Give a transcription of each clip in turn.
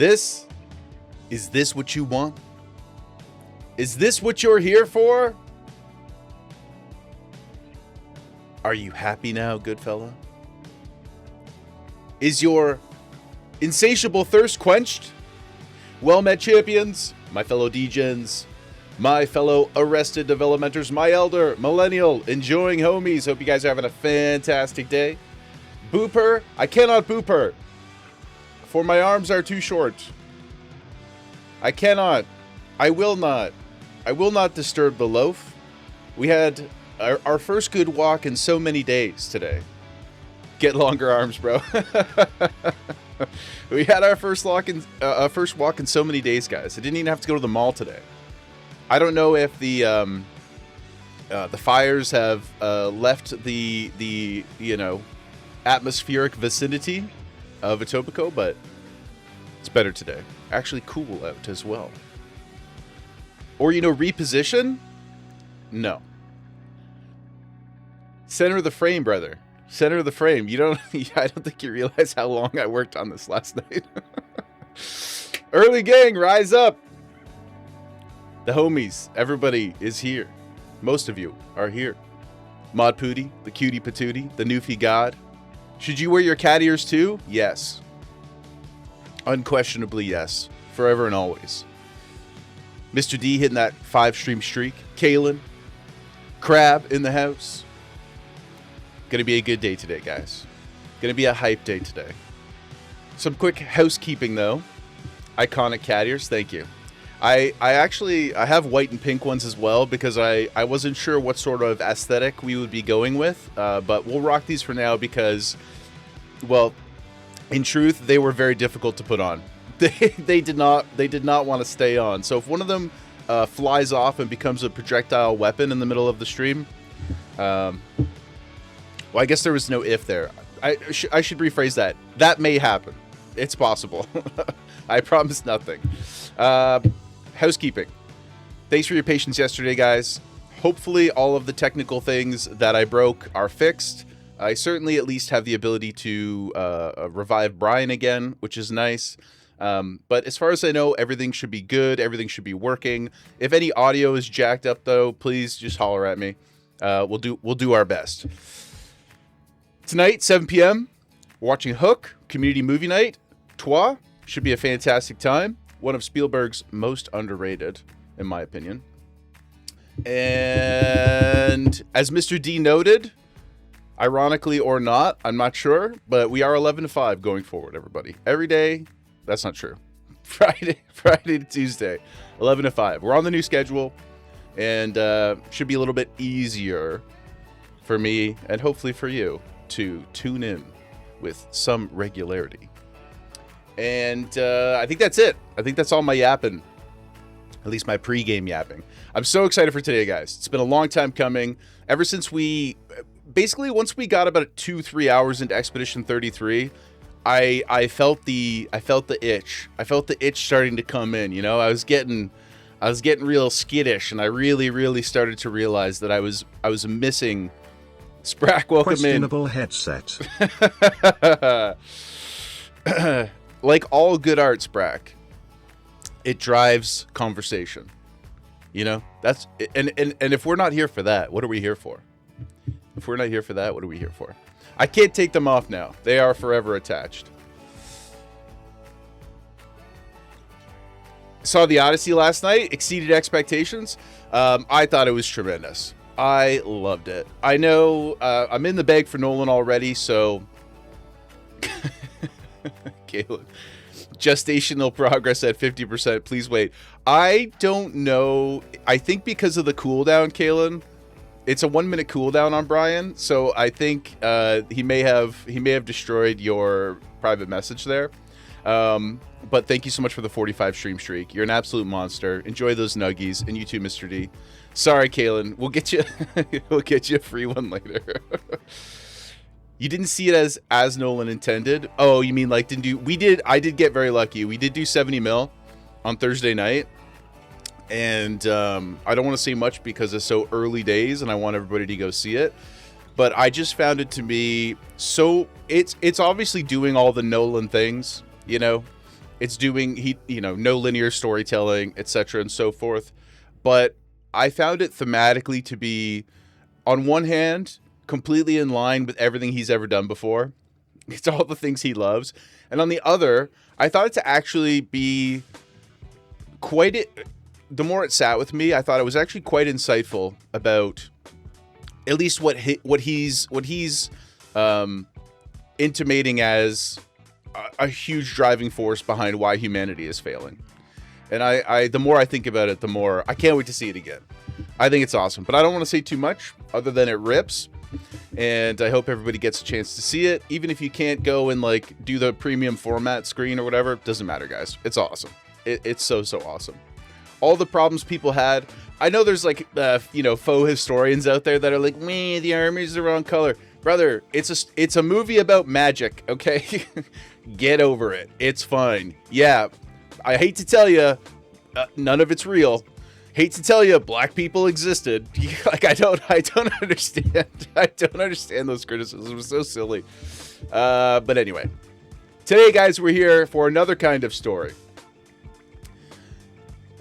Is this what you want? Is this what you're here for? Are you happy now, good fella? Is your insatiable thirst quenched? Well met, champions, my fellow degens, my fellow arrested developmenters, my elder, millennial, enjoying homies. Hope you guys are having a fantastic day. Booper, I cannot boop her, for my arms are too short. I cannot. I will not. I will not disturb the loaf. We had our first good walk in so many days today. Get longer arms, bro. We had our first walk in so many days, guys. I didn't even have to go to the mall today. I don't know if the fires have left the atmospheric vicinity of Etobicoke, but it's better today. Actually cool out as well. Or, reposition? No. Center of the frame, brother. Center of the frame. I don't think you realize how long I worked on this last night. Early gang, rise up. The homies, everybody is here. Most of you are here. Mod Pooty, the cutie patootie, the Newfie God. Should you wear your cat ears too? Yes. Unquestionably yes. Forever and always. Mr. D hitting that 5-stream streak. Kalen. Crab in the house. Gonna be a good day today, guys. Gonna be a hype day today. Some quick housekeeping, though. Iconic cat ears, thank you. I have white and pink ones as well because I wasn't sure what sort of aesthetic we would be going with, but we'll rock these for now because, well, in truth, they were very difficult to put on. They did not want to stay on. So if one of them flies off and becomes a projectile weapon in the middle of the stream, well, I guess there was no if there. I should rephrase that. That may happen. It's possible. I promise nothing. Housekeeping. Thanks for your patience yesterday, guys. Hopefully all of the technical things that I broke are fixed. I certainly at least have the ability to revive Brian again, which is nice. But as far as I know, everything should be good. Everything should be working. If any audio is jacked up, though, please just holler at me. We'll do our best. Tonight, 7 p.m., we're watching Hook, community movie night. Trois should be a fantastic time. One of Spielberg's most underrated, in my opinion. And as Mr. D noted, ironically or not, I'm not sure, but we are 11 to 5 going forward, everybody. Every day, that's not true. Friday to Tuesday, 11 to 5. We're on the new schedule, and should be a little bit easier for me, and hopefully for you, to tune in with some regularity. And I think that's it. I think that's all my yapping. At least my pre-game yapping. I'm so excited for today, guys. It's been a long time coming. Ever since basically once we got about 2-3 hours into Expedition 33, I felt the itch. I felt the itch starting to come in. I was getting real skittish, and I really started to realize that I was missing. Sprack, welcome Questionable headset. Like all good art, Sprack, it drives conversation. That's and if we're not here for that, what are we here for? If we're not here for that, what are we here for? I can't take them off now. They are forever attached. Saw the Odyssey last night, exceeded expectations. I thought it was tremendous. I loved it. I know I'm in the bag for Nolan already, so Caleb, gestational progress at 50%. Please wait. I don't know. I think because of the cooldown, Kalen, it's a 1-minute cooldown on Brian, so I think he may have destroyed your private message there. But thank you so much for the 45 stream streak. You're an absolute monster. Enjoy those nuggies, and you too, Mr. D. Sorry, Kalen. We'll get you a free one later. You didn't see it as Nolan intended. Oh, you mean like didn't do? I did get very lucky. We did do 70 mil on Thursday night, and I don't want to say much because it's so early days, and I want everybody to go see it. But I just found it to be so. It's obviously doing all the Nolan things, It's doing no linear storytelling, etc. and so forth. But I found it thematically to be, on one hand, completely in line with everything he's ever done before. It's all the things he loves. And on the other, I thought it to actually be the more it sat with me, I thought it was actually quite insightful about at least what he's intimating as a huge driving force behind why humanity is failing. And I the more I think about it, the more I can't wait to see it again. I think it's awesome, but I don't want to say too much other than it rips. And I hope everybody gets a chance to see it. Even if you can't go and like do the premium format screen or whatever, doesn't matter, guys. It's awesome. It's so awesome. All the problems people had. I know there's like faux historians out there that are like, "Meh, the armor's the wrong color." Brother, it's a movie about magic, okay? Get over it. It's fine. Yeah, I hate to tell you, none of it's real. Hate to tell you, black people existed. Like I don't understand. I don't understand those criticisms. It's so silly. But anyway, today, guys, we're here for another kind of story,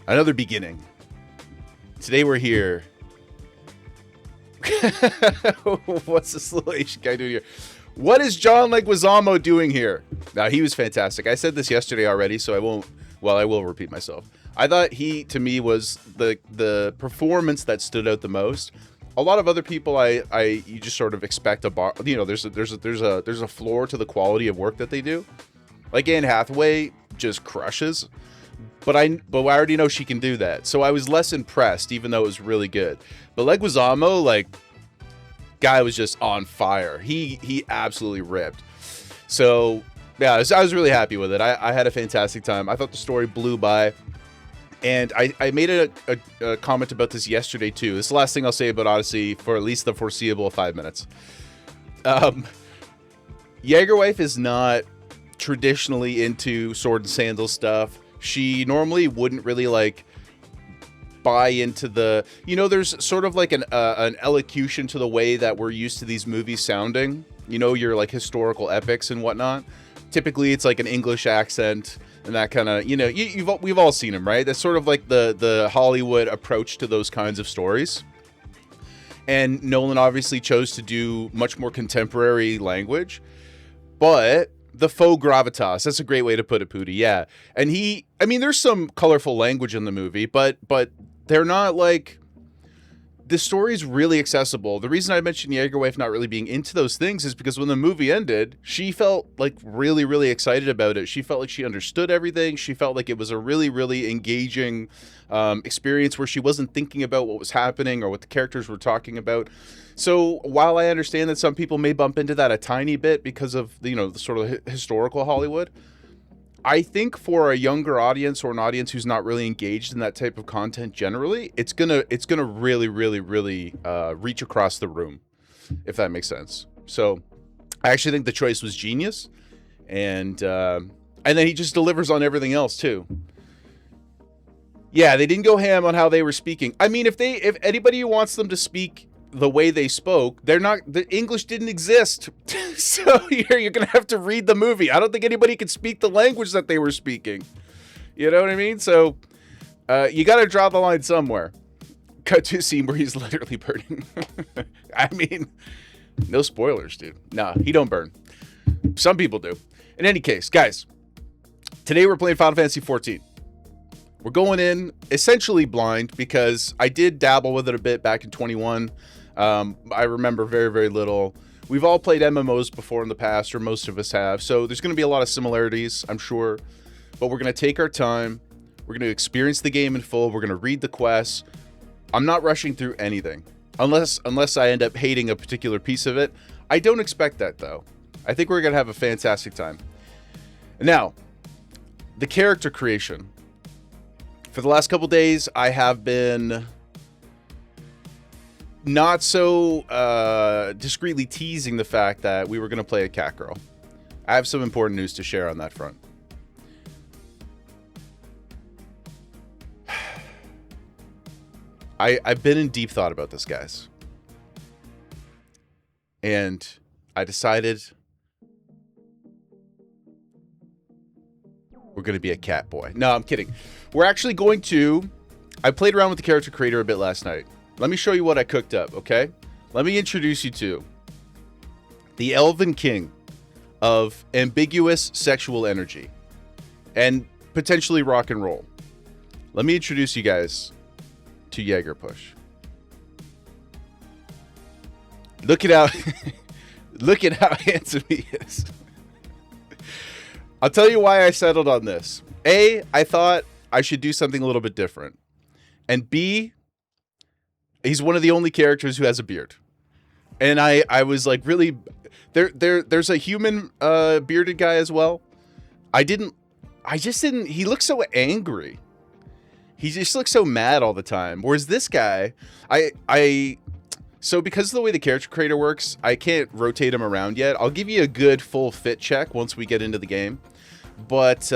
another beginning. Today we're here. What's this little Asian guy doing here? What is John Leguizamo doing here? Now, he was fantastic. I said this yesterday already, so I won't. Well, I will repeat myself. I thought he, to me, was the performance that stood out the most. A lot of other people, you just sort of expect a bar. There's a floor to the quality of work that they do. Like Anne Hathaway just crushes, but I already know she can do that. So I was less impressed, even though it was really good. But Leguizamo, guy was just on fire. He absolutely ripped. So yeah, I was really happy with it. I had a fantastic time. I thought the story blew by. And I made a comment about this yesterday, too. This is the last thing I'll say about Odyssey for at least the foreseeable 5 minutes. Jägerwife is not traditionally into sword and sandal stuff. She normally wouldn't really, buy into the... there's sort of like an elocution to the way that we're used to these movies sounding. Your, historical epics and whatnot. Typically, it's like an English accent... And that kind of, we've all seen them, right? That's sort of like the Hollywood approach to those kinds of stories. And Nolan obviously chose to do much more contemporary language. But the faux gravitas, that's a great way to put it, Pooty, yeah. And there's some colorful language in the movie, but they're not the story's really accessible. The reason I mentioned Jägerwife not really being into those things is because when the movie ended, she felt really, really excited about it. She felt like she understood everything. She felt like it was a really, really engaging experience where she wasn't thinking about what was happening or what the characters were talking about. So while I understand that some people may bump into that a tiny bit because of the sort of historical Hollywood, I think for a younger audience or an audience who's not really engaged in that type of content generally, it's gonna really, really, really reach across the room, if that makes sense. So I actually think the choice was genius, and then he just delivers on everything else too. Yeah, they didn't go ham on how they were speaking. I mean, if anybody who wants them to speak the way they spoke, the English didn't exist. So you're gonna have to read the movie. I don't think anybody could speak the language that they were speaking. You know what I mean? So you gotta draw the line somewhere. Cut to a scene where he's literally burning. I mean, no spoilers, dude. Nah, he don't burn. Some people do. In any case, guys, today we're playing Final Fantasy XIV. We're going in essentially blind because I did dabble with it a bit back in 21. I remember very, very little. We've all played MMOs before in the past, or most of us have, so there's going to be a lot of similarities, I'm sure. But we're going to take our time. We're going to experience the game in full. We're going to read the quests. I'm not rushing through anything, unless I end up hating a particular piece of it. I don't expect that, though. I think we're going to have a fantastic time. Now, the character creation. For the last couple days, I have been not so discreetly teasing the fact that we were going to play a cat girl. I have some important news to share on that front. I've been in deep thought about this, guys. And I decided We're going to be a cat boy. No, I'm kidding. We're actually going to... I played around with the character creator a bit last night. Let me show you what I cooked up, okay? Let me introduce you to the Elven King of ambiguous sexual energy and potentially rock and roll. Let me introduce you guys to Jaegerpush. Look at how look at how handsome he is. I'll tell you why I settled on this. A, I thought I should do something a little bit different. And B, he's one of the only characters who has a beard. And I was like, really, there's a human bearded guy as well. I just didn't, he looks so angry. He just looks so mad all the time. Whereas this guy, so because of the way the character creator works, I can't rotate him around yet. I'll give you a good full fit check once we get into the game. But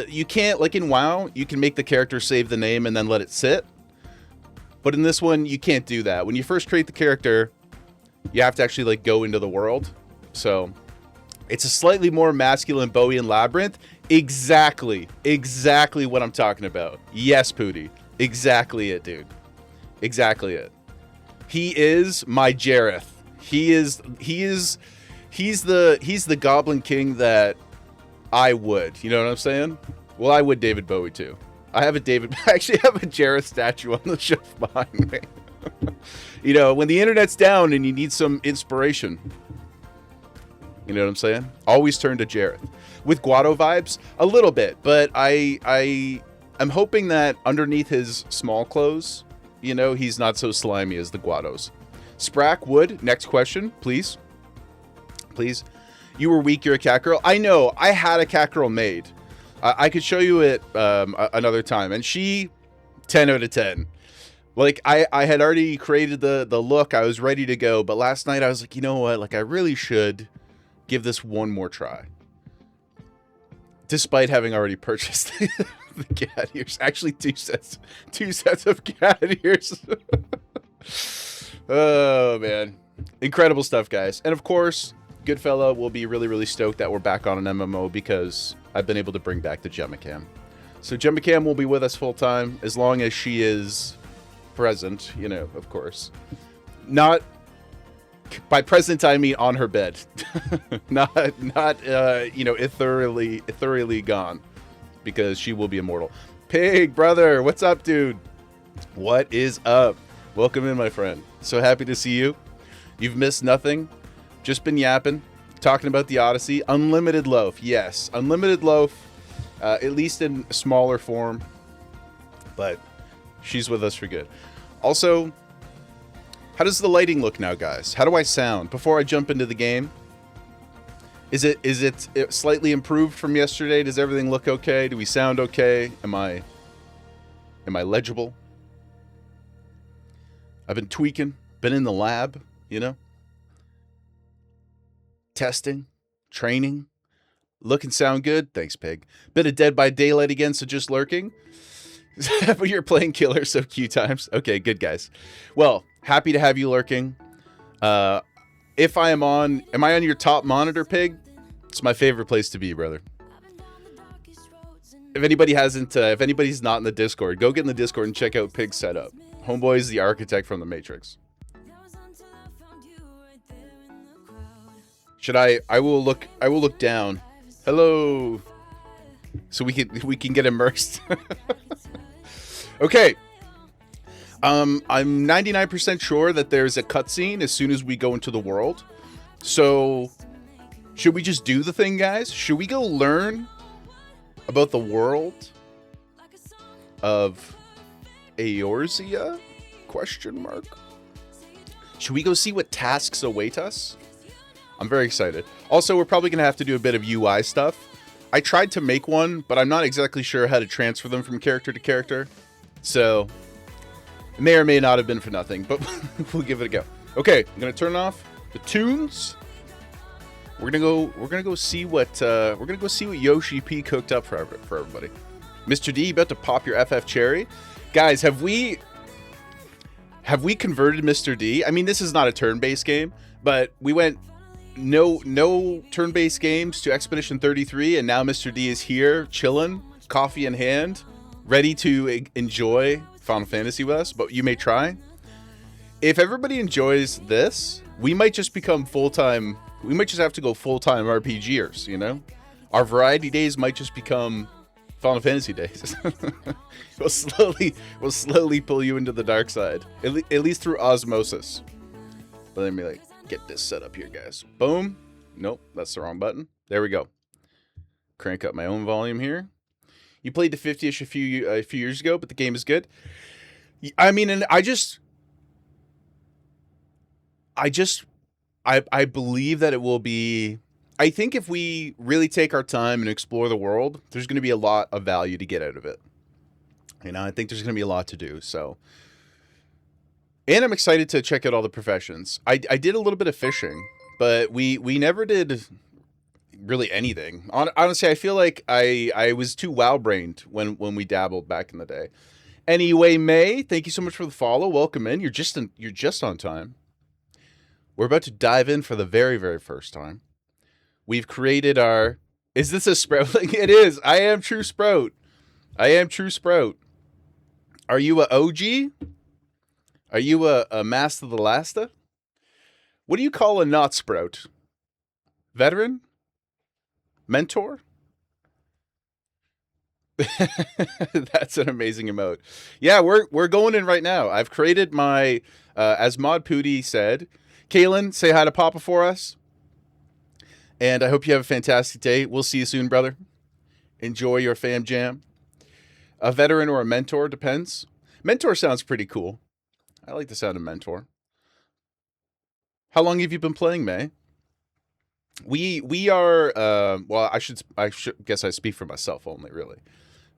you can't, like in WoW, you can make the character save the name and then let it sit. But in this one, you can't do that. When you first create the character, you have to actually like go into the world. So it's a slightly more masculine Bowian labyrinth. Exactly what I'm talking about. Yes, Pooty. Exactly it, dude. Exactly it. He is my Jareth. He's the Goblin King that I would. You know what I'm saying? Well, I would David Bowie too. I actually have a Jareth statue on the shelf behind me. You know, when the internet's down and you need some inspiration. You know what I'm saying? Always turn to Jareth. With Guado vibes, a little bit, but I'm hoping that underneath his small clothes, you know, he's not so slimy as the Guados. Sprack Wood, next question, please. Please. You were weak, you're a cat girl. I know, I had a cat girl made. I could show you it another time. And she, 10 out of 10. Like, I had already created the look. I was ready to go. But last night I was like, you know what? Like, I really should give this one more try. Despite having already purchased the cat ears. Actually, two sets of cat ears. Oh, man. Incredible stuff, guys. And of course, Goodfella will be really, really stoked that we're back on an MMO because I've been able to bring back the Gemicam. So Gemicam will be with us full time as long as she is present, you know, of course. Not by present I mean on her bed. not you know, ethereally gone, because she will be immortal. Pig brother, what's up, dude? What is up? Welcome in, my friend. So happy to see you. You've missed nothing. Just been yapping, talking about the Odyssey. Unlimited Loaf, yes. Unlimited Loaf, at least in smaller form. But she's with us for good. Also, how does the lighting look now, guys? How do I sound? Before I jump into the game, is it slightly improved from yesterday? Does everything look okay? Do we sound okay? Am I legible? I've been tweaking, been in the lab, you know? Testing, training, look and sound good. Thanks, Pig. Bit of Dead by Daylight again, so just lurking. But you're playing killer, so cute times. Okay, good, guys. Well, happy to have you lurking. If I am I on your top monitor, Pig? It's my favorite place to be, brother. If anybody's not in the Discord, go get in the Discord and check out Pig's setup. Homeboy is the architect from the Matrix. Should I will look down. Hello. So we can get immersed. Okay. I'm 99% sure that there's a cutscene as soon as we go into the world. So should we just do the thing, guys? Should we go learn about the world of Eorzea? Question mark. Should we go see what tasks await us? I'm very excited. Also, we're probably going to have to do a bit of UI stuff. I tried to make one, but I'm not exactly sure how to transfer them from character to character. So, it may or may not have been for nothing, but we'll give it a go. Okay, I'm going to turn off the tunes. We're gonna go see what Yoshi P cooked up for everybody. Mr. D, you about to pop your FF cherry? Guys, have we converted Mr. D? I mean, this is not a turn-based game, but we went no turn-based games to Expedition 33, and now Mr. D is here, chilling, coffee in hand, ready to enjoy Final Fantasy with us, but you may try. If everybody enjoys this, we might just become full-time, we might just have to go full-time RPGers, you know? Our variety days might just become Final Fantasy days. we'll slowly pull you into the dark side, at least through osmosis. But let me like get this set up here, guys. Boom. Nope, that's the wrong button. There we go. Crank up my own volume here. You played the 50-ish a few years ago, but the game is good. I mean, and I believe that it will be. I think if we really take our time and explore the world, there's going to be a lot of value to get out of it. You know, I think there's going to be a lot to do. So, and I'm excited to check out all the professions. I did a little bit of fishing, but we never did really anything. Honestly, I feel like I was too WoW-brained when we dabbled back in the day. Anyway, May, thank you so much for the follow. Welcome in. You're just on time. We're about to dive in for the very, very first time. We've created our... Is this a Sprout? It is. I am True Sprout. I am True Sprout. Are you a OG? Are you a Master the Lasta? What do you call a not Sprout? Veteran? Mentor? That's an amazing emote. Yeah, we're going in right now. I've created my... as Mod Pooty said... Kalen, say hi to Papa for us. And I hope you have a fantastic day. We'll see you soon, brother. Enjoy your fam jam. A veteran or a mentor, depends. Mentor sounds pretty cool. I like the sound of mentor. How long have you been playing, May? We are, well, I should guess I speak for myself only, really.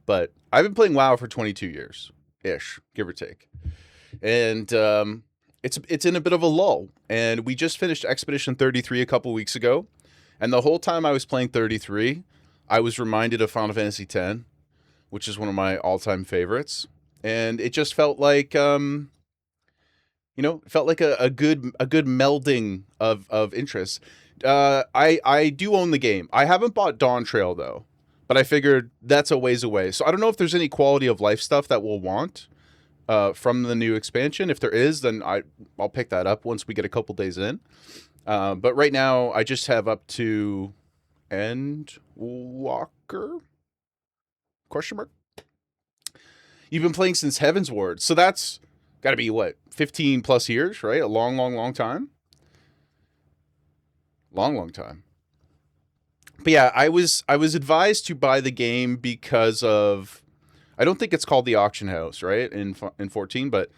But I've been playing WoW for 22 years-ish, give or take. And it's in a bit of a lull. And we just finished Expedition 33 a couple weeks ago. And the whole time I was playing 33, I was reminded of Final Fantasy X, which is one of my all-time favorites. And it just felt like, you know, it felt like a good melding of interests. I do own the game. I haven't bought Dawn Trail, though. But I figured that's a ways away. So I don't know if there's any quality of life stuff that we'll want from the new expansion. If there is, then I'll pick that up once we get a couple days in. But right now, I just have up to Endwalker? Question mark? You've been playing since Heaven's Ward. So that's got to be, what, 15 plus years, right? A long, long, long time? Long, long time. But yeah, I was advised to buy the game because of... I don't think it's called the Auction House, right? In 14, but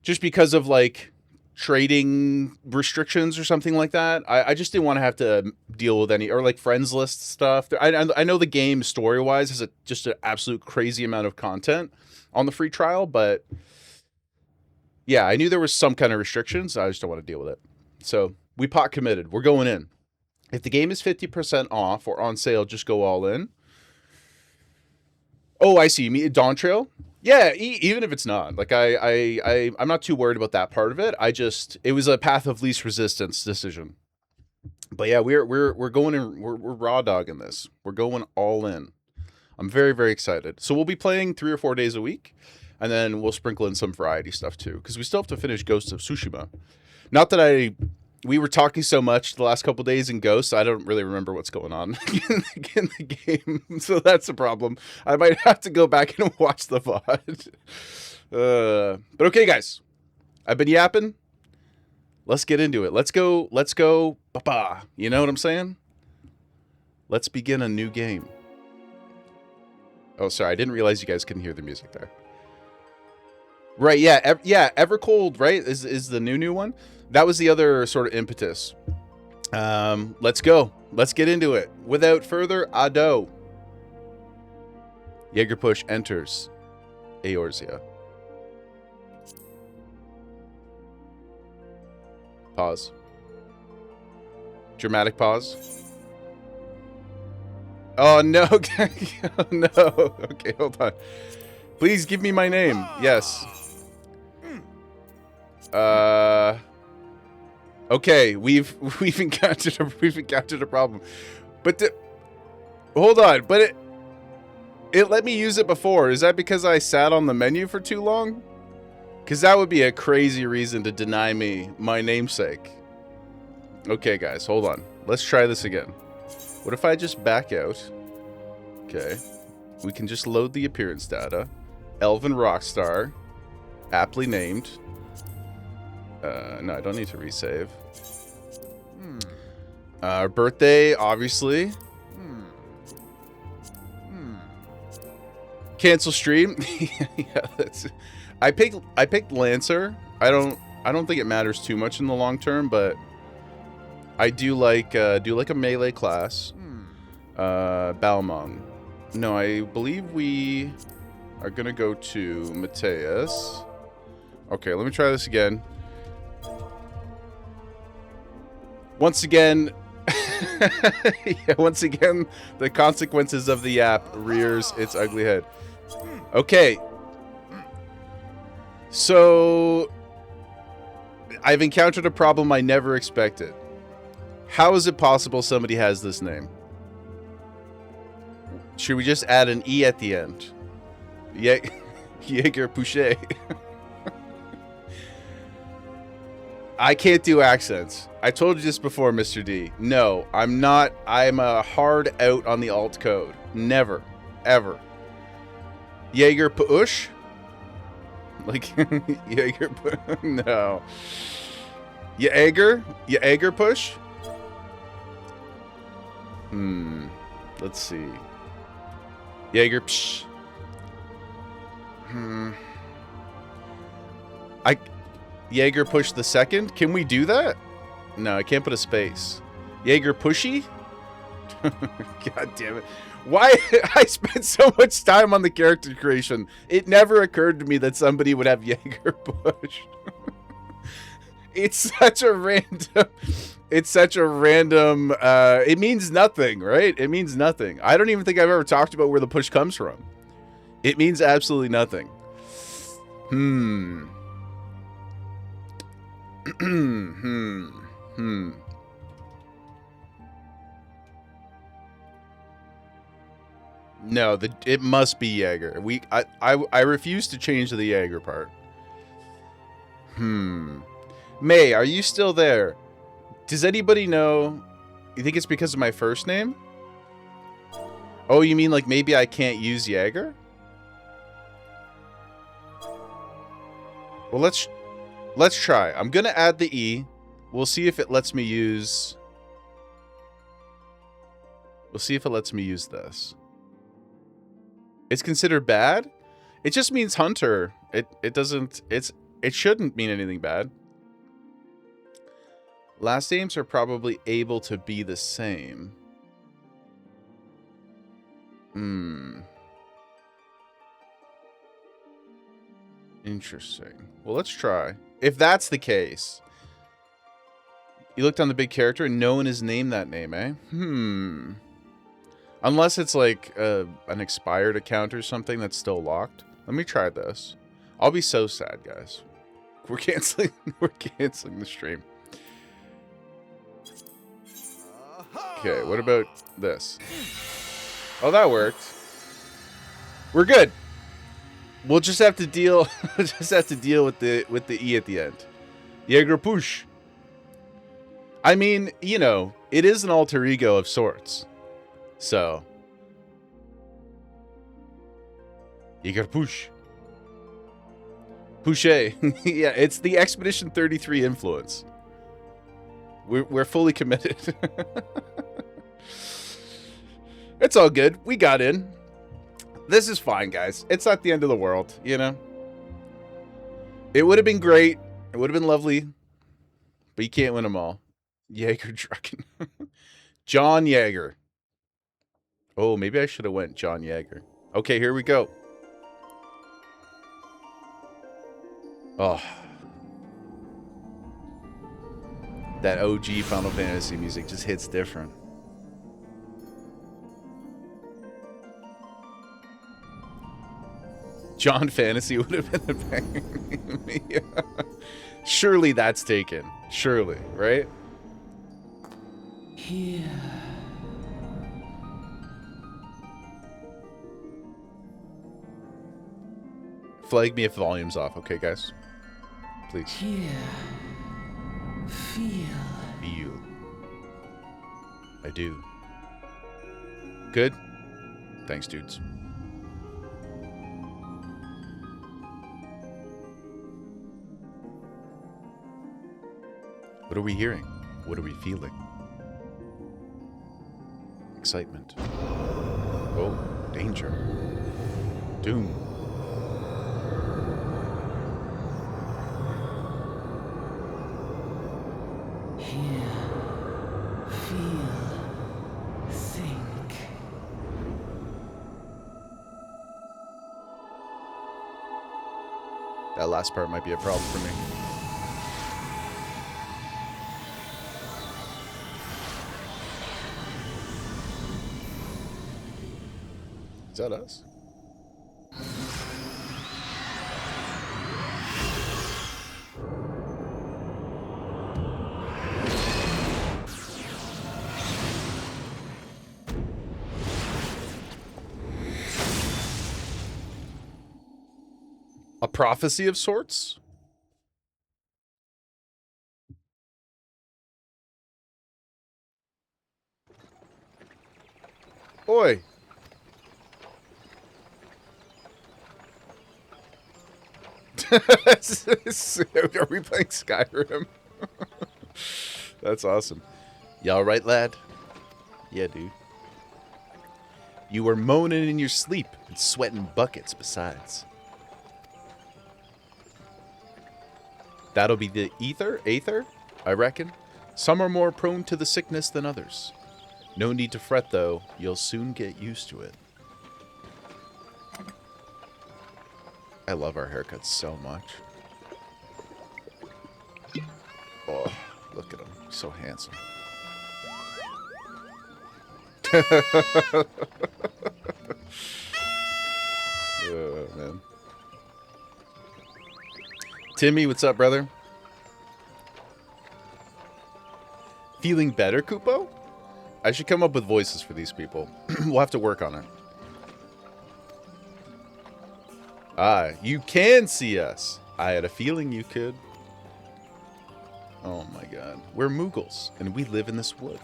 just because of, like... trading restrictions or something like that. I just didn't want to have to deal with any, or like friends list stuff. I know the game story wise has just an absolute crazy amount of content on the free trial, but yeah, I knew there was some kind of restrictions. I just don't want to deal with it. So we pot committed. We're going in. If the game is 50% off or on sale, just go all in. Oh, I see. You mean Dawn Trail? Yeah, even if it's not, like I'm not too worried about that part of it. It was a path of least resistance decision. But yeah, we're going in, we're raw dogging this. We're going all in. I'm very, very excited. So we'll be playing 3 or 4 days a week, and then we'll sprinkle in some variety stuff too, because we still have to finish Ghost of Tsushima. Not that we were talking so much the last couple days in Ghost, I don't really remember what's going on in the game. So that's a problem. I might have to go back and watch the VOD. But okay, guys. I've been yapping. Let's get into it. Let's go. Ba-ba. You know what I'm saying? Let's begin a new game. Oh, sorry. I didn't realize you guys couldn't hear the music there. Right, yeah. Evercold, right, is the new one. That was the other sort of impetus. Let's go. Let's get into it. Without further ado. Jägerpush enters Eorzea. Pause. Dramatic pause. Oh, no. Oh, no. Okay, hold on. Please give me my name. Yes. Okay, we've encountered a problem. But hold on, but it let me use it before. Is that because I sat on the menu for too long? Because that would be a crazy reason to deny me my namesake. Okay, guys, hold on. Let's try this again. What if I just back out? Okay. We can just load the appearance data. Elven Rockstar. Aptly named. No, I don't need to resave. Our birthday, obviously. Cancel stream. Yeah, that's. I picked Lancer. I don't think it matters too much in the long term, but I do like a melee class. Balmung. No, I believe we are gonna go to Mateus. Okay, let me try this again. Once again, yeah, once again, the consequences of the app rears its ugly head. Okay. So, I've encountered a problem I never expected. How is it possible somebody has this name? Should we just add an E at the end? Jaeger Pouchet. I can't do accents. I told you this before, Mr. D. No, I'm not. I'm a hard out on the alt code. Never. Ever. Jaeger Push? Like, Jaeger Push? No. Jaeger Push? Let's see. Jaeger Psh. Jaeger Push the second? Can we do that? No, I can't put a space. Jaeger Pushy? God damn it. Why I spent so much time on the character creation? It never occurred to me that somebody would have Jaeger Push. It's such a random... It's such a random... it means nothing, right? It means nothing. I don't even think I've ever talked about where the push comes from. It means absolutely nothing. No, it must be Jaeger. I refuse to change the Jaeger part. May, are you still there? Does anybody know? You think it's because of my first name? Oh, you mean like maybe I can't use Jaeger? Well, let's try. I'm gonna add the E. We'll see if it lets me use... We'll see if it lets me use this. It's considered bad? It just means hunter. It doesn't... It shouldn't mean anything bad. Last names are probably able to be the same. Interesting. Well, let's try. If that's the case. You looked on the big character and no one has named that name, eh? Unless it's like an expired account or something that's still locked. Let me try this. I'll be so sad, guys. We're canceling the stream. Okay, what about this? Oh, that worked. We're good. We'll just have to deal with the E at the end. Jaeger Push. I mean, you know, it is an alter ego of sorts. So, Jaeger Push. Pouchet. Yeah, it's the Expedition 33 influence. We're fully committed. It's all good. We got in. This is fine, guys. It's not the end of the world, you know? It would have been great. It would have been lovely. But you can't win them all. Jaeger Draken. John Jaeger. Oh, maybe I should have went John Jaeger. Okay, here we go. Oh. That OG Final Fantasy music just hits different. John Fantasy would have been a banger. Yeah. Surely that's taken. Surely, right? Here. Flag me if the volume's off, okay, guys? Please. Here. Feel. Feel. I do. Good? Thanks, dudes. What are we hearing? What are we feeling? Excitement. Oh, danger. Doom. Hear. Feel. Think. That last part might be a problem for me. Is that us? A prophecy of sorts? Oi! Are we playing Skyrim? That's awesome. You alright, lad? Yeah, dude. You were moaning in your sleep and sweating buckets besides. That'll be the Aether, I reckon. Some are more prone to the sickness than others. No need to fret, though. You'll soon get used to it. I love our haircuts so much. Oh, look at him. So handsome. Oh, man. Timmy, what's up, brother? Feeling better, Kupo? I should come up with voices for these people. We'll have to work on it. Ah, you can see us. I had a feeling you could. Oh my god. We're Moogles, and we live in this wood.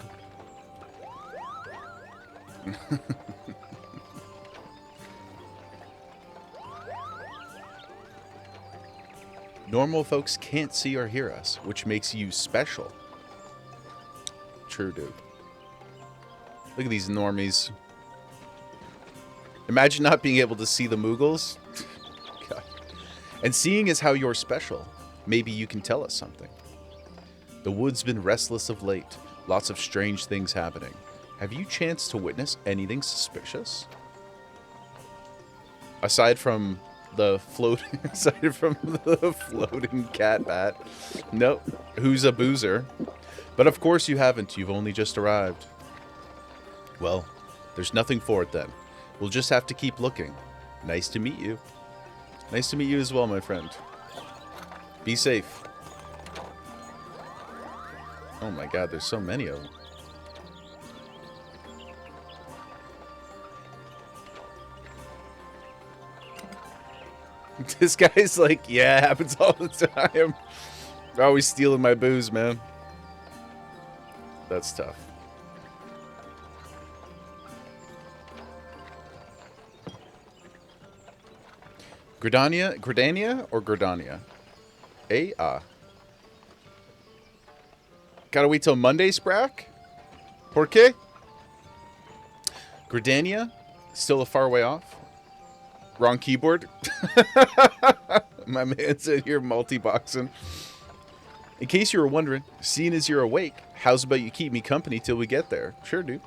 Normal folks can't see or hear us, which makes you special. True, dude. Look at these normies. Imagine not being able to see the Moogles. God. And seeing is how you're special. Maybe you can tell us something. The wood's been restless of late. Lots of strange things happening. Have you chanced to witness anything suspicious? Aside from the floating cat bat. Nope. Who's a boozer? But of course you haven't. You've only just arrived. Well, there's nothing for it then. We'll just have to keep looking. Nice to meet you. Nice to meet you as well, my friend. Be safe. Oh my god, there's so many of them. This guy's like, yeah, it happens all the time. They're always stealing my booze, man. That's tough. Gridania or Gridania? Gotta wait till Monday, Sprack? Por qué? Gridania? Still a far way off? Wrong keyboard? My man said you're multi-boxing. In case you were wondering, seeing as you're awake, how's about you keep me company till we get there? Sure, dude.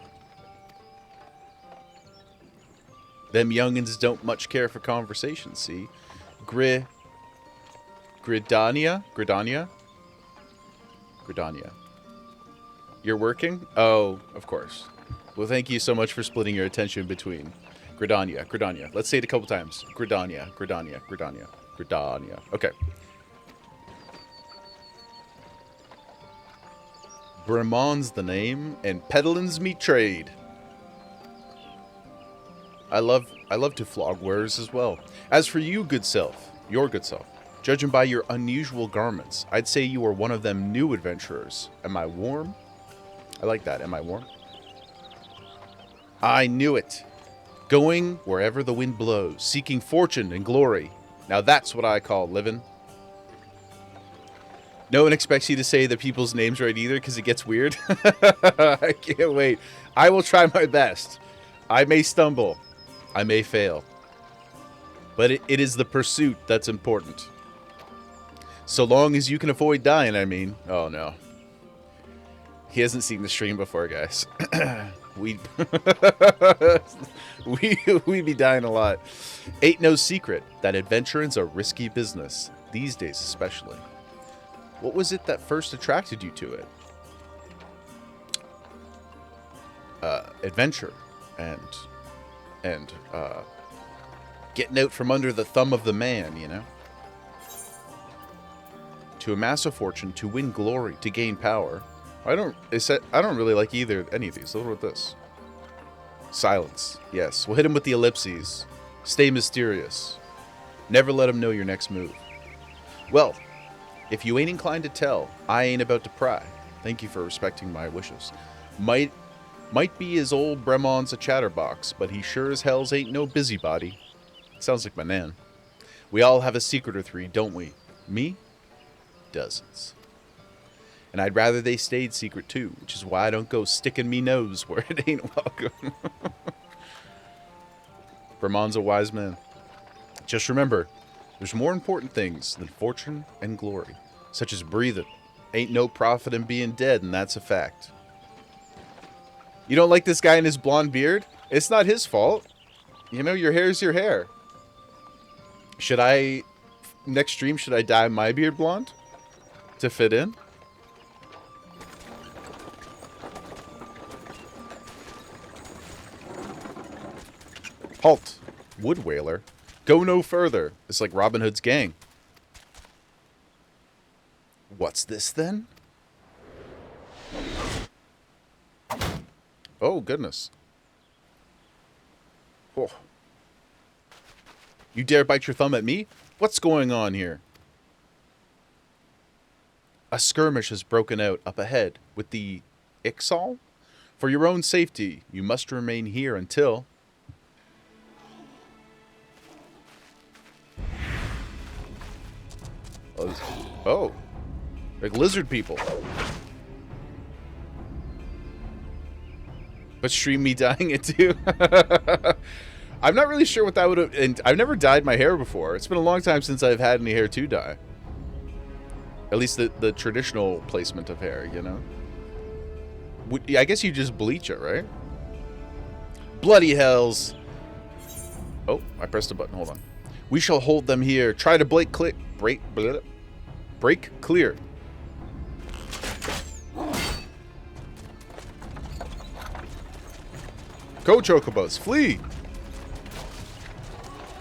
Them youngins don't much care for conversation, see? Gridania? You're working? Oh, of course. Well, thank you so much for splitting your attention between Gridania. Let's say it a couple times. Gridania. Okay. Bremon's the name, and peddlin's me trade. I love to flog wares as well. As for you, good self, your good self, judging by your unusual garments, I'd say you are one of them new adventurers. Am I warm? I like that. Am I warm? I knew it. Going wherever the wind blows, seeking fortune and glory. Now that's what I call living. No one expects you to say the people's names right either, because it gets weird. I can't wait. I will try my best. I may stumble. I may fail. But it is the pursuit that's important. So long as you can avoid dying, I mean. Oh, no. He hasn't seen the stream before, guys. We'd be dying a lot. Ain't no secret that adventuring's a risky business. These days, especially. What was it that first attracted you to it? Adventure and getting out from under the thumb of the man, you know? To amass a fortune, to win glory, to gain power. I don't really like any of these. Look at this. Silence. Yes. We'll hit him with the ellipses. Stay mysterious. Never let him know your next move. Well, if you ain't inclined to tell, I ain't about to pry. Thank you for respecting my wishes. Might be his old Bremon's a chatterbox, but he sure as hell's ain't no busybody. Sounds like my nan. We all have a secret or three, don't we? Me? Dozens. And I'd rather they stayed secret too, which is why I don't go sticking me nose where it ain't welcome. Bremon's a wise man. Just remember, there's more important things than fortune and glory, such as breathing. Ain't no profit in being dead, and that's a fact. You don't like this guy and his blonde beard? It's not his fault. You know, your hair's your hair. Next stream, should I dye my beard blonde? To fit in? Halt. Wood Whaler. Go no further. It's like Robin Hood's gang. What's this then? Oh, goodness. Oh. You dare bite your thumb at me? What's going on here? A skirmish has broken out up ahead with the XIV. For your own safety, you must remain here until... Oh. Like lizard people. But stream me dyeing it too. I'm not really sure what that would have... And I've never dyed my hair before. It's been a long time since I've had any hair to dye. At least the traditional placement of hair, you know? I guess you just bleach it, right? Bloody hells. Oh, I pressed a button. Hold on. We shall hold them here. Try to break clear. Break clear. Go, chocobos. Flee.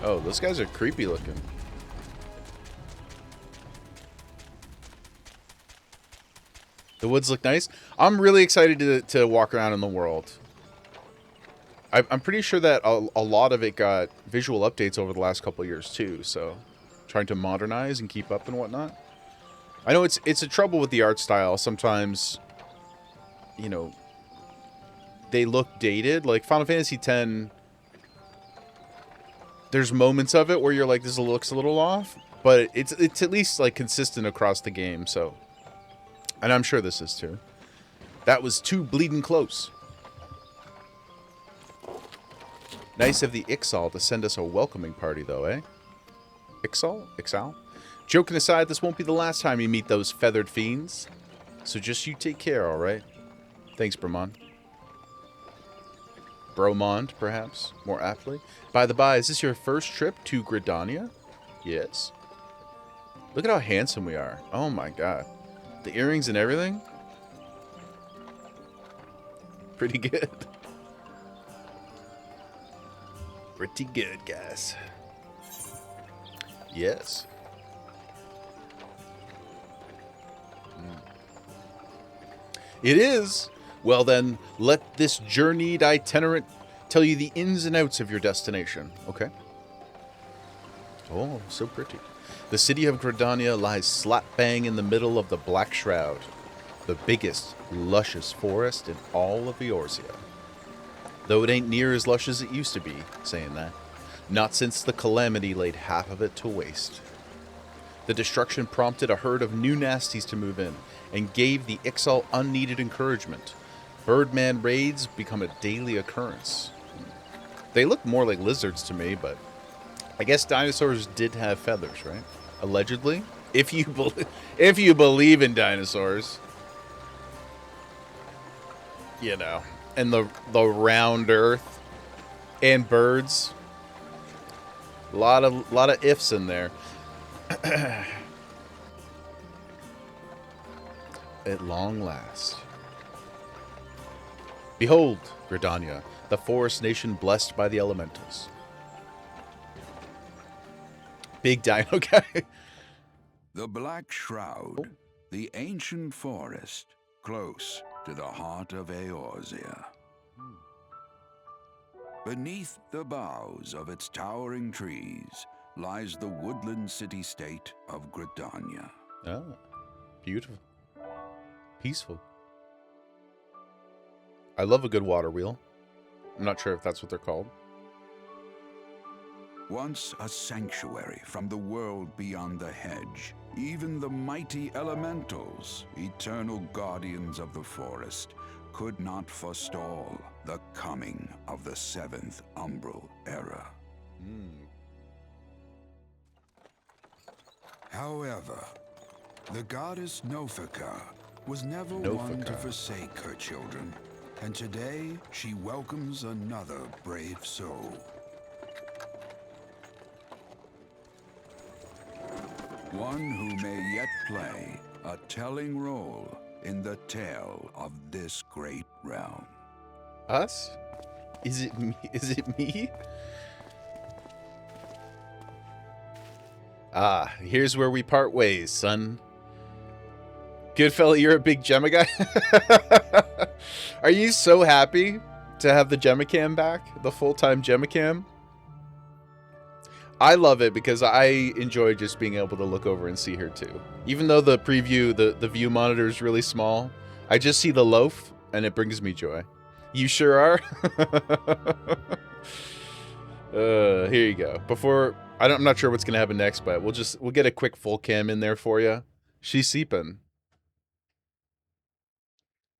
Oh, those guys are creepy looking. The woods look nice. I'm really excited to walk around in the world. I'm pretty sure that a lot of it got visual updates over the last couple of years too, so trying to modernize and keep up and whatnot. I know it's a trouble with the art style. Sometimes, you know, they look dated. Like Final Fantasy X, there's moments of it where you're like, this looks a little off, but it's at least like consistent across the game, so... And I'm sure this is too. That was too bleeding close. Nice of the XIV to send us a welcoming party, though, eh? XIV? XIV? Joking aside, this won't be the last time you meet those feathered fiends. So just you take care, alright? Thanks, Bremond. Bromond, perhaps, more aptly. By the by, is this your first trip to Gridania? Yes. Look at how handsome we are. Oh my god. The earrings and everything? Pretty good. Pretty good, guys. Yes. It is. Well then, let this journeyed itinerant tell you the ins and outs of your destination, okay? Oh, so pretty. The city of Gridania lies slap bang in the middle of the Black Shroud, the biggest, luscious forest in all of Eorzea. Though it ain't near as lush as it used to be, saying that. Not since the calamity laid half of it to waste. The destruction prompted a herd of new nasties to move in, and gave the Ixal unneeded encouragement. Birdman raids become a daily occurrence. They look more like lizards to me, but I guess dinosaurs did have feathers, right? Allegedly, if you believe in dinosaurs, you know, and the round Earth and birds. A lot of ifs in there. At long last. Behold, Gridania, the forest nation blessed by the elementals. Big dino guy. The Black Shroud, the ancient forest, close to the heart of Eorzea. Beneath the boughs of its towering trees lies the woodland city-state of Gridania. Oh, beautiful. Peaceful. I love a good water wheel. I'm not sure if that's what they're called. Once a sanctuary from the world beyond the hedge, even the mighty elementals, eternal guardians of the forest, could not forestall the coming of the seventh umbral era. However, the goddess Nofika was never one to forsake her children, and today she welcomes another brave soul. One who may yet play a telling role in the tale of this great realm. Us? Is it me? Is it me? Ah, here's where we part ways, son. Good fella, you're a big Gemma guy? Are you so happy to have the Gemma cam back? The full-time Gemma cam? I love it because I enjoy just being able to look over and see her too. Even though the preview, the view monitor is really small, I just see the loaf and it brings me joy. You sure are? Here you go. I'm not sure what's gonna happen next, but we'll get a quick full cam in there for you. She's seeping.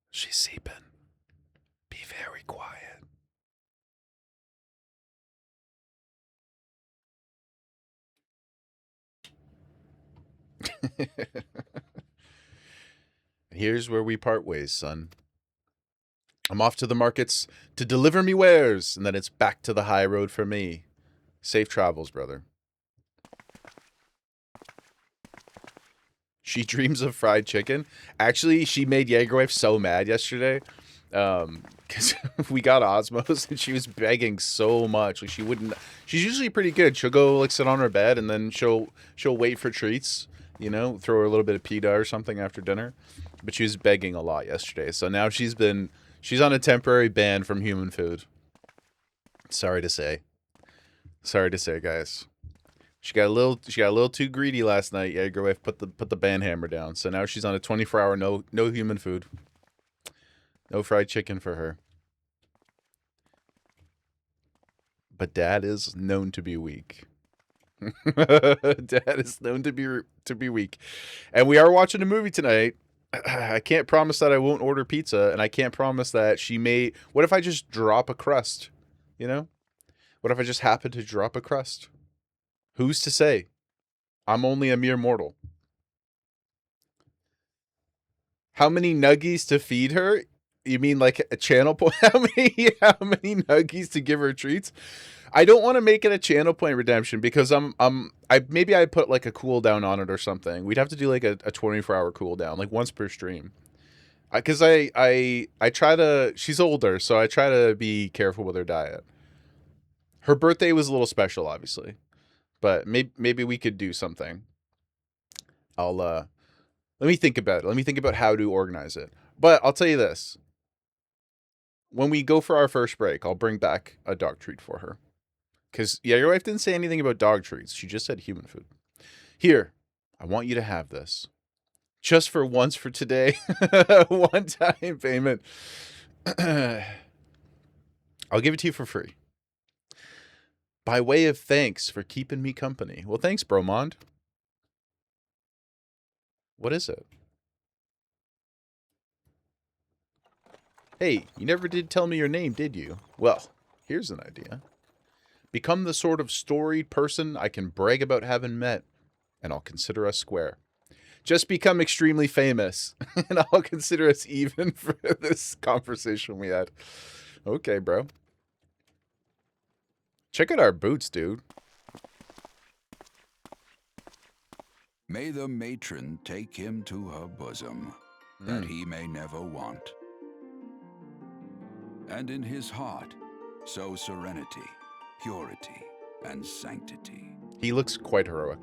She's seeping. Be very quiet. Here's where we part ways, son. I'm off to the markets to deliver me wares, and then it's back to the high road for me. Safe travels, brother. She dreams of fried chicken. Actually, she made Jaegerwife so mad yesterday. Because we got Osmos and she was begging so much. Like she's usually pretty good. She'll go like sit on her bed and then she'll wait for treats, you know, throw her a little bit of pita or something after dinner. But she was begging a lot yesterday. So now she's on a temporary ban from human food. Sorry to say. Sorry to say, guys. She got a little too greedy last night. Jaegerwife put the ban hammer down. So now she's on a 24-hour no human food. No fried chicken for her. But Dad is known to be weak. Dad is known to be weak. And we are watching a movie tonight. I can't promise that I won't order pizza, and I can't promise that she may... What if I just drop a crust? You know? What if I just happen to drop a crust? Who's to say? I'm only a mere mortal. How many nuggies to feed her? You mean like a channel point? How many nuggies to give her treats? I don't want to make it a channel point redemption because maybe I put like a cooldown on it or something. We'd have to do like a 24-hour cooldown, like once per stream. Because I try to... She's older, so I try to be careful with her diet. Her birthday was a little special, obviously. But maybe we could do something. Let me think about it. Let me think about how to organize it. But I'll tell you this. When we go for our first break, I'll bring back a dog treat for her. Because, yeah, your wife didn't say anything about dog treats. She just said human food. Here, I want you to have this. Just for once for today. One-time payment. I'll give it to you for free. By way of thanks for keeping me company. Well, thanks, Bromond. What is it? Hey, you never did tell me your name, did you? Well, here's an idea. Become the sort of storied person I can brag about having met, and I'll consider us square. Just become extremely famous, and I'll consider us even for this conversation we had. Okay, bro. Check out our boots, dude. May the matron take him to her bosom, that he may never want. And in his heart, sow serenity, purity, and sanctity. He looks quite heroic.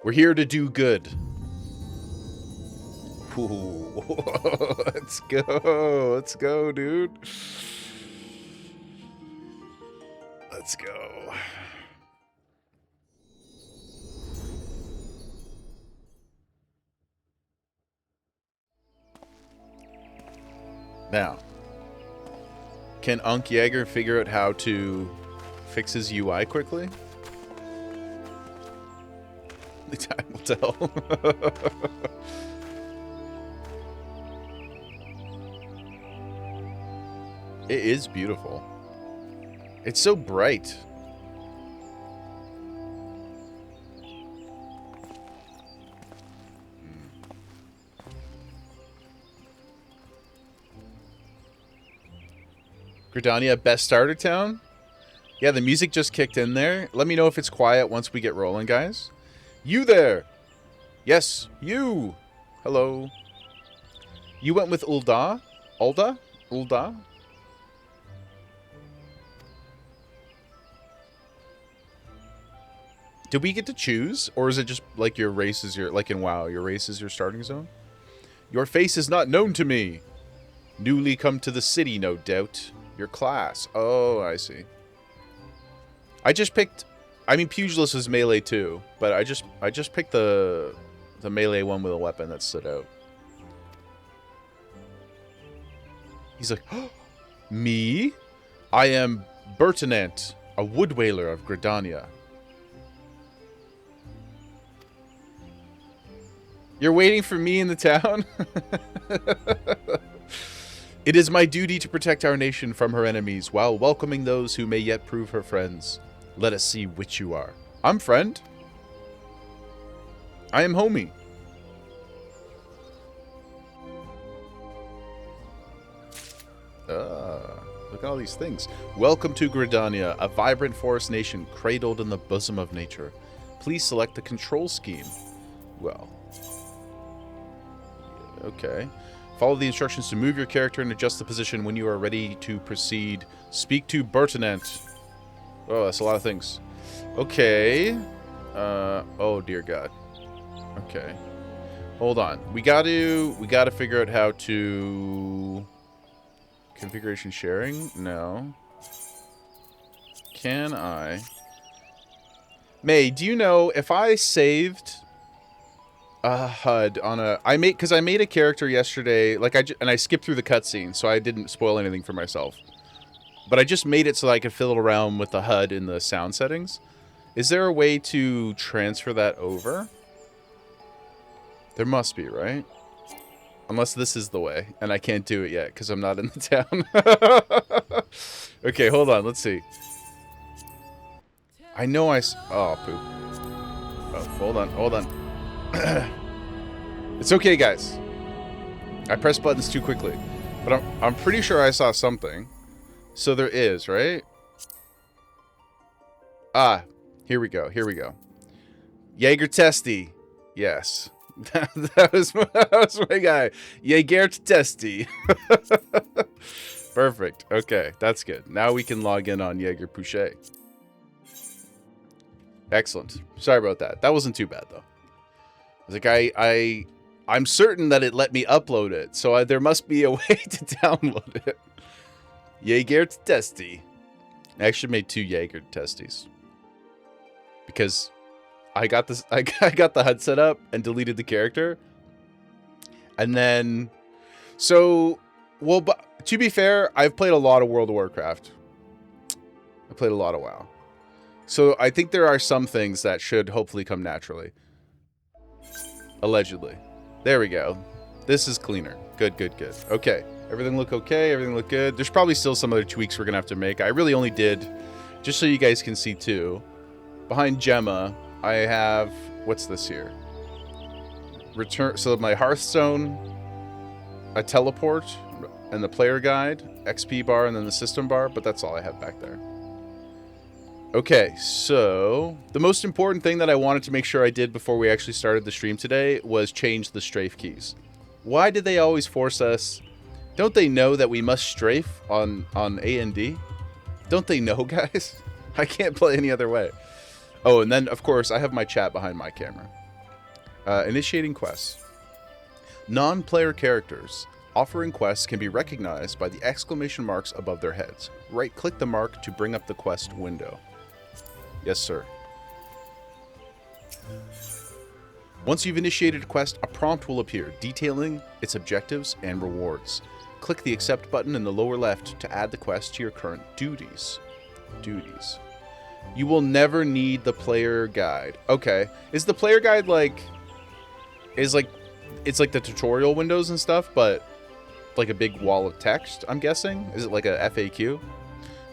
We're here to do good. Ooh, let's go. Let's go, dude. Let's go. Now, can Unc Yeager figure out how to fix his UI quickly? The time will tell. It is beautiful. It's so bright. Gridania, best starter town? Yeah, the music just kicked in there. Let me know if it's quiet once we get rolling, guys. You there? Yes, you. Hello. You went with Ulda? Ulda? Ulda? Did we get to choose? Or is it just like your race is your, like in WoW, your race is your starting zone? Your face is not known to me. Newly come to the city, no doubt. Your class. Oh, I see. I just picked... I mean, Pugilist is melee too, but I just picked the melee one with a weapon that stood out. He's like, oh, me? I am Bertinant, a wood whaler of Gridania. You're waiting for me in the town? It is my duty to protect our nation from her enemies while welcoming those who may yet prove her friends. Let us see which you are. I'm friend. I am homie. Look at all these things. Welcome to Gridania, a vibrant forest nation cradled in the bosom of nature. Please select the control scheme. Well, okay. Follow the instructions to move your character and adjust the position when you are ready to proceed. Speak to Bertinant. Oh, that's a lot of things. Okay. Oh dear God. Okay. Hold on. We gotta figure out how to... Configuration sharing? No. Can I? May, do you know if I saved a HUD on a... Because I made a character yesterday, like and I skipped through the cutscene, so I didn't spoil anything for myself. But I just made it so that I could fiddle around with the HUD in the sound settings. Is there a way to transfer that over? There must be, right? Unless this is the way, and I can't do it yet because I'm not in the town. Okay, hold on. Let's see. I know oh, poop. Oh, hold on. Hold on. It's okay, guys. I pressed buttons too quickly. But I'm pretty sure I saw something. So there is, right? Ah, here we go. Here we go. Jaeger Testy. Yes. that was my guy. Jaeger Testy. Perfect. Okay, that's good. Now we can log in on Jaeger Pouchet. Excellent. Sorry about that. That wasn't too bad, though. was like, I'm certain that it let me upload it, so there must be a way to download it. Jaeger testy. I actually made 2 Jaeger testes because I got this. I got the HUD set up and deleted the character, and then well, but to be fair, I've played a lot of World of Warcraft. I played a lot of WoW, so I think there are some things that should hopefully come naturally. Allegedly. There we go. This is cleaner. Good, good, good. Okay. Everything look okay. Everything look good. There's probably still some other tweaks we're going to have to make. I really only did, just so you guys can see too, behind Gemma, I have, what's this here? Return. So my Hearthstone, a teleport, and the player guide, XP bar, and then the system bar, but that's all I have back there. Okay, so the most important thing that I wanted to make sure I did before we actually started the stream today was change the strafe keys. Why did they always force us? Don't they know that we must strafe on A and D? Don't they know, guys? I can't play any other way. Oh, and then, of course, I have my chat behind my camera. Initiating quests. Non-player characters offering quests can be recognized by the exclamation marks above their heads. Right-click the mark to bring up the quest window. Yes, sir. Once you've initiated a quest, a prompt will appear detailing its objectives and rewards. Click the accept button in the lower left to add the quest to your current duties. You will never need the player guide. Okay. Is the player guide like... it's like the tutorial windows and stuff, but like a big wall of text, I'm guessing? Is it like a FAQ?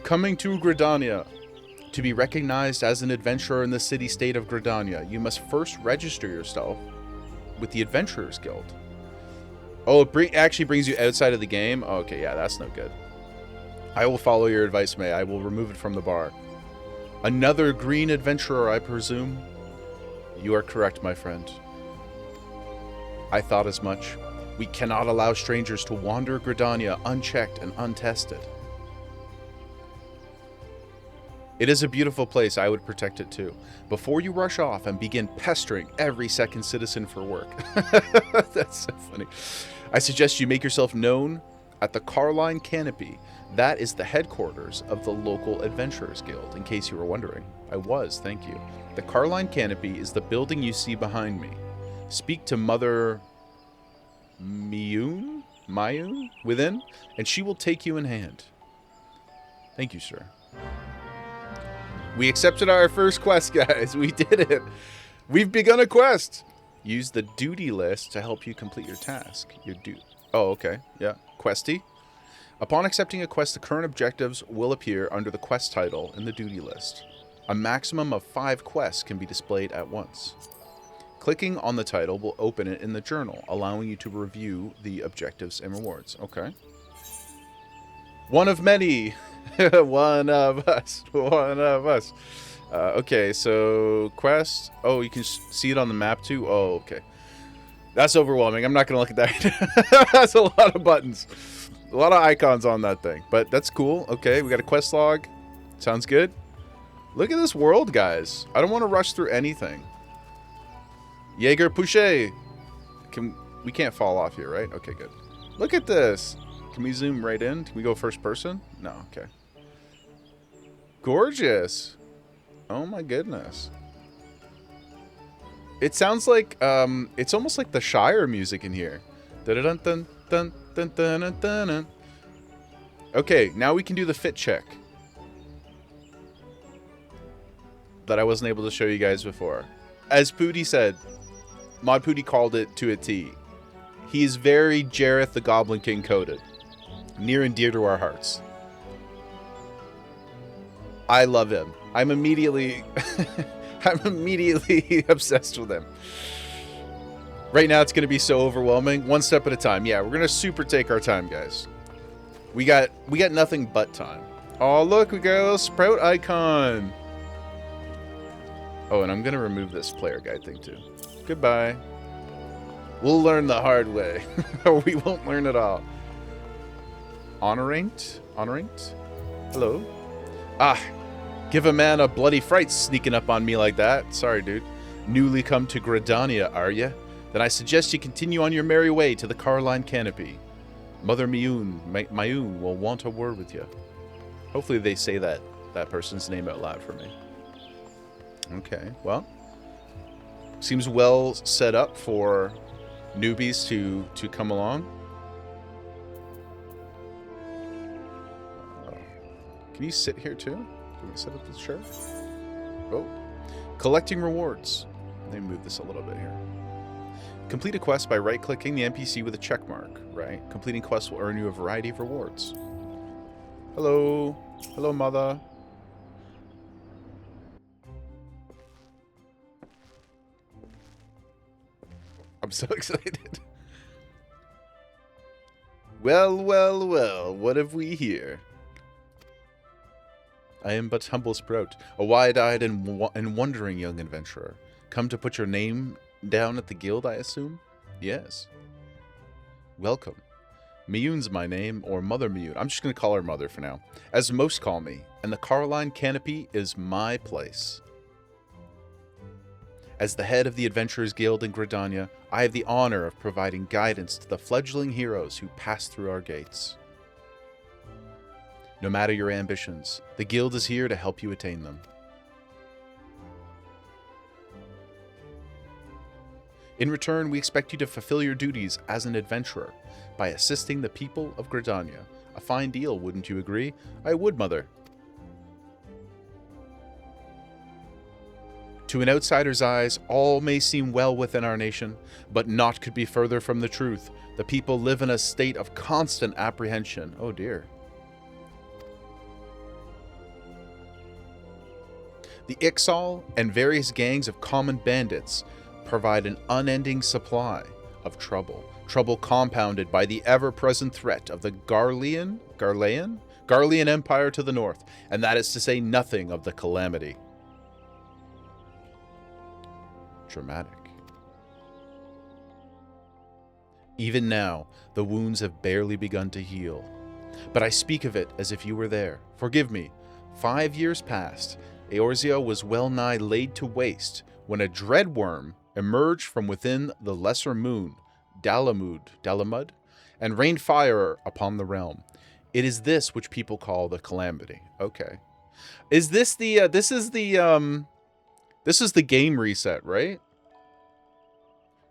Coming to Gridania. To be recognized as an adventurer in the city-state of Gridania, you must first register yourself with the Adventurers Guild. Oh, it actually brings you outside of the game? Oh, okay, yeah, that's no good. I will follow your advice, May. I will remove it from the bar. Another green adventurer, I presume? You are correct, my friend. I thought as much. We cannot allow strangers to wander Gridania unchecked and untested. It is a beautiful place. I would protect it too. Before you rush off and begin pestering every second citizen for work. That's so funny. I suggest you make yourself known at the Carline Canopy. That is the headquarters of the local Adventurers Guild, in case you were wondering. I was, thank you. The Carline Canopy is the building you see behind me. Speak to Mother Mayun within, and she will take you in hand. Thank you, sir. We accepted our first quest, guys. We did it. We've begun a quest. Use the duty list to help you complete your task. Oh, okay. Yeah. Questy. Upon accepting a quest, the current objectives will appear under the quest title in the duty list. A maximum of 5 quests can be displayed at once. Clicking on the title will open it in the journal, allowing you to review the objectives and rewards. Okay. One of many. One of us. One of us. Okay, so quest. Oh, you can see it on the map too? Oh, okay. That's overwhelming. I'm not going to look at that. That's a lot of buttons. A lot of icons on that thing. But that's cool. Okay, we got a quest log. Sounds good. Look at this world, guys. I don't want to rush through anything. Jaeger Pouche. We can't fall off here, right? Okay, good. Look at this. Can we zoom right in? Can we go first person? No, okay. Gorgeous. Oh my goodness. It sounds like, it's almost like the Shire music in here. Dun dun dun dun dun dun dun. Okay, now we can do the fit check. That I wasn't able to show you guys before. As Pooty said, Mod Pooty called it to a T. He is very Jareth the Goblin King coded. Near and dear to our hearts. I love him. I'm immediately obsessed with him. Right now it's going to be so overwhelming. One step at a time. Yeah, we're going to super take our time, guys. We got nothing but time. Oh, look, we got a little sprout icon. Oh, and I'm going to remove this player guide thing too. Goodbye. We'll learn the hard way. Or we won't learn at all. Honoranked? Hello? Ah, give a man a bloody fright sneaking up on me like that. Sorry, dude. Newly come to Gridania, are ye? Then I suggest you continue on your merry way to the Carline Canopy. Mother Mayun will want a word with you. Hopefully they say that person's name out loud for me. Okay, well, seems well set up for newbies to come along. Can you sit here too? Can we set up this chair? Oh, collecting rewards. Let me move this a little bit here. Complete a quest by right-clicking the NPC with a check mark, right? Completing quests will earn you a variety of rewards. Hello. Hello, mother. I'm so excited. Well, well, well, what have we here? I am but humble sprout, a wide-eyed and wondering young adventurer. Come to put your name down at the guild, I assume? Yes. Welcome. Miyun's my name, or Mother Miyun. I'm just going to call her Mother for now, as most call me, and the Carline Canopy is my place. As the head of the Adventurers Guild in Gridania, I have the honor of providing guidance to the fledgling heroes who pass through our gates. No matter your ambitions, the Guild is here to help you attain them. In return, we expect you to fulfill your duties as an adventurer by assisting the people of Gridania. A fine deal, wouldn't you agree? I would, Mother. To an outsider's eyes, all may seem well within our nation, but naught could be further from the truth. The people live in a state of constant apprehension. Oh dear. The XIV and various gangs of common bandits provide an unending supply of trouble. Trouble compounded by the ever-present threat of the Garlean Empire to the north, and that is to say nothing of the Calamity. Dramatic. Even now, the wounds have barely begun to heal. But I speak of it as if you were there. Forgive me. 5 years passed. Eorzea was well nigh laid to waste when a dreadworm emerged from within the lesser moon, Dalamud, and rained fire upon the realm. It is this which people call the Calamity. Okay. Is this the, this is the game reset, right?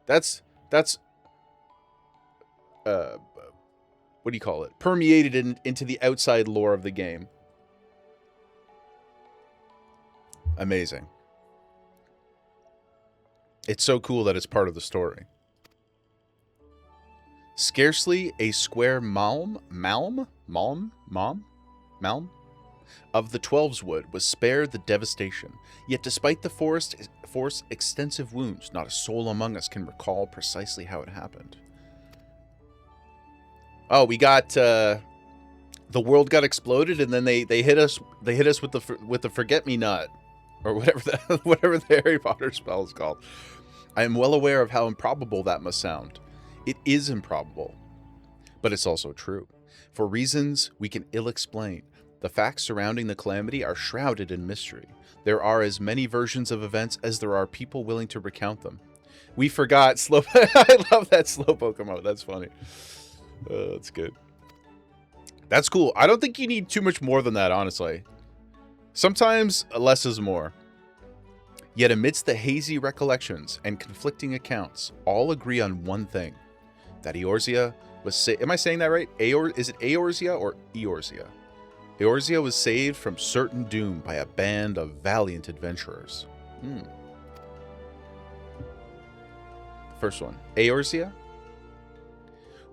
That's, what do you call it? Permeated into the outside lore of the game. Amazing. It's so cool that it's part of the story. Scarcely a square malm of the Twelveswood was spared the devastation. Yet despite the forest's extensive wounds, not a soul among us can recall precisely how it happened. Oh, we got the world got exploded, and then they hit us with the forget-me-not, or whatever the Harry Potter spell is called. I am well aware of how improbable that must sound. It is improbable, but it's also true. For reasons we can ill explain, the facts surrounding the Calamity are shrouded in mystery. There are as many versions of events as there are people willing to recount them. We forgot slow. I love that Slowpoke emote. That's funny. That's good. That's cool. I don't think you need too much more than that, honestly. Sometimes less is more. Yet amidst the hazy recollections and conflicting accounts, all agree on one thing. That Eorzea was am I saying that right? Is it Eorzea or Eorzea? Eorzea was saved from certain doom by a band of valiant adventurers. First one. Eorzea?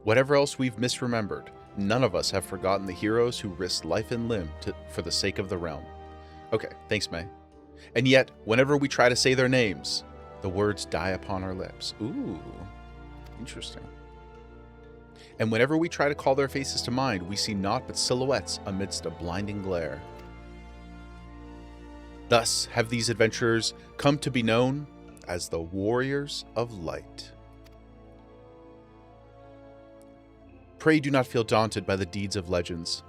Whatever else we've misremembered, none of us have forgotten the heroes who risked life and limb for the sake of the realm. Okay, thanks, May. And yet, whenever we try to say their names, the words die upon our lips. Ooh, interesting. And whenever we try to call their faces to mind, we see naught but silhouettes amidst a blinding glare. Thus have these adventurers come to be known as the Warriors of Light. Pray do not feel daunted by the deeds of legends.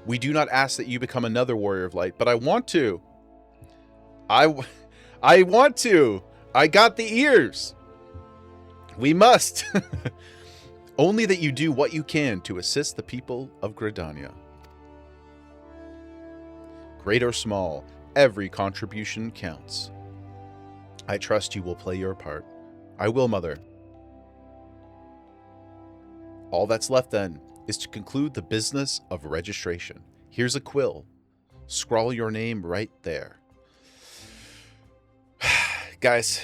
We do not ask that you become another Warrior of Light, but I want to. I want to. I got the ears. We must. Only that you do what you can to assist the people of Gridania. Great or small, every contribution counts. I trust you will play your part. I will, Mother. All that's left then is to conclude the business of registration. Here's a quill. Scrawl your name right there. Guys,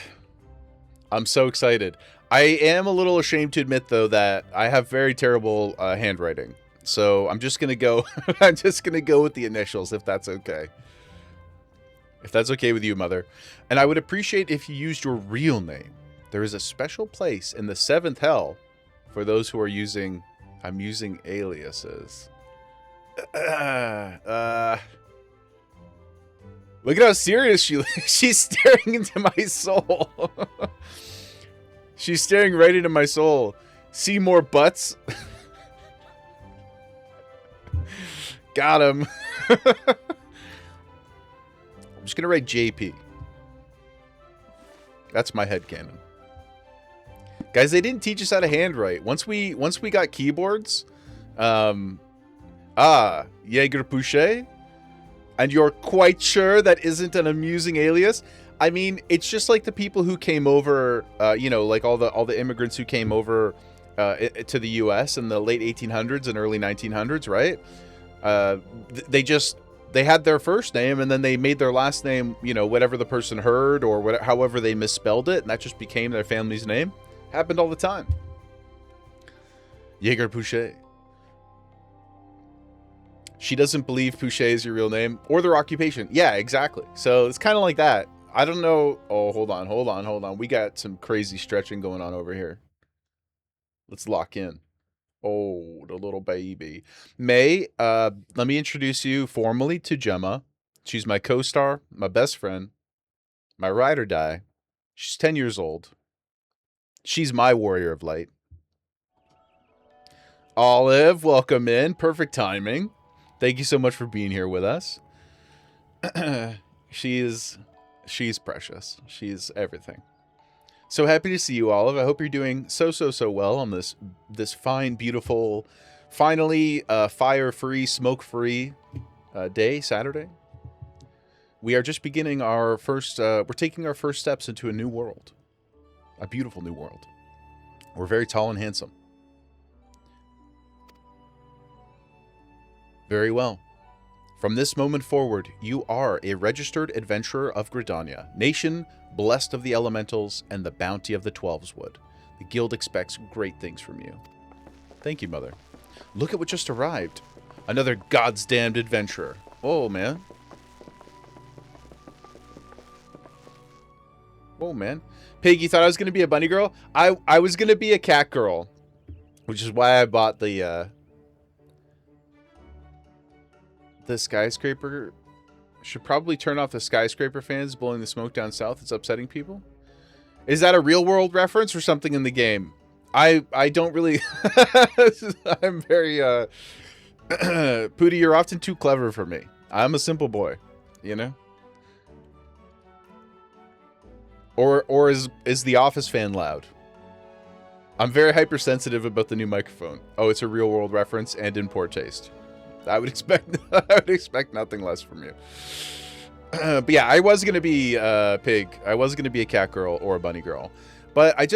I'm so excited. I am a little ashamed to admit, though, that I have very terrible handwriting. So I'm just gonna go. I'm just gonna go with the initials, if that's okay. If that's okay with you, Mother. And I would appreciate if you used your real name. There is a special place in the 7th hell for those who are using. I'm using aliases. Look at how serious she's staring into my soul. She's staring right into my soul. See more butts? Got him. I'm just gonna write JP. That's my headcanon. Guys, they didn't teach us how to handwrite. Once we got keyboards, Jaeger Pouchet, and you're quite sure that isn't an amusing alias? I mean, it's just like the people who came over, you know, like all the immigrants who came over to the U.S. in the late 1800s and early 1900s, right? They had their first name and then they made their last name, you know, whatever the person heard or whatever, however they misspelled it, and that just became their family's name. Happened all the time. Jaeger Pouchet. She doesn't believe Pouchet is your real name or their occupation. Yeah, exactly. So it's kind of like that. I don't know. Oh, hold on. We got some crazy stretching going on over here. Let's lock in. Oh, the little baby. May, let me introduce you formally to Gemma. She's my co-star, my best friend, my ride or die. She's 10 years old. She's my warrior of light. Olive, welcome in. Perfect timing. Thank you so much for being here with us. She's precious. She's everything. So happy to see you, Olive. I hope you're doing so well on this fine, beautiful, finally fire-free, smoke-free day, Saturday. We are just beginning our first, we're taking our first steps into a new world. A beautiful new world. We're very tall and handsome. Very well. From this moment forward, you are a registered adventurer of Gridania, nation blessed of the elementals and the bounty of the Twelveswood. The guild expects great things from you. Thank you, Mother. Look at what just arrived. Another God's damned adventurer. Oh, man. Oh, man. Pig, you thought I was going to be a bunny girl? I was going to be a cat girl, which is why I bought the skyscraper. Should probably turn off the skyscraper fans blowing the smoke down south. It's upsetting people. Is that a real world reference or something in the game? I don't really. I'm very Pooty, you're often too clever for me. I'm a simple boy, you know. Or is the Office fan loud? I'm very hypersensitive about the new microphone. Oh, it's a real world reference and in poor taste. I would expect nothing less from you. But yeah, I was gonna be a pig. I was gonna be a cat girl or a bunny girl, but I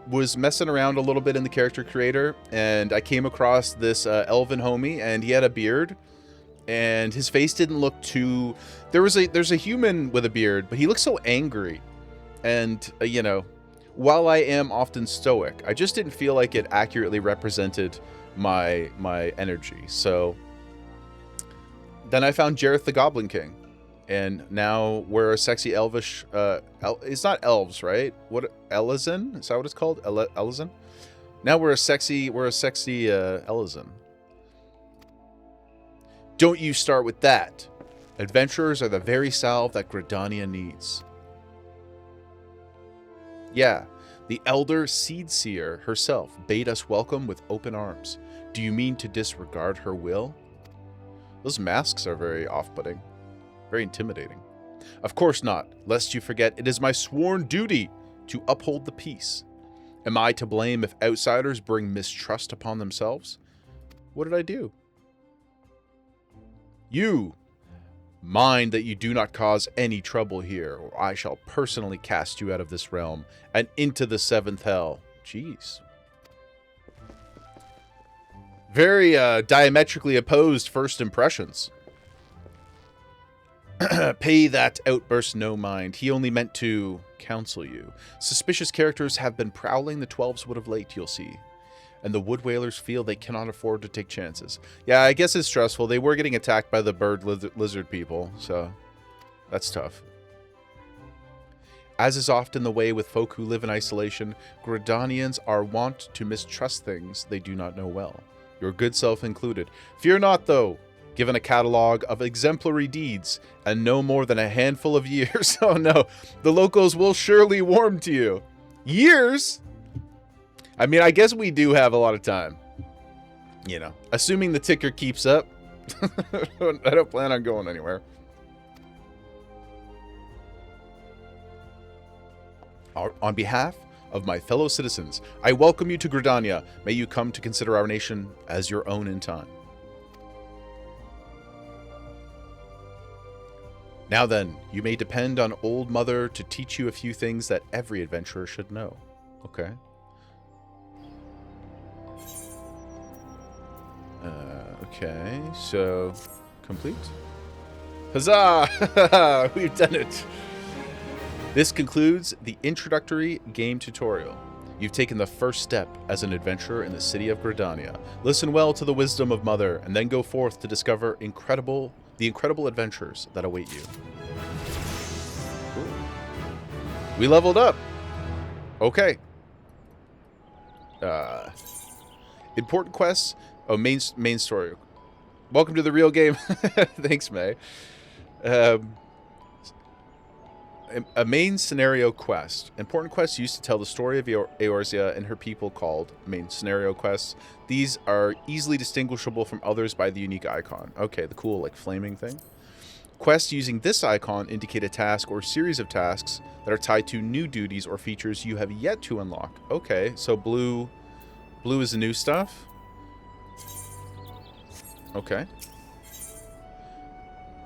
was messing around a little bit in the character creator, and I came across this elven homie, and he had a beard, and his face didn't look too. There's a human with a beard, but he looks so angry, and you know, while I am often stoic, I just didn't feel like it accurately represented my energy. So then I found Jareth the Goblin King, and now we're a sexy elvish it's not elves, right? What, Elizin? Is that what it's called? Elizin? Now we're a sexy Elizin. Don't you start with that. Adventurers are the very salve that Gridania needs. Yeah, the elder Seed Seer herself bade us welcome with open arms. Do you mean to disregard her will? Those masks are very off-putting, very intimidating. Of course not, lest you forget it is my sworn duty to uphold the peace. Am I to blame if outsiders bring mistrust upon themselves? What did I do? You, mind that you do not cause any trouble here, or I shall personally cast you out of this realm and into the seventh hell. Jeez. Very diametrically opposed first impressions. Pay that outburst no mind. He only meant to counsel you. Suspicious characters have been prowling the 12s wood of late, you'll see. And the wood whalers feel they cannot afford to take chances. Yeah, I guess it's stressful. They were getting attacked by the bird lizard people, so that's tough. As is often the way with folk who live in isolation, Gridanians are wont to mistrust things they do not know well. Your good self included. Fear not, though. Given a catalog of exemplary deeds and no more than a handful of years. Oh no, the locals will surely warm to you. Years? I mean, I guess we do have a lot of time. You know, assuming the ticker keeps up. I don't plan on going anywhere. On behalf of my fellow citizens, I welcome you to Gridania. May you come to consider our nation as your own in time. Now then, you may depend on Old Mother to teach you a few things that every adventurer should know. Okay. Okay, so complete. Huzzah! We've done it. This concludes the introductory game tutorial. You've taken the first step as an adventurer in the city of Gridania. Listen well to the wisdom of Mother, and then go forth to discover the incredible adventures that await you. Ooh. We leveled up. Okay. Important quests. Oh, main story. Welcome to the real game. Thanks, May. A main scenario quest. Important quests used to tell the story of Eorzea and her people called main scenario quests. These are easily distinguishable from others by the unique icon. Okay, the cool, like, flaming thing. Quests using this icon indicate a task or series of tasks that are tied to new duties or features you have yet to unlock. Okay, so blue is the new stuff. Okay.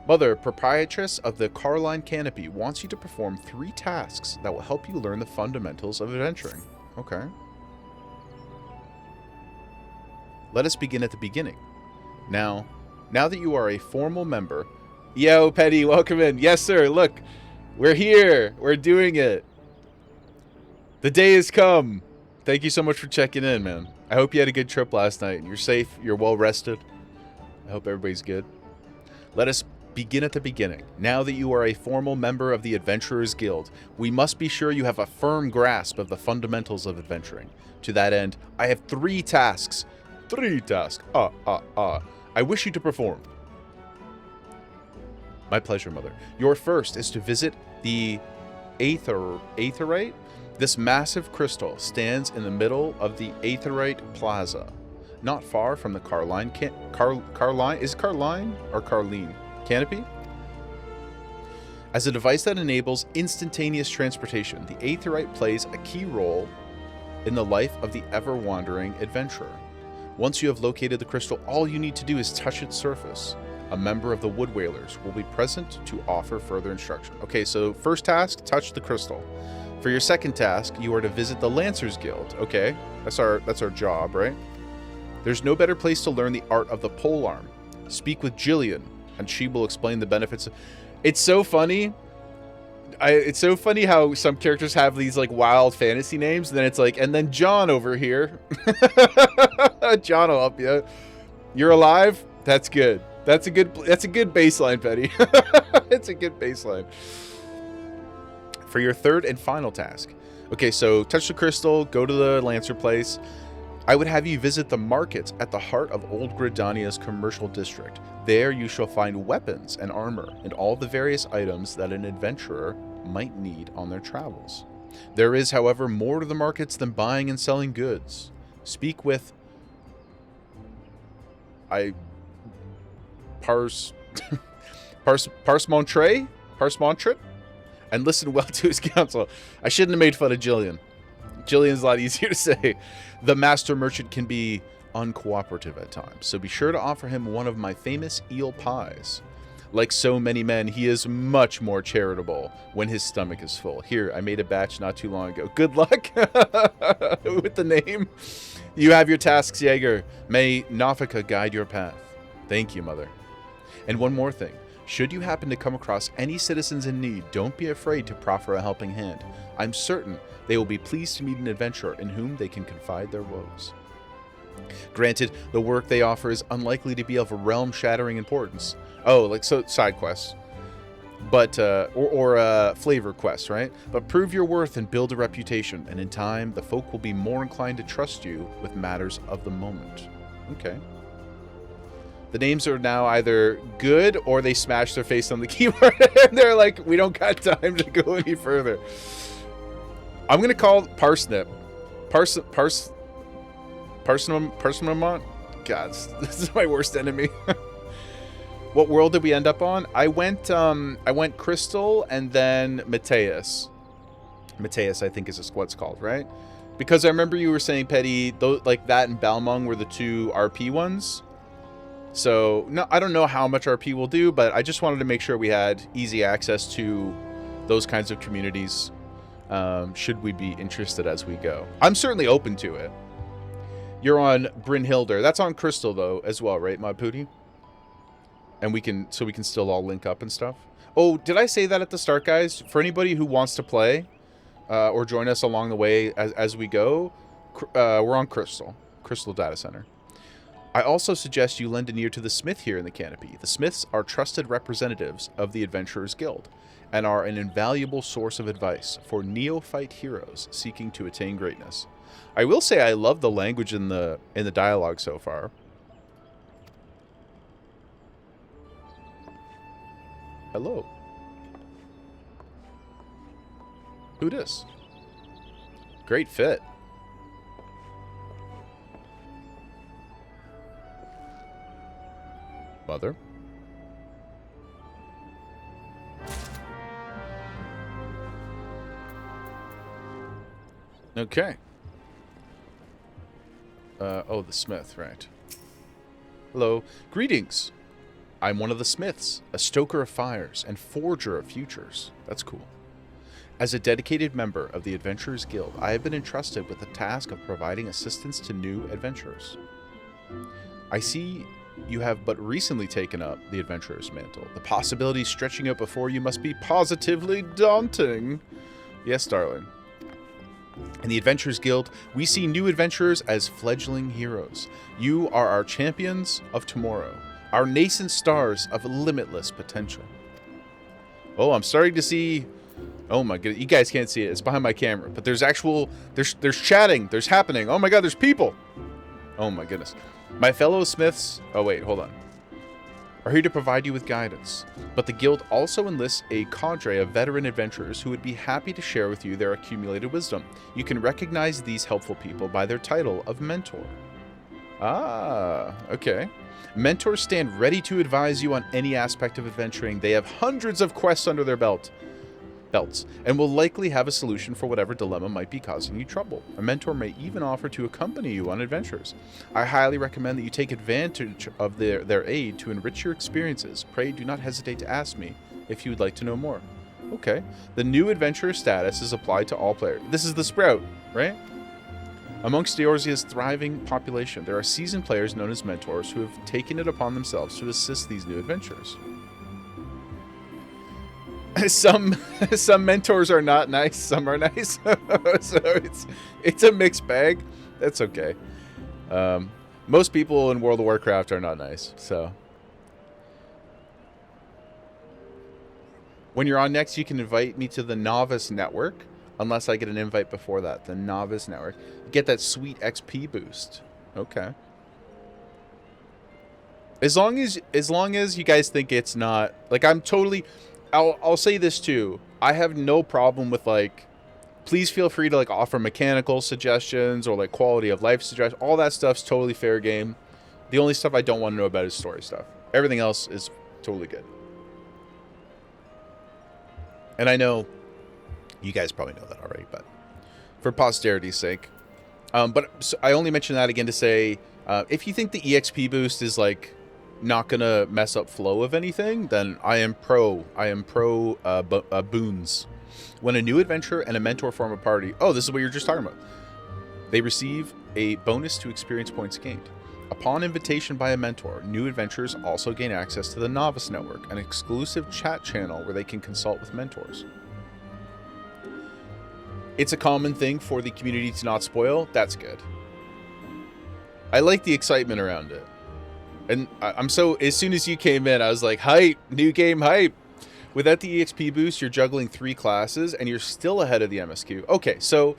Mother, proprietress of the Carline Canopy, wants you to perform 3 tasks that will help you learn the fundamentals of adventuring. Okay. Let us begin at the beginning. Now that you are a formal member... Yo, Petty, welcome in. Yes, sir. Look, we're here. We're doing it. The day has come. Thank you so much for checking in, man. I hope you had a good trip last night. You're safe. You're well rested. I hope everybody's good. Let us begin at the beginning. Now that you are a formal member of the Adventurers Guild, we must be sure you have a firm grasp of the fundamentals of adventuring. To that end, I have 3 tasks. 3 tasks. I wish you to perform. My pleasure, Mother. Your first is to visit the Aetheryte. This massive crystal stands in the middle of the Aetheryte Plaza, not far from the Carline Canopy. As a device that enables instantaneous transportation, the Aetheryte plays a key role in the life of the ever-wandering adventurer. Once you have located the crystal, all you need to do is touch its surface. A member of the Wood Whalers will be present to offer further instruction. Okay, so first task, touch the crystal. For your second task, you are to visit the Lancers Guild. Okay, that's our job, right? There's no better place to learn the art of the polearm. Speak with Jillian, and she will explain the benefits. It's so funny. It's so funny how some characters have these like wild fantasy names, and then it's like, and then John over here. John will help you. You're alive? That's good. That's a good baseline, Petty. It's a good baseline. For your third and final task. Okay, so touch the crystal, go to the Lancer place. I would have you visit the markets at the heart of Old Gridania's commercial district. There you shall find weapons and armor and all the various items that an adventurer might need on their travels. There is, however, more to the markets than buying and selling goods. Speak with... Parsemontre? Parsmontrit, and listen well to his counsel. I shouldn't have made fun of Jillian. Jillian's a lot easier to say. The master merchant can be uncooperative at times, so be sure to offer him one of my famous eel pies. Like so many men, he is much more charitable when his stomach is full. Here, I made a batch not too long ago. Good luck with the name. You have your tasks, Jaeger. May Nafika guide your path. Thank you, Mother. And one more thing. Should you happen to come across any citizens in need, don't be afraid to proffer a helping hand. I'm certain they will be pleased to meet an adventurer in whom they can confide their woes. Granted, the work they offer is unlikely to be of realm-shattering importance. Oh, like so side quests. But, or flavor quests, right? But prove your worth and build a reputation, and in time, the folk will be more inclined to trust you with matters of the moment. Okay. The names are now either good or they smash their face on the keyboard and they're like, we don't got time to go any further. I'm going to call Parsnip. Parsimont? God, this is my worst enemy. What world did we end up on? I went Crystal and then Mateus. Mateus, I think is what's called, right? Because I remember you were saying, Petty, like that and Balmung were the two RP ones. So, no, I don't know how much RP will do, but I just wanted to make sure we had easy access to those kinds of communities, should we be interested as we go. I'm certainly open to it. You're on Brynhilder. That's on Crystal, though, as well, right, Mod Pooty? And we can still all link up and stuff. Oh, did I say that at the start, guys? For anybody who wants to play or join us along the way as we go, we're on Crystal Data Center. I also suggest you lend an ear to the Smith here in the canopy. The Smiths are trusted representatives of the Adventurers Guild and are an invaluable source of advice for neophyte heroes seeking to attain greatness. I will say I love the language in the dialogue so far. Hello. Who dis? Great fit. Mother. Okay. Oh, the Smith, right. Hello. Greetings. I'm one of the Smiths, a stoker of fires and forger of futures. That's cool. As a dedicated member of the Adventurers Guild, I have been entrusted with the task of providing assistance to new adventurers. I see you have but recently taken up the Adventurer's mantle. The possibilities stretching out before you must be positively daunting. Yes, darling. In the Adventurers Guild, we see new adventurers as fledgling heroes. You are our champions of tomorrow, our nascent stars of limitless potential. Oh, I'm starting to see... Oh my goodness, you guys can't see it. It's behind my camera. But there's actual... There's chatting. There's happening. Oh my god, there's people. Oh my goodness. My fellow Smiths... Oh wait, hold on. Are here to provide you with guidance. But the guild also enlists a cadre of veteran adventurers who would be happy to share with you their accumulated wisdom. You can recognize these helpful people by their title of mentor. Ah, okay. Mentors stand ready to advise you on any aspect of adventuring. They have hundreds of quests under their belts, and will likely have a solution for whatever dilemma might be causing you trouble. A mentor may even offer to accompany you on adventures. I highly recommend that you take advantage of their aid to enrich your experiences. Pray do not hesitate to ask me if you would like to know more. Okay. The new adventurer status is applied to all players. This is the Sprout, right? Amongst Eorzea's thriving population, there are seasoned players known as mentors who have taken it upon themselves to assist these new adventurers. Some mentors are not nice, some are nice. So it's a mixed bag. That's okay. Most people in World of Warcraft are not nice, so. When you're on next, you can invite me to the Novice Network, unless I get an invite before that. The Novice Network. Get that sweet XP boost. Okay. As long as you guys think it's not like I'm totally I'll say this too. I have no problem with like, please feel free to like offer mechanical suggestions or like quality of life suggestions. All that stuff's totally fair game. The only stuff I don't want to know about is story stuff. Everything else is totally good. And I know you guys probably know that already, but for posterity's sake. But so I only mention that again to say, if you think the EXP boost is like not gonna mess up flow of anything, then I am pro boons. When a new adventurer and a mentor form a party, oh, this is what you're just talking about. They receive a bonus to experience points gained. Upon invitation by a mentor, new adventurers also gain access to the Novice Network, an exclusive chat channel where they can consult with mentors. It's a common thing for the community to not spoil. That's good. I like the excitement around it. And I'm so, as soon as you came in, I was like, hype, new game hype. Without the EXP boost, you're juggling 3 classes and you're still ahead of the MSQ. Okay, so,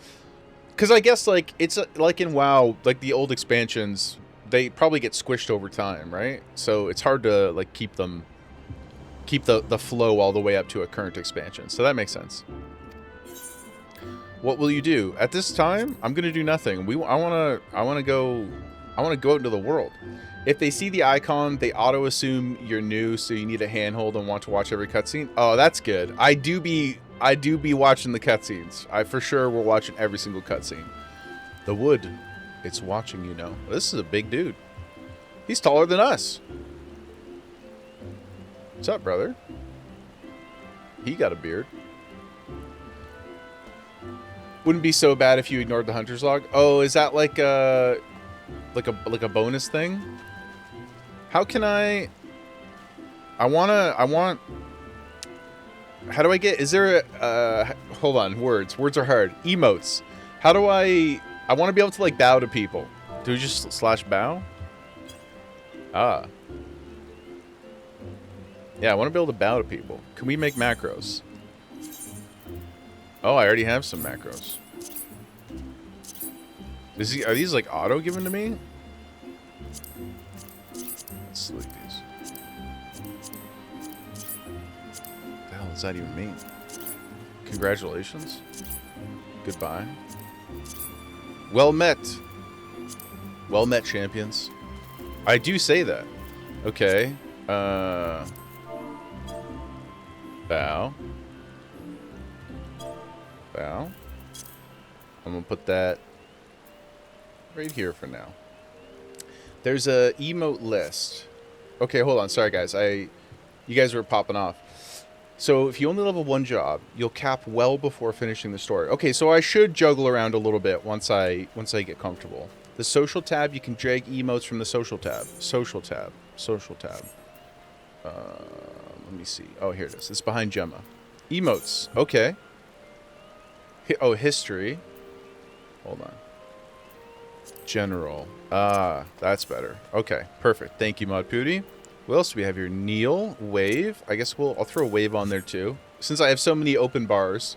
because I guess like it's like in WoW, like the old expansions, they probably get squished over time, right? So it's hard to like keep the flow all the way up to a current expansion. So that makes sense. What will you do at this time? I'm gonna do nothing. I want to go out into the world. If they see the icon, they auto assume you're new, so you need a handhold and want to watch every cutscene. Oh, that's good. I do be watching the cutscenes. I for sure will watch every single cutscene. The wood, it's watching, you know. This is a big dude. He's taller than us. What's up, brother? He got a beard. Wouldn't be so bad if you ignored the hunter's log. Oh, is that like a bonus thing? How can I want how do I get, is there a hold on, words are hard. Emotes. How do I want to be able to like bow to people. Do we just slash bow? Ah. Yeah, I want to be able to bow to people. Can we make macros? Oh, I already have some macros. Are these like auto given to me? Let's delete these. What the hell does that even mean? Congratulations. Goodbye. Well met. Well met, champions. I do say that. Okay. Bow. Bow. I'm gonna put that right here for now. There's a emote list. Okay, hold on. Sorry, guys. You guys were popping off. So if you only level 1 job, you'll cap well before finishing the story. Okay, so I should juggle around a little bit once I get comfortable. The social tab, you can drag emotes from the social tab. Social tab. Social tab. Let me see. Oh, here it is. It's behind Gemma. Emotes. Okay. Oh, history. Hold on. General. Ah, that's better. Okay, perfect. Thank you, Modpooty. What else do we have here? Neil, wave. I guess I'll throw a wave on there too, since I have so many open bars.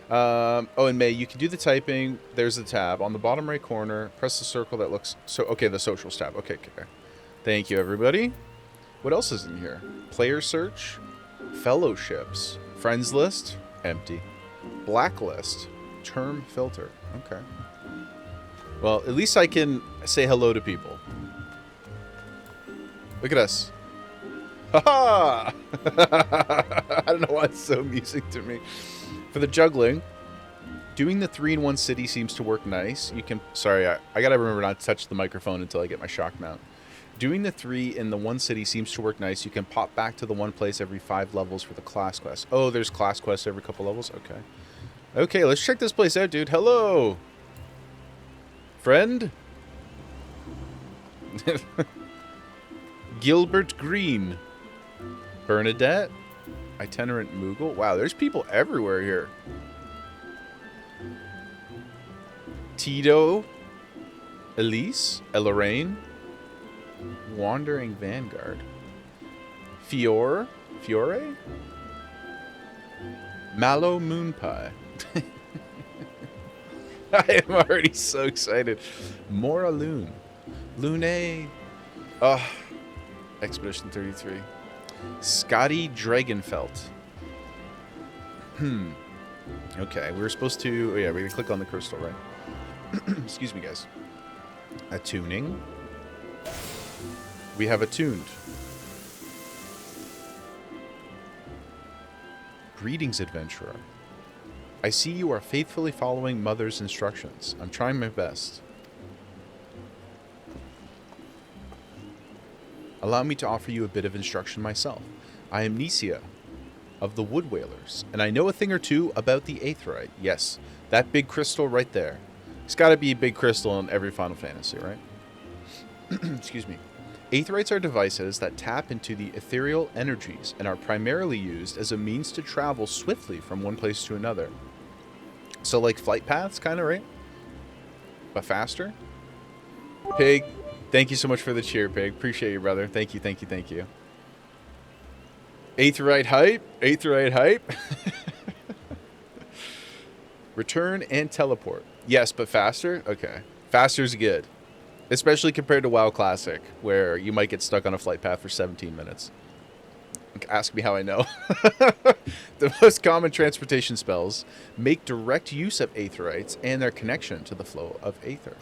Oh, and May, you can do the typing. There's the tab on the bottom right corner. Press the circle that looks so. Okay, the social tab. Okay. Thank you, everybody. What else is in here? Player search, fellowships, friends list, empty, blacklist, term filter. Okay. Well, at least I can say hello to people. Look at us. Ha-ha! I don't know why it's so amusing to me. For the juggling, doing the 3-in-1 city seems to work nice. You can... Sorry, I gotta remember not to touch the microphone until I get my shock mount. Doing the 3 in the 1 city seems to work nice. You can pop back to the 1 place every 5 levels for the class quest. Oh, there's class quests every couple levels? Okay. Okay, let's check this place out, dude. Hello! Friend? Gilbert Green. Bernadette. Itinerant Moogle. Wow, there's people everywhere here. Tito. Elise. Lorraine. Wandering Vanguard. Fiore. Mallow Moon Pie. I am already so excited. Mora Loon. Lune. Expedition 33. Scotty Dragonfelt. Okay, we were supposed to... Oh yeah, we're going to click on the crystal, right? Excuse me, guys. Attuning. We have attuned. Greetings, adventurer. I see you are faithfully following Mother's instructions. I'm trying my best. Allow me to offer you a bit of instruction myself. I am Nisia of the Wood Whalers, and I know a thing or two about the Aetheryte. Yes, that big crystal right there. It's got to be a big crystal in every Final Fantasy, right? Excuse me. Aetherites are devices that tap into the ethereal energies and are primarily used as a means to travel swiftly from one place to another. So like flight paths, kind of, right? But faster? Pig, thank you so much for the cheer, Pig. Appreciate you, brother. Thank you, thank you, thank you. Aetheryte hype. Aetheryte hype. Return and teleport. Yes, but faster? Okay. Faster's good. Especially compared to WoW Classic, where you might get stuck on a flight path for 17 minutes. Ask me how I know. The most common transportation spells make direct use of Aetherites and their connection to the flow of Aether.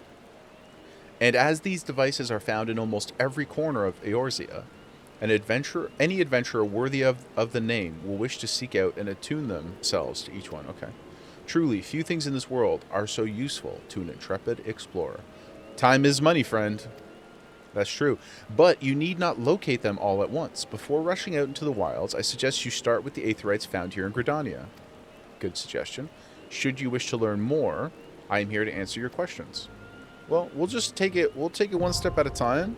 And as these devices are found in almost every corner of Eorzea, any adventurer worthy of the name will wish to seek out and attune themselves to each one. Okay. Truly, few things in this world are so useful to an intrepid explorer. Time is money, friend. That's true. But you need not locate them all at once. Before rushing out into the wilds, I suggest you start with the Aetherites found here in Gridania. Good suggestion. Should you wish to learn more, I am here to answer your questions. Well, we'll take it one step at a time.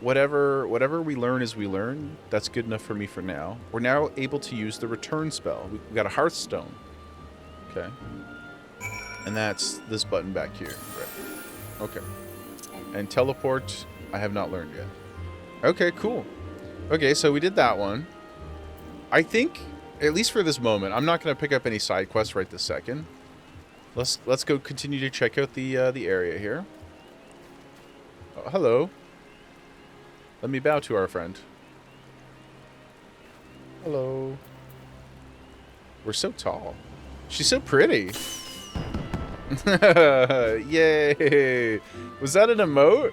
Whatever we learn as we learn, that's good enough for me for now. We're now able to use the return spell. We got a Hearthstone. Okay. And that's this button back here. Right. Okay. And teleport, I have not learned yet. Okay, cool. Okay, so we did that one. I think, at least for this moment, I'm not going to pick up any side quests right this second. Let's go continue to check out the area here. Oh, hello. Let me bow to our friend. Hello. We're so tall. She's so pretty. Yay. Was that an emote?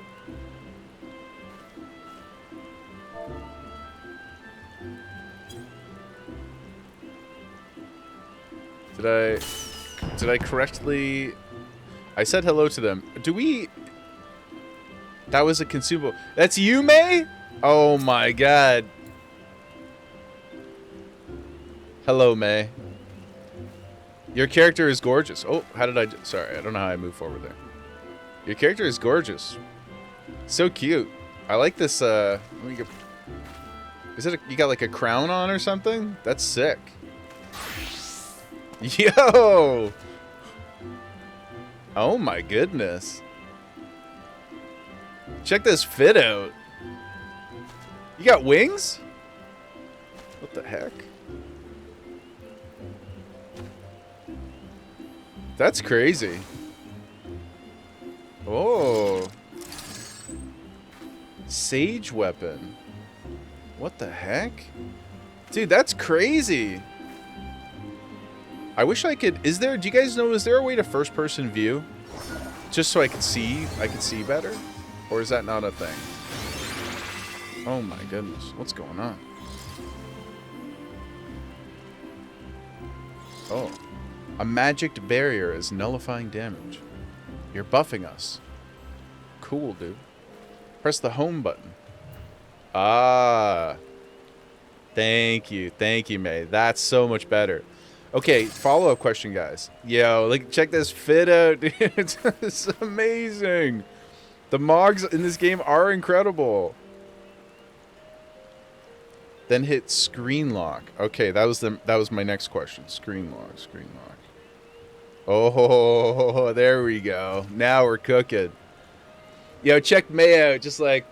Did I correctly... I said hello to them. That was a consumable. That's you, May? Oh my god. Hello, May. Your character is gorgeous. Oh, sorry, I don't know how I moved forward there. Your character is gorgeous. So cute. I like this, let me get... you got like a crown on or something? That's sick. Yo! Oh my goodness. Check this fit out. You got wings? What the heck? That's crazy. Oh. Sage weapon. What the heck? Dude, that's crazy. I wish I could... do you guys know, is there a way to first person view? Just so I could see better? Or is that not a thing? Oh my goodness. What's going on? Oh. A magic barrier is nullifying damage. You're buffing us. Cool, dude. Press the home button. Ah. Thank you, May. That's so much better. Okay, follow-up question, guys. Yo, like, check this fit out, dude. It's amazing. The Mogs in this game are incredible. Then hit screen lock. Okay, that was my next question. Screen lock. Oh, there we go. Now we're cooking. Yo, check May out. Just like,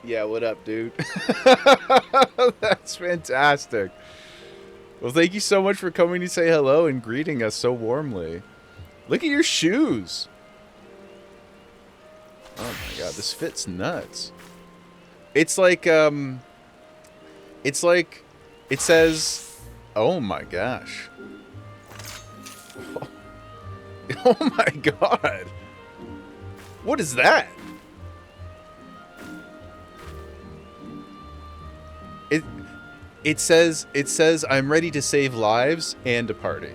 yeah, what up, dude? That's fantastic. Well, thank you so much for coming to say hello and greeting us so warmly. Look at your shoes. Oh my god, this fit's nuts. It's like, it says, oh my gosh. Oh my god. What is that? It says I'm ready to save lives and a party.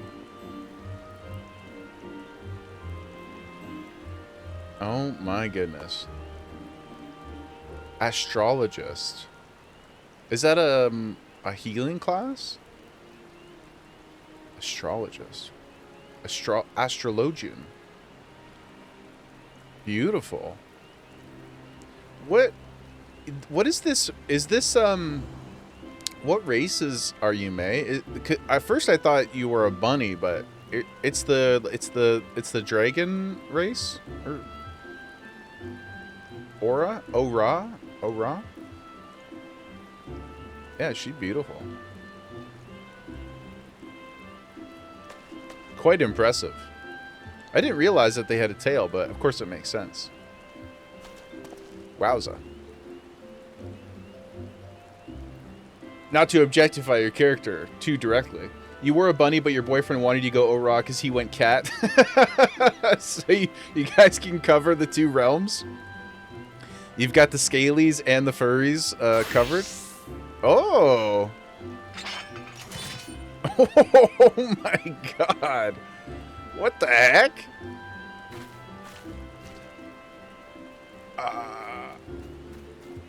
Oh my goodness. Astrologist. Is that a healing class? Astrologist. Astrologian. Beautiful. What is this? Is this what races are you, May? At first I thought you were a bunny, but it's the dragon race? Or Ora? Yeah, she's beautiful. Quite impressive. I didn't realize that they had a tail, but of course it makes sense. Wowza. Not to objectify your character too directly. You were a bunny, but your boyfriend wanted you to go Ora because he went cat. So you guys can cover the two realms. You've got the scalies and the furries covered. Oh. Oh my god. What the heck?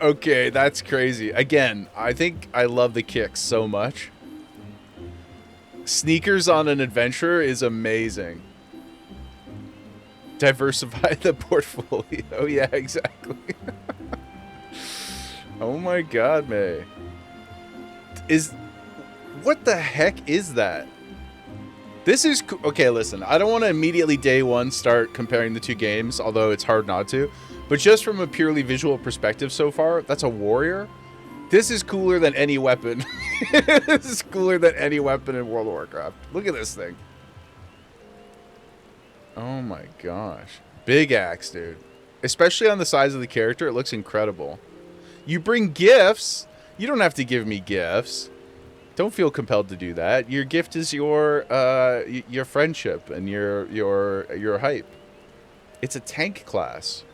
Okay, that's crazy. Again, I think I love the kicks so much. Sneakers on an adventure is amazing. Diversify the portfolio. Yeah, exactly. Oh my god, May. What the heck is that? This is... Okay, listen. I don't want to immediately day one start comparing the two games, although it's hard not to. But just from a purely visual perspective so far, that's a warrior. This is cooler than any weapon. This is cooler than any weapon in World of Warcraft. Look at this thing. Oh my gosh. Big axe, dude. Especially on the size of the character, it looks incredible. You bring gifts. You don't have to give me gifts. Don't feel compelled to do that. Your gift is your friendship and your hype. It's a tank class.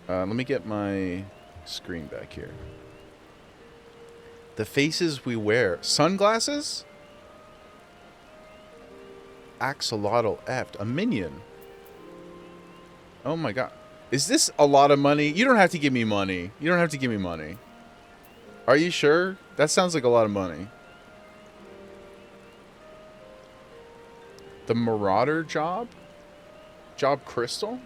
Let me get my screen back here. The faces we wear. Sunglasses? Axolotl Eft. A minion. Oh my god. Is this a lot of money? You don't have to give me money. You don't have to give me money. Are you sure? That sounds like a lot of money. The Marauder job? Job Crystal?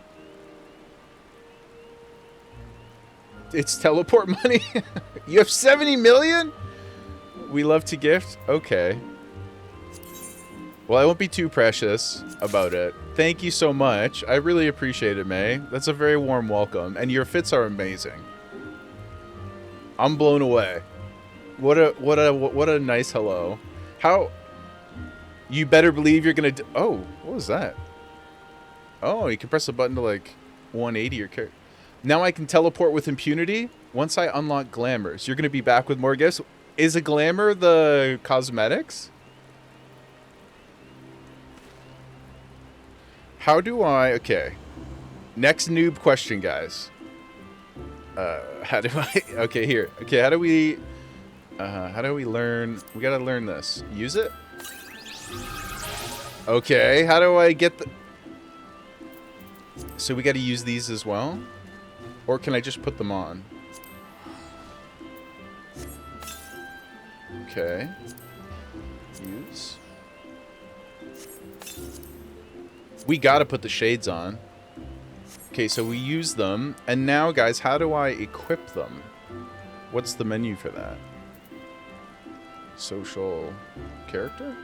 It's teleport money? You have 70 million? We love to gift? Okay. Well, I won't be too precious about it. Thank you so much. I really appreciate it, May. That's a very warm welcome. And your fits are amazing. I'm blown away. What a nice hello. How... You better believe you're gonna... Oh, what was that? Oh, you can press a button to, like, 180 your character. Now I can teleport with impunity once I unlock glamours. You're going to be back with more gifts. Is a glamour the cosmetics? How do I... Okay. Next noob question, guys. How do I... Okay, here. Okay, how do we learn... We got to learn this. Use it? Okay, how do I get the... So we got to use these as well? Or can I just put them on? Okay. Use. We gotta put the shades on. Okay, so we use them. And now, guys, how do I equip them? What's the menu for that? Social character?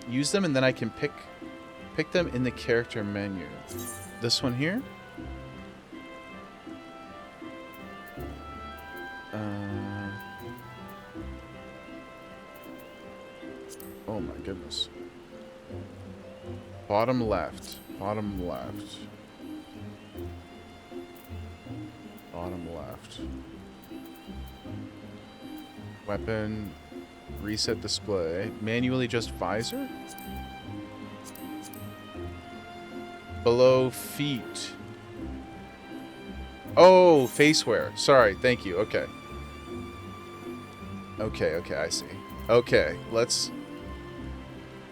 Use them and then I can pick them in the character menu. This one here? Oh my goodness. Bottom left. Bottom left. Bottom left. Weapon. Reset display. Manually adjust visor? Below feet. Oh, face wear. Sorry, thank you. Okay. Okay, okay, I see. Okay, let's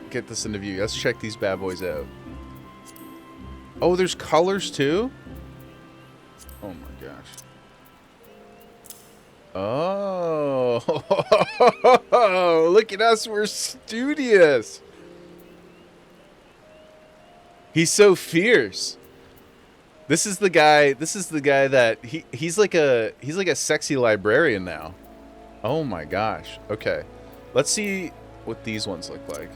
get this into view. Let's check these bad boys out. Oh, there's colors too? Oh my gosh. Oh, look at us, we're studious. He's so fierce. This is the guy that he's like a sexy librarian now. Oh my gosh. Okay. Let's see what these ones look like.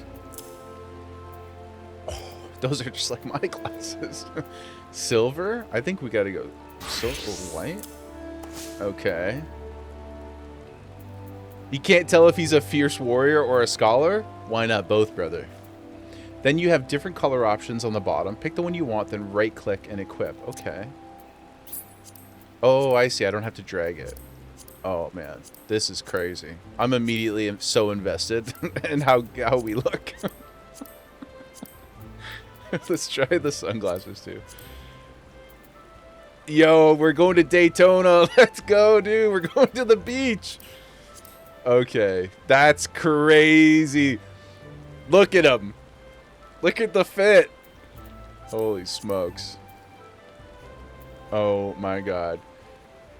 Oh, those are just like my glasses. Silver? I think we gotta go silver white. Okay. You can't tell if he's a fierce warrior or a scholar? Why not both, brother? Then you have different color options on the bottom. Pick the one you want, then right click and equip. Okay. Oh, I see. I don't have to drag it. Oh man, this is crazy. I'm immediately so invested in how we look. Let's try the sunglasses too. Yo, we're going to Daytona. Let's go, dude. We're going to the beach. Okay, that's crazy. Look at him. Look at the fit. Holy smokes. Oh my god.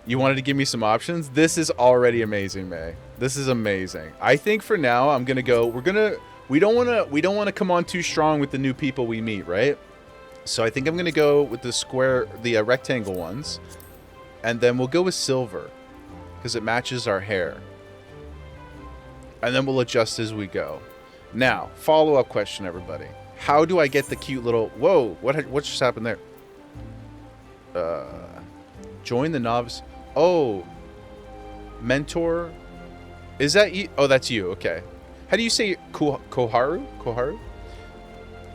You wanted to give me some options? This is already amazing, May. This is amazing. I think for now I'm gonna go. We don't wanna come on too strong with the new people we meet, right? So I think I'm gonna go with the rectangle ones, and then we'll go with silver because it matches our hair, and then we'll adjust as we go. Now, follow-up question, everybody. How do I get the cute little? Whoa! What just happened there? Join the novice. Oh, mentor. Is that you? Oh, that's you. Okay. How do you say Koharu? Koharu?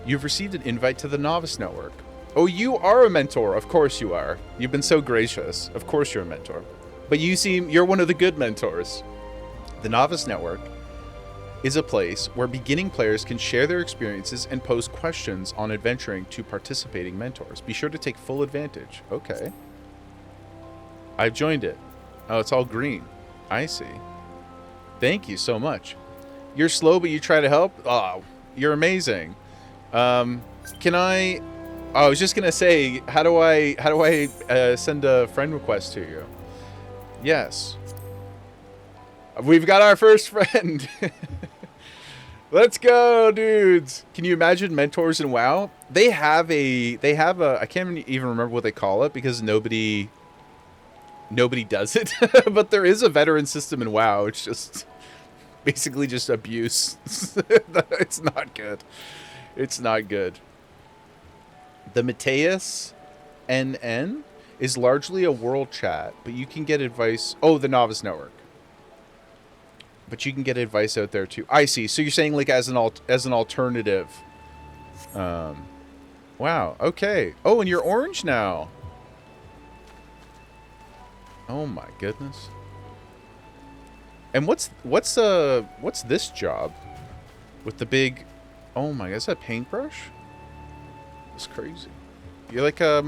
You've received an invite to the Novice Network. Oh, you are a mentor. Of course you are. You've been so gracious. Of course you're a mentor. But you're one of the good mentors. The Novice Network is a place where beginning players can share their experiences and pose questions on adventuring to participating mentors. Be sure to take full advantage. Okay. I've joined it. Oh, it's all green. I see. Thank you so much. You're slow, but you try to help? Oh, you're amazing. Can I... Oh, I was just going to say, how do I send a friend request to you? Yes. We've got our first friend. Let's go, dudes. Can you imagine mentors in WoW? They have a I can't even remember what they call it because nobody does it. But there is a veteran system in WoW. It's just basically just abuse. It's not good. It's not good. The Mateus NN is largely a world chat, but you can get advice. Oh, the Novice Network. But you can get advice out there too. I see. So you're saying like as an alternative. Wow. Okay. Oh, and you're orange now. Oh my goodness. And what's this job with the big? Oh my god, is that a paintbrush? It's crazy. You're like a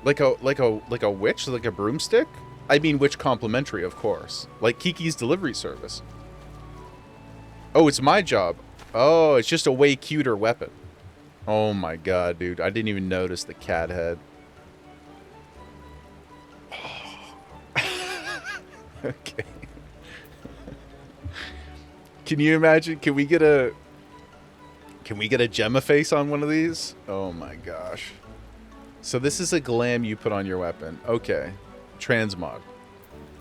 witch, like a broomstick. I mean, witch complimentary, of course. Like Kiki's delivery service. Oh, it's my job. Oh, it's just a way cuter weapon. Oh my god, dude. I didn't even notice the cat head. Okay. Can you imagine? Can we get a Gemma face on one of these? Oh my gosh. So this is a glam you put on your weapon. Okay. Transmog.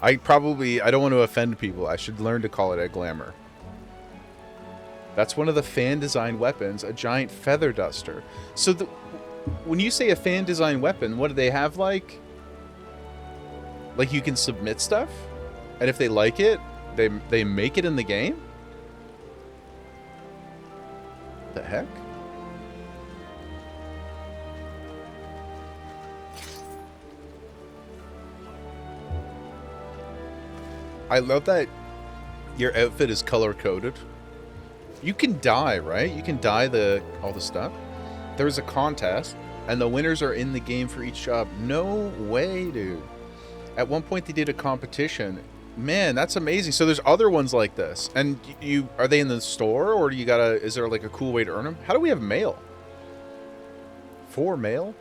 I don't want to offend people. I should learn to call it a glamour. That's one of the fan design weapons, a giant feather duster. So when you say a fan design weapon, what do they have like? Like you can submit stuff? And if they like it, they make it in the game? The heck? I love that your outfit is color-coded. You can dye, right? You can dye all the stuff. There is a contest, and the winners are in the game for each job. No way, dude. At one point they did a competition. Man, that's amazing. So there's other ones like this. And you are they in the store, or do you gotta, is there like a cool way to earn them? How do we have mail? 4 mail?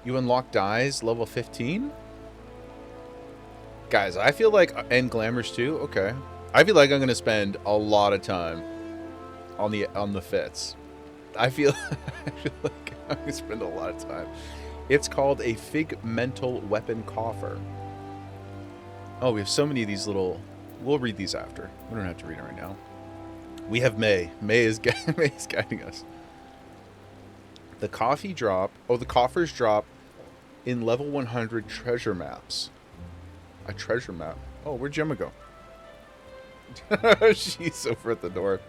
You unlock dies level 15? Guys, I feel like, and glamours too? Okay. I feel like I'm gonna spend a lot of time on the fits. I feel like I'm gonna spend a lot of time. It's called a figmental weapon coffer. Oh, we have so many of these little... We'll read these after. We don't have to read it right now. We have May. May is guiding us. The coffee drop... Oh, the coffers drop in level 100 treasure maps. A treasure map. Oh, where'd Gemma go? She's over at the door.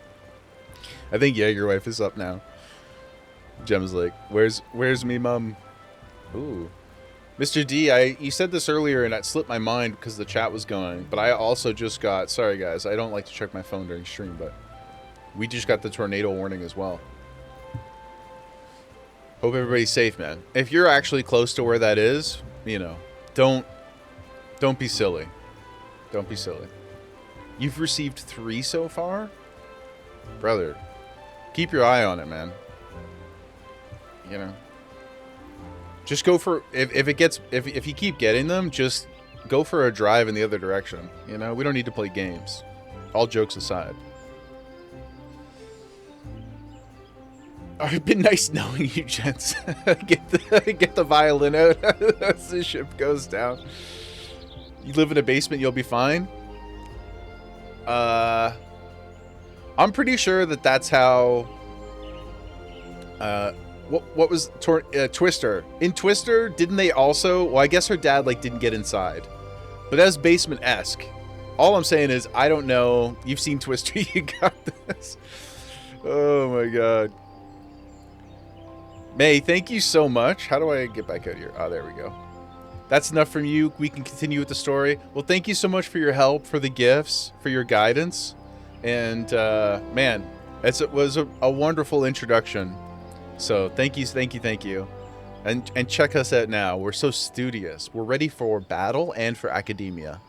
I think Jaeger wife is up now. Gemma's like, where's me mum? Ooh. Mr. D, you said this earlier and it slipped my mind because the chat was going, but I also just got, sorry guys, I don't like to check my phone during stream, but we just got the tornado warning as well. Hope everybody's safe, man. If you're actually close to where that is, you know, don't be silly. Don't be silly. You've received 3 so far? Brother, keep your eye on it, man. You know. Just go for, if you keep getting them, just go for a drive in the other direction. You know, we don't need to play games. All jokes aside. It's been nice knowing you, gents. get the violin out as the ship goes down. You live in a basement, you'll be fine. I'm pretty sure that's how. What was Twister? In Twister, didn't they also... Well, I guess her dad, like, didn't get inside. But that was basement-esque. All I'm saying is, I don't know. You've seen Twister. You got this. Oh, my God. May, thank you so much. How do I get back out here? Oh, there we go. That's enough from you. We can continue with the story. Well, thank you so much for your help, for the gifts, for your guidance. And, man, it was a wonderful introduction. So thank you. And check us out now. We're so studious. We're ready for battle and for academia.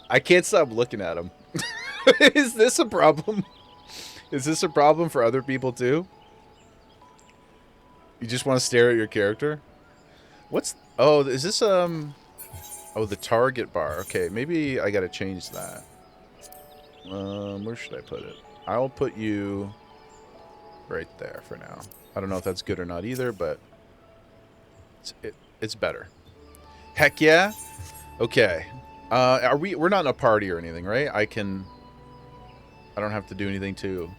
I can't stop looking at him. Is this a problem? Is this a problem for other people too? You just want to stare at your character? What's... Oh, is this, Oh, the target bar. Okay, maybe I gotta change that. Where should I put it? I'll put you right there for now. I don't know if that's good or not either, but it's better. Heck yeah. Okay. We're not in a party or anything, right? I don't have to do anything to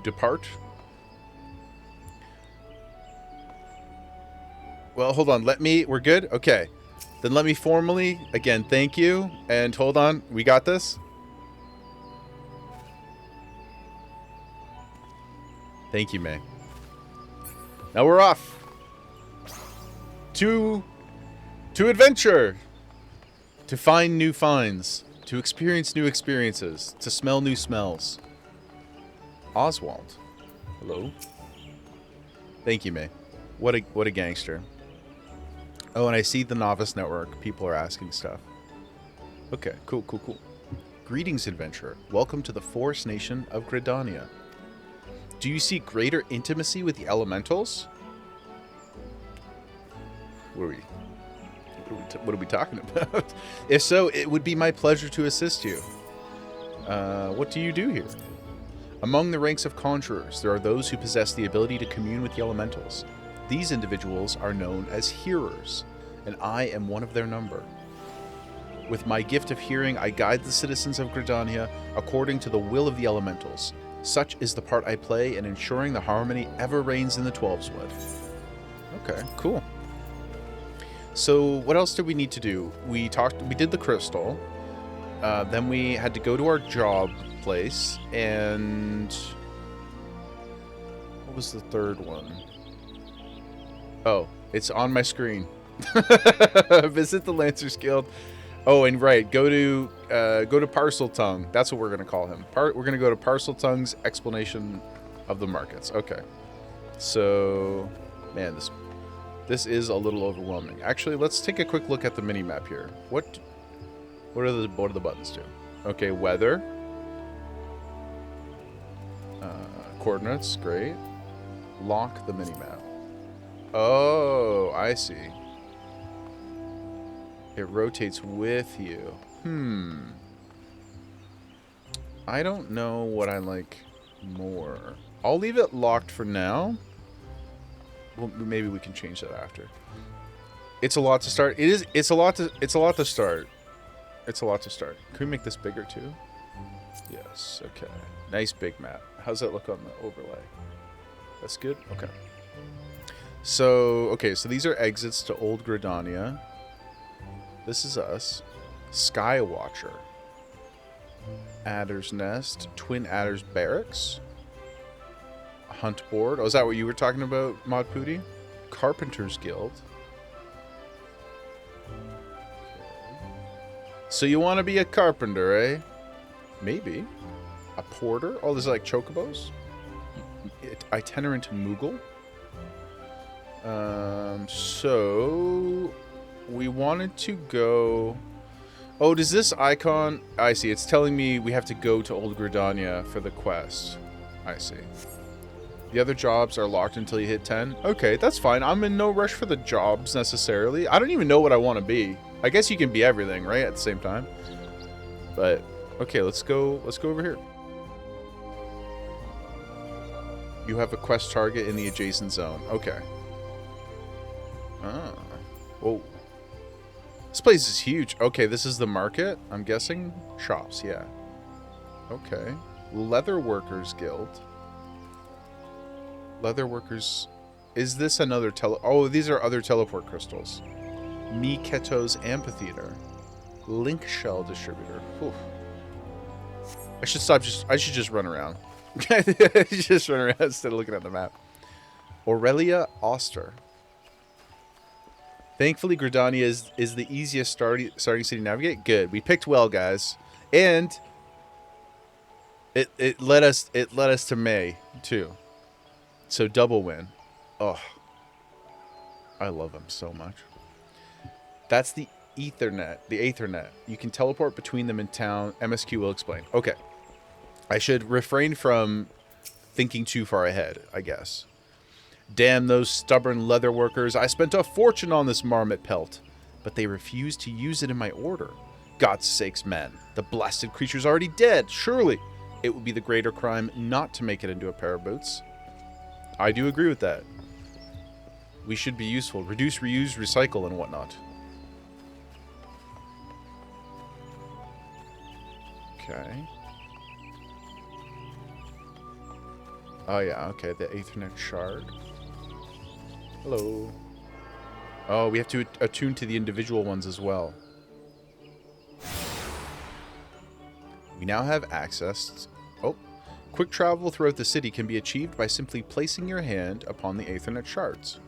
depart. Well, hold on. We're good? Okay. Then let me formally, again, thank you. And hold on. We got this. Thank you, May. Now we're off to adventure, to find new finds, to experience new experiences, to smell new smells. Oswald, hello. Thank you, May. What a gangster. Oh, and I see the Novice Network. People are asking stuff. Okay, cool. Greetings, adventurer. Welcome to the Forest Nation of Gridania. Do you seek greater intimacy with the elementals? What are we talking about? If so, it would be my pleasure to assist you. What do you do here? Among the ranks of conjurers, there are those who possess the ability to commune with the elementals. These individuals are known as hearers, and I am one of their number. With my gift of hearing, I guide the citizens of Gridania according to the will of the elementals. Such is the part I play in ensuring the harmony ever reigns in the Twelveswood. Okay, cool. So what else did we need to do? We did the crystal. Then we had to go to our job place, and what was the third one? Oh, it's on my screen. Visit the Lancers Guild. Oh, and right, go to Parcel Tongue. That's what we're gonna call him. We're gonna go to Parcel Tongue's explanation of the markets. Okay. So, man, This is a little overwhelming. Actually, let's take a quick look at the mini-map here. What do the buttons do? Okay, weather. Coordinates, great. Lock the mini-map. Oh, I see. It rotates with you. I don't know what I like more. I'll leave it locked for now. Well, maybe we can change that after. It's a lot to start. It's a lot to start. It's a lot to start. Can we make this bigger too? Yes, okay. Nice big map. How's that look on the overlay? That's good? Okay. So, okay, so these are exits to Old Gridania. This is us. Skywatcher. Adder's Nest. Twin Adder's Barracks. Hunt Board. Oh, is that what you were talking about, Mod Pooty? Carpenter's Guild. So you want to be a carpenter, eh? Maybe. A porter? Oh, there's like chocobos? Itinerant Moogle. So we wanted to go... Oh, does this icon... I see. It's telling me we have to go to Old Gridania for the quest. I see. The other jobs are locked until you hit 10. Okay, that's fine. I'm in no rush for the jobs necessarily. I don't even know what I want to be. I guess you can be everything, right? At the same time. But okay, let's go over here. You have a quest target in the adjacent zone. Okay. Ah. Whoa. This place is huge. Okay, this is the market, I'm guessing. Shops, yeah. Okay. Leather Workers Guild. Leather Workers... Is this another Oh, these are other teleport crystals. Miketo's Amphitheater. Link Shell Distributor. Oof. I should stop I should just run around. Just run around instead of looking at the map. Aurelia Oster. Thankfully, Gridania is the easiest starting city to navigate. Good. We picked well, guys. And it led us to May, too. So double win. Oh. I love them so much. That's the Ethernet. The Aethernet. You can teleport between them in town. MSQ will explain. Okay. I should refrain from thinking too far ahead, I guess. Damn those stubborn leather workers. I spent a fortune on this marmot pelt, but they refused to use it in my order. God's sakes, man. The blasted creature's already dead. Surely it would be the greater crime not to make it into a pair of boots. I do agree with that. We should be useful. Reduce, reuse, recycle, and whatnot. Okay. Oh, yeah. Okay, the Aethernet shard. Hello. Oh, we have to attune to the individual ones as well. We now have access... Oh. Quick travel throughout the city can be achieved by simply placing your hand upon the Aethernet shards.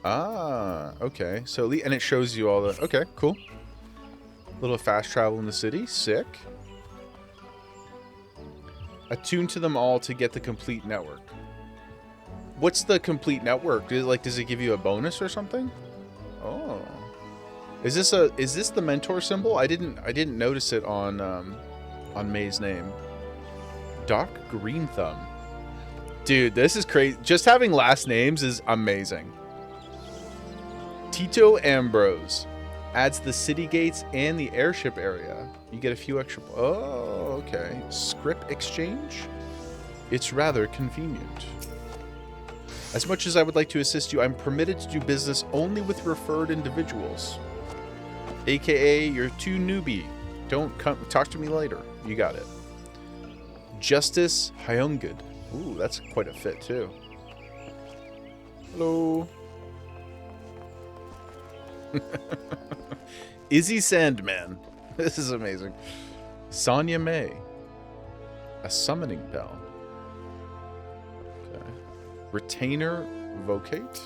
Ah, okay. So, and it shows you all the... Okay, cool. Little fast travel in the city. Sick. Attune to them all to get the complete network. What's the complete network? Does it give you a bonus or something? Oh. Is this the mentor symbol? I didn't notice it on May's name. Doc Green Thumb. Dude, this is crazy. Just having last names is amazing. Tito Ambrose adds the city gates and the airship area. You get a few extra... Oh, okay. Script exchange? It's rather convenient. As much as I would like to assist you, I'm permitted to do business only with referred individuals. AKA, you're too newbie. Don't come talk to me later. You got it. Justice Hyungud. Ooh, that's quite a fit, too. Hello. Izzy Sandman. This is amazing. Sonia May. A summoning bell. Okay. Retainer Vocate.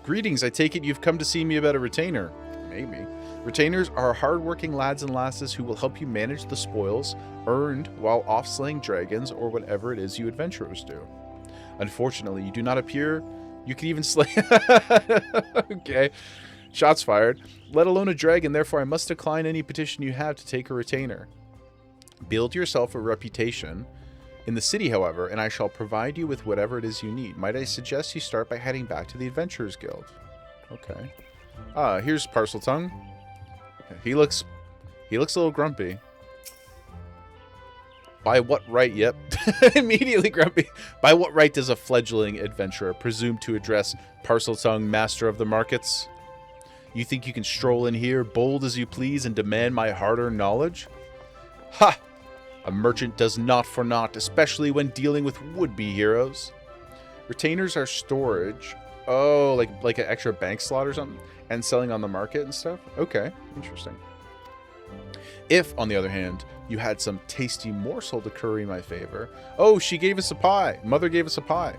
Greetings, I take it you've come to see me about a retainer. Maybe. Retainers are hard-working lads and lasses who will help you manage the spoils earned while off-slaying dragons or whatever it is you adventurers do. Unfortunately, you do not appear You can even slay... Okay. Shots fired. Let alone a dragon, therefore I must decline any petition you have to take a retainer. Build yourself a reputation in the city, however, and I shall provide you with whatever it is you need. Might I suggest you start by heading back to the Adventurers Guild? Okay. Here's Parseltongue. He looks a little grumpy. By what right? Yep. Immediately grumpy. By what right does a fledgling adventurer presume to address Parseltongue, master of the markets? You think you can stroll in here, bold as you please, and demand my hard-earned knowledge? Ha! A merchant does not for naught, especially when dealing with would-be heroes. Retainers are storage. Oh, like an extra bank slot or something? And selling on the market and stuff? Okay, interesting. If, on the other hand, you had some tasty morsel to curry my favor... Oh, she gave us a pie. Mother gave us a pie.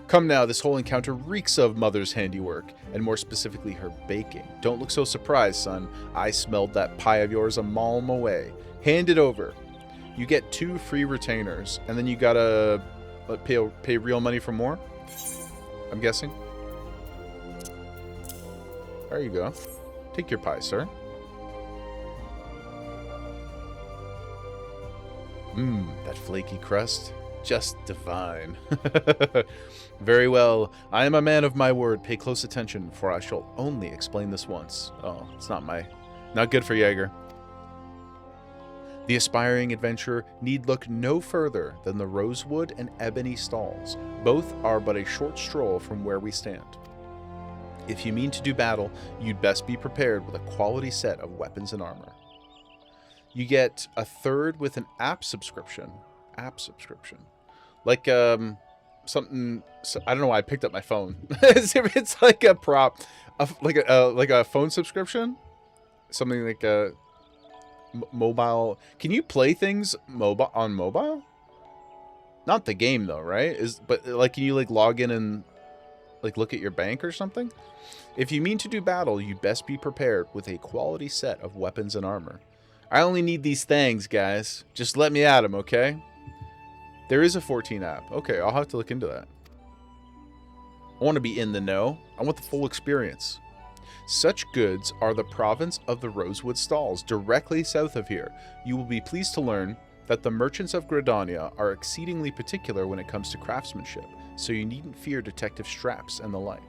Come now, this whole encounter reeks of Mother's handiwork, and more specifically her baking. Don't look so surprised, son. I smelled that pie of yours a malm away. Hand it over. You get 2 free retainers, and then you gotta pay real money for more? I'm guessing. There you go. Take your pie, sir. That flaky crust. Just divine. Very well. I am a man of my word. Pay close attention, for I shall only explain this once. Oh, it's not good for Jaeger. The aspiring adventurer need look no further than the rosewood and ebony stalls. Both are but a short stroll from where we stand. If you mean to do battle, you'd best be prepared with a quality set of weapons and armor. You get a third with an app subscription. Like, something... I don't know why I picked up my phone. It's like a prop. Like a phone subscription? Something like a... mobile... Can you play things on mobile? Not the game, though, right? But, like, can you, like, log in and, like, look at your bank or something? If you mean to do battle, you'd best be prepared with a quality set of weapons and armor. I only need these things, guys. Just let me at them, okay? There is a 14 app. Okay, I'll have to look into that. I want to be in the know. I want the full experience. Such goods are the province of the Rosewood Stalls, directly south of here. You will be pleased to learn that the merchants of Gridania are exceedingly particular when it comes to craftsmanship, so you needn't fear Detective Straps and the like.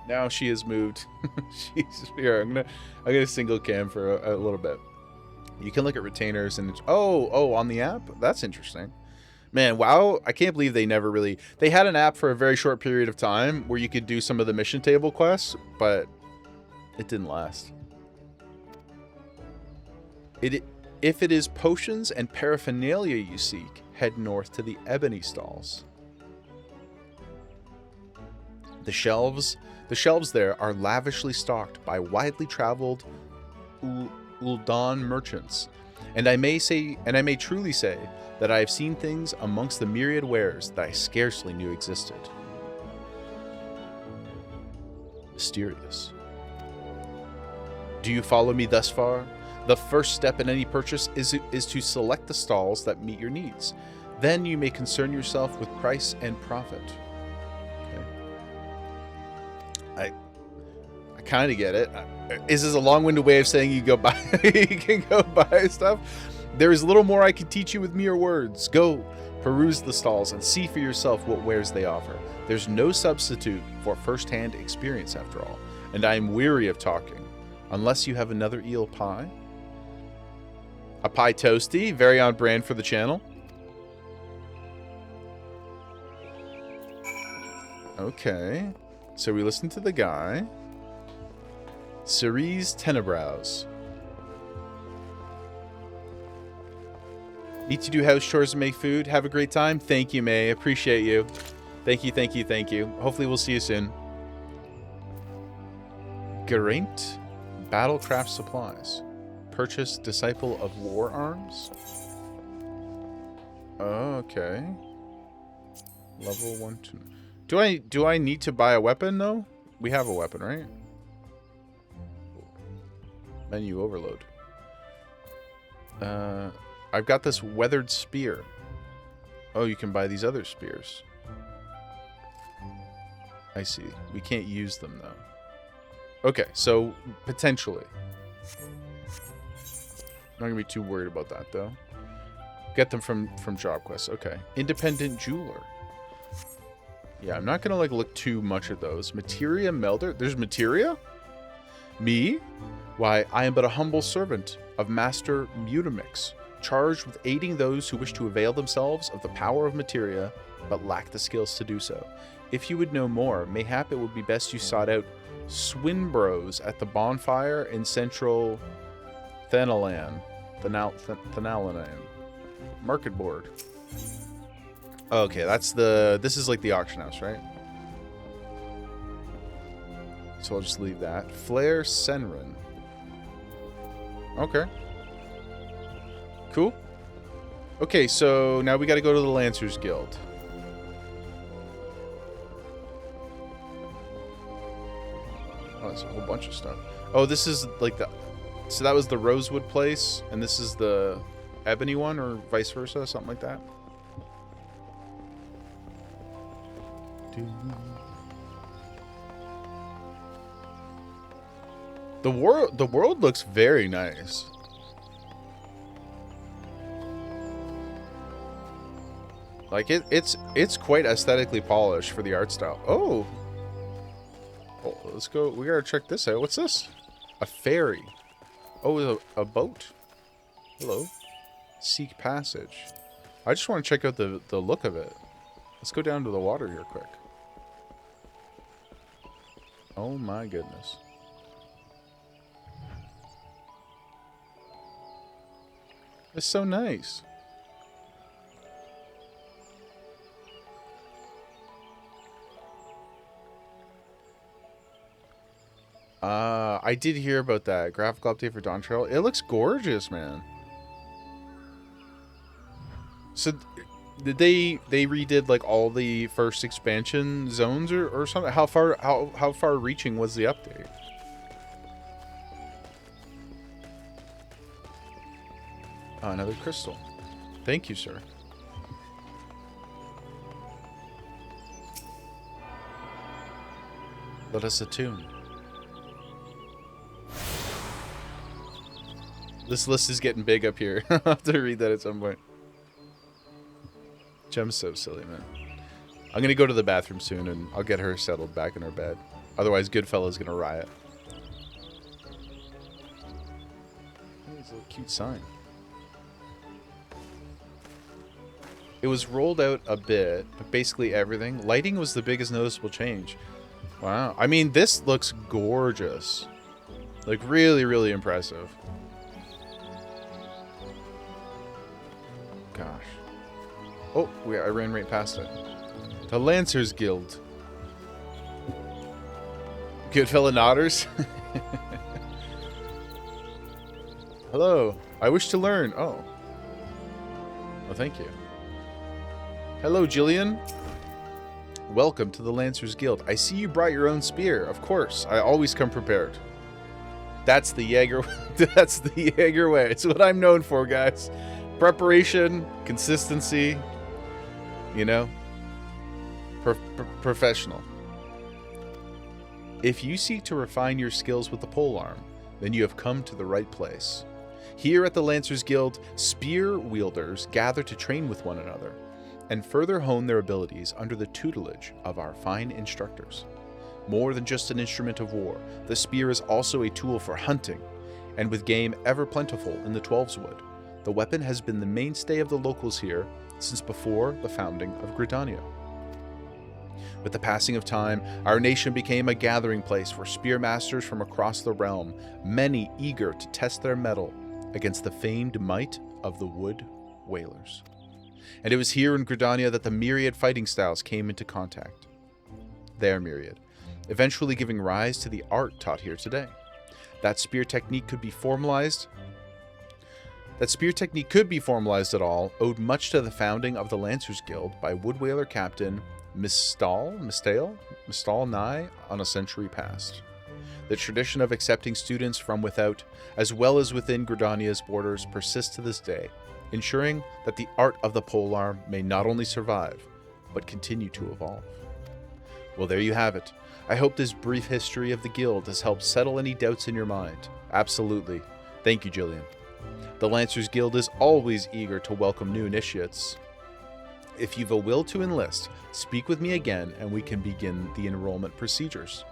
Now she has moved. She's here. I'm gonna single cam for a little bit. You can look at retainers and oh, on the app? That's interesting. Man, wow, I can't believe they never really... They had an app for a very short period of time where you could do some of the mission table quests, but it didn't last. If it is potions and paraphernalia you seek, head north to the Ebony Stalls. The shelves there are lavishly stocked by widely traveled Ul'dan merchants, and I may truly say that I have seen things amongst the myriad wares that I scarcely knew existed. Mysterious. Do you follow me thus far? The first step in any purchase is to select the stalls that meet your needs. Then you may concern yourself with price and profit. Okay. I kind of get it. Is this a long-winded way of saying you can go buy stuff? There is little more I can teach you with mere words. Go, peruse the stalls, and see for yourself what wares they offer. There's no substitute for first-hand experience, after all, and I am weary of talking. Unless you have another eel pie. A pie toasty, very on brand for the channel. Okay, so we listen to the guy. Cerise Tenebrows. Need to do house chores and make food. Have a great time. Thank you, May. Appreciate you. Thank you, thank you, thank you. Hopefully we'll see you soon. Geraint Battlecraft Supplies. Purchase Disciple of War Arms. Okay. Level 1, 2. Do I need to buy a weapon though? We have a weapon, right? Menu overload. I've got this weathered spear. Oh, you can buy these other spears. I see. We can't use them, though. Okay, so potentially. Not going to be too worried about that, though. Get them from job quests. Okay. Independent jeweler. Yeah, I'm not going to, like, look too much at those. Materia melder? There's materia? Me? Why, I am but a humble servant of Master Mutamix, charged with aiding those who wish to avail themselves of the power of materia, but lack the skills to do so. If you would know more, mayhap it would be best you sought out Swinbros at the bonfire in central Thanalan. Thanalan. Market board. Okay, that's this is like the auction house, right? So I'll just leave that. Flare Senrin. Okay. Cool. Okay, so now we got to go to the Lancers Guild. Oh, that's a whole bunch of stuff. Oh, this is like the... So that was the Rosewood place, and this is the Ebony one, or vice versa, something like that. The world looks very nice. Like it's quite aesthetically polished for the art style. Oh, let's go. We gotta check this out. What's this? A ferry. Oh, a boat. Hello. Seek passage. I just want to check out the look of it. Let's go down to the water here quick. Oh my goodness. It's so nice. I did hear about that graphical update for Dawn Trail. It looks gorgeous, man. So did they redid like all the first expansion zones or something? How far reaching was the update? Oh, another crystal. Thank you, sir. Let us attune. This list is getting big up here. I'll have to read that at some point. Gem's so silly, man. I'm gonna go to the bathroom soon, and I'll get her settled back in her bed. Otherwise, Goodfella's gonna riot. Oh, it's a little cute sign. It was rolled out a bit, but basically everything. Lighting was the biggest noticeable change. Wow. I mean, this looks gorgeous. Like, really, really impressive. Gosh. Oh, I ran right past it. The Lancers Guild. Goodfella Nodders. Hello. I wish to learn. Oh. Well, thank you. Hello, Jillian. Welcome to the Lancers Guild. I see you brought your own spear. Of course. I always come prepared. That's the Jaeger. That's the Jaeger way. It's what I'm known for, guys. Preparation, consistency, you know, professional. If you seek to refine your skills with the polearm, then you have come to the right place. Here at the Lancers Guild, spear wielders gather to train with one another and further hone their abilities under the tutelage of our fine instructors. More than just an instrument of war, the spear is also a tool for hunting, and with game ever plentiful in the Twelveswood, the weapon has been the mainstay of the locals here since before the founding of Gridania. With the passing of time, our nation became a gathering place for spearmasters from across the realm, many eager to test their mettle against the famed might of the Wood Whalers. And it was here in Gridania that the myriad fighting styles came into contact. Their myriad, eventually giving rise to the art taught here today. That spear technique could be formalized at all, owed much to the founding of the Lancers Guild by Woodwhaler Captain Mistral nigh on a century past. The tradition of accepting students from without, as well as within Gridania's borders, persists to this day, ensuring that the art of the polearm may not only survive, but continue to evolve. Well, there you have it. I hope this brief history of the guild has helped settle any doubts in your mind. Absolutely. Thank you, Jillian. The Lancers Guild is always eager to welcome new initiates. If you've a will to enlist, speak with me again and we can begin the enrollment procedures.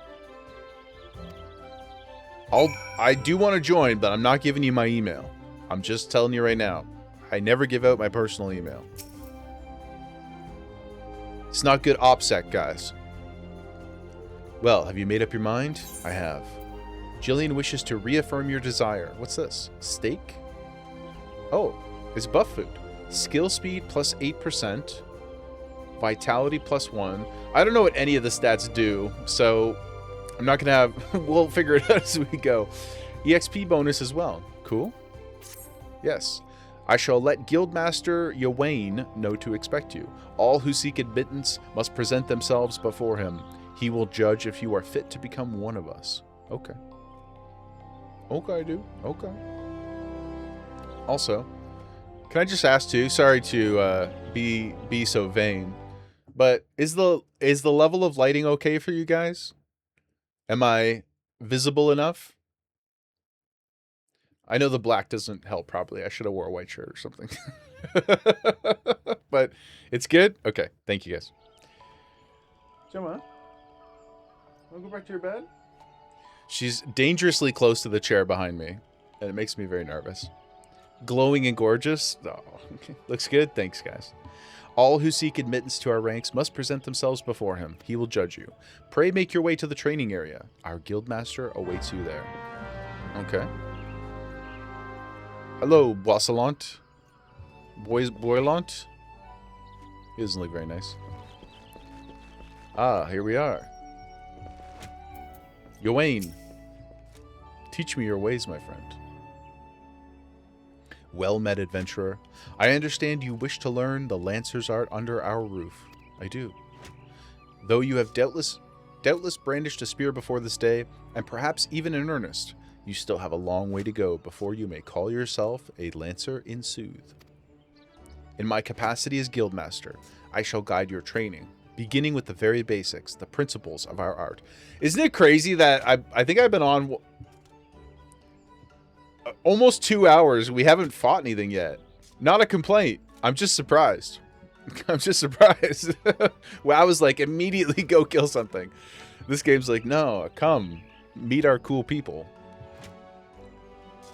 I do want to join, but I'm not giving you my email. I'm just telling you right now. I never give out my personal email. It's not good OPSEC, guys. Well, have you made up your mind? I have. Jillian wishes to reaffirm your desire. What's this? Steak? Oh, it's buff food. Skill speed plus 8%. Vitality plus 1. I don't know what any of the stats do, so I'm not going to have... We'll figure it out as we go. EXP bonus as well. Cool. Yes. I shall let Guildmaster Yawain know to expect you. All who seek admittance must present themselves before him. He will judge if you are fit to become one of us. Okay. Okay, dude. Okay. Also, can I just ask too? Sorry to be so vain, but is the level of lighting okay for you guys? Am I visible enough? I know the black doesn't help probably. I should have wore a white shirt or something. But it's good? Okay. Thank you guys. Gemma, wanna go back to your bed? She's dangerously close to the chair behind me, and it makes me very nervous. Glowing and gorgeous? Oh, okay. Looks good? Thanks, guys. All who seek admittance to our ranks must present themselves before him. He will judge you. Pray make your way to the training area. Our guildmaster awaits you there. Okay. Hello, Boisselant. Boilant? He doesn't look very nice. Ah, here we are. Yawain, teach me your ways, my friend. Well met, adventurer. I understand you wish to learn the Lancer's art under our roof. I do. Though you have doubtless brandished a spear before this day, and perhaps even in earnest, you still have a long way to go before you may call yourself a Lancer in sooth. In my capacity as Guildmaster, I shall guide your training, beginning with the very basics, the principles of our art. Isn't it crazy that I think I've been on almost 2 hours. We haven't fought anything yet. Not a complaint. I'm just surprised. I'm just surprised. Well, I was like, immediately go kill something. This game's like, no, come meet our cool people.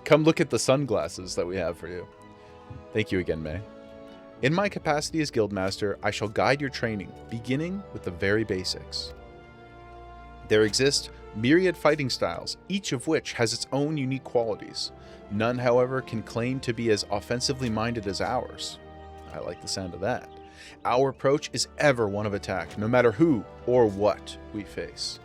Come look at the sunglasses that we have for you. Thank you again, May. In my capacity as Guildmaster, I shall guide your training, beginning with the very basics. There exist myriad fighting styles, each of which has its own unique qualities. None, however, can claim to be as offensively minded as ours. I like the sound of that. Our approach is ever one of attack, no matter who or what we face.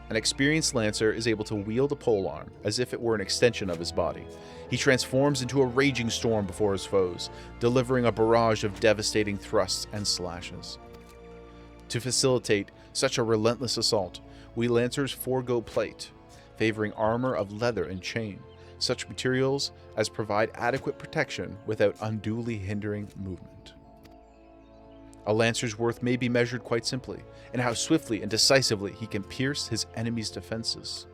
An experienced Lancer is able to wield a polearm as if it were an extension of his body. He transforms into a raging storm before his foes, delivering a barrage of devastating thrusts and slashes. To facilitate such a relentless assault, we Lancers forego plate, favoring armor of leather and chain, such materials as provide adequate protection without unduly hindering movement. A Lancer's worth may be measured quite simply in how swiftly and decisively he can pierce his enemy's defenses.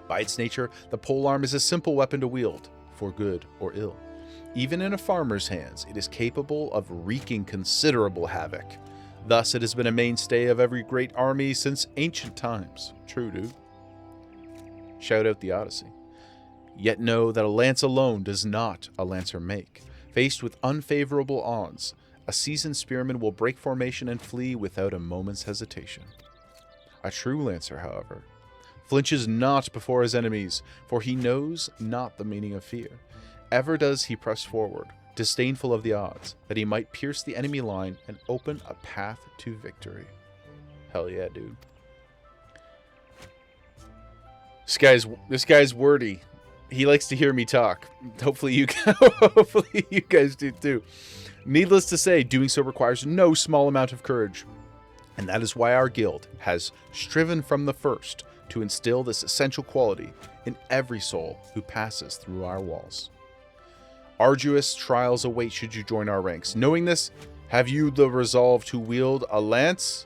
By its nature, the polearm is a simple weapon to wield, for good or ill. Even in a farmer's hands, it is capable of wreaking considerable havoc. Thus, it has been a mainstay of every great army since ancient times. True, dude. Shout out the Odyssey. Yet know that a lance alone does not a Lancer make. Faced with unfavorable odds, a seasoned spearman will break formation and flee without a moment's hesitation. A true Lancer, however, flinches not before his enemies, for he knows not the meaning of fear. Ever does he press forward, disdainful of the odds, that he might pierce the enemy line and open a path to victory. Hell yeah, dude. This guy's wordy. He likes to hear me talk. Hopefully you guys do too. Needless to say, doing so requires no small amount of courage. And that is why our guild has striven from the first to instill this essential quality in every soul who passes through our walls. Arduous trials await should you join our ranks. Knowing this, have you the resolve to wield a lance?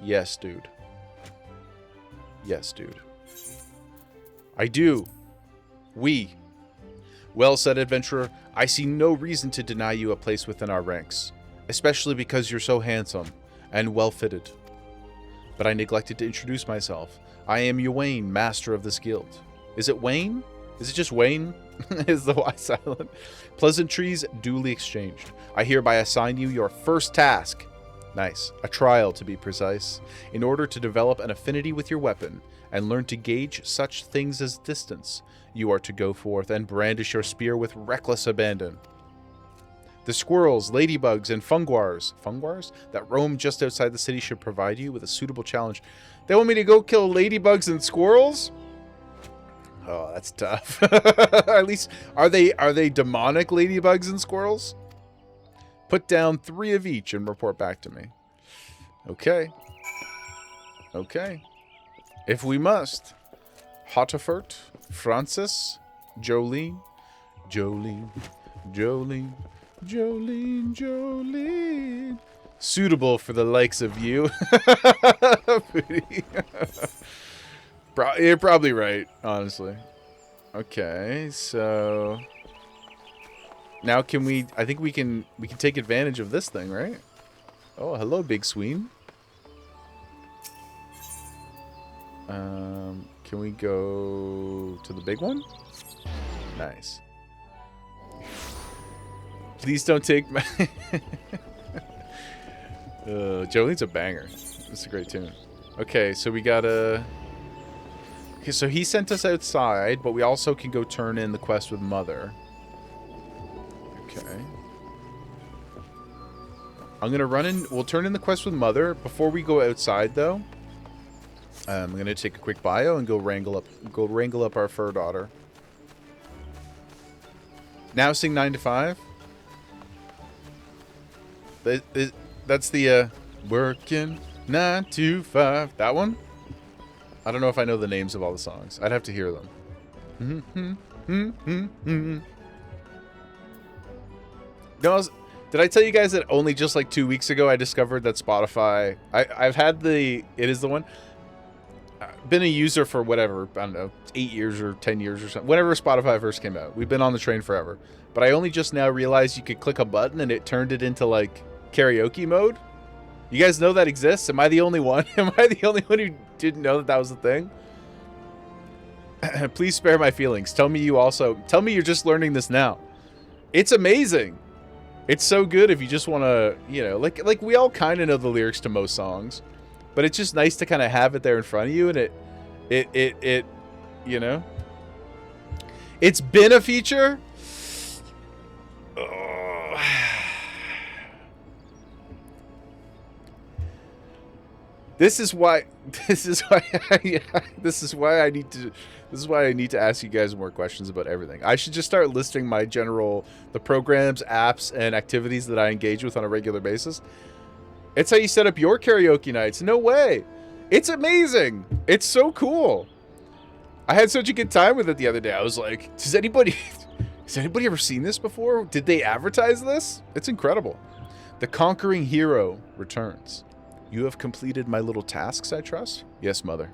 Yes, dude. Yes, dude. I do. We. Well said, adventurer. I see no reason to deny you a place within our ranks, especially because you're so handsome and well-fitted. But I neglected to introduce myself. I am Ywain, master of this guild. Is it Wayne? Is it just Wayne? Is the Y silent? Pleasantries duly exchanged. I hereby assign you your first task. Nice. A trial, to be precise. In order to develop an affinity with your weapon and learn to gauge such things as distance, you are to go forth and brandish your spear with reckless abandon. The squirrels, ladybugs, and funguars that roam just outside the city should provide you with a suitable challenge. They want me to go kill ladybugs and squirrels? Oh, that's tough. At least, are they demonic ladybugs and squirrels? Put down 3 of each and report back to me. Okay. Okay. If we must. Hotterfurt, Francis, Jolene, suitable for the likes of you. You're probably right, honestly. Okay, so now can we? I think we can take advantage of this thing, right? Oh, hello, Big Sween. Can we go to the big one? Nice. Please don't take my... Jolene's a banger. It's a great tune. Okay, so we gotta... Okay, so he sent us outside, but we also can go turn in the quest with Mother. Okay. I'm gonna run in... We'll turn in the quest with Mother. Before we go outside, though, I'm gonna take a quick bio and go wrangle up our fur daughter. Now sing 9 to 5. That's the working 9 to 5. That one? I don't know if I know the names of all the songs. I'd have to hear them. No, did I tell you guys that only just like 2 weeks ago I discovered that Spotify... I've had the... It is the one... Been a user for whatever, I don't know, 8 years or 10 years or something. Whenever Spotify first came out. We've been on the train forever. But I only just now realized you could click a button and it turned it into like karaoke mode. You guys know that exists? Am I the only one? Am I the only one who didn't know that that was a thing? Please spare my feelings. Tell me you're just learning this now. It's amazing. It's so good if you just want to, you know, like we all kind of know the lyrics to most songs. But it's just nice to kind of have it there in front of you, and it, you know, it's been a feature. This is why I need to ask you guys more questions about everything. I should just start listing the programs, apps, and activities that I engage with on a regular basis. It's how you set up your karaoke nights. No way. It's amazing. It's so cool. I had such a good time with it the other day. I was like, has anybody ever seen this before? Did they advertise this? It's incredible. The conquering hero returns. You have completed my little tasks, I trust? Yes, Mother.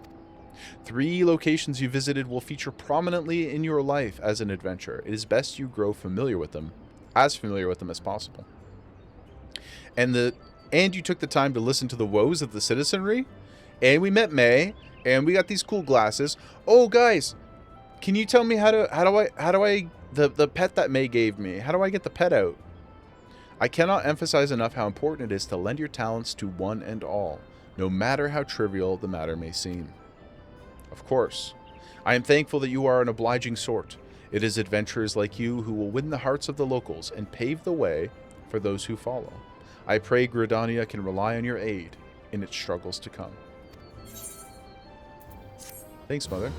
3 locations you visited will feature prominently in your life as an adventurer. It is best you grow familiar with them as possible. And you took the time to listen to the woes of the citizenry. And we met May. And we got these cool glasses. Oh, guys. Can you tell me the pet that May gave me, how do I get the pet out? I cannot emphasize enough how important it is to lend your talents to one and all, no matter how trivial the matter may seem. Of course. I am thankful that you are an obliging sort. It is adventurers like you who will win the hearts of the locals and pave the way for those who follow. I pray Gridania can rely on your aid in its struggles to come. Thanks, Mother.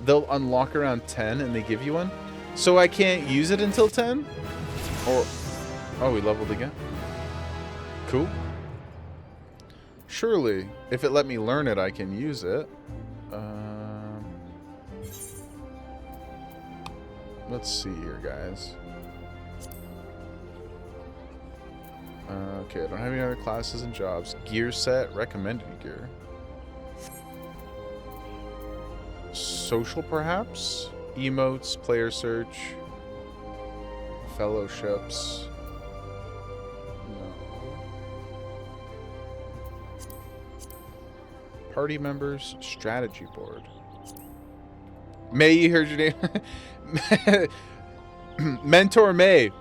They'll unlock around 10 and they give you one? So I can't use it until 10? Or... Oh, we leveled again. Cool. Surely, if it let me learn it, I can use it. Let's see here, guys. Okay, I don't have any other classes and jobs. Gear set, recommended gear. Social, perhaps? Emotes, player search, fellowships. No. Party members, strategy board. May, you heard your name? Mentor May.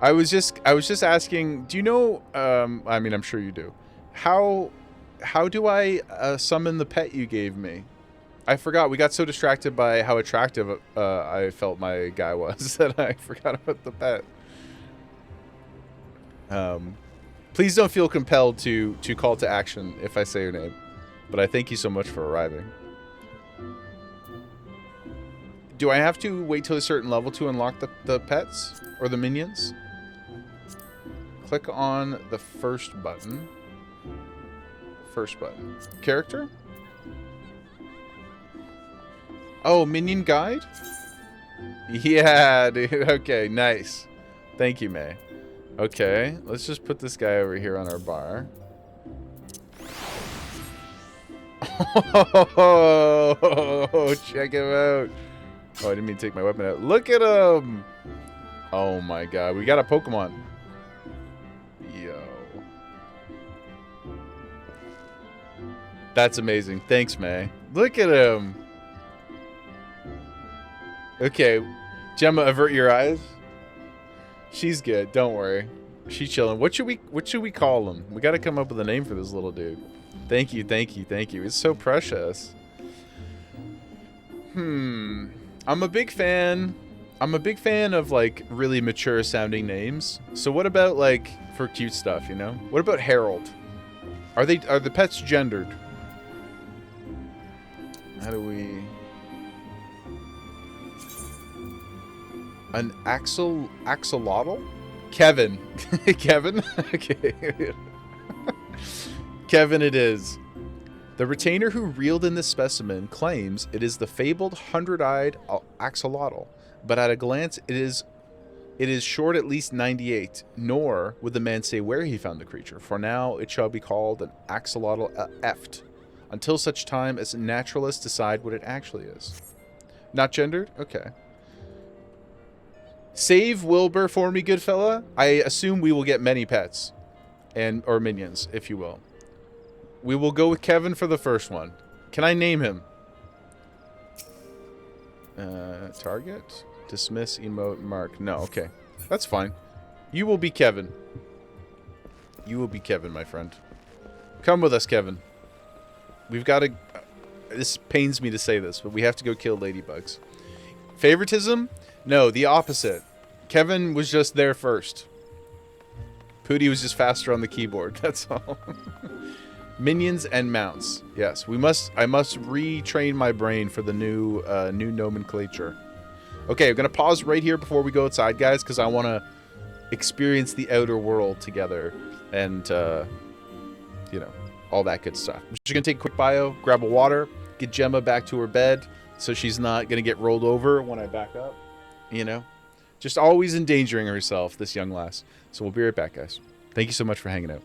I was just asking, do you know, I mean, I'm sure you do. How do I summon the pet you gave me? I forgot. We got so distracted by how attractive I felt my guy was that I forgot about the pet. Please don't feel compelled to call to action if I say your name. But I thank you so much for arriving. Do I have to wait till a certain level to unlock the pets? Or the minions? Click on the first button. First button. Character? Oh, minion guide? Yeah, dude. Okay, nice. Thank you, May. Okay, let's just put this guy over here on our bar. Oh, check him out. Oh, I didn't mean to take my weapon out. Look at him. Oh my god, we got a Pokemon. Yo. That's amazing. Thanks, May. Look at him. Okay, Gemma, avert your eyes. She's good. Don't worry. She's chilling. What should we call him? We got to come up with a name for this little dude. Thank you, thank you, thank you. It's so precious. I'm a big fan of like really mature sounding names. So what about like for cute stuff, you know? What about Harold? Are the pets gendered? How do we... An axolotl? Kevin. Kevin? Okay. Kevin it is. The retainer who reeled in this specimen claims it is the fabled 100-eyed axolotl, but at a glance it is short at least 98, nor would the man say where he found the creature. For now it shall be called an axolotl eft, until such time as naturalists decide what it actually is. Not gendered? Okay. Save Wilbur for me, good fella. I assume we will get many pets. Or minions, if you will. We will go with Kevin for the first one. Can I name him? Target? Dismiss, emote, mark. No, okay. That's fine. You will be Kevin. You will be Kevin, my friend. Come with us, Kevin. We've got to... This pains me to say this, but we have to go kill ladybugs. Favoritism? No, the opposite. Kevin was just there first. Pooty was just faster on the keyboard. That's all. Minions and mounts. Yes, I must retrain my brain for the new nomenclature. Okay, I'm gonna pause right here before we go outside, guys, because I want to experience the outer world together, and you know, all that good stuff. I'm just gonna take a quick bio, grab a water, get Gemma back to her bed, so she's not gonna get rolled over when I back up. You know, just always endangering herself, this young lass. So we'll be right back, guys. Thank you so much for hanging out.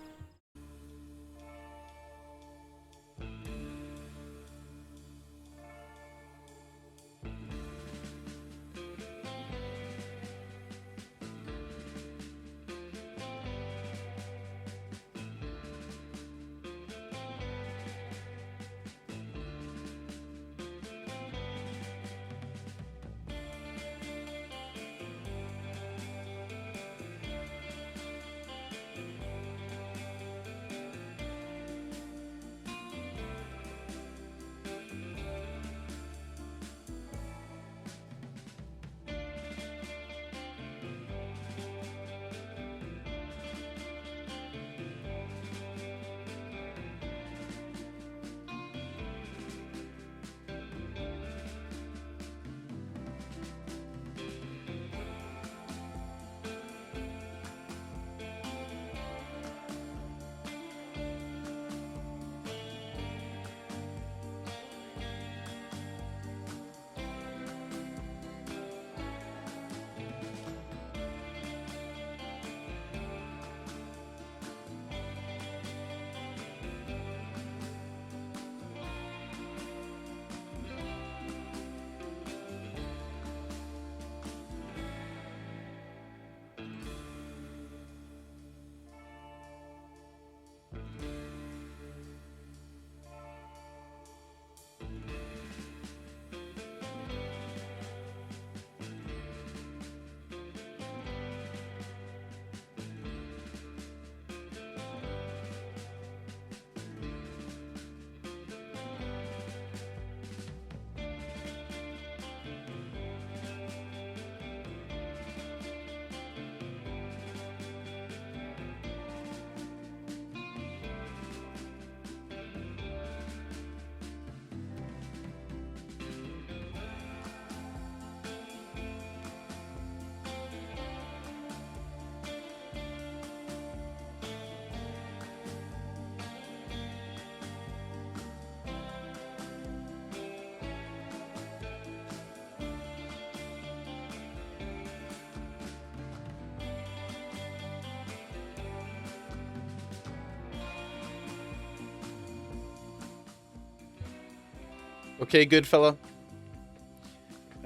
Okay, good fella.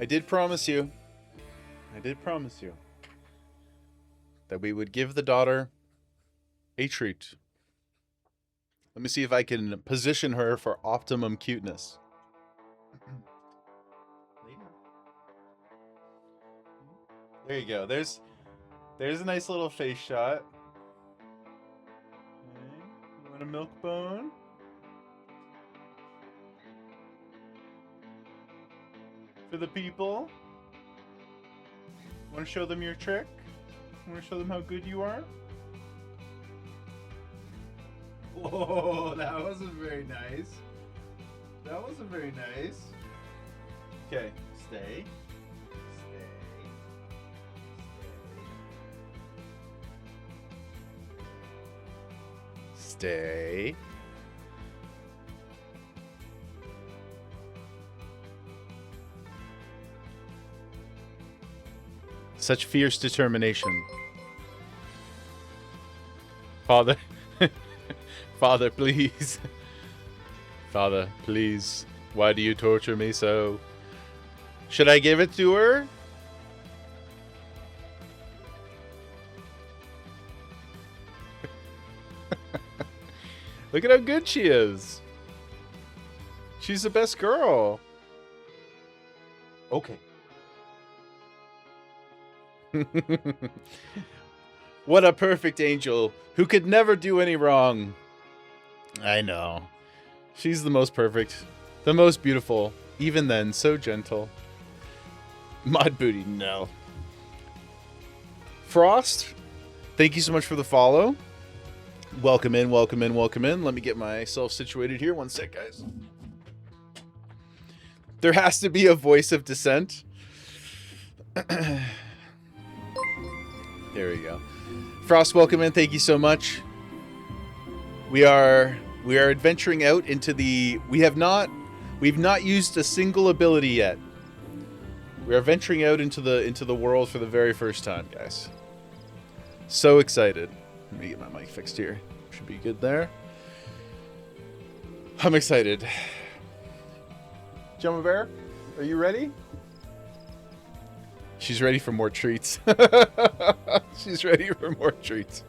I did promise you that we would give the daughter a treat. Let me see if I can position her for optimum cuteness. There you go. There's a nice little face shot. Okay. You want a milk bone? For the people? Want to show them your trick? Want to show them how good you are? Whoa, that wasn't very nice. That wasn't very nice. Okay, stay. Stay. Such fierce determination. Father. Father, please. Father, please. Why do you torture me so? Should I give it to her? Look at how good she is. She's the best girl. Okay. What a perfect angel who could never do any wrong. I know. She's the most perfect, the most beautiful, even then so gentle. Mod Booty, no. Frost, thank you so much for the follow. Welcome in, welcome in, welcome in. Let me get myself situated here. One sec, guys. There has to be a voice of dissent. There we go. Frost, welcome in. Thank you so much. We are adventuring out into the... we've not used a single ability yet. We are venturing out into the world for the very first time, guys. So excited. Let me get my mic fixed here. Should be good there. I'm excited. Jumma Bear, are you ready? She's ready for more treats. She's ready for more treats.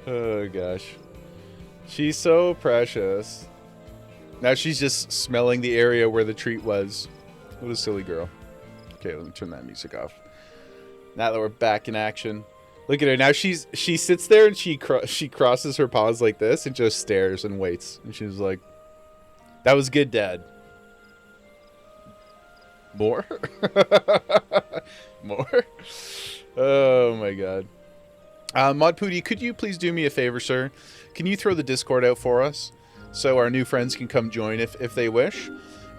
Oh, gosh. She's so precious. Now she's just smelling the area where the treat was. What a silly girl. Okay, let me turn that music off. Now that we're back in action. Look at her. Now she sits there and she crosses her paws like this and just stares and waits. And she's like, that was good, Dad. More? More? Oh my god. Mod Pooty, could you please do me a favor, sir? Can you throw the Discord out for us so our new friends can come join if they wish?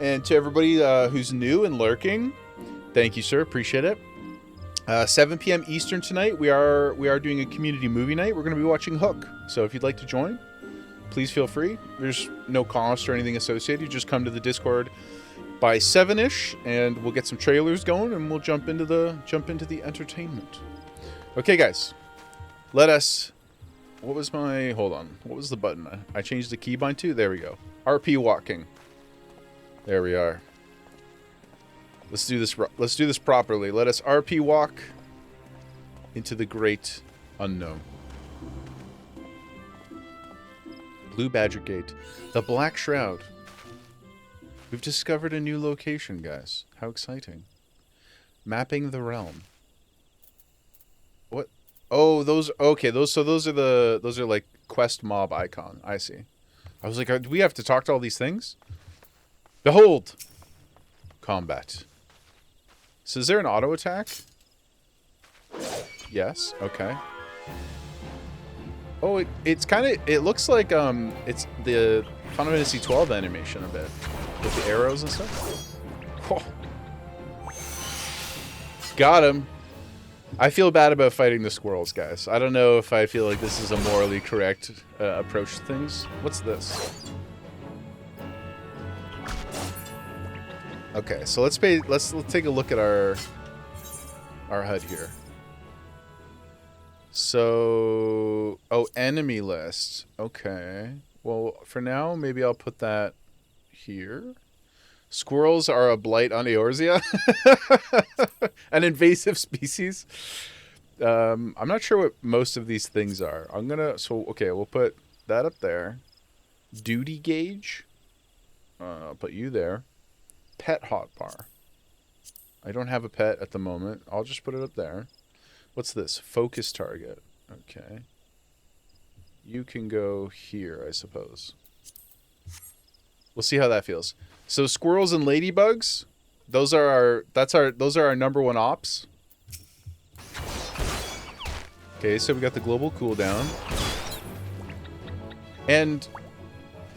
And to everybody who's new and lurking, thank you, sir. Appreciate it. 7 p.m. Eastern tonight, we are doing a community movie night. We're going to be watching Hook. So if you'd like to join, please feel free. There's no cost or anything associated. You just come to the Discord by 7-ish, and we'll get some trailers going, and we'll jump into the entertainment. Okay, guys, let us. What was my? Hold on. What was the button? I changed the keybind to. There we go. RP walking. There we are. Let's do this. Let's do this properly. Let us RP walk into the great unknown. Blue Badger Gate, the Black Shroud. We've discovered a new location, guys. How exciting. Mapping the realm. What? Oh, those okay, those are like quest mob icon. I see. I was like, do we have to talk to all these things? Behold. Combat. So is there an auto attack? Yes. Okay. Oh, it's kind of, it looks like it's the Final Fantasy XII animation a bit. With the arrows and stuff. Oh. Got him. I feel bad about fighting the squirrels, guys. I don't know if I feel like this is a morally correct approach to things. What's this? Okay, so let's take a look at our HUD here. So, oh, enemy list. Okay. Well, for now, maybe I'll put that here. Squirrels are a blight on Eorzea. An invasive species. I'm not sure what most of these things are. Okay, we'll put that up there. Duty gauge. I'll put you there. Pet hotbar. I don't have a pet at the moment. I'll just put it up there. What's this? Focus target. Okay. You can go here, I suppose. We'll see how that feels. So squirrels and ladybugs, those are our number one ops. Okay, so we got the global cooldown. And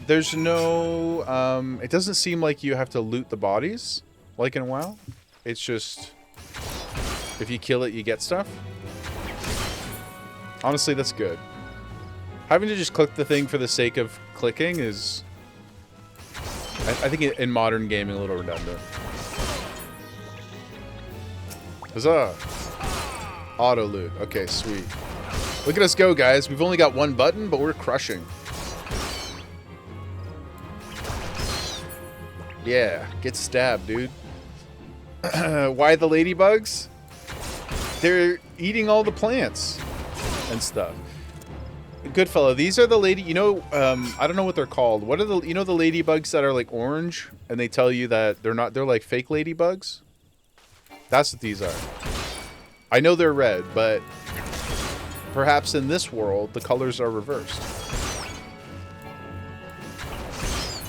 there's no it doesn't seem like you have to loot the bodies like in WoW. It's just if you kill it, you get stuff. Honestly, that's good. Having to just click the thing for the sake of clicking is, I think in modern gaming, a little redundant. Huzzah! Auto loot. Okay, sweet. Look at us go, guys. We've only got one button, but we're crushing. Yeah, get stabbed, dude. Why the ladybugs? They're eating all the plants and stuff. Good fellow, these are the lady. You know, I don't know what they're called. What are the? You know the ladybugs that are like orange, and they tell you that they're not. They're like fake ladybugs. That's what these are. I know they're red, but perhaps in this world the colors are reversed.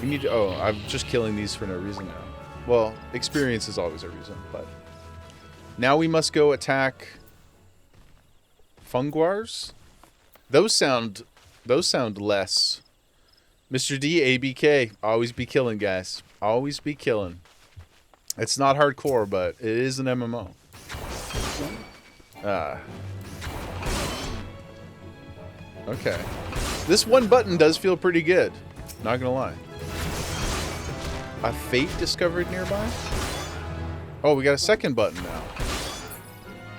We need to. Oh, I'm just killing these for no reason now. Well, experience is always a reason, but now we must go attack funguars. Those sound less. Mr. D, ABK, always be killing, guys. Always be killing. It's not hardcore, but it is an MMO. Okay. This one button does feel pretty good. Not gonna lie. A fate discovered nearby? Oh, we got a second button now.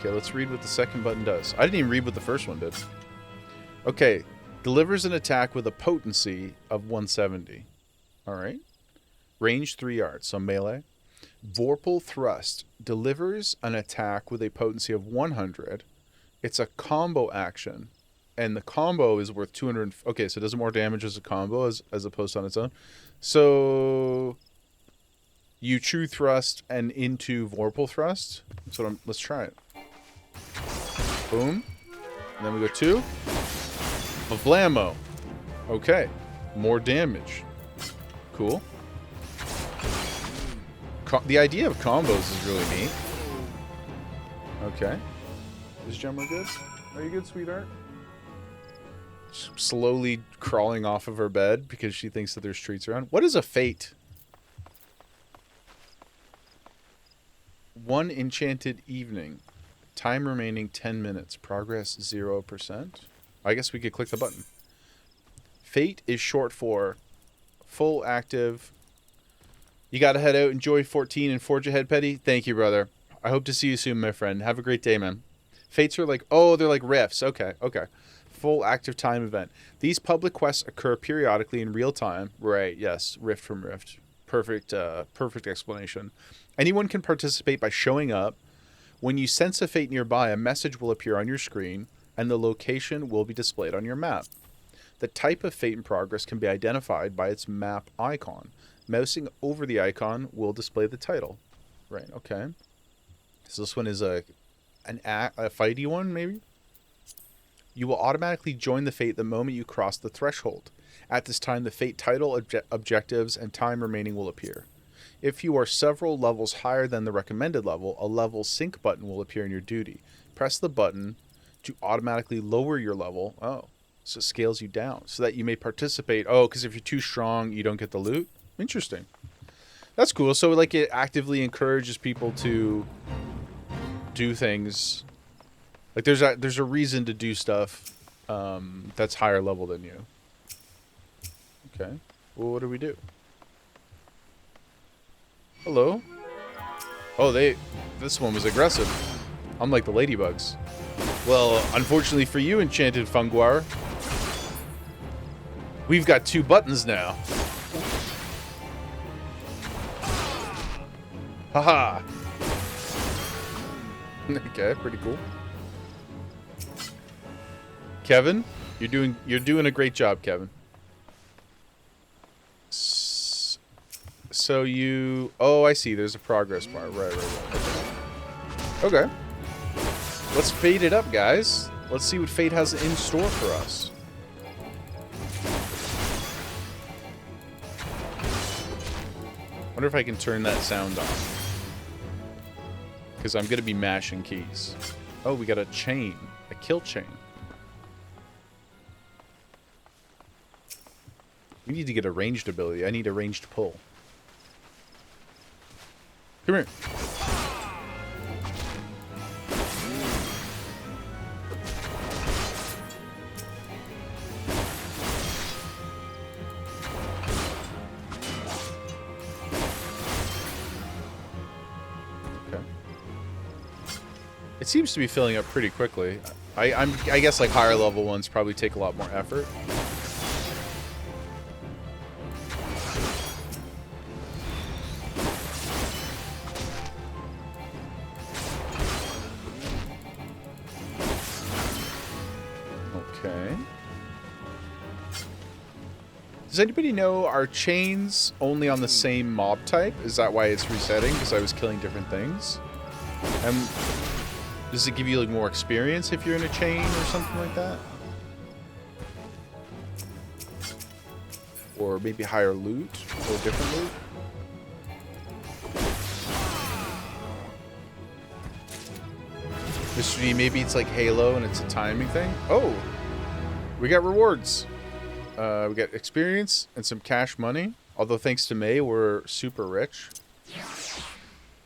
Okay, let's read what the second button does. I didn't even read what the first one did. Okay, delivers an attack with a potency of 170. Alright. Range 3 yards, so melee. Vorpal Thrust delivers an attack with a potency of 100. It's a combo action, and the combo is worth 200. Okay, so it does more damage as a combo as opposed to on its own. So you true thrust and into Vorpal Thrust. So let's try it. Boom. And then we go 2. Blammo. Okay. More damage. Cool. The idea of combos is really neat. Okay. Is Gemma good? Are you good, sweetheart? Slowly crawling off of her bed because she thinks that there's treats around. What is a fate? 1 enchanted evening. Time remaining 10 minutes. Progress 0%. I guess we could click the button. Fate is short for full active. You gotta head out, enjoy 14 and forge ahead, Petty. Thank you, brother. I hope to see you soon, my friend. Have a great day, man. Fates are like, oh, they're like rifts. Okay, okay. Full active time event. These public quests occur periodically in real time. Right, yes, rift from rift. Perfect, perfect explanation. Anyone can participate by showing up. When you sense a fate nearby, a message will appear on your screen, and the location will be displayed on your map. The type of fate in progress can be identified by its map icon. Mousing over the icon will display the title. Right, okay. So this one is a fighty one, maybe? You will automatically join the fate the moment you cross the threshold. At this time, the fate title, objectives, and time remaining will appear. If you are several levels higher than the recommended level, a level sync button will appear in your duty. Press the button to automatically lower your level. Oh, so it scales you down so that you may participate. Oh, because if you're too strong, you don't get the loot. Interesting. That's cool. So like it actively encourages people to do things. Like there's a reason to do stuff that's higher level than you. Okay. Well, what do we do? Hello? Oh, this one was aggressive. Unlike the ladybugs. Well, unfortunately for you, enchanted funguar, we've got 2 buttons now. Haha. Okay, pretty cool. Kevin, you're doing a great job, Kevin. So you... Oh, I see. There's a progress bar. Right. Okay. Let's fade it up, guys. Let's see what fate has in store for us. Wonder if I can turn that sound on. Because I'm going to be mashing keys. Oh, we got a chain. A kill chain. We need to get a ranged ability. I need a ranged pull. Come here. Okay. It seems to be filling up pretty quickly. I guess like higher level ones probably take a lot more effort. Okay. Does anybody know, are chains only on the same mob type? Is that why it's resetting? Because I was killing different things? Does it give you like more experience if you're in a chain or something like that? Or maybe higher loot or different loot? Mr. D, maybe it's like Halo and it's a timing thing? Oh! We got rewards. We got experience and some cash money. Although thanks to May, we're super rich.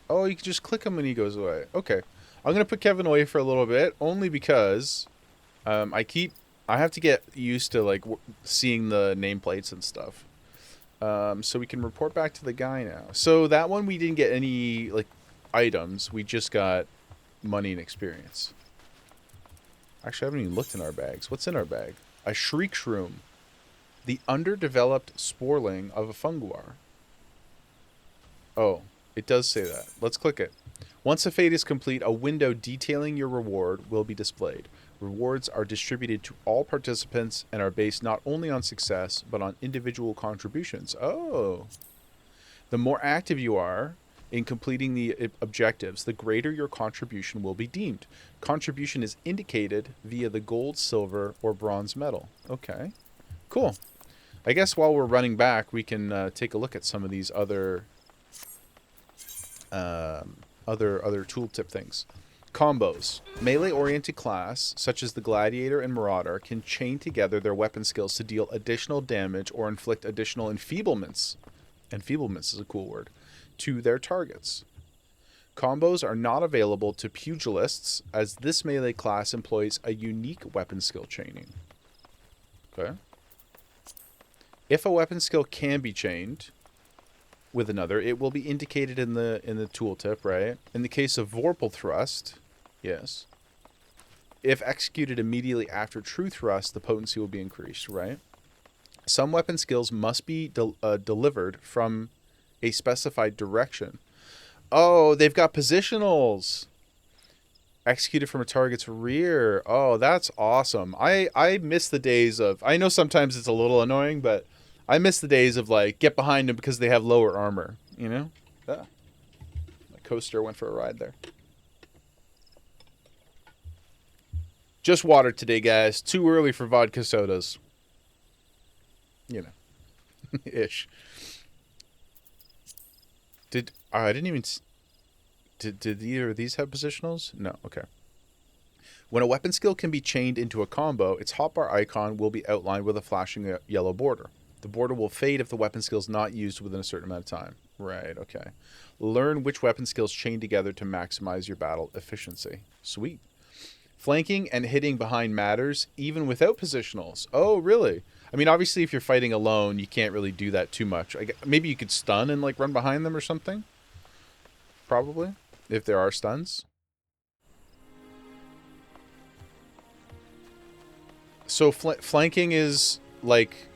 Oh, you can just click him and he goes away. Okay. I'm going to put Kevin away for a little bit, only because I have to get used to like seeing the nameplates and stuff. So we can report back to the guy now. So that one we didn't get any like items. We just got money and experience. Actually, I haven't even looked in our bags. What's in our bag? A shriek shroom. The underdeveloped sporling of a funguar. Oh, it does say that. Let's click it. Once a fate is complete, a window detailing your reward will be displayed. Rewards are distributed to all participants and are based not only on success, but on individual contributions. Oh. The more active you are in completing the objectives, the greater your contribution will be deemed. Contribution is indicated via the gold, silver, or bronze medal. Okay. Cool. I guess while we're running back, we can take a look at some of these other tooltip things. Combos. Melee-oriented class, such as the Gladiator and Marauder, can chain together their weapon skills to deal additional damage or inflict additional enfeeblements. Enfeeblements is a cool word. To their targets. Combos are not available to pugilists, as this melee class employs a unique weapon skill chaining. Okay. If a weapon skill can be chained with another, it will be indicated in the tooltip, right? In the case of Vorpal Thrust, yes. If executed immediately after True Thrust, the potency will be increased, right? Some weapon skills must be delivered from a specified direction. Oh, they've got positionals. Executed from a target's rear. Oh, that's awesome. I miss the days of... I know sometimes it's a little annoying, but I miss the days of, like, get behind them because they have lower armor, you know? Ah. My coaster went for a ride there. Just water today, guys. Too early for vodka sodas. You know. Ish. I didn't even... Did either of these have positionals? No, okay. When a weapon skill can be chained into a combo, its hotbar icon will be outlined with a flashing yellow border. The border will fade if the weapon skill is not used within a certain amount of time. Right, okay. Learn which weapon skills chain together to maximize your battle efficiency. Sweet. Flanking and hitting behind matters, even without positionals. Oh, really? I mean, obviously, if you're fighting alone, you can't really do that too much. Maybe you could stun and, like, run behind them or something? Probably. If there are stuns. So flanking is like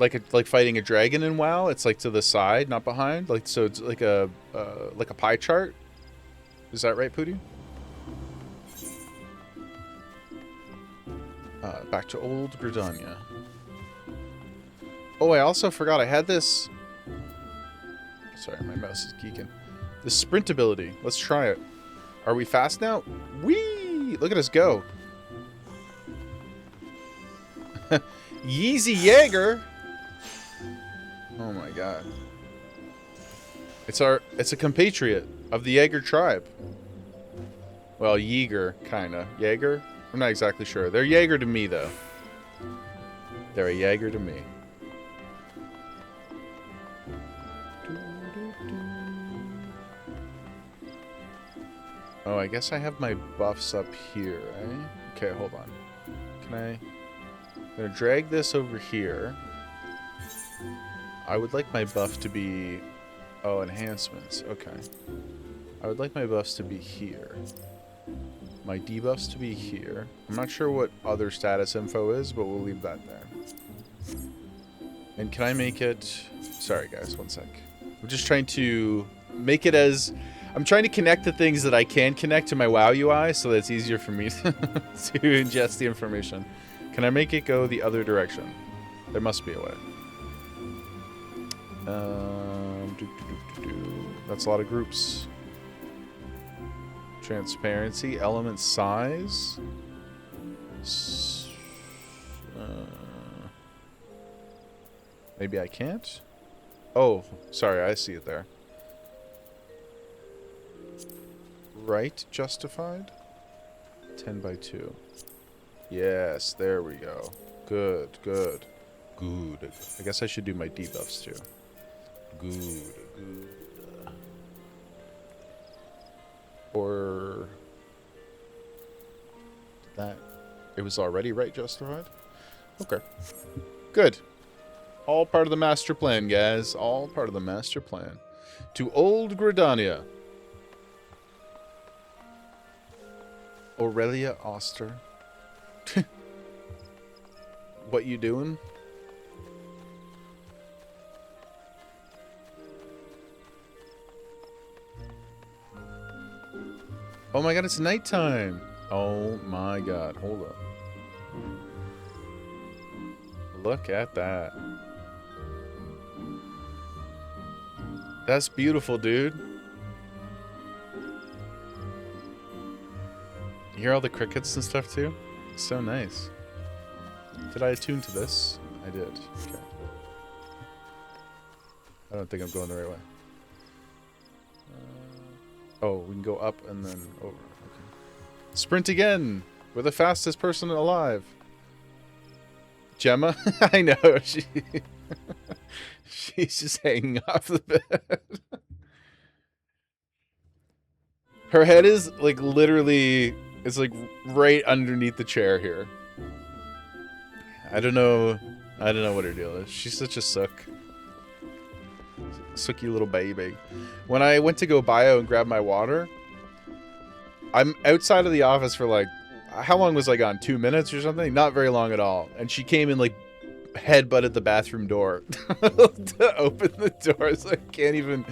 like fighting a dragon in WoW. It's like to the side, not behind. Like so, it's like a pie chart. Is that right, Pooty? Back to old Gridania. Oh, I also forgot I had this. Sorry, my mouse is geeking. The sprint ability. Let's try it. Are we fast now? Whee! Look at us go. Yeezy Jaeger. Oh my god. It's a compatriot of the Jaeger tribe. Well, Jaeger, kinda. Jaeger? I'm not exactly sure. They're Jaeger to me, though. They're a Jaeger to me. Oh, I guess I have my buffs up here, right? Okay, hold on. I'm gonna drag this over here. I would like my buff to be... Oh, enhancements. Okay. I would like my buffs to be here. My debuffs to be here. I'm not sure what other status info is, but we'll leave that there. And can I make it... Sorry, guys, one sec. I'm just trying to make it as... I'm trying to connect the things that I can connect to my WoW UI so that it's easier for me to ingest the information. Can I make it go the other direction? There must be a way. That's a lot of groups. Transparency, element size. Maybe I can't? Oh, sorry, I see it there. Right, justified? 10 by 2. Yes, there we go. Good, good. Good. I guess I should do my debuffs too. Good, good. Or... that... It was already right justified? Okay. Good. All part of the master plan, guys. All part of the master plan. To old Gridania. Aurelia Oster. What you doing? Oh my god, it's nighttime. Oh my god, hold up. Look at that. That's beautiful, dude. You hear all the crickets and stuff too? It's so nice. Did I attune to this? I did. Okay. I don't think I'm going the right way. Oh, we can go up and then over. Okay. Sprint again! We're the fastest person alive. Gemma? I know. She's just hanging off the bed. Her head is like literally... It's like right underneath the chair here. I don't know what her deal is. She's such a sook. Sooky little baby. When I went to go bio and grab my water, I'm outside of the office for like, how long was I gone? 2 minutes or something? Not very long at all. And she came in like headbutted the bathroom door to open the door. So I can't even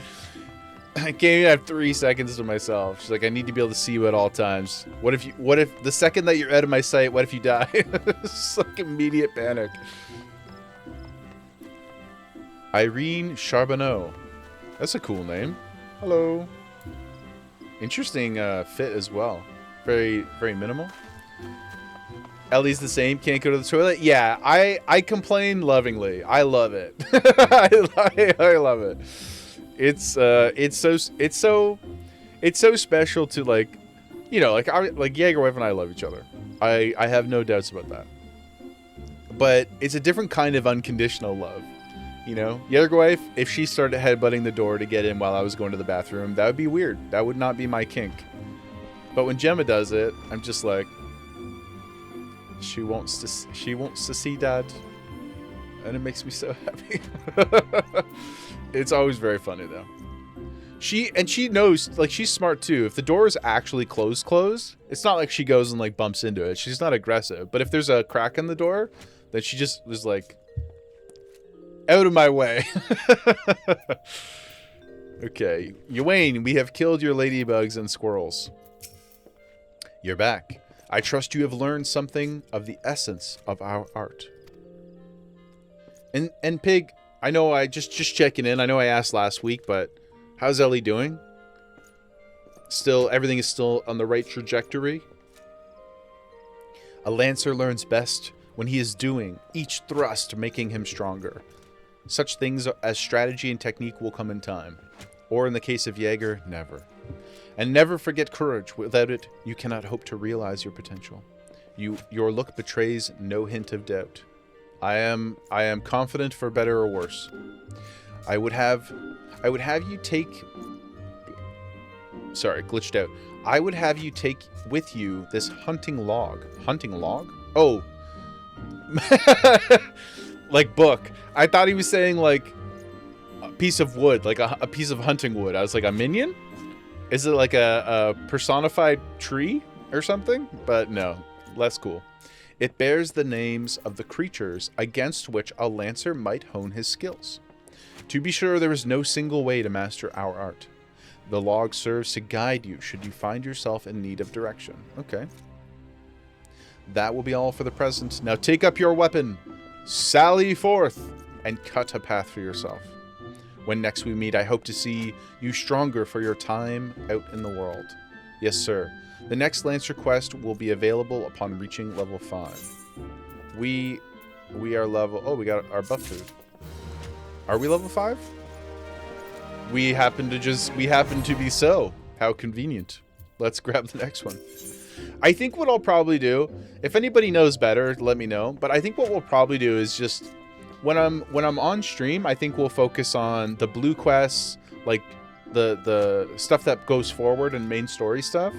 have 3 seconds to myself. She's like, I need to be able to see you at all times. What if the second that you're out of my sight, what if you die? It's like immediate panic. Irene Charbonneau. That's a cool name. Hello. Interesting fit as well. Very, very minimal. Ellie's the same. Can't go to the toilet. Yeah, I complain lovingly. I love it. I love it. It's so special to like, you know, like Jaegerwife and I love each other. I have no doubts about that. But it's a different kind of unconditional love. You know, Jaegerwife, if she started headbutting the door to get in while I was going to the bathroom, that would be weird. That would not be my kink. But when Gemma does it, I'm just like, she wants to see Dad, and it makes me so happy. It's always very funny though. She knows, like, she's smart too. If the door is actually closed, it's not like she goes and like bumps into it. She's not aggressive. But if there's a crack in the door, then she just was like, Out of my way. Okay. Ywain, we have killed your ladybugs and squirrels. You're back. I trust you have learned something of the essence of our art. And Pig, I know I just checking in. I know I asked last week, but how's Ellie doing? Still, everything is still on the right trajectory? A lancer learns best when he is doing each thrust, making him stronger. Such things as strategy and technique will come in time. Or in the case of Jaeger, never. And never forget courage. Without it, you cannot hope to realize your potential. Your look betrays no hint of doubt. I am confident for better or worse. I would have you take... Sorry, glitched out. I would have you take with you this hunting log. Hunting log? Oh. Like book. I thought he was saying like a piece of wood, like a piece of hunting wood. I was like, a minion? Is it like a personified tree or something? But no, less cool. It bears the names of the creatures against which a lancer might hone his skills. To be sure, there is no single way to master our art. The log serves to guide you should you find yourself in need of direction. Okay. That will be all for the present. Now take up your weapon, sally forth, and cut a path for yourself. When next we meet, I hope to see you stronger for your time out in the world. Yes, sir. The next Lancer quest will be available upon reaching level 5. We are level... Oh, we got our buff food. Are we level 5? We happen to be so. How convenient. Let's grab the next one. I think what I'll probably do, if anybody knows better, let me know. But I think what we'll probably do is just... When I'm on stream, I think we'll focus on the blue quests, like the stuff that goes forward and main story stuff.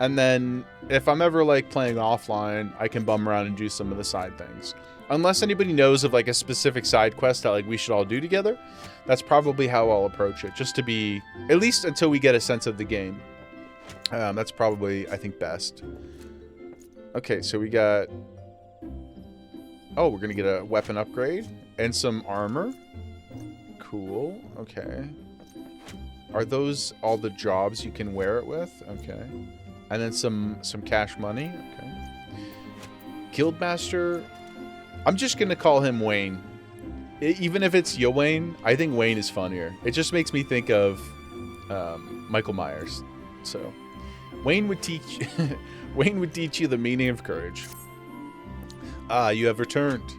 And then if I'm ever like playing offline, I can bum around and do some of the side things. Unless anybody knows of like a specific side quest that like we should all do together, that's probably how I'll approach it. Just to be, at least until we get a sense of the game. That's probably, I think, best. Okay, so we got... Oh, we're going to get a weapon upgrade and some armor. Cool. Okay. Are those all the jobs you can wear it with? Okay. And then some cash money. Okay. Guildmaster. I'm just going to call him Wayne. Even if it's Wayne, I think Wayne is funnier. It just makes me think of Michael Myers. So, Wayne would teach you the meaning of courage. Ah, you have returned.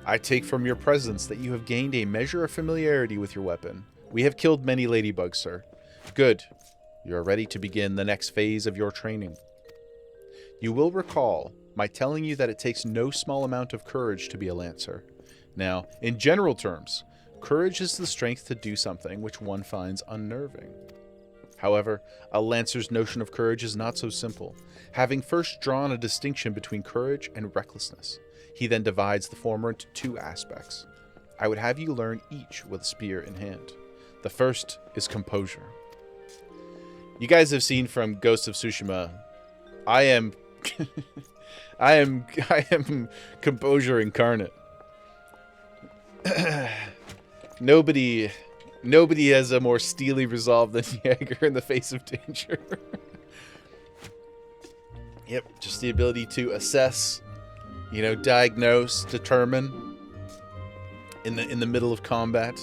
I take from your presence that you have gained a measure of familiarity with your weapon. We have killed many ladybugs, sir. Good. You are ready to begin the next phase of your training. You will recall my telling you that it takes no small amount of courage to be a lancer. Now, in general terms, courage is the strength to do something which one finds unnerving. However, a lancer's notion of courage is not so simple. Having first drawn a distinction between courage and recklessness, he then divides the former into two aspects. I would have you learn each with a spear in hand. The first is composure. You guys have seen from Ghost of Tsushima, I am composure incarnate. Nobody has a more steely resolve than Jaeger in the face of danger. Yep, just the ability to assess, diagnose, determine in the middle of combat.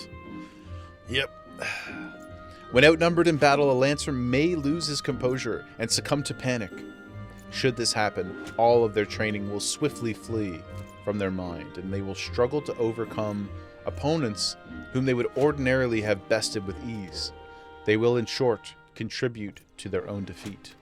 Yep. When outnumbered in battle, a lancer may lose his composure and succumb to panic. Should this happen, all of their training will swiftly flee from their mind, and they will struggle to overcome opponents whom they would ordinarily have bested with ease. They will, in short, contribute to their own defeat.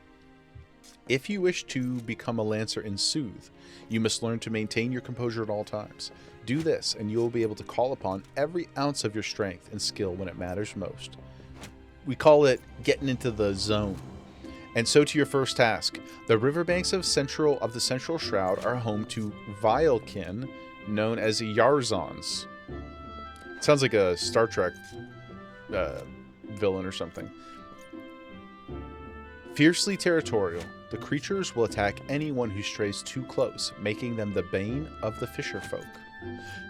If you wish to become a lancer in sooth, you must learn to maintain your composure at all times. Do this, and you will be able to call upon every ounce of your strength and skill when it matters most. We call it getting into the zone. And so to your first task. The riverbanks of the Central Shroud are home to Vilekin, known as Yarzons. Sounds like a Star Trek villain or something. Fiercely territorial, the creatures will attack anyone who strays too close, making them the bane of the fisher folk.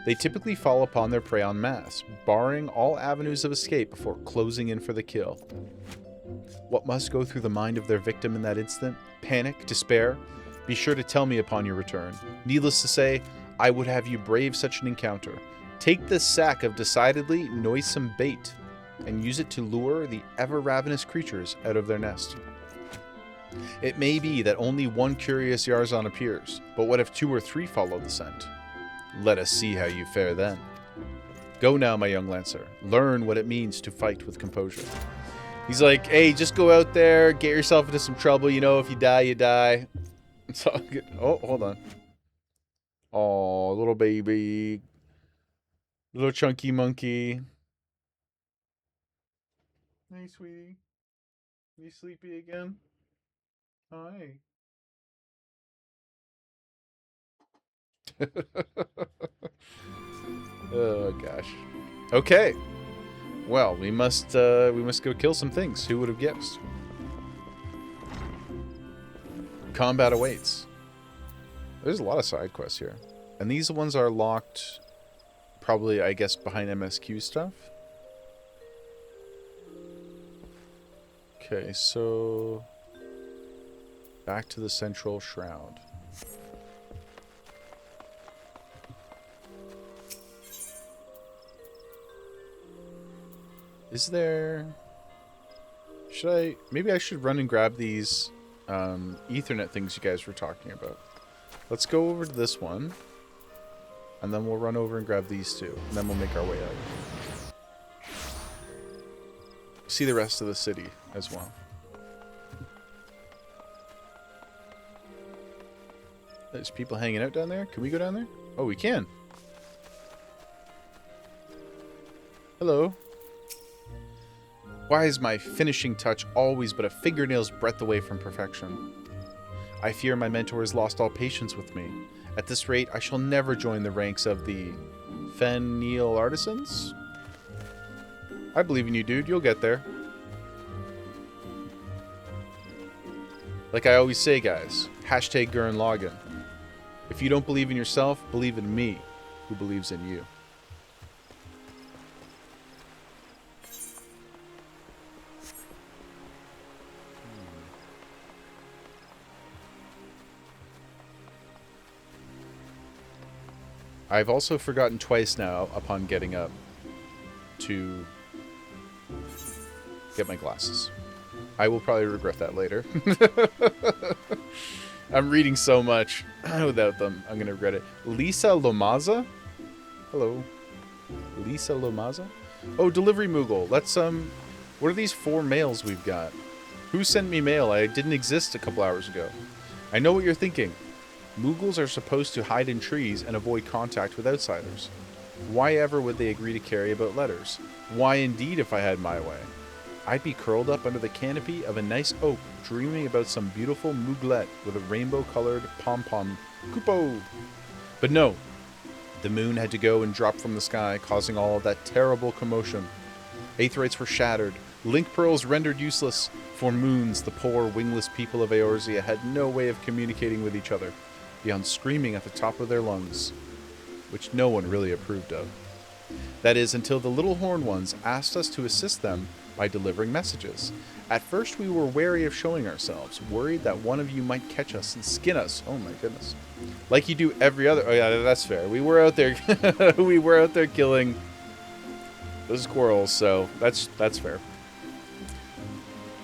They typically fall upon their prey en masse, barring all avenues of escape before closing in for the kill. What must go through the mind of their victim in that instant? Panic? Despair? Be sure to tell me upon your return. Needless to say, I would have you brave such an encounter. Take this sack of decidedly noisome bait and use it to lure the ever-ravenous creatures out of their nest. It may be that only one curious Yarzan appears, but what if 2 or 3 follow the scent? Let us see how you fare then. Go now, my young Lancer. Learn what it means to fight with composure. He's like, hey, just go out there, get yourself into some trouble. You know, if you die, you die. It's all good. Oh, hold on. Oh, little baby. Little chunky monkey. Hey, sweetie. You sleepy again? Hi. Oh gosh. Okay. Well, we must go kill some things. Who would have guessed? Combat awaits. There's a lot of side quests here. And these ones are locked probably, I guess, behind MSQ stuff. Okay, so back to the central shroud. Is there... Maybe I should run and grab these Ethernet things you guys were talking about. Let's go over to this one. And then we'll run over and grab these 2. And then we'll make our way out. See the rest of the city as well. There's people hanging out down there. Can we go down there? Oh, we can. Hello. Why is my finishing touch always but a fingernail's breadth away from perfection? I fear my mentor has lost all patience with me. At this rate, I shall never join the ranks of the Fenneal Artisans. I believe in you, dude. You'll get there. Like I always say, guys, hashtag Gurren Lagann. If you don't believe in yourself, believe in me, who believes in you. I've also forgotten twice now, upon getting up, to get my glasses. I will probably regret that later. I'm reading so much without them. I'm going to regret it. Lisa Lomaza? Hello. Lisa Lomaza? Oh, Delivery Moogle. Let's, what are these 4 mails we've got? Who sent me mail? I didn't exist a couple hours ago. I know what you're thinking. Moogles are supposed to hide in trees and avoid contact with outsiders. Why ever would they agree to carry about letters? Why indeed if I had my way? I'd be curled up under the canopy of a nice oak, dreaming about some beautiful mooglet with a rainbow-colored pom-pom coupeau. But no, the moon had to go and drop from the sky, causing all of that terrible commotion. Aetherites were shattered, link pearls rendered useless. For moons, the poor, wingless people of Eorzea had no way of communicating with each other, beyond screaming at the top of their lungs, which no one really approved of. That is, until the little horn ones asked us to assist them by delivering messages. At first we were wary of showing ourselves, worried that one of you might catch us and skin us. Oh my goodness. Like you do every other... Oh yeah, that's fair. We were out there we were out there killing the squirrels, so that's fair.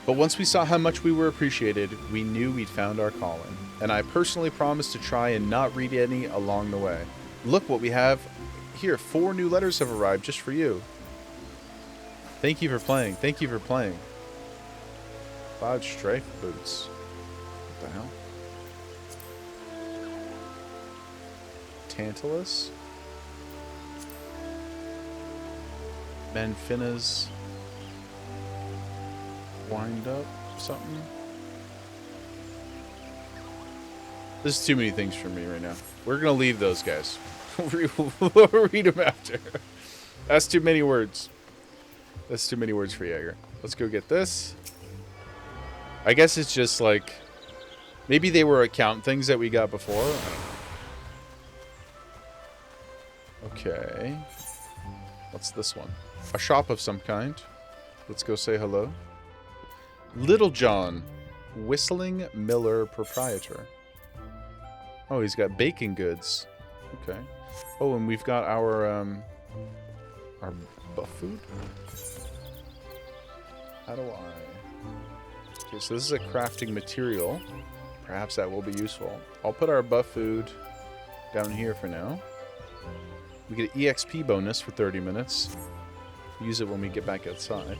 But once we saw how much we were appreciated, we knew we'd found our calling. And I personally promised to try and not read any along the way. Look what we have here. 4 new letters have arrived just for you. Thank you for playing. Thank you for playing. 5 strife boots. What the hell? Tantalus. Manfinna's wind up something. There's too many things for me right now. We're gonna leave those guys. We'll read them after. That's too many words. That's too many words for Jaeger. Let's go get this. I guess it's just like... Maybe they were account things that we got before. Okay. What's this one? A shop of some kind. Let's go say hello. Little John, Whistling Miller Proprietor. Oh, he's got baking goods. Okay. Oh, and we've got our buff food. How do I... Okay, so this is a crafting material. Perhaps that will be useful. I'll put our buff food down here for now. We get an EXP bonus for 30 minutes. Use it when we get back outside.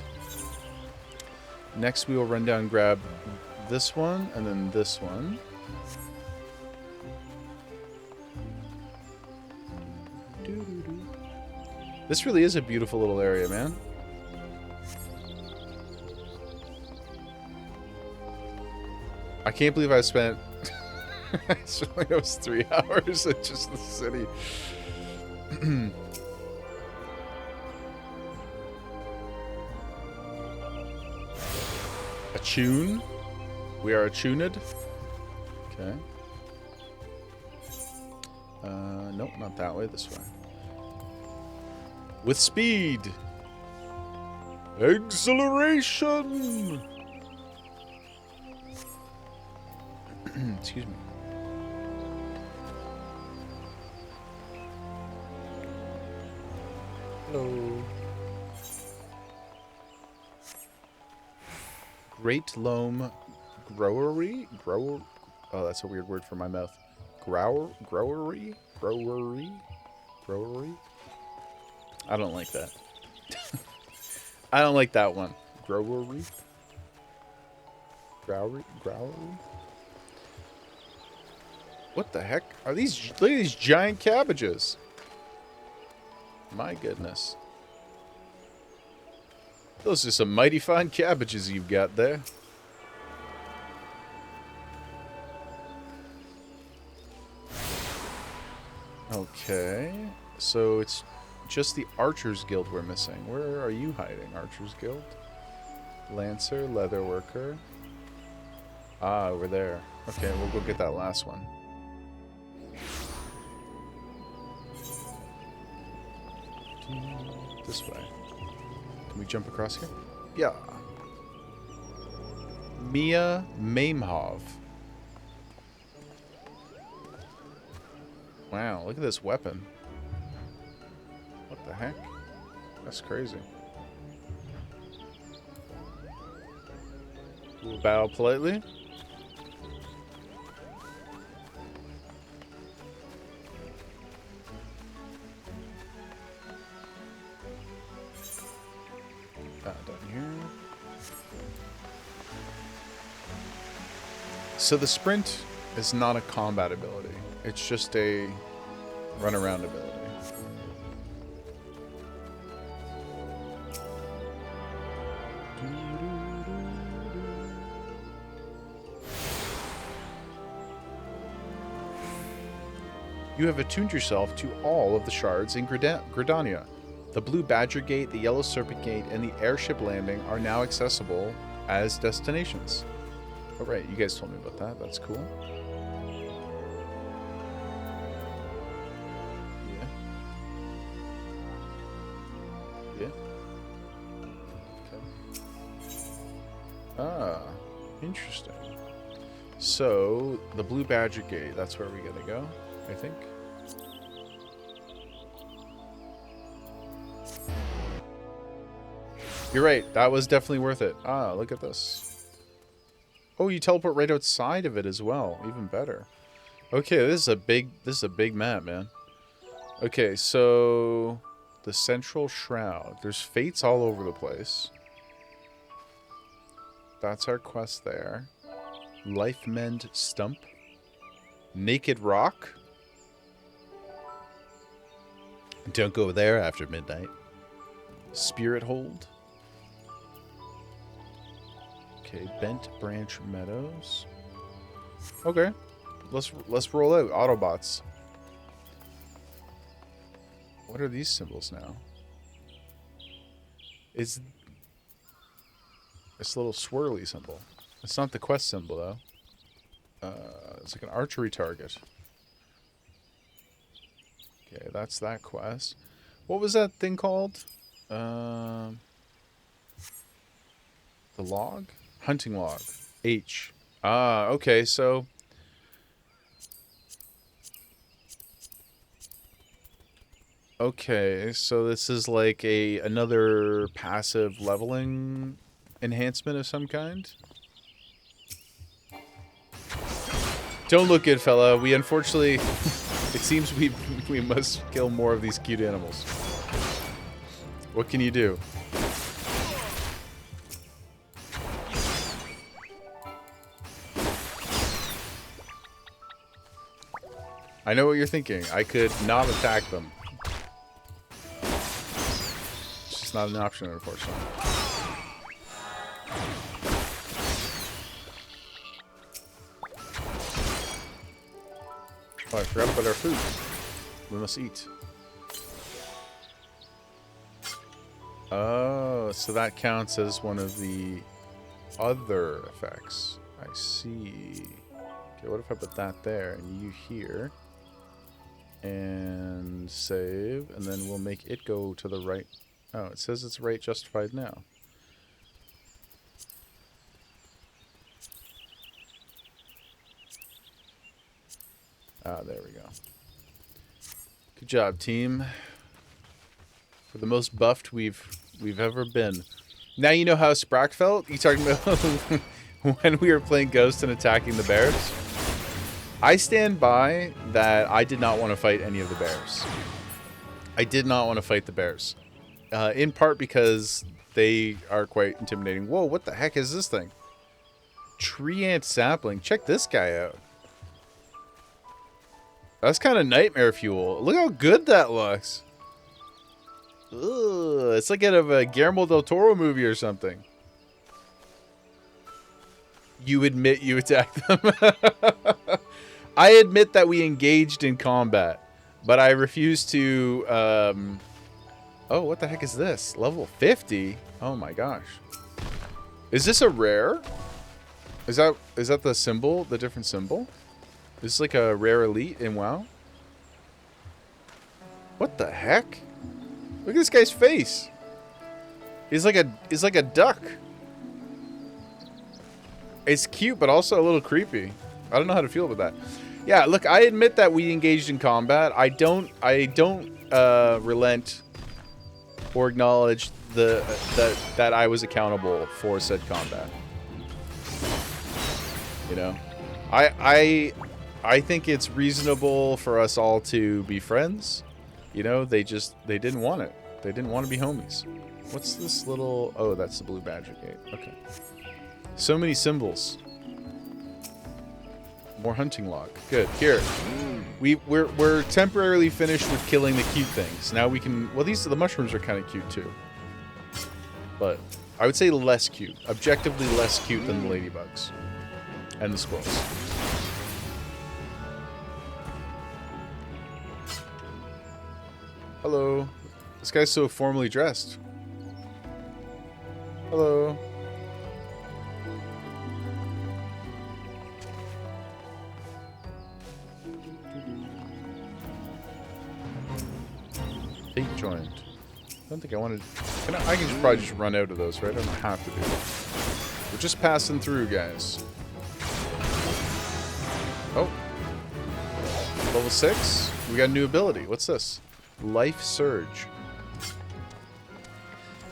Next, we will run down and grab this one, and then this one. This really is a beautiful little area, man. I can't believe I spent almost 3 hours at just the city. Attune. We are attuned. Okay. Nope, not that way. This way. With speed. Acceleration. Excuse me. Hello. Great Loam Growery? Grower? Oh, that's a weird word for my mouth. Growery? I don't like that. I don't like that one. Growery? Growery? What the heck? Are these... Look at these giant cabbages. My goodness. Those are some mighty fine cabbages you've got there. Okay. So it's just the Archers Guild we're missing. Where are you hiding, Archers Guild? Lancer, Leatherworker. Ah, over there. Okay, we'll go get that last one. This way. Can we jump across here? Yeah. Mia Mamehov. Wow, look at this weapon. What the heck? That's crazy. We'll bow politely. Down here. So the sprint is not a combat ability. It's just a run-around ability. You have attuned yourself to all of the shards in Gridania. The Blue Badger Gate, the Yellow Serpent Gate, and the Airship Landing are now accessible as destinations. Oh, right, you guys told me about that. That's cool. Yeah. Okay. Ah, interesting. So, the Blue Badger Gate, that's where we gotta go, I think. You're right, that was definitely worth it. Ah, look at this. Oh, you teleport right outside of it as well. Even better. Okay, this is a big map, man. Okay, so the Central Shroud. There's fates all over the place. That's our quest there. Life Mend Stump. Naked Rock. Don't go there after midnight. Spirit Hold. Okay, Bent Branch Meadows. Okay, let's roll out Autobots. What are these symbols now? It's a little swirly symbol. It's not the quest symbol though. It's like an archery target. Okay, that's that quest. What was that thing called? The log? Hunting log. H. Ah, okay, so... Okay, so this is like another passive leveling enhancement of some kind? Don't look good, fella. We unfortunately... it seems we must kill more of these cute animals. What can you do? I know what you're thinking. I could not attack them. It's just not an option, unfortunately. Oh, I forgot about our food. We must eat. Oh, so that counts as one of the other effects. I see. Okay, what if I put that there and you here? And save, and then we'll make it go to the right. Oh, it says it's right justified now. Ah, there we go. Good job, team. For the most buffed we've ever been. Now you know how Sprack felt? You talking about when we were playing Ghost and attacking the bears? I stand by that I did not want to fight any of the bears. I did not want to fight the bears. In part because they are quite intimidating. Whoa, what the heck is this thing? Tree ant sapling. Check this guy out. That's kind of nightmare fuel. Look how good that looks. Ugh, it's like out of a Guillermo del Toro movie or something. You admit you attacked them. I admit that we engaged in combat, but I refuse to... Oh, what the heck is this? Level 50? Oh my gosh. Is this a rare? Is that the symbol? The different symbol? Is this like a rare elite in WoW? What the heck? Look at this guy's face. He's like a duck. It's cute, but also a little creepy. I don't know how to feel about that. Yeah, look, I admit that we engaged in combat. I don't relent or acknowledge that I was accountable for said combat. You know, I think it's reasonable for us all to be friends. You know, they didn't want it. They didn't want to be homies. What's this little? Oh, that's the blue badger gate. Okay. So many symbols. More hunting log. Good. Here. We're temporarily finished with killing the cute things. Now we can... Well, the mushrooms are kind of cute too. But I would say less cute. Objectively less cute than the ladybugs. And the squirrels. Hello. This guy's so formally dressed. Hello. Take joint. I don't think I wanted... I can probably just run out of those, right? I don't have to do it. We're just passing through, guys. Oh. Level 6. We got a new ability. What's this? Life Surge.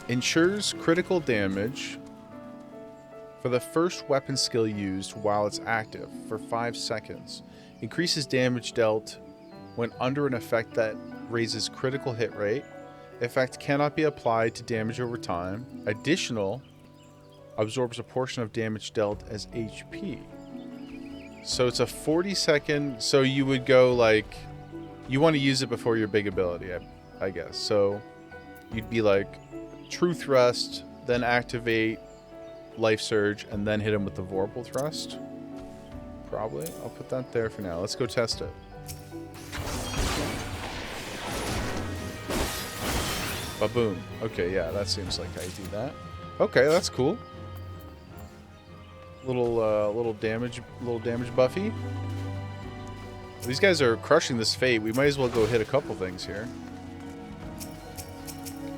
Ensures critical damage for the first weapon skill used while it's active for 5 seconds. Increases damage dealt when under an effect that raises critical hit rate. Effect cannot be applied to damage over time. Additional absorbs a portion of damage dealt as HP. So it's a 40-second... So you would go like... You want to use it before your big ability, I guess. So you'd be like True Thrust, then activate Life Surge, and then hit him with the Vorpal Thrust. Probably. I'll put that there for now. Let's go test it. Ba-boom. Okay, yeah, that seems like I do that. Okay, that's cool. Little damage buffy. These guys are crushing this fate. We might as well go hit a couple things here.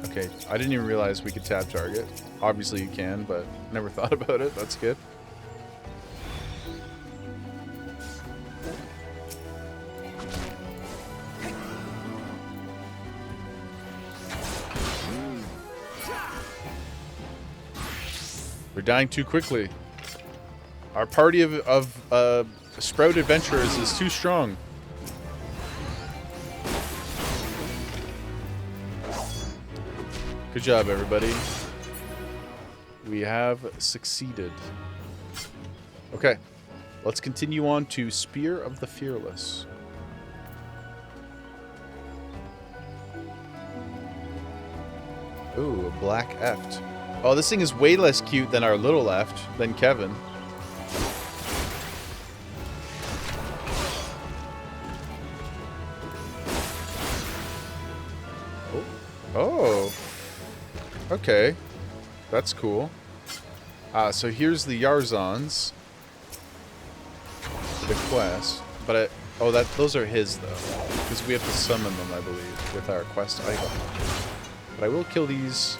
Okay, I didn't even realize we could tab target. Obviously you can, but never thought about it. That's good. We're dying too quickly. Our party of Sprout adventurers is too strong. Good job, everybody. We have succeeded. Okay, let's continue on to Spear of the Fearless. Ooh, a black eft. Oh, this thing is way less cute than our little eft, than Kevin. Oh. Okay. That's cool. So here's the Yarzons. The quest. But those are his though. Because we have to summon them, I believe, with our quest item. But I will kill these.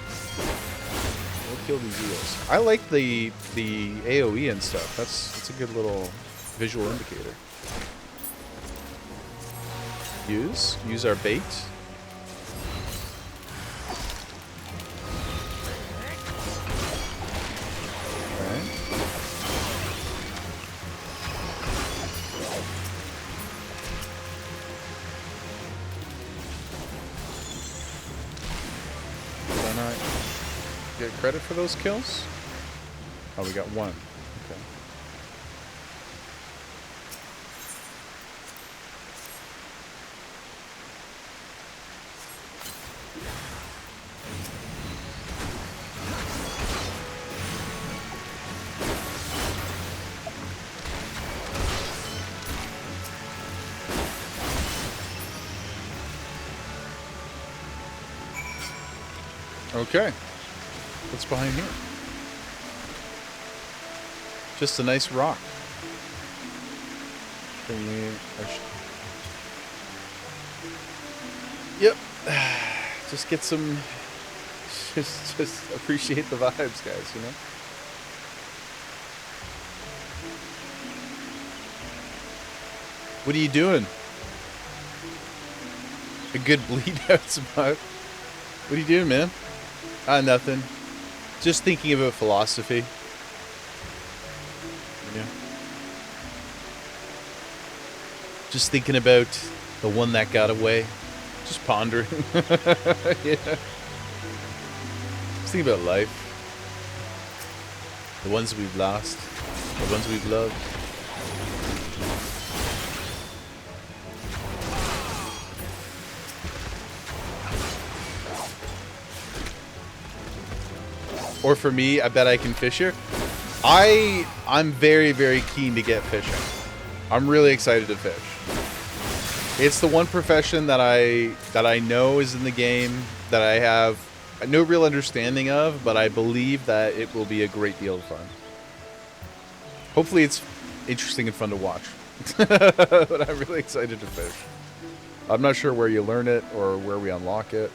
Kill these eels. I like the AoE and stuff. That's a good little visual indicator. Use our bait. Alright. Why not get credit for those kills? Oh, we got one. Okay. Okay. What's behind here? Just a nice rock. Yep. Just get some. Just appreciate the vibes, guys. You know. What are you doing? A good bleed out spot. What are you doing, man? Nothing. Just thinking about philosophy. Yeah. Just thinking about the one that got away. Just pondering. Yeah. Just thinking about life. The ones we've lost. The ones we've loved. Or for me, I bet I can fish here. I'm very, very keen to get fishing. I'm really excited to fish. It's the one profession that I know is in the game that I have no real understanding of, but I believe that it will be a great deal of fun. Hopefully it's interesting and fun to watch. But I'm really excited to fish. I'm not sure where you learn it or where we unlock it.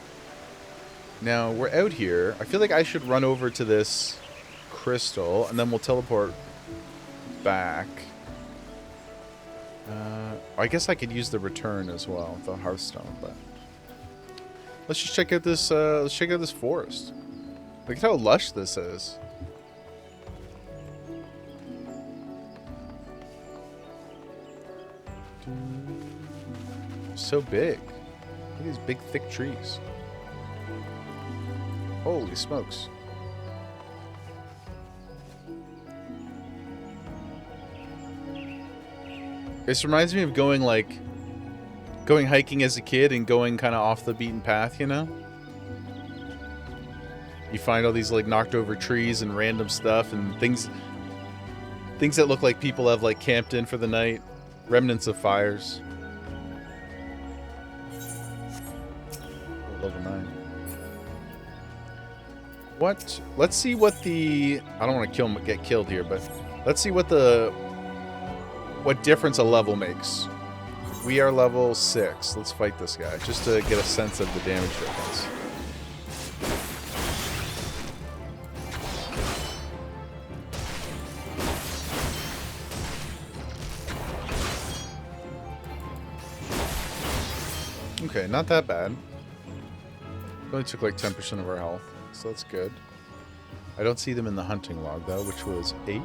Now, we're out here. I feel like I should run over to this crystal, and then we'll teleport back. I guess I could use the return as well, the Hearthstone, but let's just check out this. Let's check out this forest. Look at how lush this is. So big. Look at these big, thick trees. Holy smokes. This reminds me of going hiking as a kid and going kind of off the beaten path, you know? You find all these like knocked over trees and random stuff and things that look like people have like camped in for the night. Remnants of fires. Level 9. What? Let's see what the... I don't want to get killed here, but let's see what difference a level makes. We are level 6. Let's fight this guy, just to get a sense of the damage difference. Okay, not that bad. Only took like 10% of our health, so that's good. I don't see them in the hunting log, though, which was H.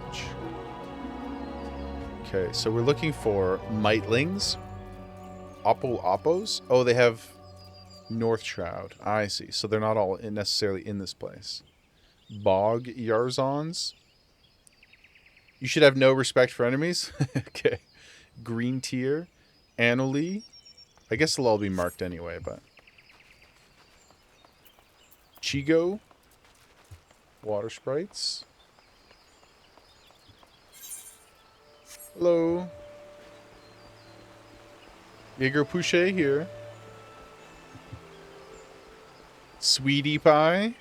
Okay, so we're looking for Mightlings. Oppos? Oh, they have North Shroud. I see. So they're not all necessarily in this place. Bog Yarzons. You should have no respect for enemies. Okay. Green Tier. Annalee. I guess they'll all be marked anyway, but... Chigo. Water Sprites. Hello. Jaeger Pouche here. Sweetie Pie.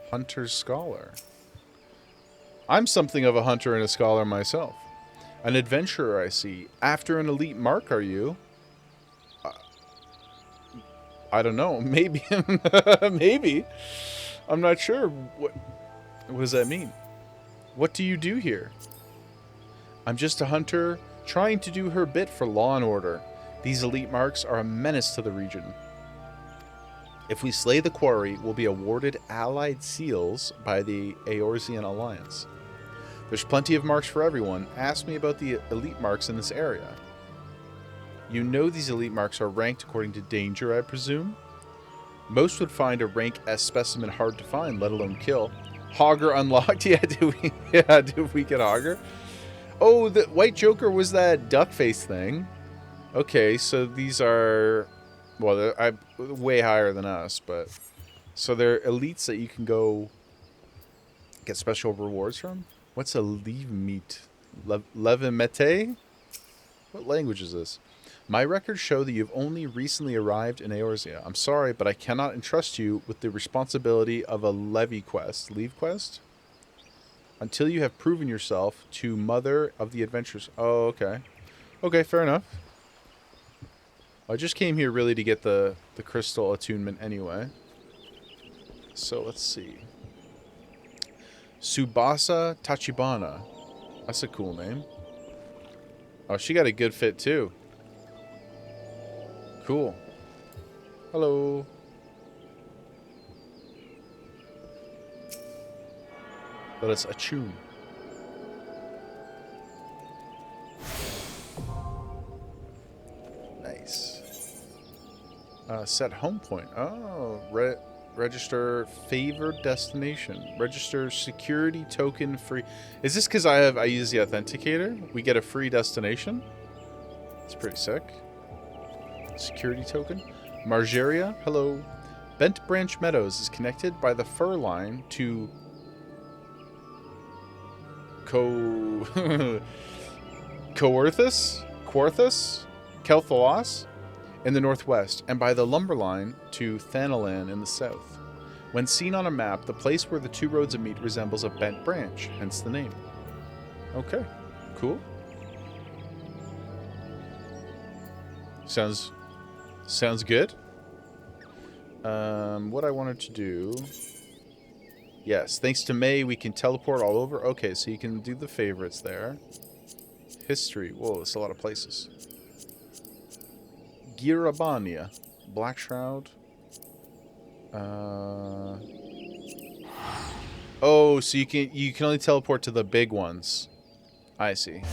Hunter Scholar. I'm something of a hunter and a scholar myself. An adventurer, I see. After an elite mark, are you? I don't know. Maybe. Maybe. I'm not sure. What does that mean? What do you do here? I'm just a hunter trying to do her bit for law and order. These elite marks are a menace to the region. If we slay the quarry, we'll be awarded allied seals by the Eorzean Alliance. There's plenty of marks for everyone. Ask me about the elite marks in this area. You know these elite marks are ranked according to danger, I presume? Most would find a rank S specimen hard to find, let alone kill. Hogger unlocked? Yeah, do we get Hogger? Oh, the White Joker was that duck face thing. Okay, so these are... Well, they're way higher than us, but... So they're elites that you can go get special rewards from? What's a leave meet? Levimete? What language is this? My records show that you've only recently arrived in Eorzea. I'm sorry, but I cannot entrust you with the responsibility of a leave quest. Until you have proven yourself to Mother of the Adventures. Oh, okay. Okay, fair enough. I just came here really to get the crystal attunement anyway. So let's see. Tsubasa Tachibana. That's a cool name. Oh, she got a good fit too. Cool. Hello. Let us attune. Nice. Set home point. Oh, register favored destination. Register security token free. Is this because I use the authenticator? We get a free destination. It's pretty sick. Security token. Margeria. Hello. Bent Branch Meadows is connected by the fur line to Quarthus, Kelthalos in the northwest, and by the lumber line to Thanalan in the south. When seen on a map, the place where the two roads meet resembles a bent branch, hence the name. Okay, cool. Sounds good. What I wanted to do... Yes, thanks to May, we can teleport all over. Okay, so you can do the favorites there. History. Whoa, that's a lot of places. Girabania. Black Shroud. Oh, so you can only teleport to the big ones. I see.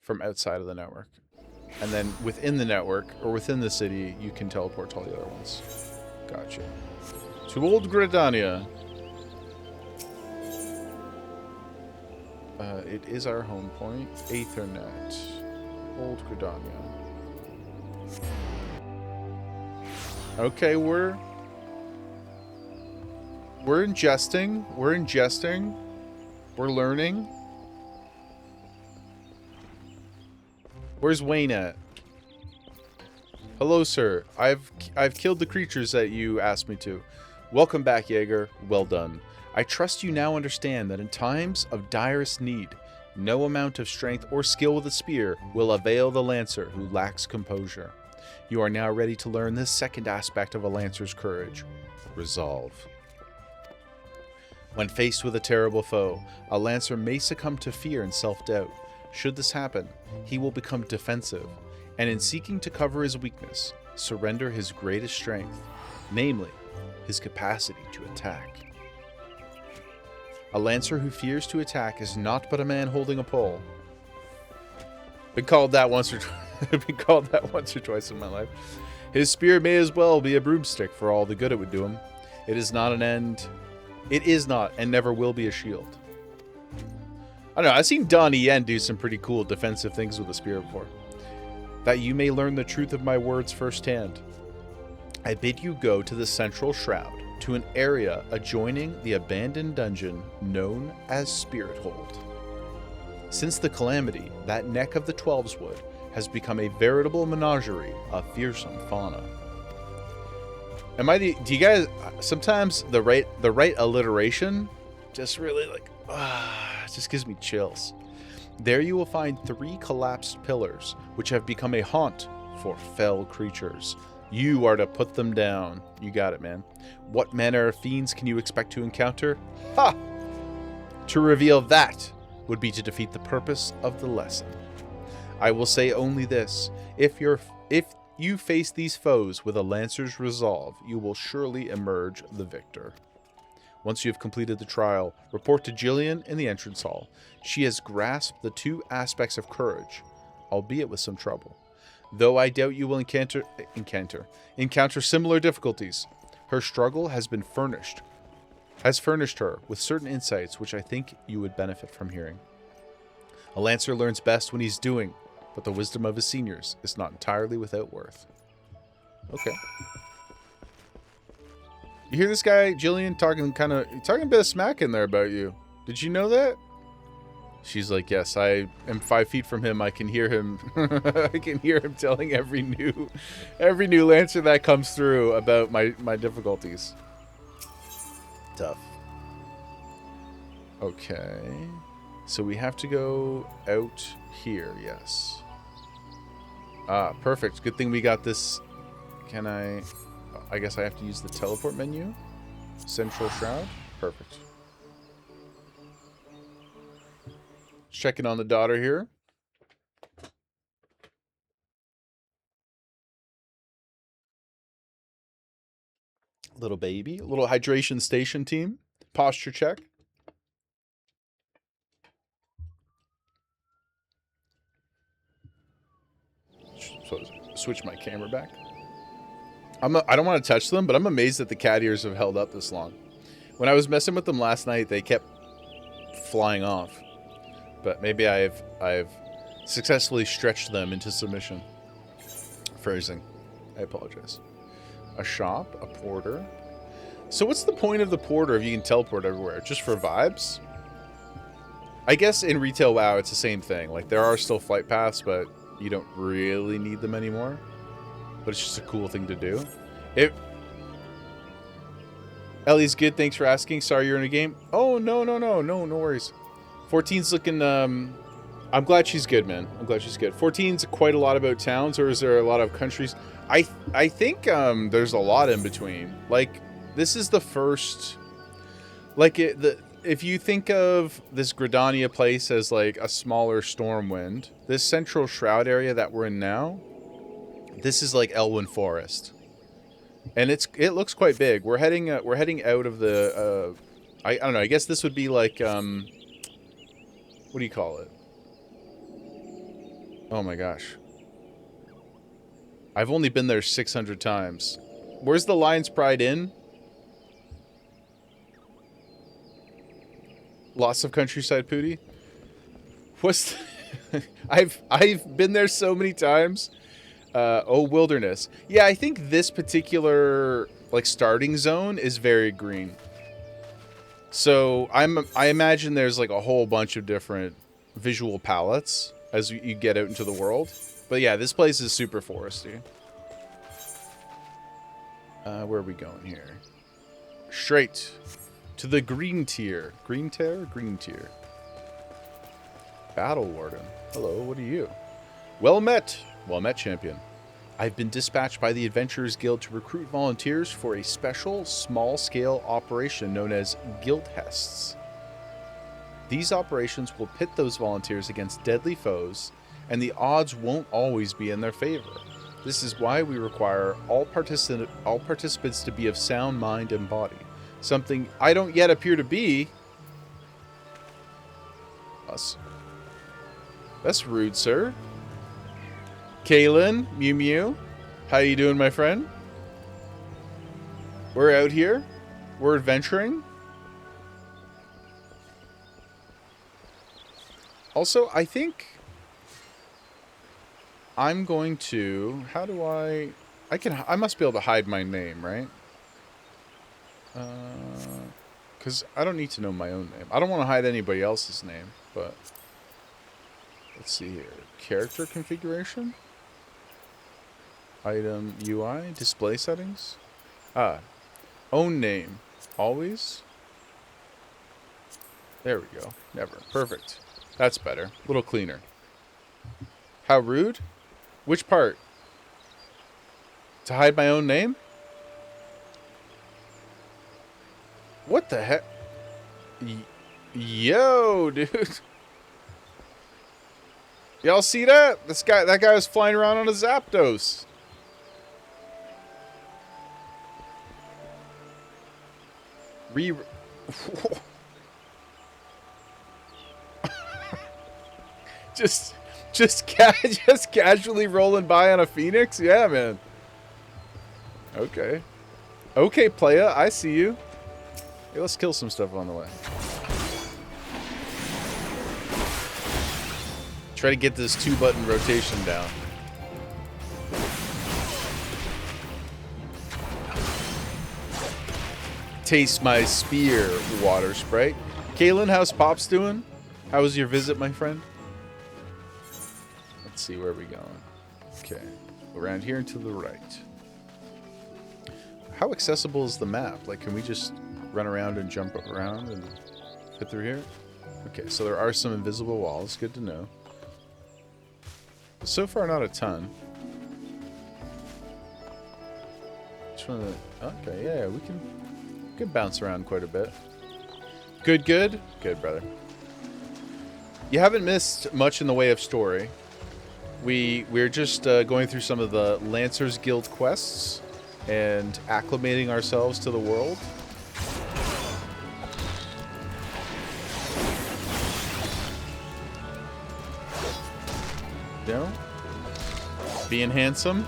From outside of the network. And then within the network, or within the city, you can teleport to all the other ones. Gotcha. To Old Gridania. It is our home point. Aethernet. Old Gridania. Okay, we're ingesting. We're learning. Where's Wayne at? Hello, sir. I've killed the creatures that you asked me to. Welcome back, Jaeger. Well done. I trust you now understand that in times of direst need, No amount of strength or skill with a spear will avail the lancer who lacks composure. You are now ready to learn this second aspect of a lancer's courage: resolve. When faced with a terrible foe, a lancer may succumb to fear and self-doubt. Should this happen, he will become defensive, and in seeking to cover his weakness, surrender his greatest strength, namely, his capacity to attack. A lancer who fears to attack is not but a man holding a pole. Been called that once or twice in my life. His spear may as well be a broomstick for all the good it would do him. It is not and never will be a shield. I don't know, I've seen Donnie Yen do some pretty cool defensive things with a spear before. That you may learn the truth of my words firsthand, I bid you go to the central shroud, to an area adjoining the abandoned dungeon known as Spirit Hold. Since the calamity, that neck of the Twelveswood has become a veritable menagerie of fearsome fauna. Do you guys, sometimes the right alliteration just really just gives me chills. There you will find 3 collapsed pillars, which have become a haunt for fell creatures. You are to put them down. You got it, man. What manner of fiends can you expect to encounter? Ha! To reveal that would be to defeat the purpose of the lesson. I will say only this. If you face these foes with a lancer's resolve, you will surely emerge the victor. Once you have completed the trial, report to Jillian in the entrance hall. She has grasped the 2 aspects of courage, albeit with some trouble. Though I doubt you will encounter similar difficulties, her struggle has furnished her with certain insights which I think you would benefit from hearing. A lancer learns best when he's doing, but the wisdom of his seniors is not entirely without worth. Okay. You hear this guy, Jillian, talking a bit of smack in there about you. Did you know that? She's like, yes, I am 5 feet from him. I can hear him. I can hear him telling every new lancer that comes through about my difficulties. Tough. Okay. So we have to go out here, yes. Ah, perfect. Good thing we got this. I guess I have to use the teleport menu. Central Shroud. Perfect. Checking on the daughter here. Little baby. Little hydration station team. Posture check. So switch my camera back. I don't want to touch them, but I'm amazed that the cat ears have held up this long. When I was messing with them last night, they kept flying off. But maybe I've successfully stretched them into submission. Phrasing. I apologize. A shop, a porter. So what's the point of the porter if you can teleport everywhere? Just for vibes? I guess in retail WoW it's the same thing. Like there are still flight paths, but you don't really need them anymore. But it's just a cool thing to do. Ellie's good, thanks for asking. Sorry you're in a game. Oh, no worries. 14's looking, I'm glad she's good, man. I'm glad she's good. 14's quite a lot about towns, or is there a lot of countries? I think there's a lot in between. Like, this is the first, like, if you think of this Gridania place as like a smaller Stormwind, this Central Shroud area that we're in now, this is like Elwyn Forest, and it looks quite big. We're heading out of the I don't know. I guess this would be like what do you call it? Oh my gosh, I've only been there 600 times. Where's the Lion's Pride Inn? Lots of countryside pooty. What's I've been there so many times. Wilderness. Yeah, I think this particular like starting zone is very green. So I imagine there's like a whole bunch of different visual palettes as you get out into the world. But yeah, this place is super foresty. Where are we going here? Straight to the green tier. Green tier? Green tier. Battle Warden. Hello, what are you? Well met. Well met, champion. I've been dispatched by the Adventurers Guild to recruit volunteers for a special, small-scale operation known as Guild Hests. These operations will pit those volunteers against deadly foes, and the odds won't always be in their favor. This is why we require all participants to be of sound mind and body. Something I don't yet appear to be. That's rude, sir. Kalen, Mew Mew, how you doing, my friend? We're out here. We're adventuring. Also, I think I'm going to... How do I must be able to hide my name, right? Because I don't need to know my own name. I don't want to hide anybody else's name, but... Let's see here. Character configuration? Item UI? Display settings? Own name. Always? There we go. Never. Perfect. That's better. A little cleaner. How rude? Which part? To hide my own name? What the heck? Yo, dude. Y'all see that? That guy was flying around on a Zapdos. just casually rolling by on a Phoenix? Yeah, man. Okay. Okay, playa, I see you. Hey, let's kill some stuff on the way. Try to get this 2-button rotation down. Taste my spear, water sprite. Kalen, how's Pops doing? How was your visit, my friend? Let's see, where are we going? Okay, around here and to the right. How accessible is the map? Like, can we just run around and jump around and get through here? Okay, so there are some invisible walls. Good to know. So far, not a ton. Okay, yeah, we can bounce around quite a bit. Good, brother. You haven't missed much in the way of story. We're just going through some of the Lancers Guild quests and acclimating ourselves to the world. You know, being handsome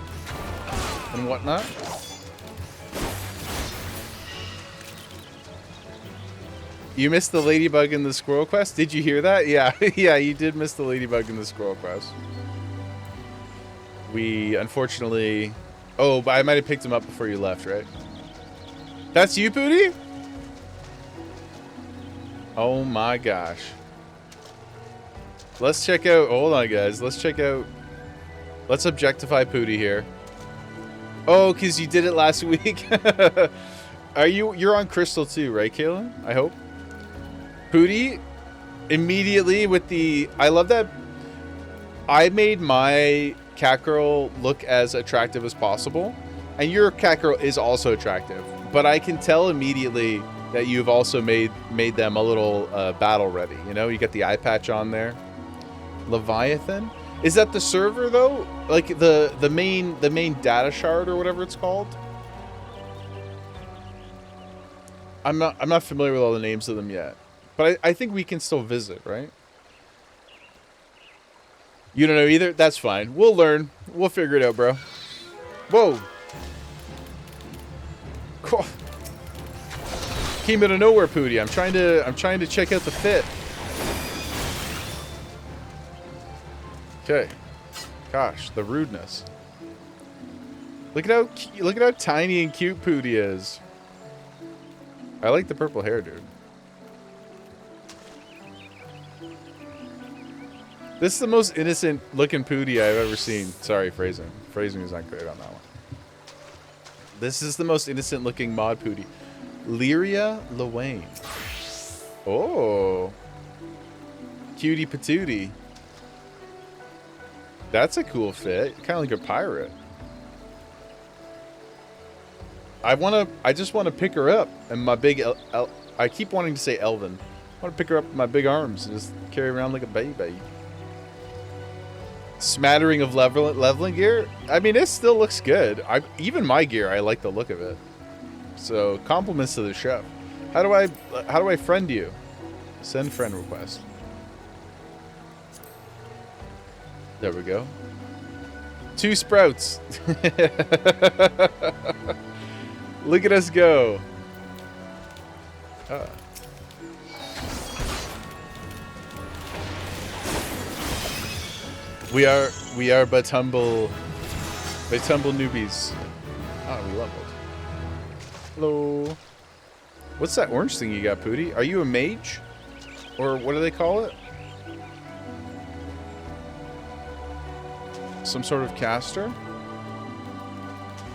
and whatnot. You missed the ladybug in the squirrel quest? Did you hear that? Yeah, yeah, you did miss the ladybug in the squirrel quest. We unfortunately... Oh, but I might have picked him up before you left, right? That's you, Pooty? Oh my gosh. Let's check out... Hold on, guys. Let's check out... Let's objectify Pooty here. Oh, because you did it last week? You're on Crystal too, right, Kaylin? I hope. Pooty, immediately with the... I love that I made my cat girl look as attractive as possible. And your cat girl is also attractive. But I can tell immediately that you've also made them a little battle ready. You know, you got the eye patch on there. Leviathan? Is that the server though? Like the main data shard or whatever it's called? I'm not familiar with all the names of them yet. But I think we can still visit, right? You don't know either? That's fine. We'll learn. We'll figure it out, bro. Whoa. Cool. Came out of nowhere, Pooty. I'm trying to check out the fit. Okay. Gosh, the rudeness. Look at how tiny and cute Pooty is. I like the purple hair, dude. This is the most innocent looking Pooty I've ever seen. Sorry, phrasing. Phrasing is not great on that one. This is the most innocent looking mod Pooty. Lyria Lewayne. Oh. Cutie patootie. That's a cool fit. Kind of like a pirate. I just want to pick her up and my big I keep wanting to say Elvin. I want to pick her up with my big arms and just carry around like a baby. Smattering of leveling gear. I mean, it still looks good. Even my gear, I like the look of it. So compliments to the chef. How do I friend you? Send friend request. There we go. 2 sprouts. Look at us go. We are but humble newbies. Ah, we leveled. Hello. What's that orange thing you got, Pooty? Are you a mage? Or what do they call it? Some sort of caster?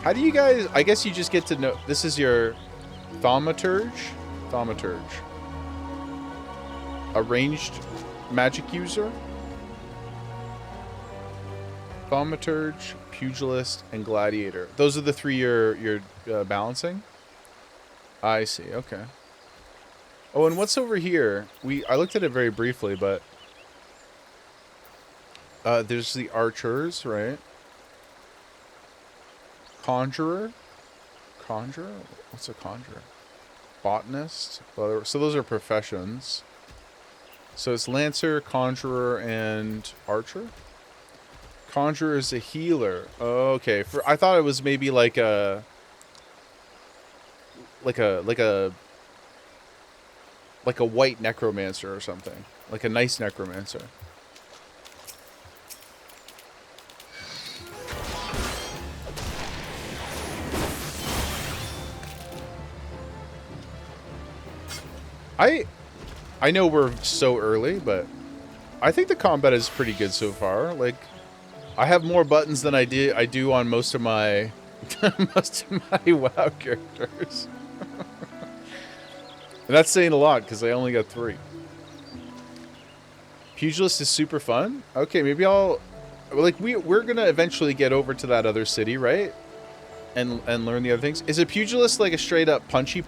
How do you guys... I guess you just get to know... This is your thaumaturge? Thaumaturge. A ranged magic user? Thaumaturge, pugilist, and gladiator. Those are the 3 you're balancing? I see, okay. Oh, and what's over here? I looked at it very briefly, but... there's the archers, right? Conjurer? Conjurer? What's a conjurer? Botanist? Well, so those are professions. So it's Lancer, Conjurer, and Archer? Conjurer is a healer. Oh, okay. I thought it was maybe like a white necromancer or something. Like a nice necromancer. I know we're so early, but I think the combat is pretty good so far. Like, I have more buttons than I do on most of my WoW characters. And that's saying a lot because I only got 3. Pugilist is super fun. Okay, maybe I'll we're gonna eventually get over to that other city, right? And learn the other things. Is a pugilist like a straight up punchy?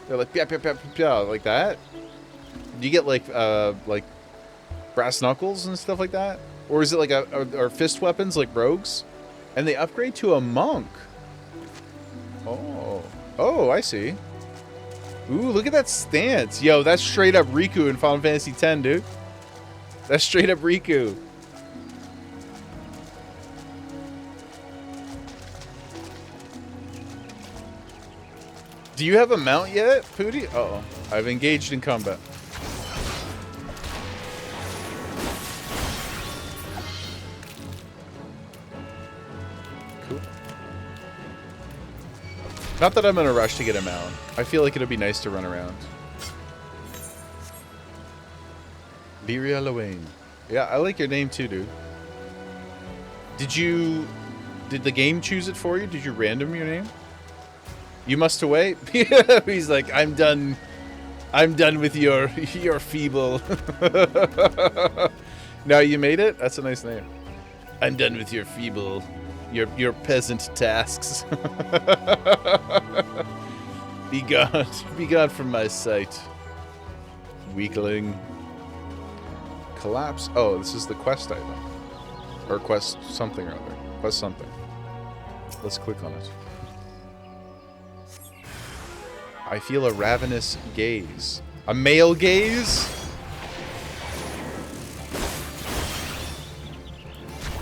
They're like pia, pia, pia, pia, like that. Do you get like brass knuckles and stuff like that, or is it like or fist weapons like rogues? And they upgrade to a monk. Oh, I see. Ooh, look at that stance. Yo, that's straight up Riku in Final Fantasy X, dude. That's straight up Riku. Do you have a mount yet, Pooty? Uh-oh. I've engaged in combat. Cool. Not that I'm in a rush to get a mount. I feel like it'll be nice to run around. Beria Lowain. Yeah, I like your name too, dude. Did the game choose it for you? Did you random your name? You must away? He's like, I'm done with your feeble. Now you made it? That's a nice name. I'm done with your feeble, your peasant tasks. Be gone from my sight. Weakling. Collapse. Oh, this is the quest item. Or quest something or other. Quest something. Let's click on it. I feel a ravenous gaze. A male gaze?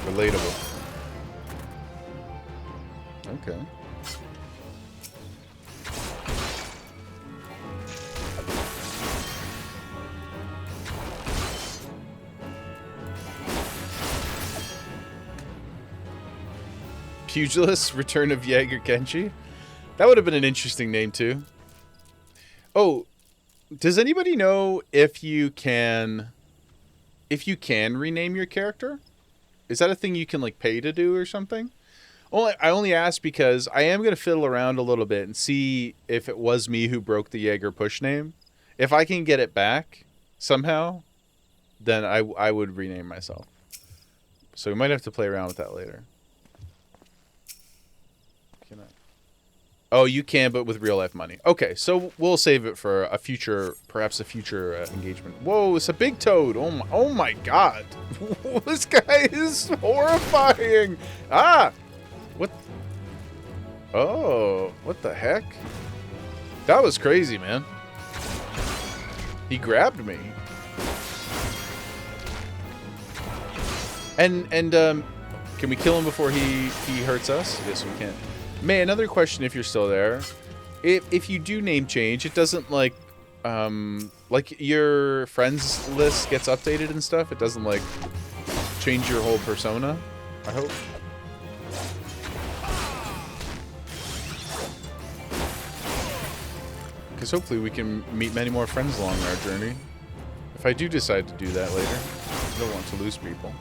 Relatable. Okay. Pugilist, Return of Jaeger Kenshi? That would have been an interesting name too. Oh, does anybody know if you can rename your character? Is that a thing you can like pay to do or something? I only ask because I am going to fiddle around a little bit and see if it was me who broke the Jaeger push name. If I can get it back somehow, then I would rename myself. So we might have to play around with that later. Can I? Oh, you can, but with real life money. Okay, so we'll save it for a future, perhaps a future engagement. Whoa, it's a big toad. Oh my god. This guy is horrifying. Ah! What? Oh, what the heck? That was crazy, man. He grabbed me. And can we kill him before he hurts us? I guess we can't. May, another question if you're still there. If you do name change, it doesn't like your friends list gets updated and stuff. It doesn't like change your whole persona, I hope. Because hopefully we can meet many more friends along our journey. If I do decide to do that later, I don't want to lose people.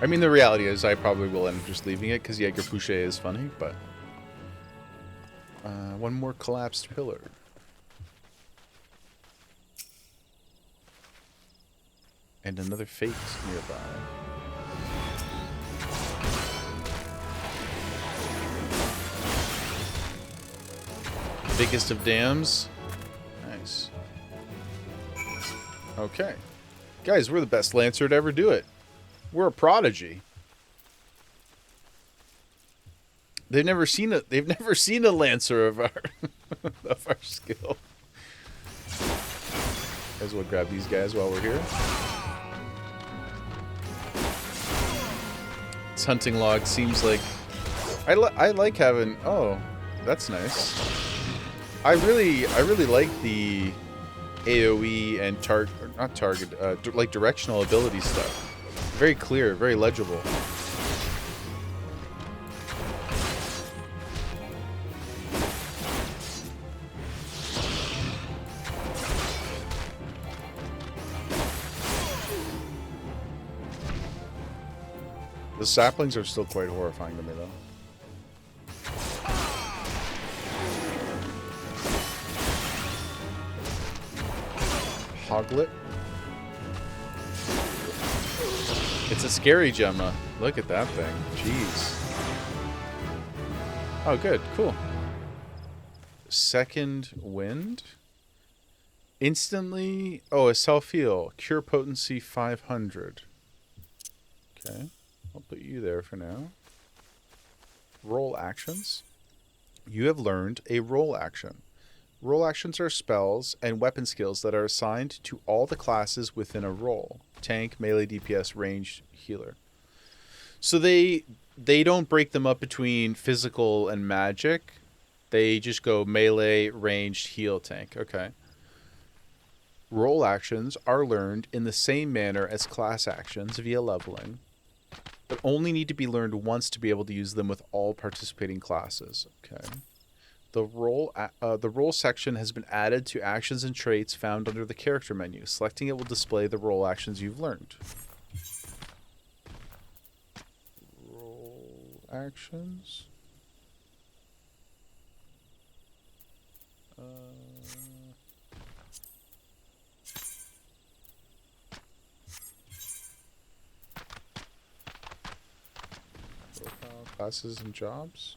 I mean, the reality is I probably will end up just leaving it because Jaeger Pouche is funny, but... one more collapsed pillar. And another fate nearby. Biggest of dams. Nice. Okay. Guys, we're the best Lancer to ever do it. We're a prodigy. They've never seen a Lancer of our of our skill. Might as well grab these guys while we're here. This hunting log seems like I like having. Oh, that's nice. I really like the AOE and like directional ability stuff. Very clear, very legible. The saplings are still quite horrifying to me, though. Hoglet. It's a scary Gemma. Look at that thing. Jeez. Oh, good. Cool. Second wind. Instantly. Oh, a self-heal. Cure potency 500. Okay. I'll put you there for now. Roll actions. You have learned a roll action. Roll actions are spells and weapon skills that are assigned to all the classes within a role. Tank, melee, DPS, ranged, healer. So they don't break them up between physical and magic. They just go melee, ranged, heal, tank. Okay. Roll actions are learned in the same manner as class actions via leveling, but only need to be learned once to be able to use them with all participating classes. Okay. The role section has been added to actions and traits found under the character menu. Selecting it will display the role actions you've learned. Role actions. Profile, classes, and jobs.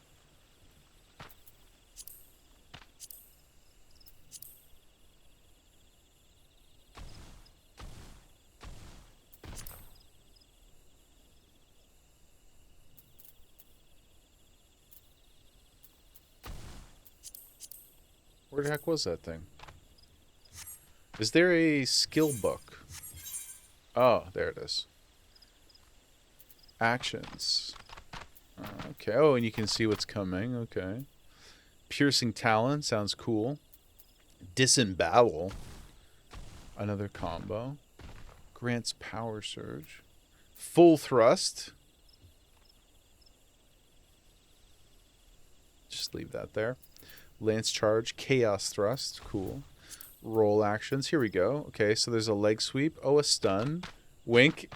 Where the heck was that thing? Is there a skill book? Oh, there it is. Actions. Okay. Oh, and you can see what's coming. Okay. Piercing Talon. Sounds cool. Disembowel. Another combo. Grants Power Surge. Full Thrust. Just leave that there. Lance Charge, Chaos Thrust, cool. Roll actions, here we go. Okay, so there's a leg sweep. Oh, a stun. Wink.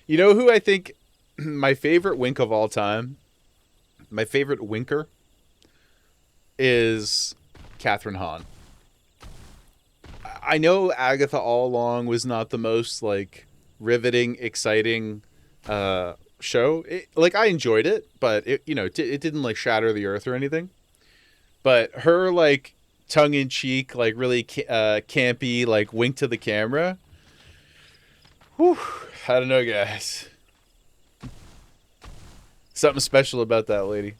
You know who I think my favorite wink of all time? My favorite winker is Catherine Hahn. I know Agatha all along was not the most like riveting, exciting show. Like I enjoyed it, but it it didn't like shatter the earth or anything. But her like tongue in cheek, like really campy, like wink to the camera. Whew, I don't know, guys. Something special about that lady.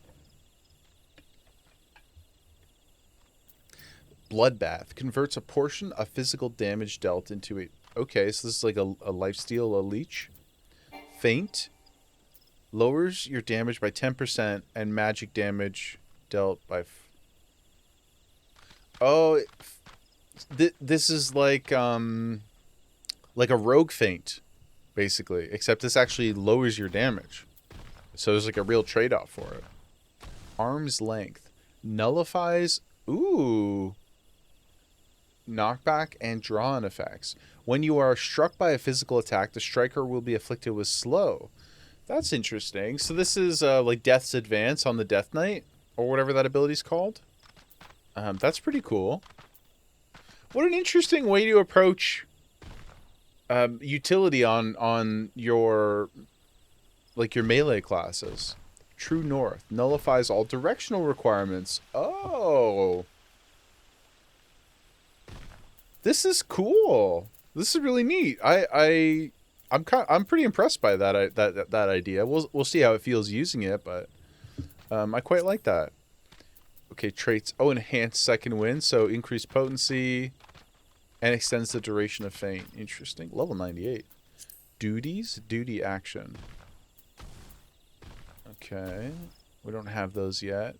Bloodbath converts a portion of physical damage dealt into a... Okay, so this is like a lifesteal, a leech. Faint. Lowers your damage by 10% and magic damage dealt by... Oh, this is like a rogue feint, basically. Except this actually lowers your damage. So there's like a real trade-off for it. Arm's length. Nullifies... Ooh... knockback and draw-in effects. When you are struck by a physical attack, the striker will be afflicted with slow. That's interesting. So this is like Death's Advance on the Death Knight, or whatever that ability's called. That's pretty cool. What an interesting way to approach utility on your your melee classes. True North nullifies all directional requirements. Oh. This is cool. This is really neat. I'm pretty impressed by that idea. We'll see how it feels using it, but I quite like that. Okay, traits. Oh, enhanced second wind, so increased potency and extends the duration of feint. Interesting. Level 98. Duties, duty action. Okay, we don't have those yet.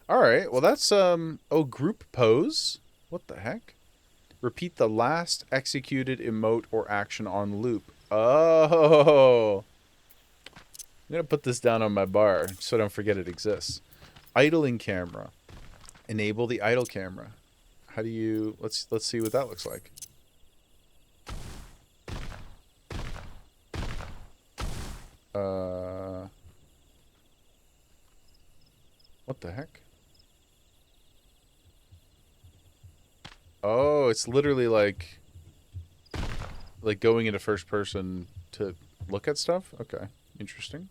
All right. Well, that's oh, group pose. What the heck? Repeat the last executed emote or action on loop. Oh. I'm going to put this down on my bar so I don't forget it exists. Idling camera. Enable the idle camera. How do you... Let's see what that looks like. What the heck? Oh, it's literally like going into first person to look at stuff? Okay, interesting.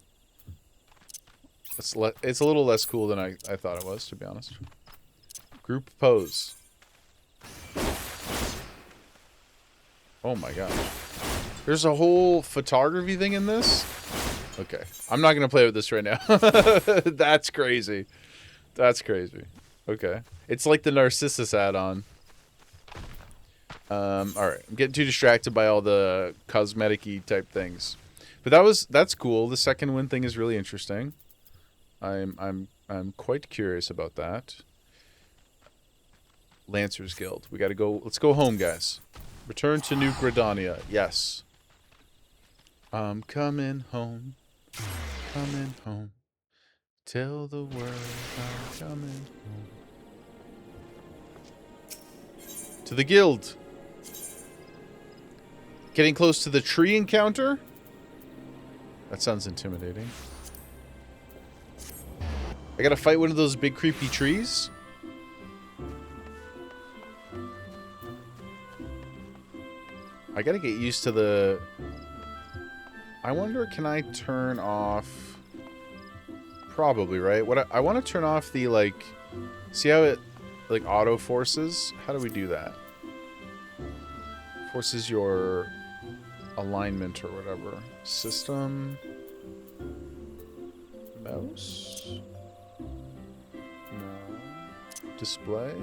It's a little less cool than I thought it was, to be honest. Group pose. Oh my gosh. There's a whole photography thing in this? Okay, I'm not going to play with this right now. That's crazy. That's crazy. Okay. It's like the Narcissus add-on. Alright, I'm getting too distracted by all the cosmetic-y type things. But that's cool. The second wind thing is really interesting. I'm quite curious about that. Lancers Guild. We gotta go. Let's go home, guys. Return to New Gridania. Yes. I'm coming home. Coming home. Tell the world I'm coming home. To the guild. Getting close to the tree encounter? That sounds intimidating. I gotta fight one of those big creepy trees? I gotta get used to the... I wonder, can I turn off... Probably, right? I want to turn off the, like... See how it, like, auto forces? How do we do that? Forces your alignment or whatever. System... Mouse... No. Display...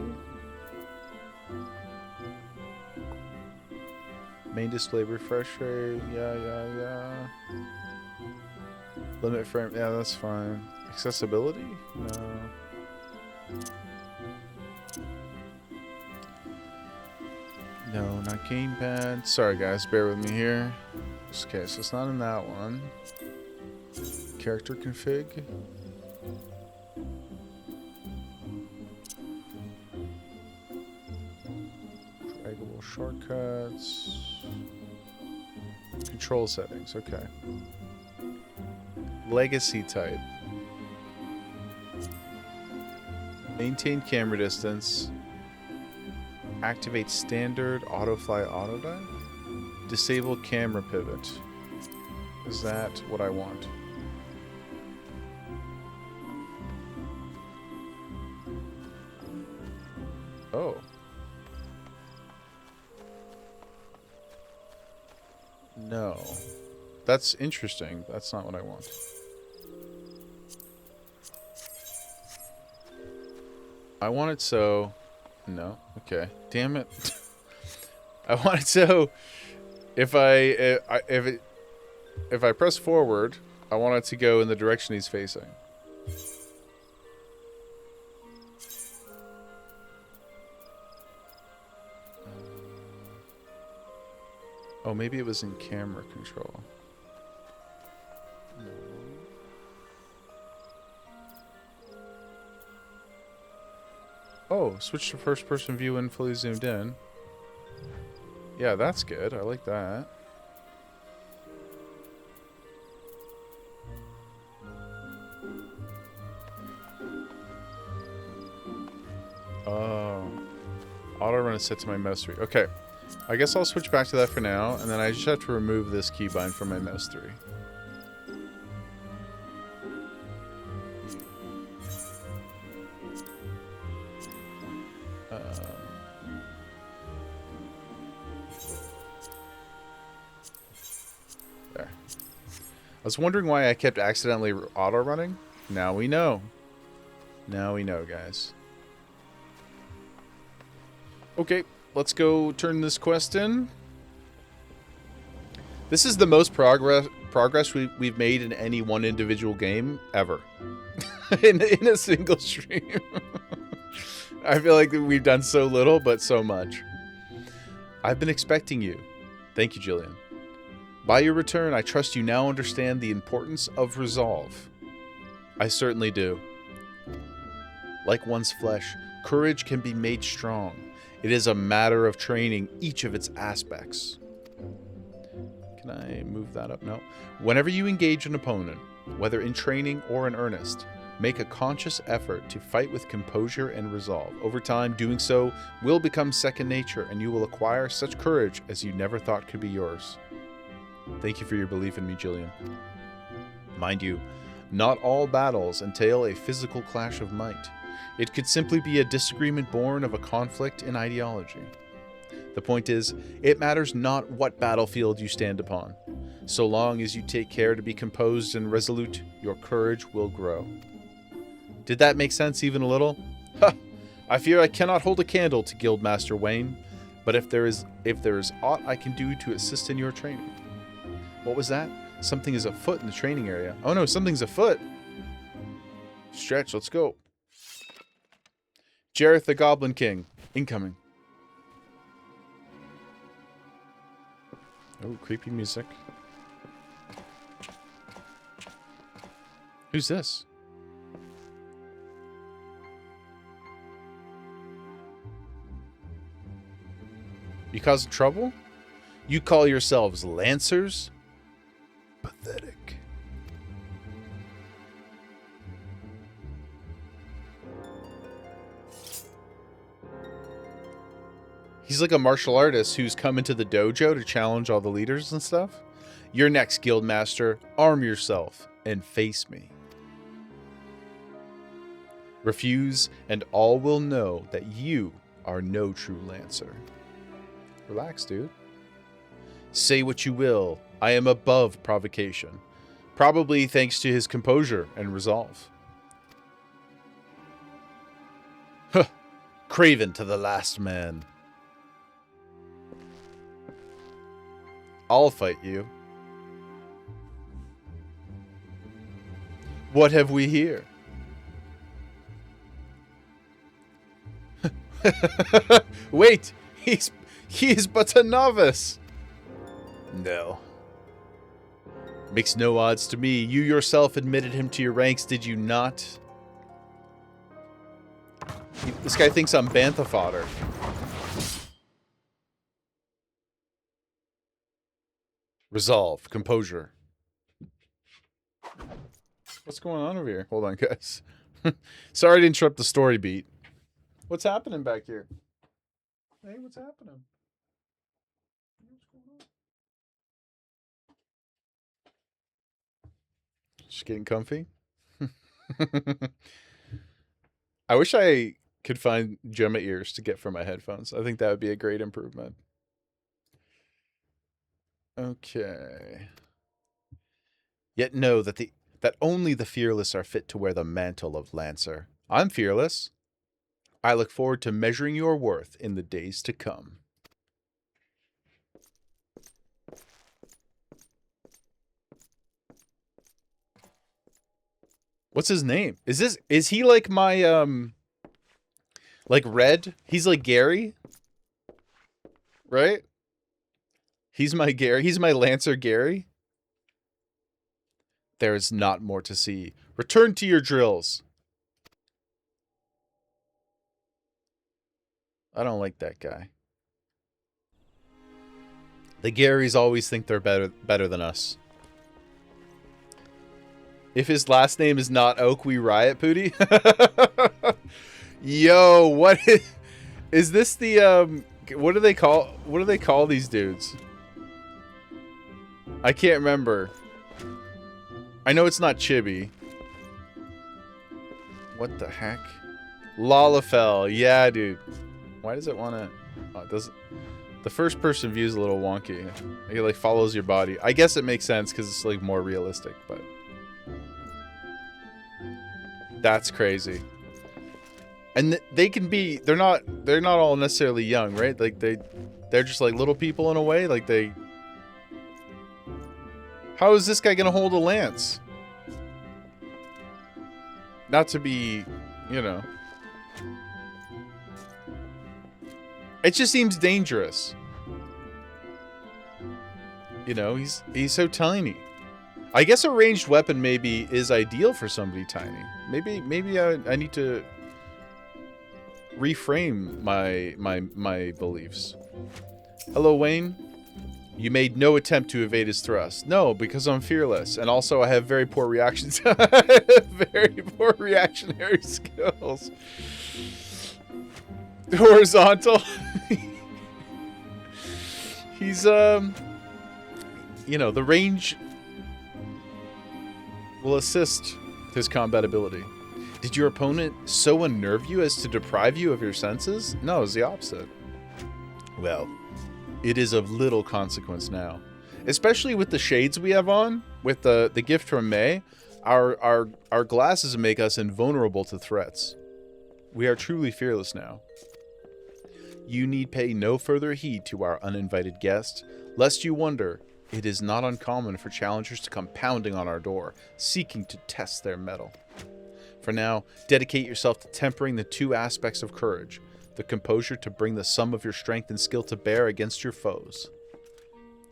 Main display refresh rate, yeah. Limit frame, yeah, that's fine. Accessibility? No. No, not gamepad. Sorry guys, bear with me here. Okay, so it's not in that one. Character config. Draggable shortcuts. Control settings, okay. Legacy type. Maintain camera distance. Activate standard auto fly auto dive. Disable camera pivot. Is that what I want? Oh. No. That's interesting. That's not what I want. I want it so... No. Okay. Damn it. I want it so... If I press forward, I want it to go in the direction he's facing. Oh, maybe it was in camera control. No. Oh, switch to first person view and fully zoomed in. Yeah, that's good. I like that. Oh. Auto run is set to my mouse 3. Okay. I guess I'll switch back to that for now, and then I just have to remove this keybind from my mouse 3. There. I was wondering why I kept accidentally auto-running. Now we know. Now we know, guys. Okay, let's go turn this quest in. This is the most progress we've made in any one individual game ever. in a single stream. I feel like we've done so little, but so much. I've been expecting you. Thank you, Jillian. By your return, I trust you now understand the importance of resolve. I certainly do. Like one's flesh, courage can be made strong. It is a matter of training each of its aspects. Can I move that up? No. Whenever you engage an opponent, whether in training or in earnest, make a conscious effort to fight with composure and resolve. Over time, doing so will become second nature, and you will acquire such courage as you never thought could be yours. Thank you for your belief in me, Jillian. Mind you, not all battles entail a physical clash of might. It could simply be a disagreement born of a conflict in ideology. The point is, it matters not what battlefield you stand upon. So long as you take care to be composed and resolute, your courage will grow. Did that make sense even a little? Ha! I fear I cannot hold a candle to Guildmaster Wayne, but if there is aught I can do to assist in your training. What was that? Something is afoot in the training area. Oh no, something's afoot! Stretch, let's go. Jareth the Goblin King, incoming. Oh, creepy music. Who's this? You causing trouble? You call yourselves Lancers? Pathetic. He's like a martial artist who's come into the dojo to challenge all the leaders and stuff. You're next, Guildmaster. Arm yourself and face me. Refuse, and all will know that you are no true Lancer. Relax, dude. Say what you will. I am above provocation. Probably thanks to his composure and resolve. Huh. Craven to the last man. I'll fight you. What have we here? Wait, he is but a novice. No. Makes no odds to me. You yourself admitted him to your ranks, did you not? This guy thinks I'm bantha fodder. Resolve. Composure. What's going on over here? Hold on, guys. Sorry to interrupt the story beat. What's happening back here? Hey, what's happening? What's going on? Just getting comfy. I wish I could find Gemma ears to get for my headphones. I think that would be a great improvement. Okay. Yet know that only the fearless are fit to wear the mantle of Lancer. I'm fearless. I look forward to measuring your worth in the days to come. What's his name? Is he like my like Red? He's like Gary? Right? He's my Gary. He's my Lancer Gary. There is not more to see. Return to your drills. I don't like that guy. The Garys always think they're better than us. If his last name is not Oak, we riot, Pooty. Yo, what is this? The what do they call these dudes? I can't remember. I know it's not Chibi. What the heck? Lalafell. Yeah, dude. Why does it want to? Oh, it doesn't. The first person view is a little wonky. It like follows your body. I guess it makes sense because it's like more realistic, but that's crazy. And they can be. They're not all necessarily young, right? Like they're just like little people in a way. Like they. How is this guy gonna hold a lance? Not to be, you know. It just seems dangerous. You know, he's so tiny. I guess a ranged weapon maybe is ideal for somebody tiny. Maybe I need to reframe my beliefs. Hello, Wayne. You made no attempt to evade his thrust. No, because I'm fearless, and also I have very poor reactions. Very poor reactionary skills. Horizontal. He's you know, the range will assist his combat ability. Did your opponent so unnerve you as to deprive you of your senses? No, it's the opposite. Well, it is of little consequence now. Especially with the shades we have on, with the gift from May, our glasses make us invulnerable to threats. We are truly fearless now. You need pay no further heed to our uninvited guest, lest you wonder, it is not uncommon for challengers to come pounding on our door, seeking to test their mettle. For now, dedicate yourself to tempering the two aspects of courage, the composure to bring the sum of your strength and skill to bear against your foes,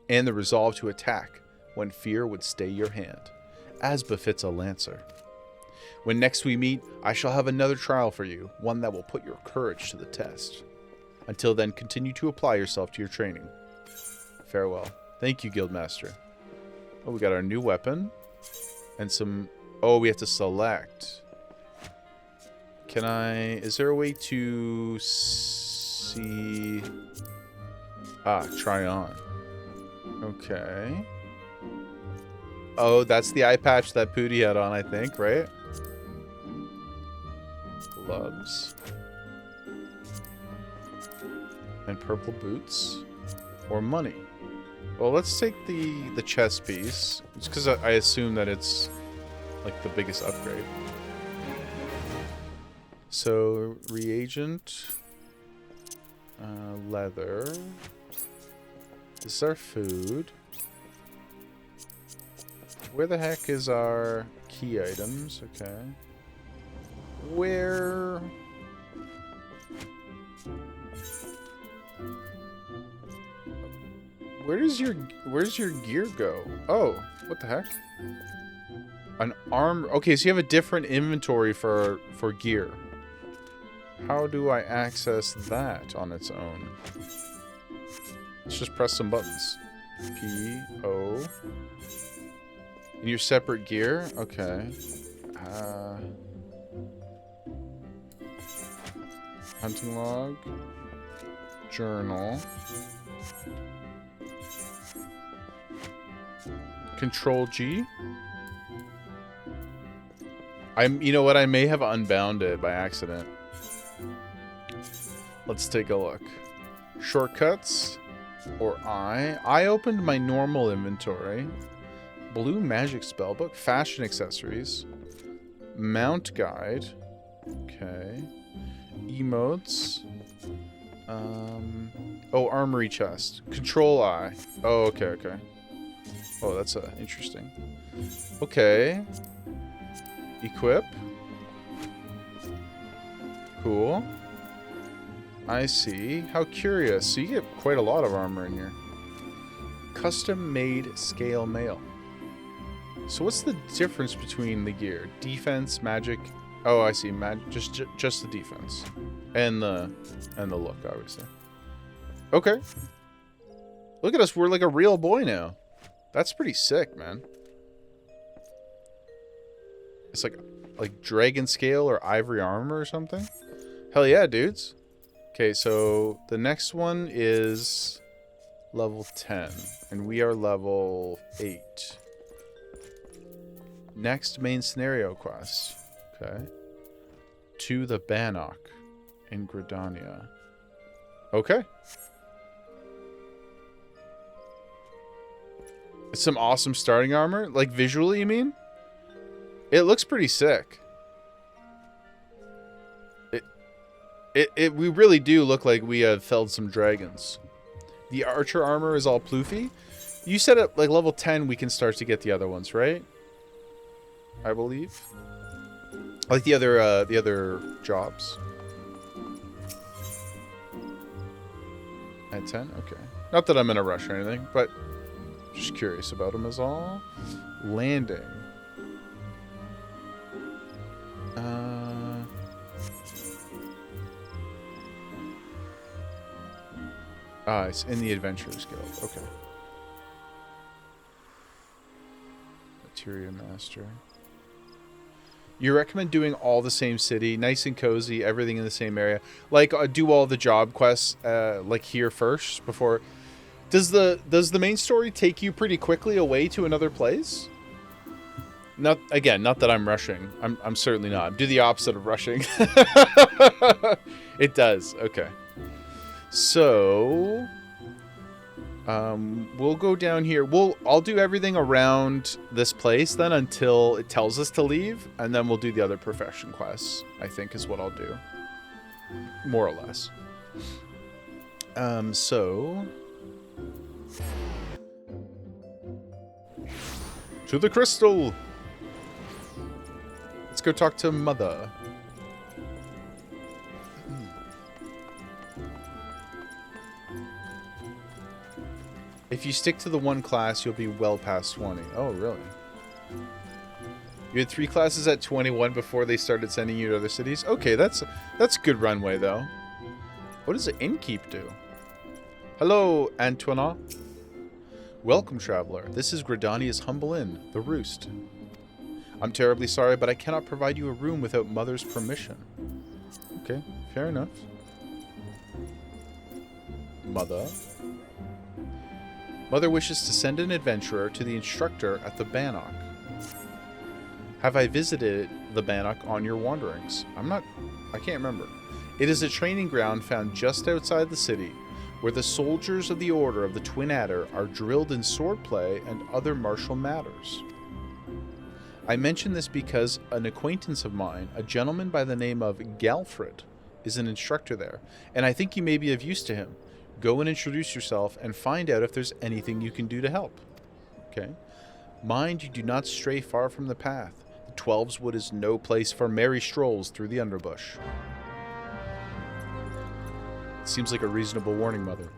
and the resolve to attack when fear would stay your hand, as befits a lancer. When next we meet, I shall have another trial for you, one that will put your courage to the test. Until then, continue to apply yourself to your training. Farewell. Thank you, Guildmaster. Oh, we got our new weapon. And some... Oh, we have to select. Can I... Is there a way to see... Ah, try on. Okay. Oh, that's the eye patch that Pooty had on, I think, right? Gloves. And purple boots. Or money. Well, let's take the chest piece. Just because I assume that it's like the biggest upgrade. So, reagent. Leather. This is our food. Where the heck is our key items? Okay. Where does your gear go? Oh, what the heck? An arm. Okay, so you have a different inventory for gear. How do I access that on its own? Let's just press some buttons. P, O. In your separate gear? Okay. Hunting log. Journal. Control G. You know what? I may have unbound it by accident. Let's take a look. Shortcuts or I opened my normal inventory. Blue magic spellbook, fashion accessories, mount guide. Okay. Emotes. Oh, armory chest. Control I. Oh, okay, okay. Oh, that's interesting. Okay. Equip. Cool. I see. How curious. So you get quite a lot of armor in here. Custom made scale mail. So what's the difference between the gear? Defense, magic. Oh, I see. Just the defense, and the look, obviously. Okay. Look at us. We're like a real boy now. That's pretty sick, man. It's like dragon scale or ivory armor or something. Hell yeah, dudes. Okay, so the next one is level 10, and we are level 8. Next main scenario quest. Okay. To the Bannock in Gridania. Okay. It's some awesome starting armor. Like visually, you mean? It looks pretty sick. We really do look like we have felled some dragons. The archer armor is all ploofy. You said at like level 10 we can start to get the other ones, right? I believe. Like the other jobs. At 10? Okay. Not that I'm in a rush or anything, but just curious about them is all. Landing. It's in the Adventurers Guild. Okay. Materia Master. You recommend doing all the same city, nice and cozy, everything in the same area. Like, do all the job quests, like here first before. Does the main story take you pretty quickly away to another place? Not that I'm rushing. I'm certainly not. Do the opposite of rushing. It does. Okay. So, we'll go down here. I'll do everything around this place then until it tells us to leave, and then we'll do the other profession quests, I think is what I'll do. More or less. So... to the crystal! Let's go talk to Mother. If you stick to the one class, you'll be well past 20. Oh, really? You had 3 classes at 21 before they started sending you to other cities? Okay, that's good runway, though. What does the innkeep do? Hello, Antoine. Welcome, traveler. This is Gridania's humble inn, the Roost. I'm terribly sorry, but I cannot provide you a room without Mother's permission. Okay, fair enough. Mother. Mother wishes to send an adventurer to the instructor at the Bannock. Have I visited the Bannock on your wanderings? I can't remember. It is a training ground found just outside the city, where the soldiers of the Order of the Twin Adder are drilled in swordplay and other martial matters. I mention this because an acquaintance of mine, a gentleman by the name of Galfred, is an instructor there, and I think you may be of use to him. Go and introduce yourself and find out if there's anything you can do to help. Okay. Mind you do not stray far from the path. The 12's Wood is no place for merry strolls through the underbush. Seems like a reasonable warning, Mother.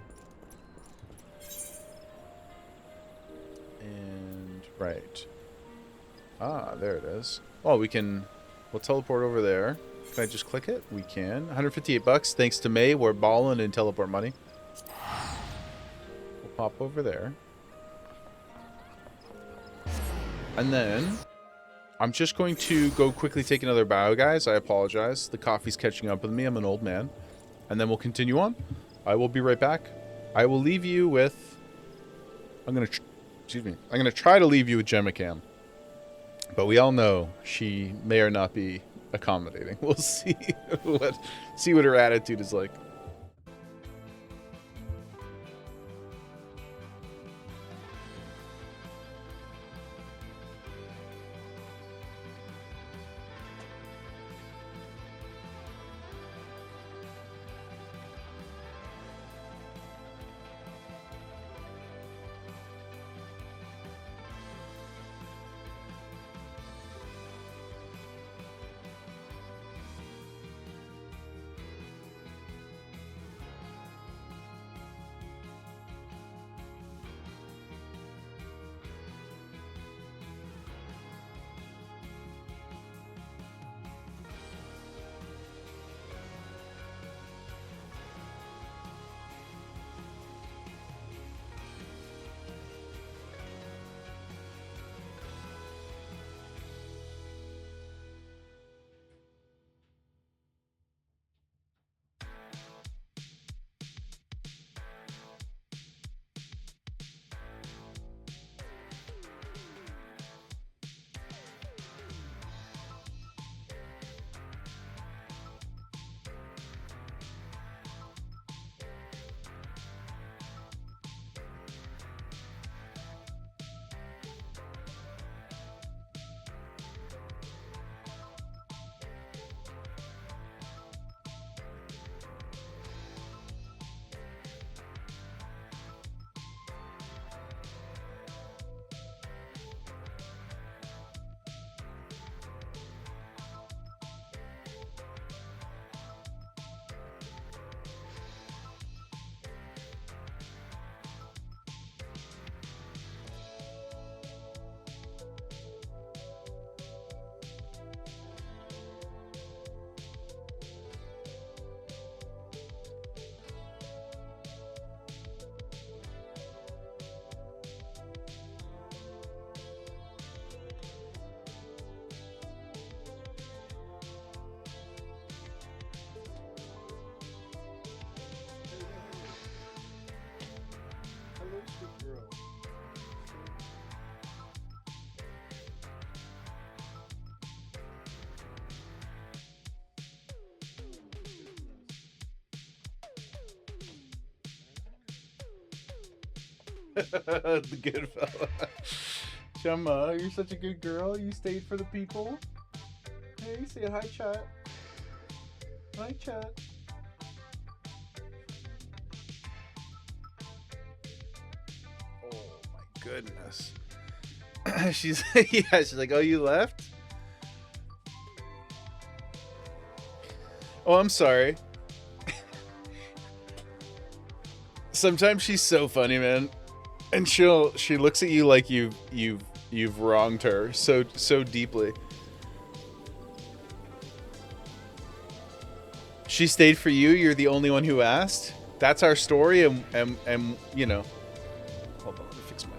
And right. Ah, there it is. Oh, we'll teleport over there. Can I just click it? We can. 158 bucks. Thanks to May, we're balling in teleport money. We'll pop over there. And then I'm just going to go quickly take another bow, guys. I apologize. The coffee's catching up with me. I'm an old man. And then we'll continue on. I will be right back. I will leave you with... I'm going to... Excuse me. I'm going to try to leave you with Gemma Cam. But we all know she may or not be accommodating. We'll see what her attitude is like. The good fella. Gemma, you're such a good girl. You stayed for the people. Hey, say hi, chat. Hi, chat. Oh my goodness. she's she's like, oh, you left? Oh, I'm sorry. Sometimes she's so funny, man. And she looks at you like you've wronged her so deeply. She stayed for you. You're the only one who asked. That's our story, and you know. Hold on, let me fix my.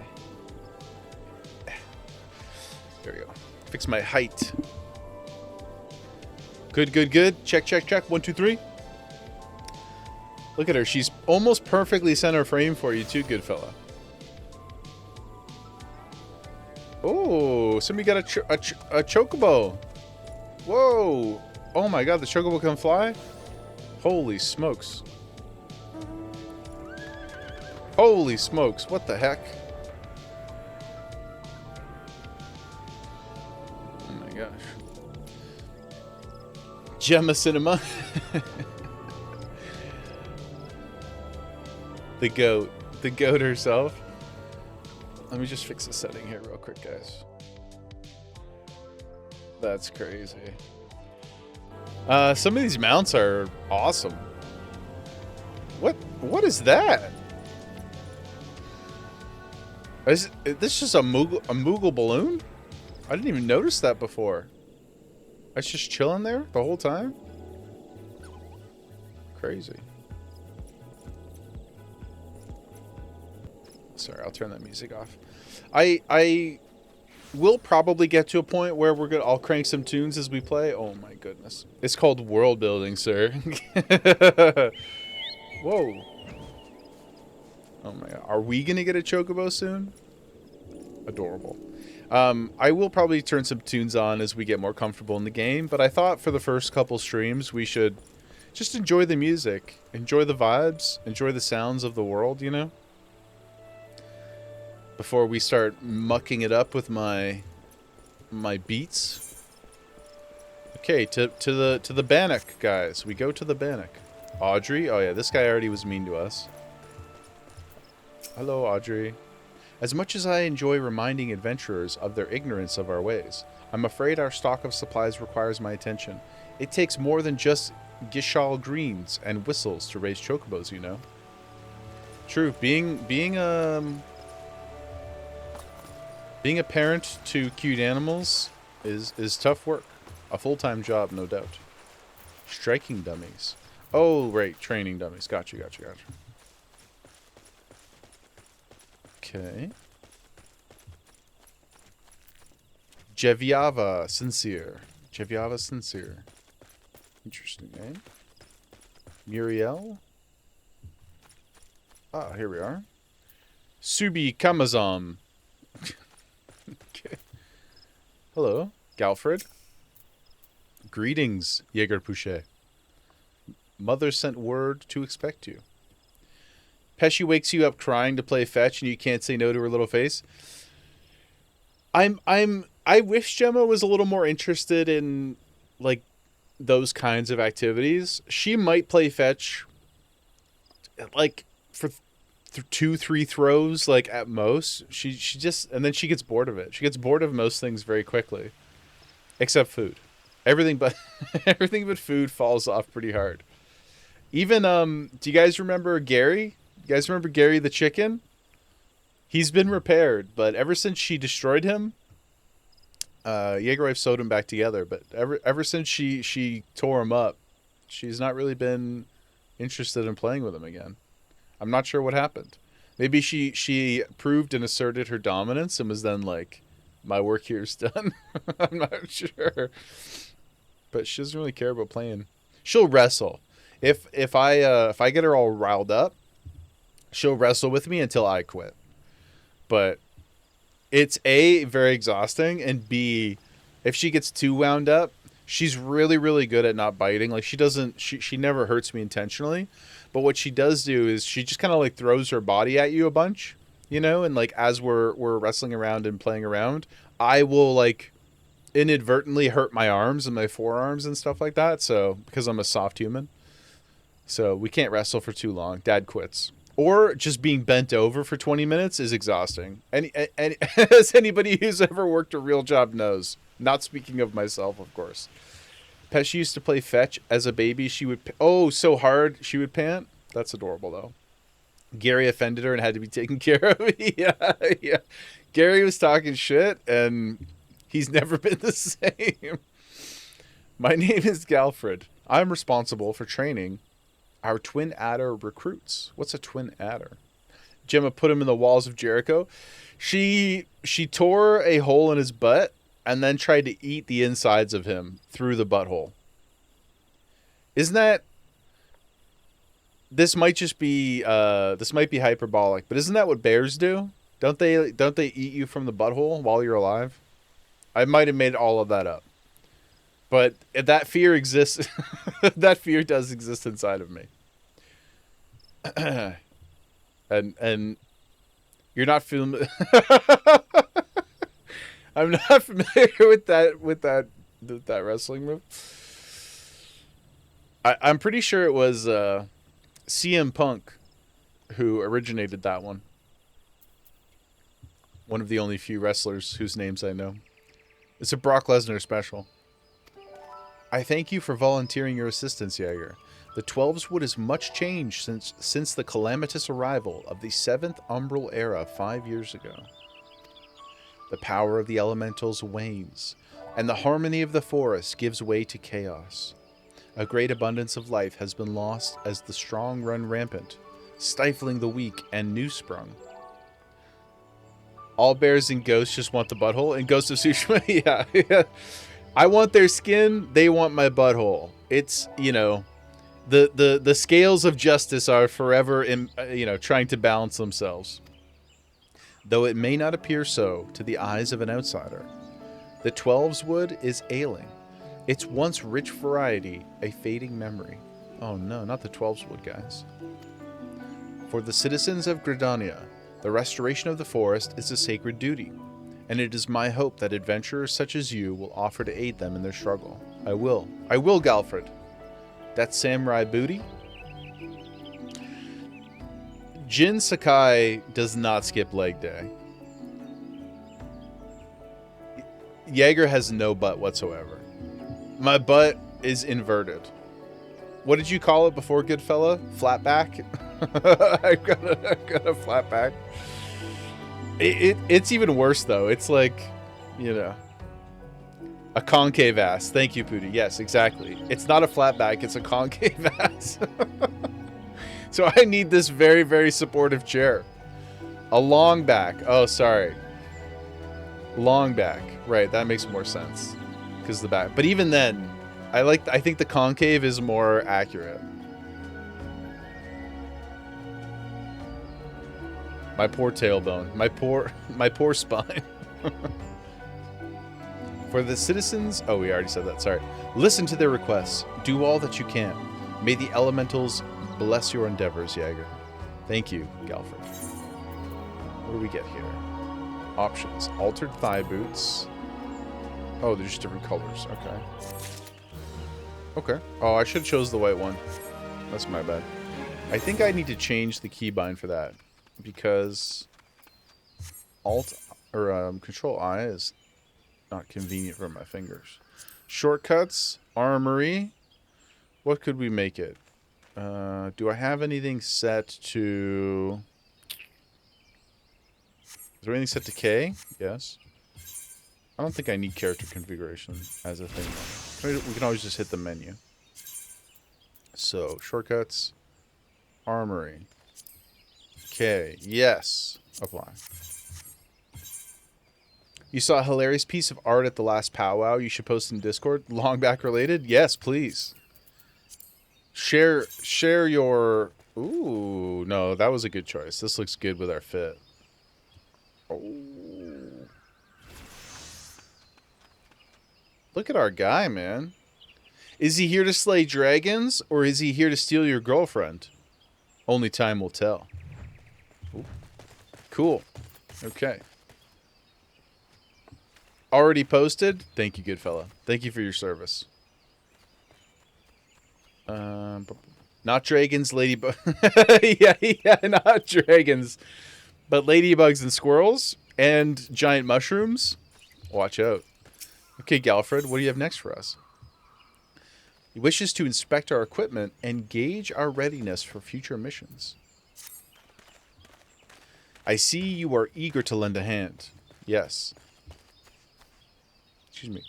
There we go. Fix my height. Good. Check. 1, 2, 3. Look at her. She's almost perfectly center frame for you too, good fella. Oh, somebody got a chocobo. Whoa. Oh my god, the chocobo can fly? Holy smokes. Holy smokes, what the heck? Oh my gosh. Gemma Cinema. The goat herself. Let me just fix the setting here real quick, guys. That's crazy. Some of these mounts are awesome. What is that? Is this just a Moogle balloon? I didn't even notice that before. It's just chilling there the whole time? Crazy. Sorry, I'll turn that music off. I will probably get to a point where I'll crank some tunes as we play. Oh my goodness. It's called world building, sir. Whoa. Oh my god. Are we gonna get a chocobo soon? Adorable. I will probably turn some tunes on as we get more comfortable in the game, but I thought for the first couple streams we should just enjoy the music, enjoy the vibes, enjoy the sounds of the world, you know? Before we start mucking it up with my beats. Okay, to the Bannock, guys. We go to the Bannock. Audrey? Oh yeah, this guy already was mean to us. Hello, Audrey. As much as I enjoy reminding adventurers of their ignorance of our ways, I'm afraid our stock of supplies requires my attention. It takes more than just Gishal greens and whistles to raise chocobos, you know. True, being a parent to cute animals is tough work. A full-time job, no doubt. Striking dummies. Oh, right, training dummies. Gotcha. Okay. Jeviava Sincere. Interesting name. Muriel. Ah, here we are. Subi Kamazam. Okay. Hello, Galfred. Greetings, Jaeger Pouchet. Mother sent word to expect you. Pesci wakes you up crying to play fetch and you can't say no to her little face. I wish Gemma was a little more interested in like those kinds of activities. She might play fetch like for 2-3 throws like at most. She just, and then she gets bored of it. She gets bored of most things very quickly. Except food. Everything but food falls off pretty hard. Even do you guys remember Gary? You guys remember Gary the chicken? He's been repaired, but ever since she destroyed him, Jaegerwife sewed him back together. But ever since she tore him up, she's not really been interested in playing with him again. I'm not sure what happened. Maybe she proved and asserted her dominance and was then like, my work here's done. I'm not sure. But she doesn't really care about playing. She'll wrestle. If I get her all riled up, she'll wrestle with me until I quit. But it's A, very exhausting, and B, if she gets too wound up, she's really, really good at not biting. Like she never hurts me intentionally. But what she does do is she just kind of like throws her body at you a bunch, you know, and like as we're wrestling around and playing around, I will like inadvertently hurt my arms and my forearms and stuff like that. So because I'm a soft human. So we can't wrestle for too long. Dad quits. Or just being bent over for 20 minutes is exhausting. And as anybody who's ever worked a real job knows. Not speaking of myself, of course. Pesci used to play fetch as a baby. She would... Oh, so hard she would pant. That's adorable, though. Gary offended her and had to be taken care of. Yeah. Gary was talking shit, and he's never been the same. My name is Galfred. I'm responsible for training our twin adder recruits. What's a twin adder? Gemma put him in the walls of Jericho. She tore a hole in his butt and then tried to eat the insides of him through the butthole. Isn't that... This might just be... this might be hyperbolic, but isn't that what bears do? Don't they eat you from the butthole while you're alive? I might have made all of that up. But that fear exists. That fear does exist inside of me. and you're not familiar. I'm not familiar with that wrestling move. I'm pretty sure it was CM Punk who originated that one. One of the only few wrestlers whose names I know. It's a Brock Lesnar special. I thank you for volunteering your assistance, Jaeger. The 12's Wood has much changed since the calamitous arrival of the 7th Umbral Era 5 years ago. The power of the elementals wanes, and the harmony of the forest gives way to chaos. A great abundance of life has been lost as the strong run rampant, stifling the weak and new-sprung. All bears and ghosts just want the butthole, and Ghost of Tsushima, yeah. I want their skin, they want my butthole. It's, you know, The scales of justice are forever trying to balance themselves. Though it may not appear so to the eyes of an outsider, the 12's wood is ailing. Its once rich variety a fading memory. Oh no, not the 12's wood, guys. For the citizens of Gridania, the restoration of the forest is a sacred duty, and it is my hope that adventurers such as you will offer to aid them in their struggle. I will, Galfred. That samurai booty? Jin Sakai does not skip leg day. Jaeger has no butt whatsoever. My butt is inverted. What did you call it before, good fella? Flat back? I've got a flat back. It's even worse, though. It's like, a concave ass. Thank you, Pooty. Yes, exactly. It's not a flat back. It's a concave ass. So I need this very, very supportive chair. A long back. Oh, sorry. Long back. Right, that makes more sense. Because the back. But even then, I think the concave is more accurate. My poor tailbone. My poor spine. For the citizens... Oh, we already said that. Sorry. Listen to their requests. Do all that you can. May the elementals bless your endeavors, Jaeger. Thank you, Galfred. What do we get here? Options. Altered thigh boots. Oh, they're just different colors. Okay. Okay. Oh, I should have chose the white one. That's my bad. I think I need to change the keybind for that. Because... Control I is not convenient for my fingers. Shortcuts. Armory. What could we make it? Do I have anything set to... Is there anything set to K? Yes. I don't think I need character configuration as a thing. We can always just hit the menu. So, shortcuts. Armory. K. Yes. Apply. You saw a hilarious piece of art at the last powwow. You should post in Discord. Long back related? Yes, please. Share your... Ooh, no, that was a good choice. This looks good with our fit. Oh. Look at our guy, man. Is he here to slay dragons, or is he here to steal your girlfriend? Only time will tell. Ooh. Cool. Okay. Already posted? Thank you, good fella. Thank you for your service. Not dragons, ladybug. yeah, not dragons. But ladybugs and squirrels and giant mushrooms. Watch out. Okay, Galfred, what do you have next for us? He wishes to inspect our equipment and gauge our readiness for future missions. I see you are eager to lend a hand. Yes. Excuse me.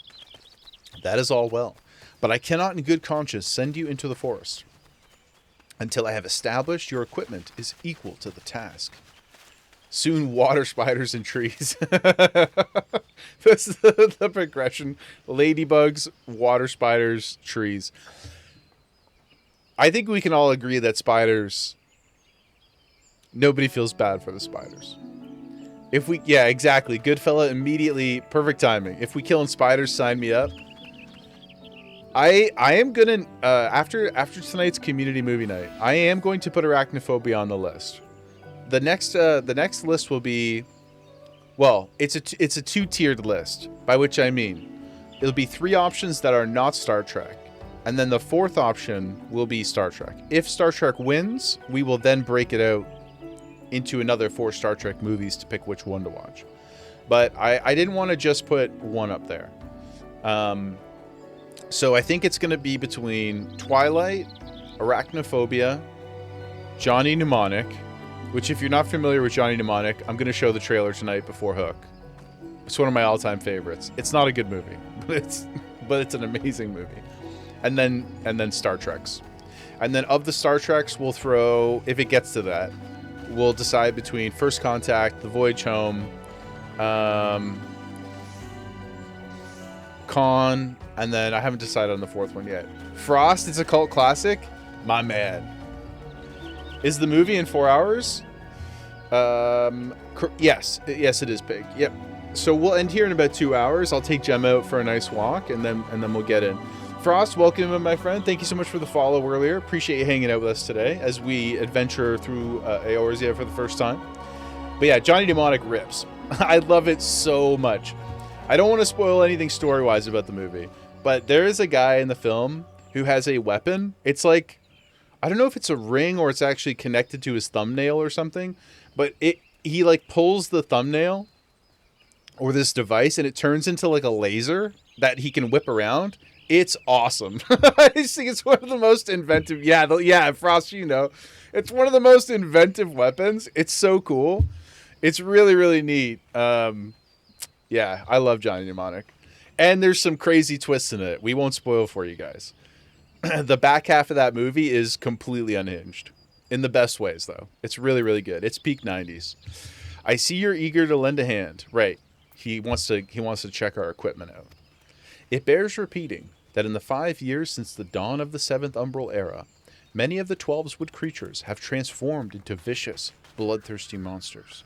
That is all well, but I cannot in good conscience send you into the forest until I have established your equipment is equal to the task. Soon water spiders and trees. This is the progression. Ladybugs, water spiders, trees. I think we can all agree that spiders... Nobody feels bad for the spiders. If we... Yeah, exactly. Good fella, immediately. Perfect timing. If we killing spiders, sign me up. I am gonna... after tonight's community movie night, I am going to put arachnophobia on the list. The next list will be... Well, it's a two-tiered list, by which I mean it'll be 3 options that are not Star Trek, and then the 4th option will be Star Trek. If Star Trek wins, we will then break it out into another 4 Star Trek movies to pick which one to watch. But I didn't want to just put one up there. So I think it's going to be between Twilight, Arachnophobia, Johnny Mnemonic, which, if you're not familiar with Johnny Mnemonic, I'm going to show the trailer tonight before Hook. It's one of my all-time favorites. It's not a good movie, but it's an amazing movie. And then Star Treks. And then of the Star Treks, we'll throw, if it gets to that, we'll decide between First Contact, The Voyage Home, Khan, and then I haven't decided on the 4th one yet. Frost, it's a cult classic. My man. Is the movie in 4 hours? Yes. Yes, it is, Pig. Yep. So we'll end here in about 2 hours. I'll take Gemma out for a nice walk, and then we'll get in. Frost, welcome in, my friend. Thank you so much for the follow earlier. Appreciate you hanging out with us today as we adventure through Eorzea for the first time. But yeah, Johnny Mnemonic rips. I love it so much. I don't want to spoil anything story-wise about the movie, but there is a guy in the film who has a weapon. It's like, I don't know if it's a ring or it's actually connected to his thumbnail or something, but he like pulls the thumbnail or this device and it turns into like a laser that he can whip around. It's awesome. I just think it's one of the most inventive. Yeah, Frost, you know, it's one of the most inventive weapons. It's so cool. It's really, really neat. Yeah, I love Johnny Mnemonic. And there's some crazy twists in it. We won't spoil for you guys. The back half of that movie is completely unhinged. In the best ways, though. It's really, really good. It's peak 90s. I see you're eager to lend a hand. Right. He wants to check our equipment out. It bears repeating that in the 5 years since the dawn of the 7th Umbral era, many of the 12's wood creatures have transformed into vicious, bloodthirsty monsters.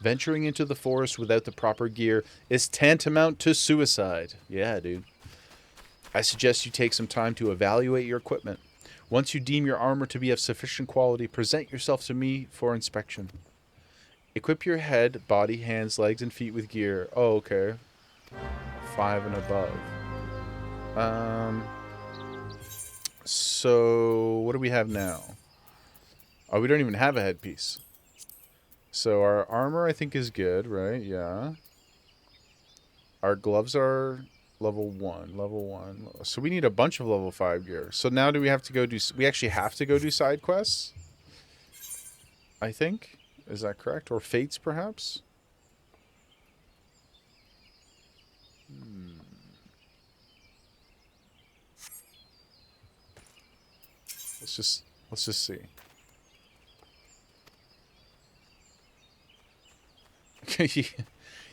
Venturing into the forest without the proper gear is tantamount to suicide. Yeah, dude. I suggest you take some time to evaluate your equipment. Once you deem your armor to be of sufficient quality, present yourself to me for inspection. Equip your head, body, hands, legs, and feet with gear. Oh, okay. 5 and above. So, what do we have now? Oh, we don't even have a headpiece. So our armor, I think, is good, right? Yeah. Our gloves are level 1. Level 1. So we need a bunch of level 5 gear. So now do we have to go do... We actually have to go do side quests? I think. Is that correct? Or fates, perhaps? Let's just see.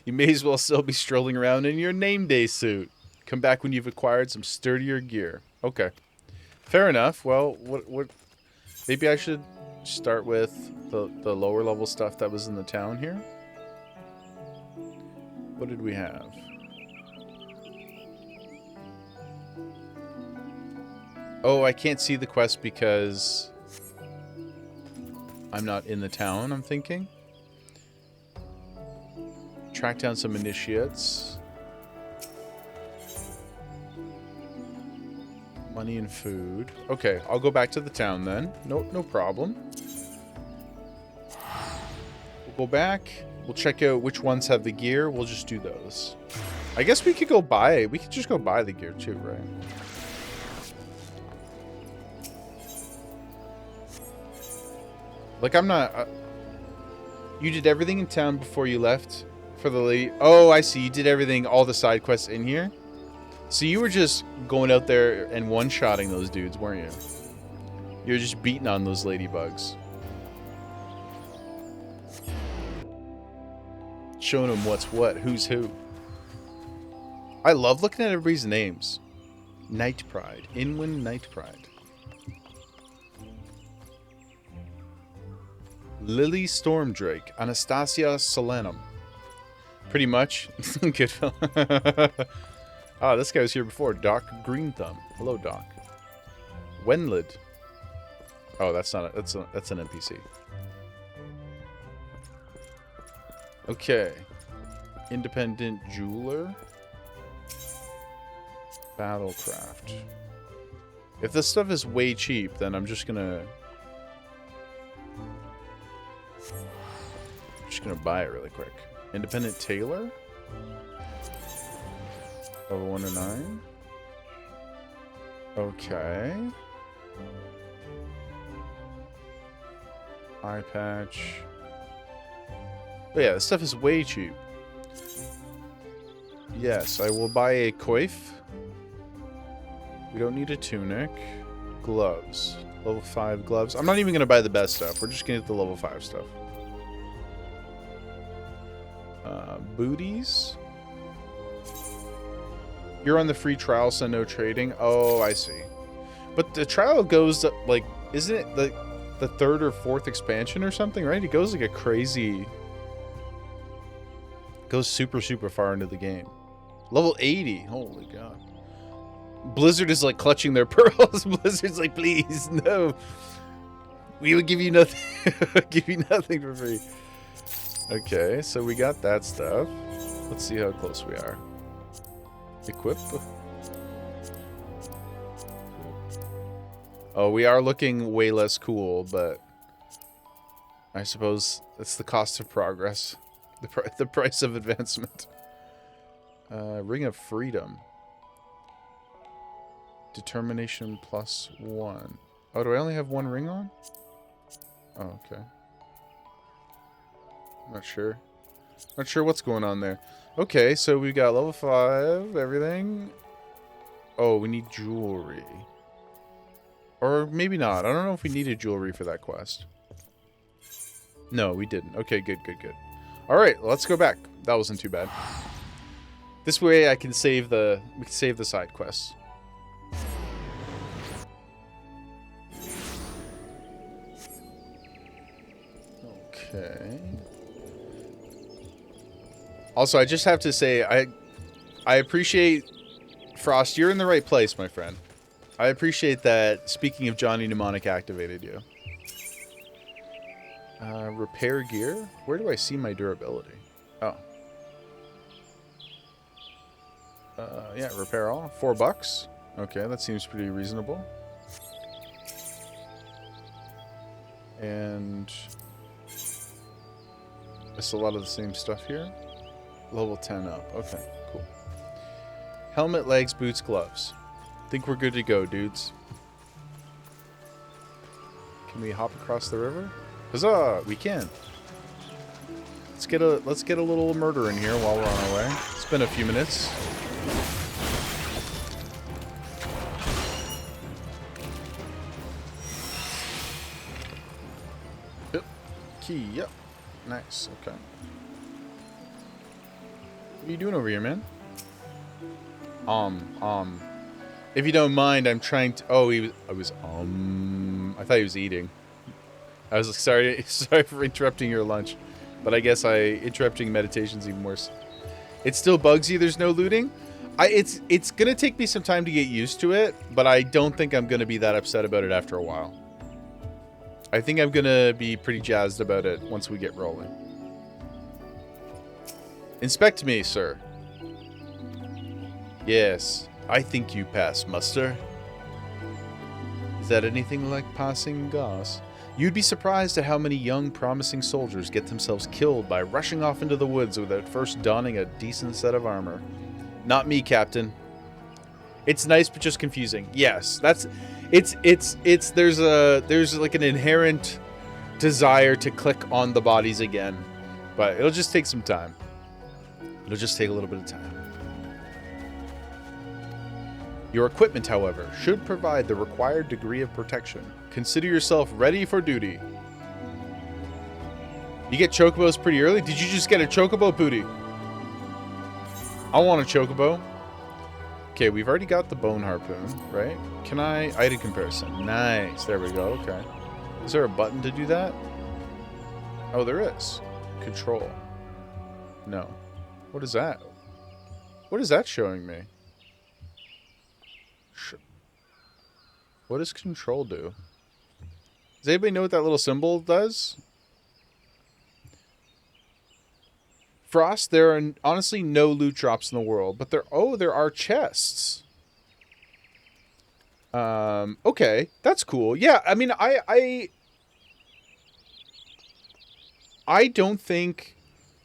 You may as well still be strolling around in your name day suit. Come back when you've acquired some sturdier gear. Okay. Fair enough. Well, what maybe I should start with the lower level stuff that was in the town here. What did we have? Oh, I can't see the quest because I'm not in the town, I'm thinking. Track down some initiates. Money and food. Okay, I'll go back to the town then. No problem. We'll go back. We'll check out which ones have the gear. We'll just do those. I guess we could go buy. We could just go buy the gear too, right? Like, I'm not... you did everything in town before you left for the lady... Oh, I see. You did everything, all the side quests in here. So you were just going out there and one-shotting those dudes, weren't you? You were just beating on those ladybugs. Showing them what's what, who's who. I love looking at everybody's names. Night Pride. Inwin Night Pride. Lily Stormdrake, Anastasia Solanum. Pretty much. Good fella. Ah, this guy was here before. Doc Greenthumb. Hello, Doc. Wenlid. Oh, that's not a, that's an NPC. Okay. Independent Jeweler. Battlecraft. If this stuff is way cheap, then I'm just gonna buy it really quick. Independent Tailor. Level 1 to 9. Okay. Eye patch. But yeah, this stuff is way cheap. Yes, I will buy a coif. We don't need a tunic. Gloves. Level 5 gloves. I'm not even going to buy the best stuff. We're just going to get the level 5 stuff. Booties. You're on the free trial, so no trading. Oh, I see. But the trial goes, like, Isn't it the third or fourth expansion or something, right? It goes like a crazy... Goes super, super far into the game. Level 80. Holy God. Blizzard is like clutching their pearls. Blizzard's like, please, no. We would give you nothing. Give you nothing for free. Okay, so we got that stuff. Let's see how close we are. Equip. Oh, we are looking way less cool, but I suppose that's the cost of progress. The price of advancement. Ring of Freedom. Determination +1. Oh, do I only have one ring on? Oh, okay. Not sure. Not sure what's going on there. Okay, so we got level 5, everything. Oh, we need jewelry. Or maybe not. I don't know if we needed jewelry for that quest. No, we didn't. Okay, good, good, good. Alright, let's go back. That wasn't too bad. This way I can save the... We can save the side quests. Okay. Also, I just have to say, I appreciate... Frost, you're in the right place, my friend. I appreciate that, speaking of Johnny Mnemonic, activated you. Repair gear? Where do I see my durability? Oh. Yeah, repair all. $4. Okay, that seems pretty reasonable. And... it's a lot of the same stuff here. Level 10 up. Okay, cool. Helmet, legs, boots, gloves. Think we're good to go, dudes. Can we hop across the river? Huzzah! We can. Let's get a little murder in here while we're on our way. It's been a few minutes. Yep. Key. Yep. Nice. Okay. What are you doing over here, man? If you don't mind, I'm trying to... Oh, I thought he was eating. I was sorry for interrupting your lunch. But I guess interrupting meditation's even worse. It still bugs you there's no looting? It's gonna take me some time to get used to it, but I don't think I'm gonna be that upset about it after a while. I think I'm gonna be pretty jazzed about it once we get rolling. Inspect me, sir. Yes, I think you pass muster. Is that anything like passing gas? You'd be surprised at how many young, promising soldiers get themselves killed by rushing off into the woods without first donning a decent set of armor. Not me, Captain. It's nice, but just confusing. Yes, there's like an inherent desire to click on the bodies again, but it'll just take some time. It'll just take a little bit of time. Your equipment, however, should provide the required degree of protection. Consider yourself ready for duty. You get chocobos pretty early? Did you just get a chocobo, Booty? I want a chocobo. Okay, we've already got the bone harpoon, right? Can I... item comparison. Nice. There we go. Okay. Is there a button to do that? Oh, there is. Control. No. What is that? What is that showing me? What does control do? Does anybody know what that little symbol does? Frost, there are honestly no loot drops in the world, but there are chests. Okay, that's cool. Yeah, I mean, I don't think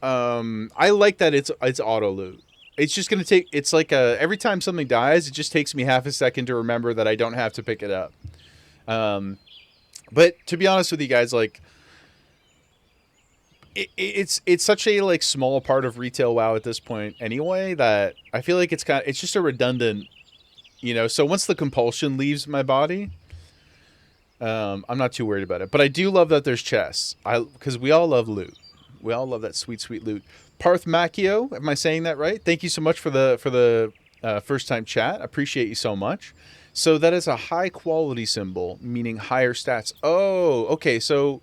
I like that it's auto loot. It's just gonna take. It's like every time something dies, it just takes me half a second to remember that I don't have to pick it up. But to be honest with you guys, like, it's such a like small part of retail WoW at this point anyway that I feel like it's just a redundant, you know. So once the compulsion leaves my body, I'm not too worried about it. But I do love that there's chests. Because we all love loot. We all love that sweet, sweet loot. Parth Macchio, am I saying that right? Thank you so much for the first time chat. Appreciate you so much. So that is a high quality symbol, meaning higher stats. Oh, okay. So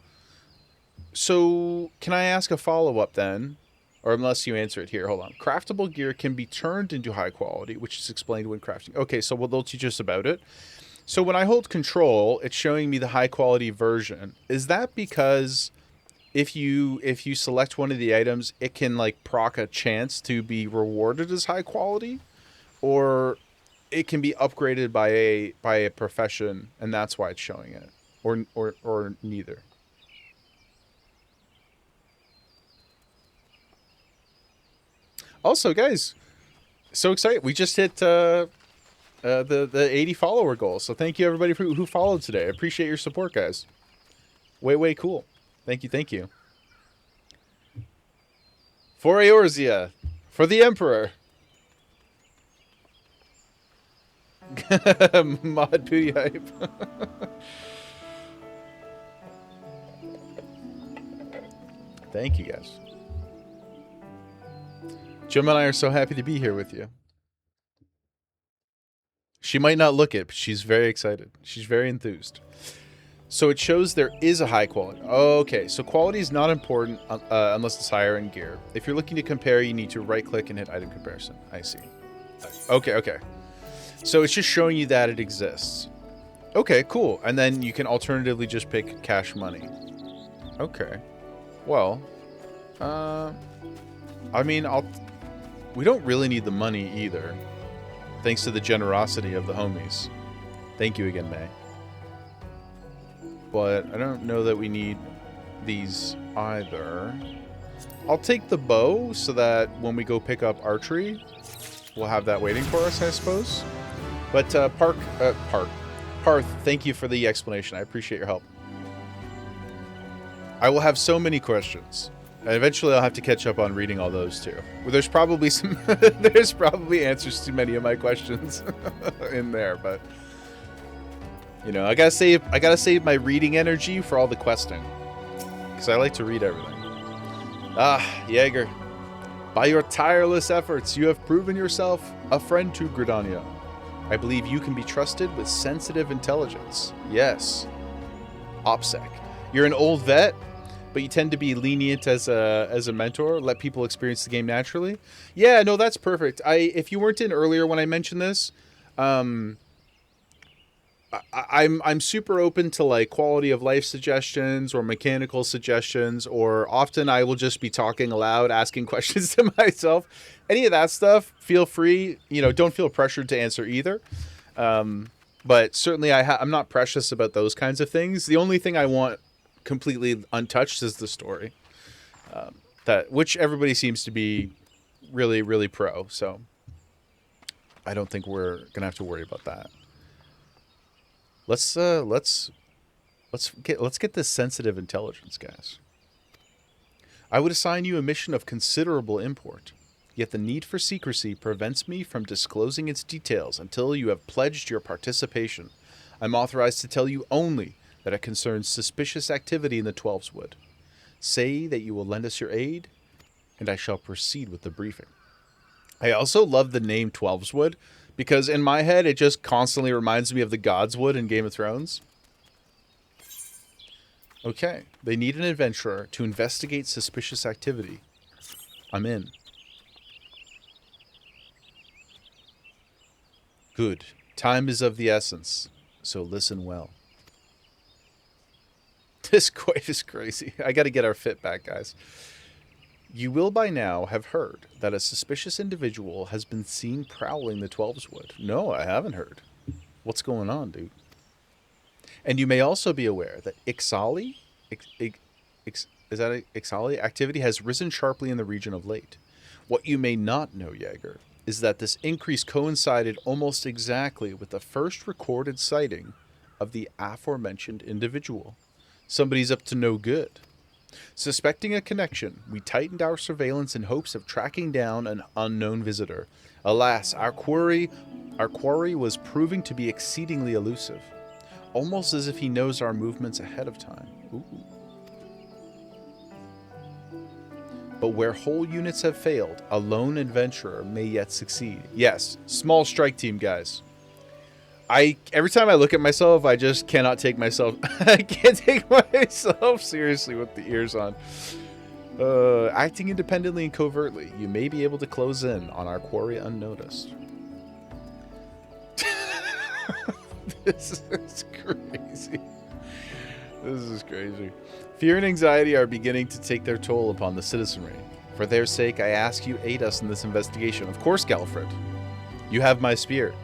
can I ask a follow-up then? Or unless you answer it here, hold on. Craftable gear can be turned into high quality, which is explained when crafting. Okay, so they'll teach us about it. So when I hold control, it's showing me the high quality version. Is that because if you select one of the items, it can like proc a chance to be rewarded as high quality, or it can be upgraded by a profession, and that's why it's showing it, or neither? Also, guys, so excited! We just hit the 80 follower goal. So thank you everybody who followed today. I appreciate your support, guys. Way cool. Thank you. For Eorzea, for the Emperor. Mod Booty Hype. Thank you, guys. Jim and I are so happy to be here with you. She might not look it, but she's very excited. She's very enthused. So it shows there is a high quality. Okay, so quality is not important unless it's higher in gear. If you're looking to compare, you need to right-click and hit item comparison. I see. Okay. So it's just showing you that it exists. Okay, cool. And then you can alternatively just pick cash money. Okay. Well, I mean, we don't really need the money either. Thanks to the generosity of the homies. Thank you again, May. But I don't know that we need these either. I'll take the bow so that when we go pick up archery, we'll have that waiting for us, I suppose. But Parth, thank you for the explanation. I appreciate your help. I will have so many questions. And eventually I'll have to catch up on reading all those too. Well, there's probably there's probably answers to many of my questions in there, but you know, I gotta save my reading energy for all the questing, because I like to read everything. Ah, Jaeger, by your tireless efforts, you have proven yourself a friend to Gridania. I believe you can be trusted with sensitive intelligence. Yes, OPSEC. You're an old vet, but you tend to be lenient as a mentor. Let people experience the game naturally. Yeah, no, that's perfect. If you weren't in earlier when I mentioned this, I'm super open to like quality of life suggestions or mechanical suggestions, or often I will just be talking aloud, asking questions to myself. Any of that stuff, feel free. You know, don't feel pressured to answer either. But certainly I'm not precious about those kinds of things. The only thing I want completely untouched is the story, which everybody seems to be really pro. So I don't think we're gonna have to worry about that. Let's get this sensitive intelligence, guys. I would assign you a mission of considerable import, yet the need for secrecy prevents me from disclosing its details until you have pledged your participation. I'm authorized to tell you only that it concerns suspicious activity in the Twelves Wood. Say that you will lend us your aid, and I shall proceed with the briefing. I also love the name Twelves Wood, because in my head, it just constantly reminds me of the God's Wood in Game of Thrones. Okay, they need an adventurer to investigate suspicious activity. I'm in. Good. Time is of the essence, so listen well. This quite is crazy. I gotta get our fit back, guys. You will by now have heard that a suspicious individual has been seen prowling the Twelves Wood. No, I haven't heard. What's going on, dude? And you may also be aware that XIV activity has risen sharply in the region of late. What you may not know, Jaeger, is that this increase coincided almost exactly with the first recorded sighting of the aforementioned individual. Somebody's up to no good. Suspecting a connection, we tightened our surveillance in hopes of tracking down an unknown visitor. Alas, our quarry was proving to be exceedingly elusive, almost as if he knows our movements ahead of time. Ooh. But where whole units have failed, a lone adventurer may yet succeed. Yes, small strike team, guys. every time I look at myself, I just cannot take myself. I can't take myself seriously with the ears on. Acting independently and covertly, you may be able to close in on our quarry unnoticed. This is crazy. This is crazy. Fear and anxiety are beginning to take their toll upon the citizenry. For their sake, I ask you aid us in this investigation. Of course, Galfred. You have my spear.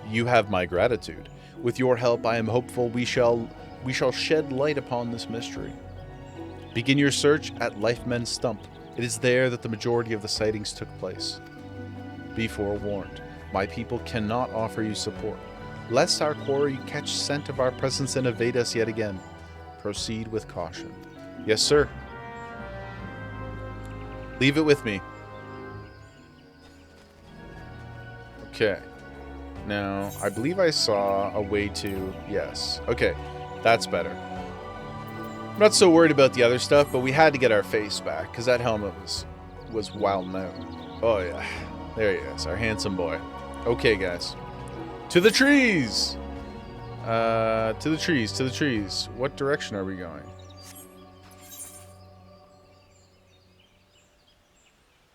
You have my gratitude. With your help, I am hopeful we shall shed light upon this mystery. Begin your search at Lifemen's Stump. It is there that the majority of the sightings took place. Be forewarned, my people cannot offer you support. Lest our quarry catch scent of our presence and evade us yet again. Proceed with caution. Yes, sir. Leave it with me. Okay. Now, I believe I saw a way to... Yes. Okay. That's better. I'm not so worried about the other stuff, but we had to get our face back, because that helmet was wild out. Oh, yeah. There he is, our handsome boy. Okay, guys. To the trees! To the trees, to the trees. What direction are we going?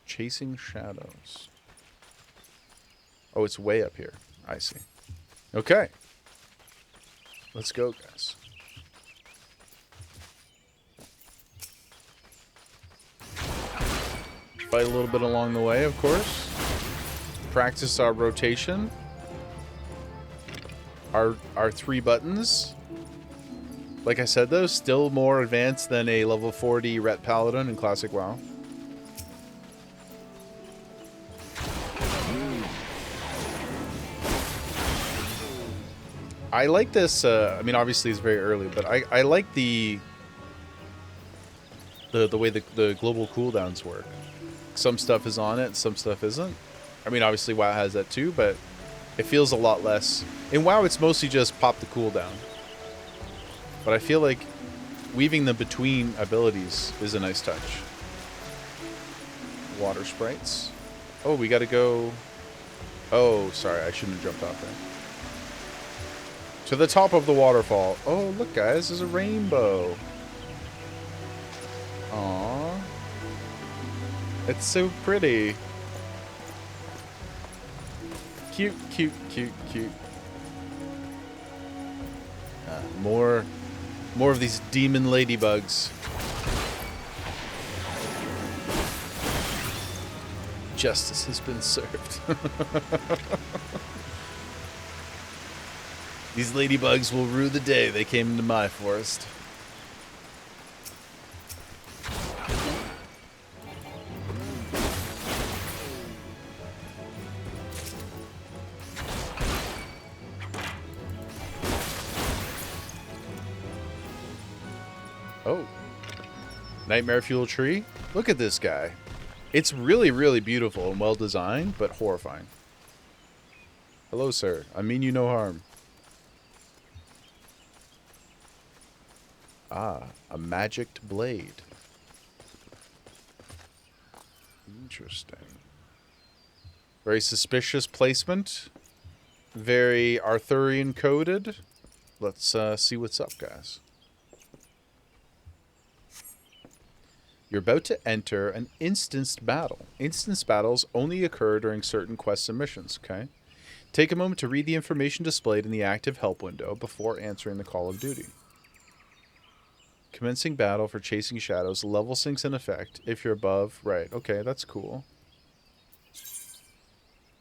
Chasing shadows. Oh, it's way up here. I see. Okay. Let's go, guys. Fight a little bit along the way, of course. Practice our rotation. Our 3 buttons. Like I said, though, still more advanced than a level 40 Ret Paladin in Classic WoW. I like this, I mean, obviously it's very early, but I like the way the global cooldowns work. Some stuff is on it, some stuff isn't. I mean, obviously WoW has that too, but it feels a lot less. In WoW, it's mostly just pop the cooldown. But I feel like weaving them between abilities is a nice touch. Water sprites. Oh, we gotta go... Oh, sorry, I shouldn't have jumped off there. To the top of the waterfall. Oh, look, guys, there's a rainbow. Aww. It's so pretty. Cute, cute, cute, cute. More of these demon ladybugs. Justice has been served. These ladybugs will rue the day they came into my forest. Oh. Nightmare Fuel Tree? Look at this guy. It's really, really beautiful and well designed, but horrifying. Hello, sir. I mean you no harm. Ah, a magicked blade. Interesting. Very suspicious placement. Very Arthurian coded. Let's see what's up, guys. You're about to enter an instanced battle. Instanced battles only occur during certain quests and missions, okay? Take a moment to read the information displayed in the active help window before answering the call of duty. Commencing battle for chasing shadows. Level syncs in effect if you're above. Right, okay, that's cool.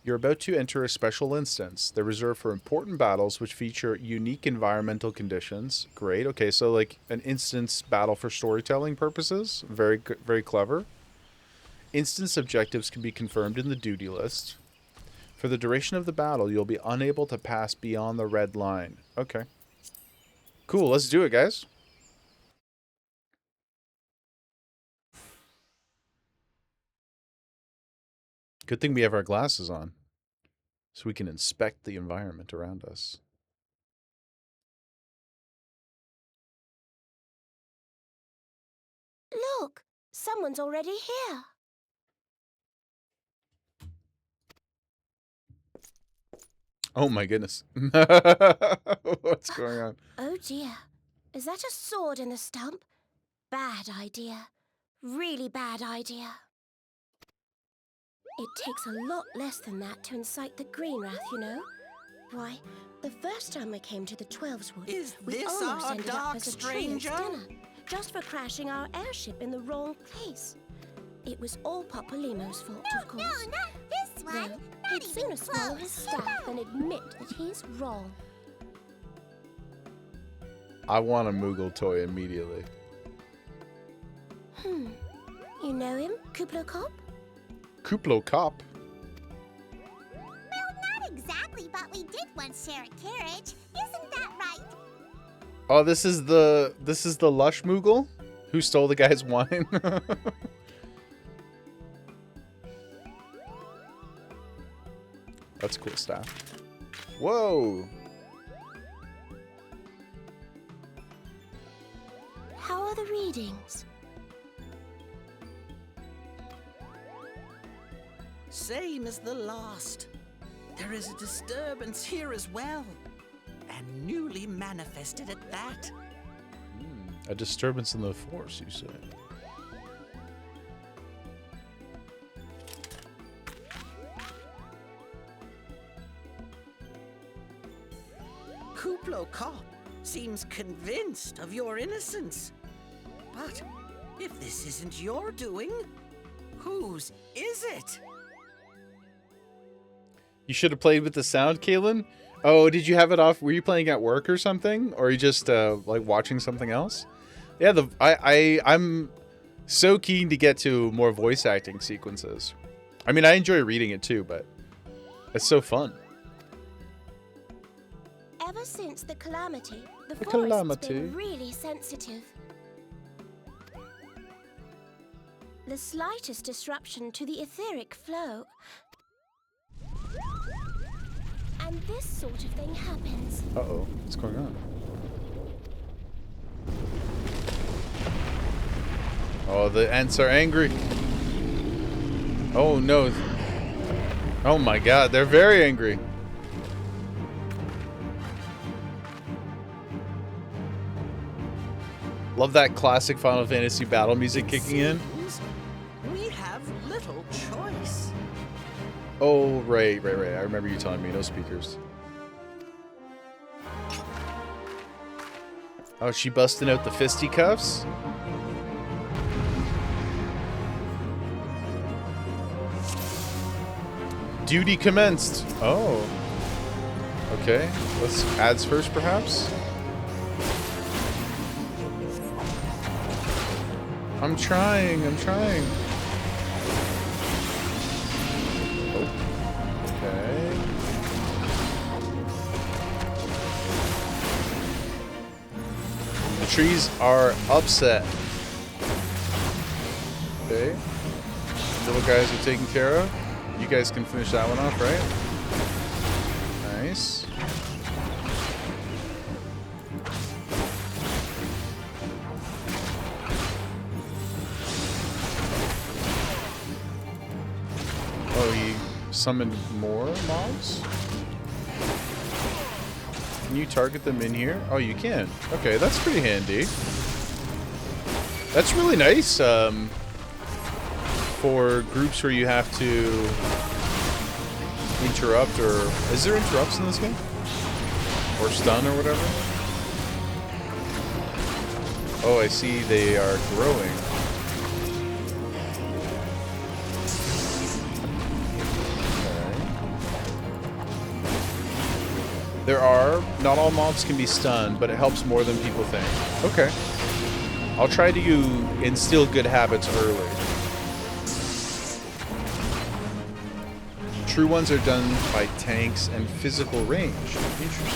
You're about to enter a special instance. They're reserved for important battles which feature unique environmental conditions. Great, okay, so like an instance battle for storytelling purposes. Very, very clever. Instance objectives can be confirmed in the duty list. For the duration of the battle, you'll be unable to pass beyond the red line. Okay. Cool, let's do it, guys. Good thing we have our glasses on, so we can inspect the environment around us. Look, someone's already here. Oh my goodness. What's going on? Oh dear. Is that a sword in the stump? Bad idea. Really bad idea. It takes a lot less than that to incite the green wrath, you know. Why, the first time we came to the 12's Wood, we almost ended up as a tree at dinner, just for crashing our airship in the wrong place. It was all Papalimos' fault, of course. No, not this one. Though, he'd sooner swallow his staff than admit that he's wrong. I want a Moogle toy immediately. You know him, Kuplo Cop? Kuplo Cop? Well, not exactly, but we did once share a carriage. Isn't that right? Oh, this is the Lush Moogle who stole the guy's wine. That's cool stuff. Whoa. How are the readings? Same as the last. There is a disturbance here as well. And newly manifested at that. A disturbance in the Force, you say? Kuplo Cop seems convinced of your innocence. But if this isn't your doing, whose is it? You should have played with the sound, Kaylin. Oh, did you have it off? Were you playing at work or something? Or are you just like watching something else? Yeah, I'm so keen to get to more voice acting sequences. I mean, I enjoy reading it too, but it's so fun. Ever since the calamity, the forest's been really sensitive. The slightest disruption to the etheric flow, and this sort of thing happens. Uh-oh, what's going on? Oh, the Ents are angry. Oh no. Oh my god, they're very angry. Love that classic Final Fantasy battle music kicking in. We have little choice. Oh, right. I remember you telling me, no speakers. Oh, she busting out the fisticuffs? Duty commenced. Oh. Okay. Let's ads first, perhaps? I'm trying. Oh. Okay. The trees are upset. Okay. Little guys are taken care of. You guys can finish that one off, right? Nice. Oh, he summoned more mobs? Can you target them in here? Oh, you can. Okay, that's pretty handy. That's really nice for groups where you have to interrupt, or is there interrupts in this game? Or stun or whatever? Oh, I see they are growing. There are, not all mobs can be stunned, but it helps more than people think. Okay. I'll try to instill good habits early. True ones are done by tanks and physical range. Interesting.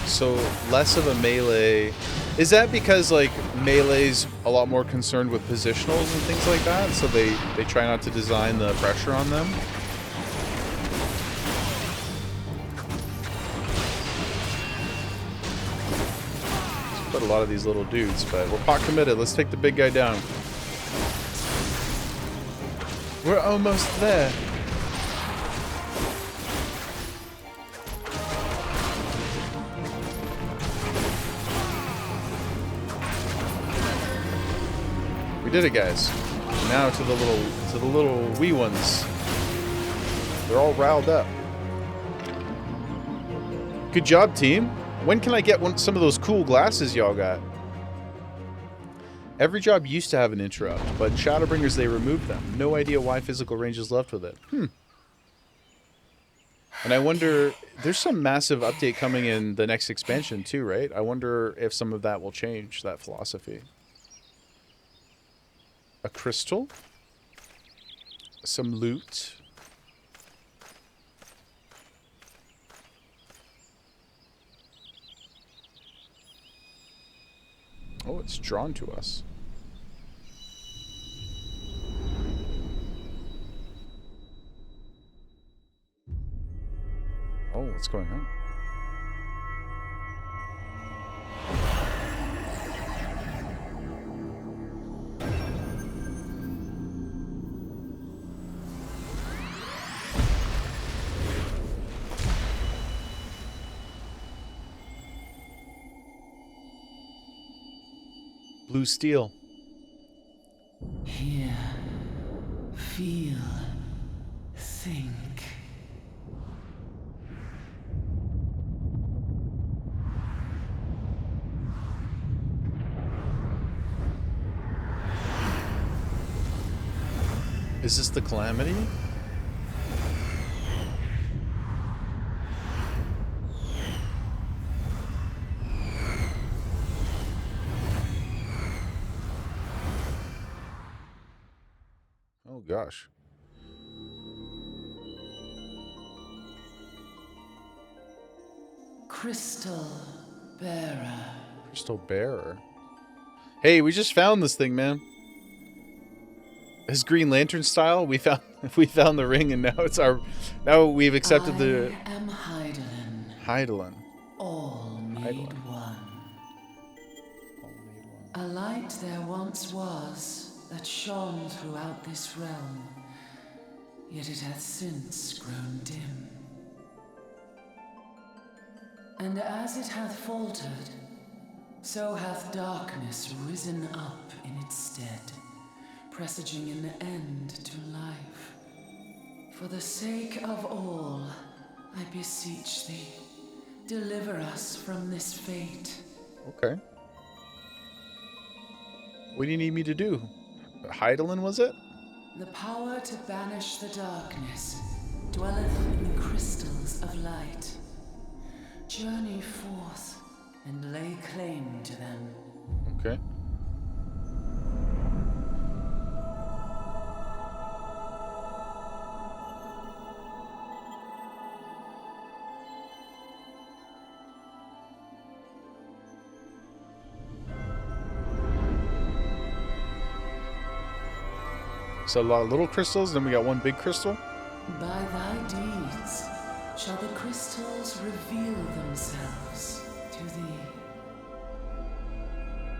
So, less of a melee. Is that because, like, melee's a lot more concerned with positionals and things like that? So they try not to design the pressure on them? A lot of these little dudes, but we're pot committed. Let's take the big guy down. We're almost there. We did it, guys. Now to the little wee ones. They're all riled up. Good job, team. When can I get some of those cool glasses y'all got? Every job used to have an interrupt, but in Shadowbringers they removed them. No idea why physical range is left with it. And I wonder, there's some massive update coming in the next expansion too, right? I wonder if some of that will change, that philosophy. A crystal. Some loot. Oh, it's drawn to us. Oh, what's going on? Blue steel. Hear, feel, think. Is this the Calamity? Oh gosh. Crystal bearer. Crystal bearer. Hey, we just found this thing, man. His Green Lantern style. We found the ring, and now we've accepted the. I am Hydaelyn. Hydaelyn. All made one. A light there once was that shone throughout this realm, yet it hath since grown dim. And as it hath faltered, so hath darkness risen up in its stead, presaging an end to life. For the sake of all, I beseech thee, deliver us from this fate. Okay. What do you need me to do? Hydaelyn, was it? The power to banish the darkness dwelleth in the crystals of light. Journey forth and lay claim to them. Okay. So a lot of little crystals, then we got one big crystal. By thy deeds shall the crystals reveal themselves to thee.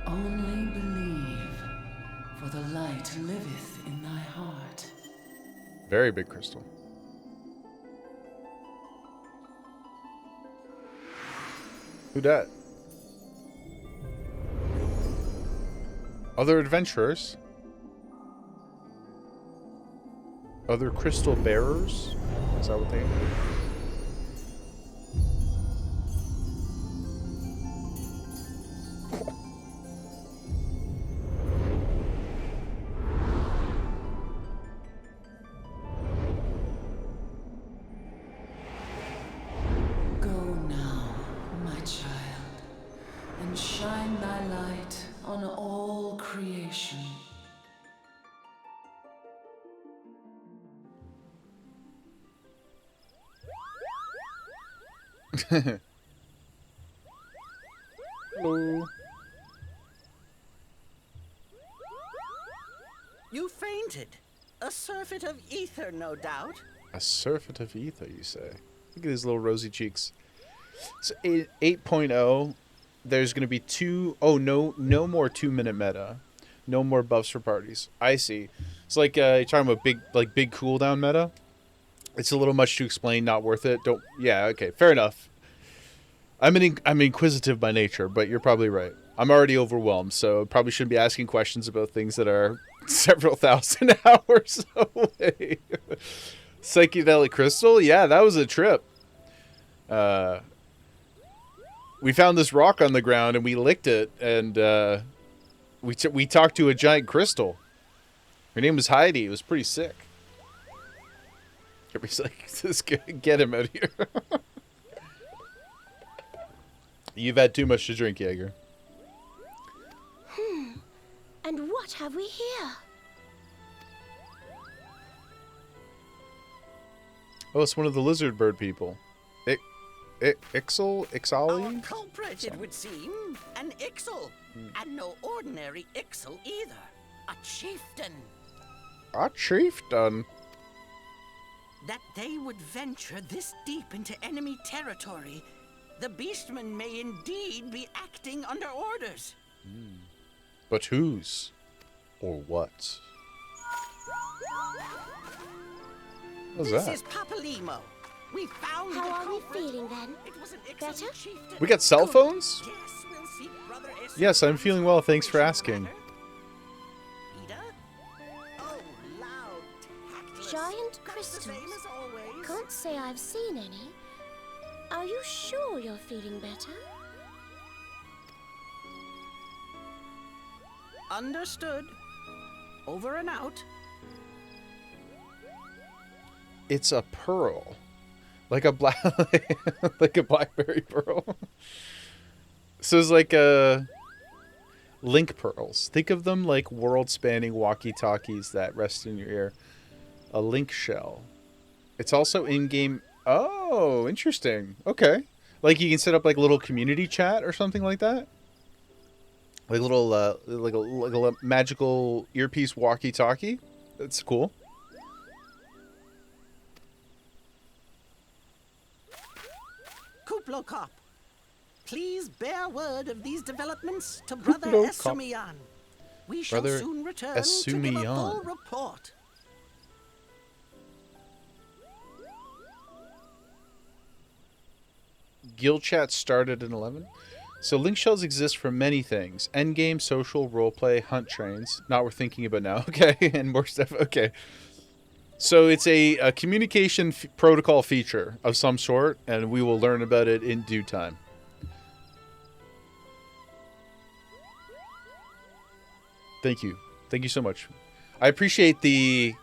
Only believe, for the light liveth in thy heart. Very big crystal. Who dat? Other adventurers? Other crystal bearers? Is that what they mean? Go now, my child, and shine thy light on all creation. Hello. You fainted. A surfeit of ether, no doubt. A surfeit of ether, you say? Look at his little rosy cheeks. So 8.0, there's going to be no more 2-minute meta. No more buffs for parties. I see. It's like you're talking about big cooldown meta. It's a little much to explain, not worth it. Yeah, okay, fair enough. I'm inquisitive by nature, but you're probably right. I'm already overwhelmed, so probably shouldn't be asking questions about things that are several thousand hours away. Psychedelic crystal? Yeah, that was a trip. We found this rock on the ground and we licked it, and we talked to a giant crystal. Her name was Heidi. It was pretty sick. Everybody's like, just get him out of here. You've had too much to drink, Jaeger. And what have we here? Oh, it's one of the lizard bird people. Ixali? Our culprit, it would seem. An Ixal. And no ordinary Ixal either. A chieftain. A chieftain? That they would venture this deep into enemy territory, the beastmen may indeed be acting under orders. But whose? Or what? What's This that? is Papalimo. We found How the are we culprit. feeling then? It was an Ixal Better? chieftain. We got cell phones? Yes, we'll seek Brother Esau Yes, I'm feeling well, thanks for asking. Ida? Oh, loud, tactless. Giant That's the same crystals. as always. Can't say I've seen any. Are you sure you're feeling better? Understood. Over and out. It's a pearl. Like a black like a blackberry pearl. So it's like link pearls. Think of them like world-spanning walkie-talkies that rest in your ear. A link shell. It's also in-game. Oh, interesting. Okay. Like you can set up like a little community chat or something like that. Like a little like a magical earpiece walkie-talkie. That's cool. Kuplokop, please bear word of these developments to Brother Kuplokop. Esumian. We shall Brother soon return to give a Esumian. full report. Guild chat started in 11. So link shells exist for many things. Endgame, social, roleplay, hunt trains. Not worth thinking about now. Okay, and more stuff. Okay. So it's a communication protocol feature of some sort, and we will learn about it in due time. Thank you. Thank you so much. I appreciate the...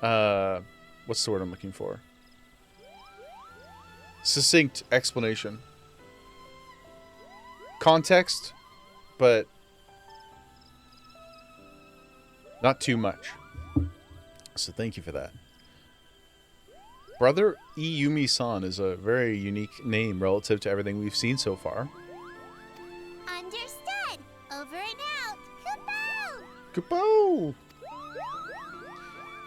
what's the word I'm looking for? Succinct explanation. Context, but not too much. So thank you for that. Brother Iyumi-san is a very unique name relative to everything we've seen so far. Understood. Over and out. Kapow! Kupo!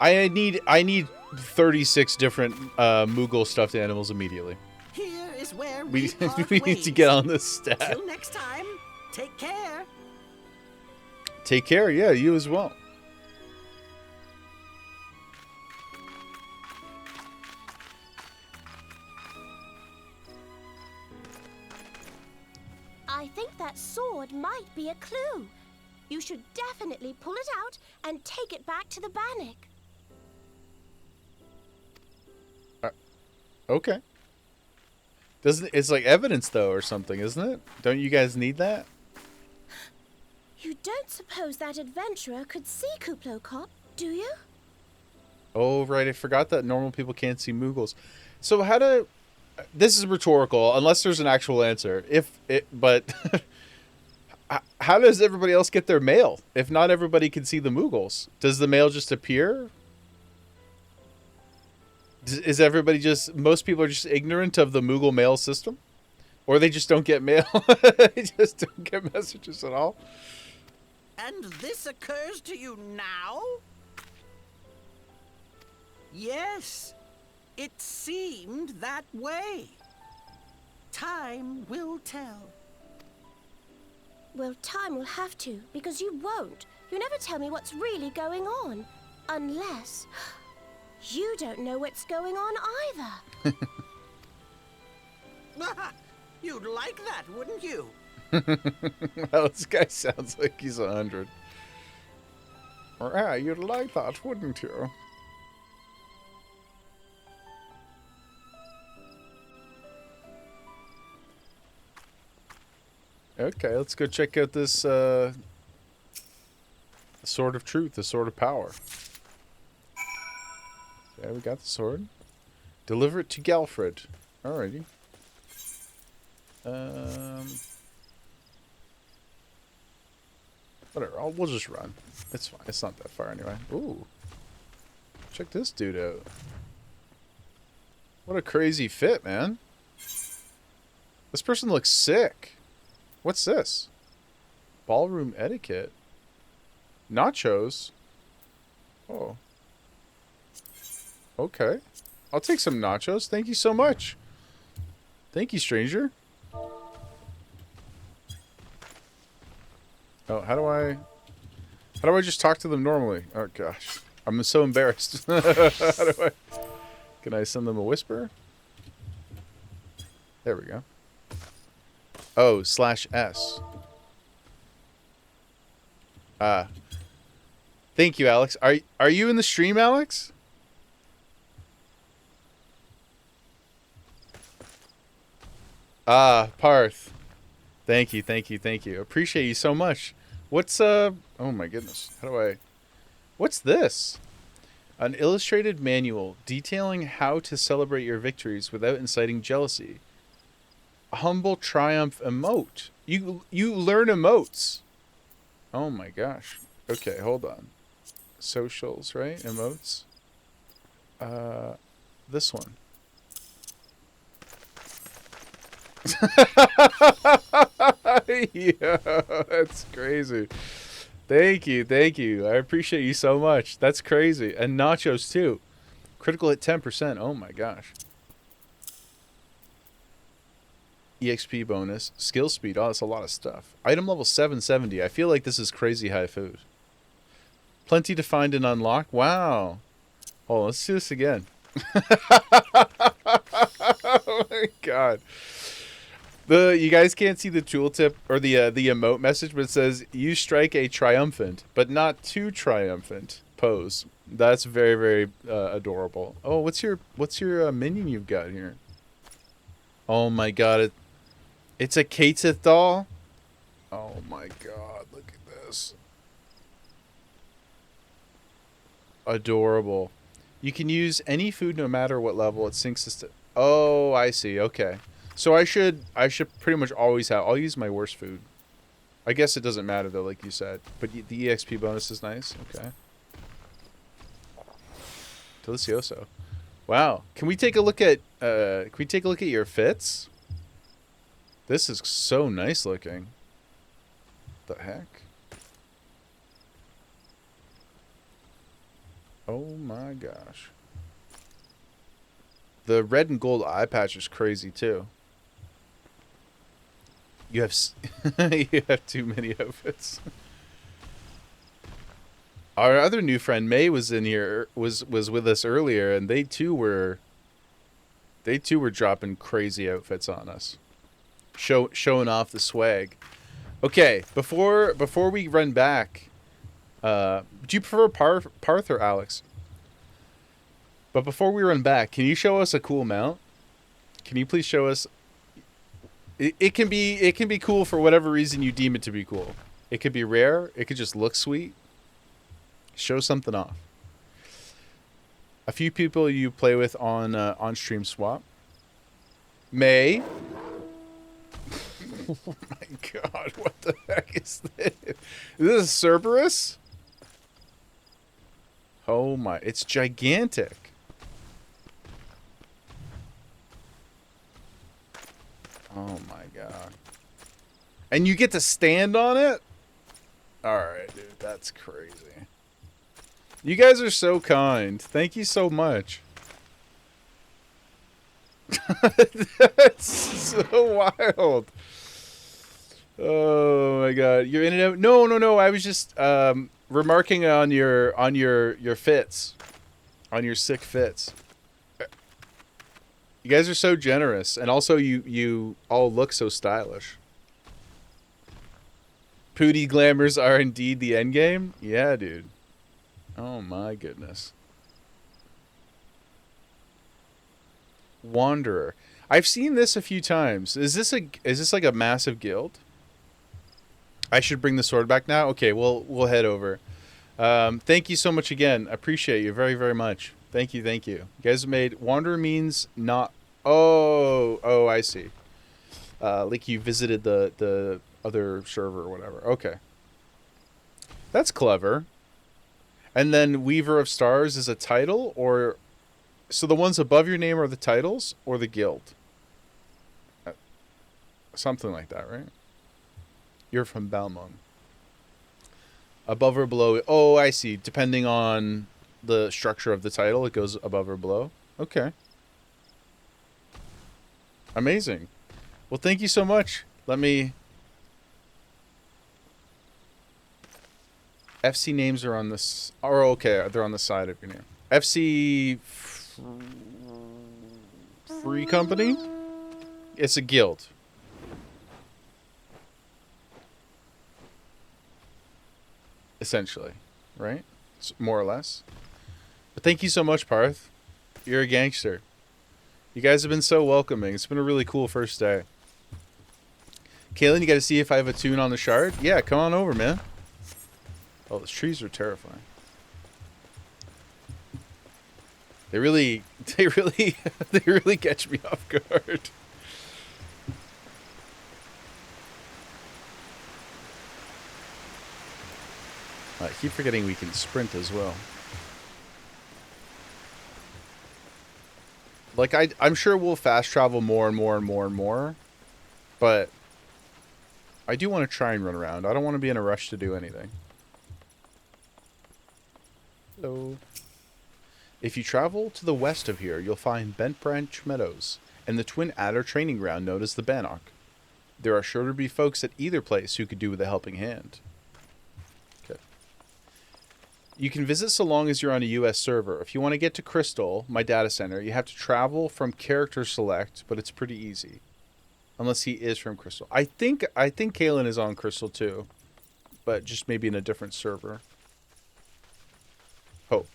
I need 36 different Moogle stuffed animals immediately. Here is where We, we part we need to ways. get on this stat. Till next time, take care. Take care, yeah, you as well. I think that sword might be a clue. You should definitely pull it out and take it back to the Bannock. Okay. It's like evidence though or something, isn't it? Don't you guys need that? You don't suppose that adventurer could see Kuplokop, do you? Oh, right. I forgot that normal people can't see Moogles. So how do... This is rhetorical, unless there's an actual answer. But how does everybody else get their mail? If not everybody can see the Moogles, does the mail just appear? Is everybody just... Most people are just ignorant of the Moogle mail system? Or they just don't get mail? They just don't get messages at all? And this occurs to you now? Yes, it seemed that way. Time will tell. Well, time will have to, because you won't. You never tell me what's really going on. Unless... you don't know what's going on either. You'd like that, wouldn't you? Well, this guy sounds like he's 100. Yeah, you'd like that, wouldn't you? Okay, let's go check out this the Sword of Truth, the Sword of Power. Okay, we got the sword. Deliver it to Galfred. Alrighty. Whatever, we'll just run. It's fine. It's not that far anyway. Ooh. Check this dude out. What a crazy fit, man. This person looks sick. What's this? Ballroom etiquette. Nachos. Oh. Okay. I'll take some nachos. Thank you so much. Thank you, stranger. Oh, how do I just talk to them normally? Oh gosh. I'm so embarrassed. Can I send them a whisper? There we go. Oh, /S. Thank you, Alex. Are you in the stream, Alex? Parth. Thank you, thank you, thank you. Appreciate you so much. What's oh my goodness. What's this? An illustrated manual detailing how to celebrate your victories without inciting jealousy. A humble triumph emote. You learn emotes. Oh my gosh. Okay, hold on. Socials, right? Emotes. This one. Yeah, that's crazy. Thank you, thank you. I appreciate you so much. That's crazy. And nachos too. Critical at 10%. Oh my gosh. EXP bonus. Skill speed. Oh, that's a lot of stuff. Item level 770. I feel like this is crazy high food. Plenty to find and unlock. Wow. Oh, let's do this again. Oh my god. You guys can't see the tooltip or the emote message, but it says you strike a triumphant, but not too triumphant pose. That's very, very adorable. Oh, what's your minion you've got here? Oh my god, it's a Katith doll. Oh my god, look at this. Adorable. You can use any food no matter what level it syncs to. Oh, I see. Okay. So I should pretty much always have. I'll use my worst food. I guess it doesn't matter though, like you said. But the EXP bonus is nice. Okay. Delicioso. Wow. Can we take a look at your fits? This is so nice looking. The heck? Oh my gosh. The red and gold eye patch is crazy too. You have you have too many outfits. Our other new friend May was in here, was with us earlier, and they too were dropping crazy outfits on us, showing off the swag. Okay, before we run back, do you prefer Parth or Alex? But before we run back, can you show us a cool mount? Can you please show us? It can be cool for whatever reason you deem it to be cool. It could be rare. It could just look sweet. Show something off. A few people you play with on stream swap. May. Oh my god! What the heck is this? Is this a Cerberus? Oh my! It's gigantic. Oh my god. And you get to stand on it? Alright, dude. That's crazy. You guys are so kind. Thank you so much. That's so wild. Oh my god. You're in and out. No. I was just remarking on your fits. On your sick fits. You guys are so generous, and also you all look so stylish. Pooty glamours are indeed the end game? Yeah, dude. Oh my goodness. Wanderer. I've seen this a few times. Is this like a massive guild? I should bring the sword back now? Okay, we'll head over. Thank you so much again. I appreciate you very, very much. Thank you, thank you. You guys have made... Wanderer means not... Oh, I see. Like you visited the other server or whatever. Okay. That's clever. And then Weaver of Stars is a title, or... So the ones above your name are the titles or the guild? Something like that, right? You're from Balmung. Above or below... Oh, I see. Depending on the structure of the title, it goes above or below. Okay. Amazing. Well, thank you so much. Let me... FC names are on this... Oh, okay. They're on the side of your name. FC... Free Company? It's a guild. Essentially. Right? More or less. But thank you so much, Parth. You're a gangster. You guys have been so welcoming. It's been a really cool first day. Kaylin, you got to see if I have a tune on the shard? Yeah, come on over, man. Oh, those trees are terrifying. They really catch me off guard. I keep forgetting we can sprint as well. Like, I'm sure we'll fast travel more and more and more and more. But I do want to try and run around. I don't want to be in a rush to do anything. Hello. If you travel to the west of here, you'll find Bent Branch Meadows and the Twin Adder training ground known as the Bannock. There are sure to be folks at either place who could do with a helping hand. Okay. You can visit so long as you're on a US server. If you want to get to Crystal, my data center, you have to travel from character select, but it's pretty easy. Unless he is from Crystal. I think Kalen is on Crystal too, but just maybe in a different server.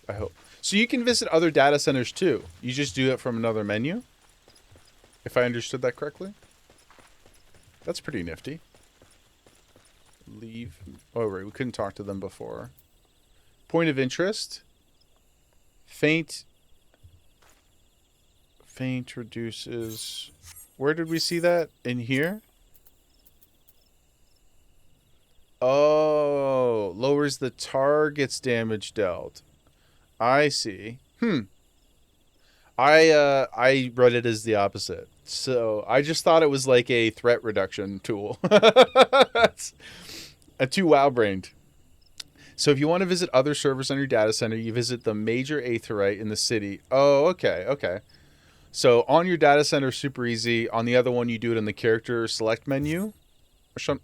I hope. So you can visit other data centers too. You just do it from another menu? If I understood that correctly? That's pretty nifty. Leave. Oh, right. We couldn't talk to them before. Point of interest. Faint reduces... Where did we see that? In here? Oh, lowers the target's damage dealt. I see. I read it as the opposite. So I just thought it was like a threat reduction tool. That's too wow-brained. So if you want to visit other servers on your data center, you visit the major aetheryte in the city. Oh, okay. So on your data center, super easy. On the other one, you do it in the character select menu,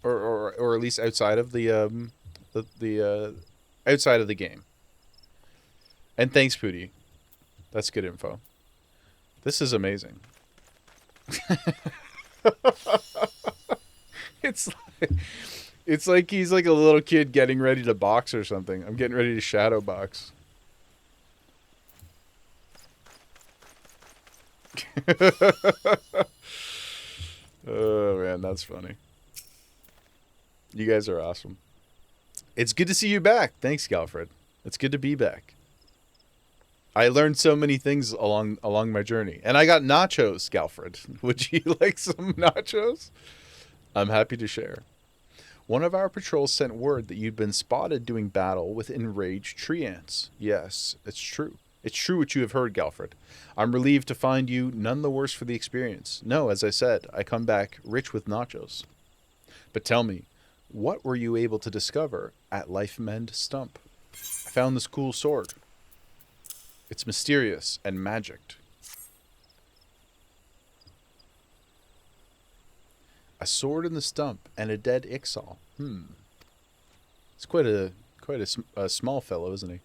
or at least outside of the outside of the game. And thanks, Pooty. That's good info. This is amazing. It's like he's like a little kid getting ready to box or something. I'm getting ready to shadow box. Oh man, that's funny. You guys are awesome. It's good to see you back. Thanks, Galfred. It's good to be back. I learned so many things along my journey. And I got nachos, Galfred. Would you like some nachos? I'm happy to share. One of our patrols sent word that you'd been spotted doing battle with enraged tree ants. Yes, it's true. It's true what you have heard, Galfred. I'm relieved to find you none the worse for the experience. No, as I said, I come back rich with nachos. But tell me, what were you able to discover at Life Mend Stump? I found this cool sword. It's mysterious and magicked. A sword in the stump and a dead Ixal. It's quite a small fellow, isn't he?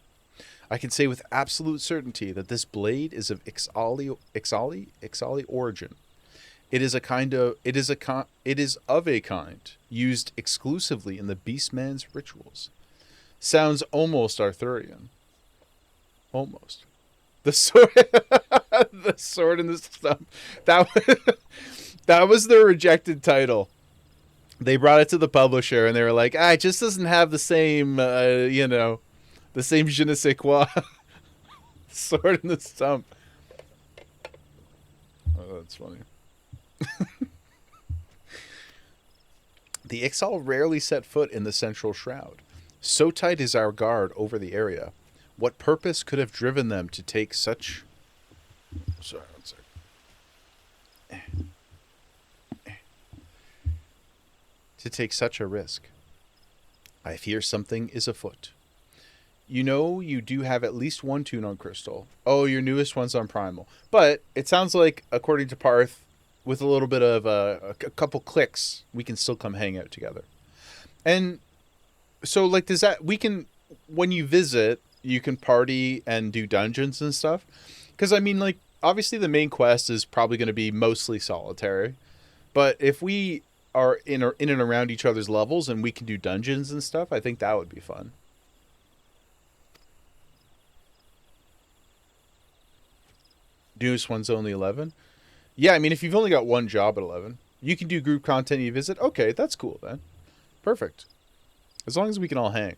I can say with absolute certainty that this blade is of Ixali origin. It is of a kind used exclusively in the Beastman's rituals. Sounds almost Arthurian. Almost. The sword, the sword and the stump. That was the rejected title. They brought it to the publisher and they were like, it just doesn't have the same, the same je ne sais quoi. Sword and the stump. Oh, that's funny. The Ixal rarely set foot in the central shroud. So tight is our guard over the area. What purpose could have driven them to take such... Sorry, one second. To take such a risk? I fear something is afoot. You know you do have at least one tune on Crystal. Oh, your newest one's on Primal. But it sounds like, according to Parth, with a little bit of a couple clicks, we can still come hang out together. And so, like, does that... We can... When you visit, you can party and do dungeons and stuff. Because, I mean, like, obviously the main quest is probably going to be mostly solitary. But if we are in and around each other's levels and we can do dungeons and stuff, I think that would be fun. Newest one's only 11? Yeah, I mean, if you've only got one job at 11, you can do group content you visit. Okay, that's cool then. Perfect. As long as we can all hang.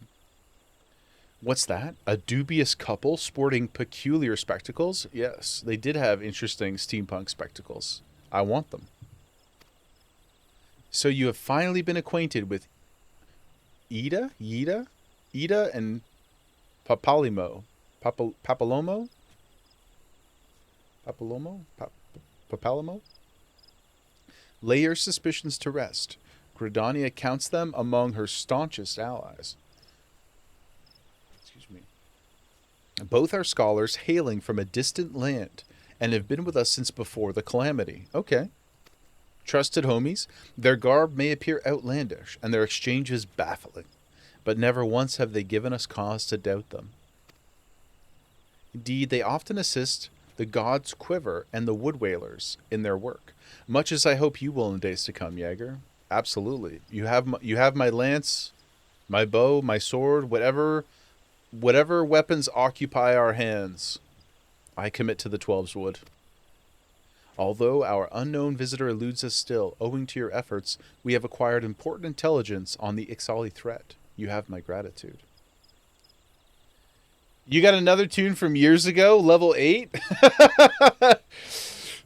What's that? A dubious couple sporting peculiar spectacles? Yes, they did have interesting steampunk spectacles. I want them. So you have finally been acquainted with Ida and Papalomo? Lay your suspicions to rest. Gridania counts them among her staunchest allies. Excuse me. Both are scholars hailing from a distant land and have been with us since before the calamity. Okay. Trusted homies, their garb may appear outlandish and their exchanges baffling, but never once have they given us cause to doubt them. Indeed, they often assist the gods Quiver and the Wood Whalers in their work, much as I hope you will in days to come, Jaeger. Absolutely. You have my lance, my bow, my sword, whatever weapons occupy our hands. I commit to the 12's wood. Although our unknown visitor eludes us still, owing to your efforts, we have acquired important intelligence on the Ixali threat. You have my gratitude. You got another tune from years ago, level 8?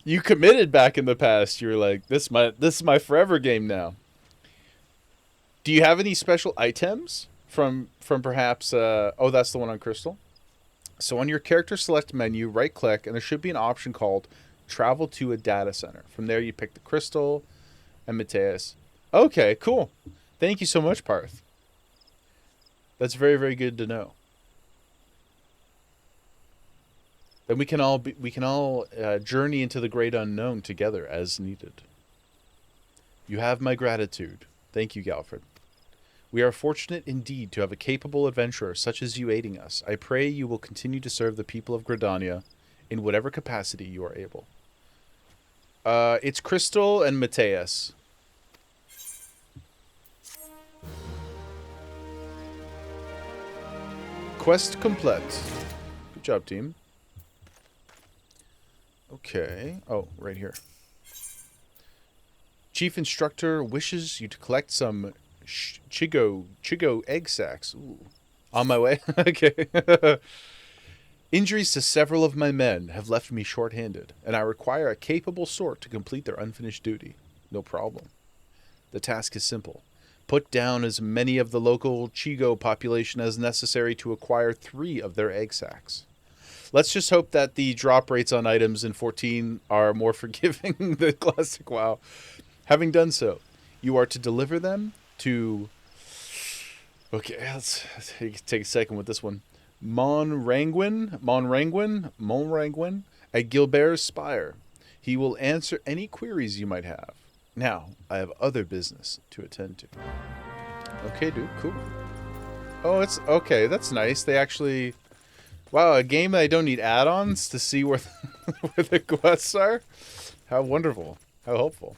You committed back in the past. You were like, this is my forever game now. Do you have any special items from perhaps... oh, that's the one on Crystal. So on your character select menu, right-click, and there should be an option called Travel to a Data Center. From there, you pick the Crystal and Mateus. Okay, cool. Thank you so much, Parth. That's very, very good to know. Then we can all journey into the great unknown together as needed. You have my gratitude. Thank you, Galfred. We are fortunate indeed to have a capable adventurer such as you aiding us. I pray you will continue to serve the people of Gridania in whatever capacity you are able. It's Crystal and Mateus. Quest complete. Good job, team. Okay. Oh, right here. Chief Instructor wishes you to collect some Chigo egg sacs. Ooh. On my way? Okay. Injuries to several of my men have left me short-handed, and I require a capable sort to complete their unfinished duty. No problem. The task is simple. Put down as many of the local Chigo population as necessary to acquire 3 of their egg sacs. Let's just hope that the drop rates on items in 14 are more forgiving than Classic WoW. Having done so, you are to deliver them to... Okay, let's take a second with this one. Monrangwin at Gilbert's Spire. He will answer any queries you might have. Now, I have other business to attend to. Okay, dude, cool. Oh, it's okay. That's nice. They actually... Wow, a game that I don't need add-ons to see where the quests are? How wonderful. How helpful.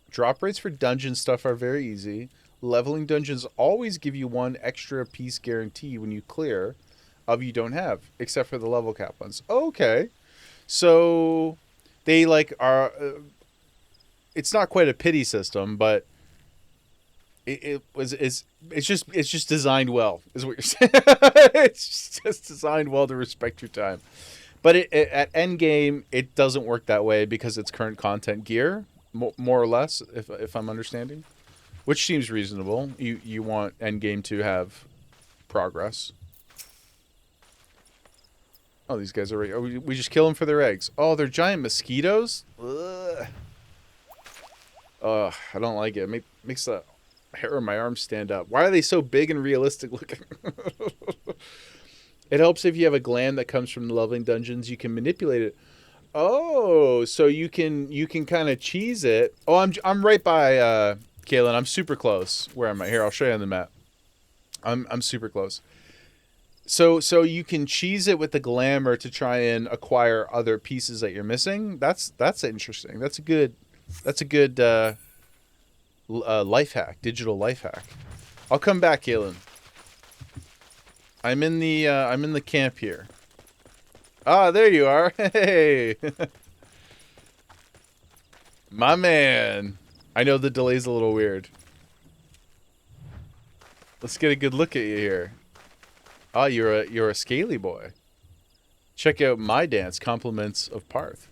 Drop rates for dungeon stuff are very easy. Leveling dungeons always give you 1 extra piece guarantee when you clear of you don't have, except for the level cap ones. Okay. So they like are it's not quite a pity system, but it's just designed well, is what you're saying. It's just designed well to respect your time. But at end game, it doesn't work that way because it's current content gear, more or less, if I'm understanding, which seems reasonable. You want end game to have progress. Oh, these guys are right. Oh, we just kill them for their eggs. Oh, they're giant mosquitoes. Ugh. Ugh, I don't like it. It makes the hair on my arm stand up. Why are they so big and realistic looking? It helps if you have a gland that comes from the leveling dungeons. You can manipulate it. Oh, so you can kind of cheese it. Oh, I'm right by Kaylin. I'm super close. Where am I? Here, I'll show you on the map. I'm super close. So you can cheese it with the glamour to try and acquire other pieces that you're missing. That's interesting. That's a good life hack, digital life hack. I'll come back, Kaylin. I'm in the camp here. Ah, there you are. Hey. My man. I know the delay's a little weird. Let's get a good look at you here. Oh, you're a scaly boy. Check out my dance, Compliments of Parth.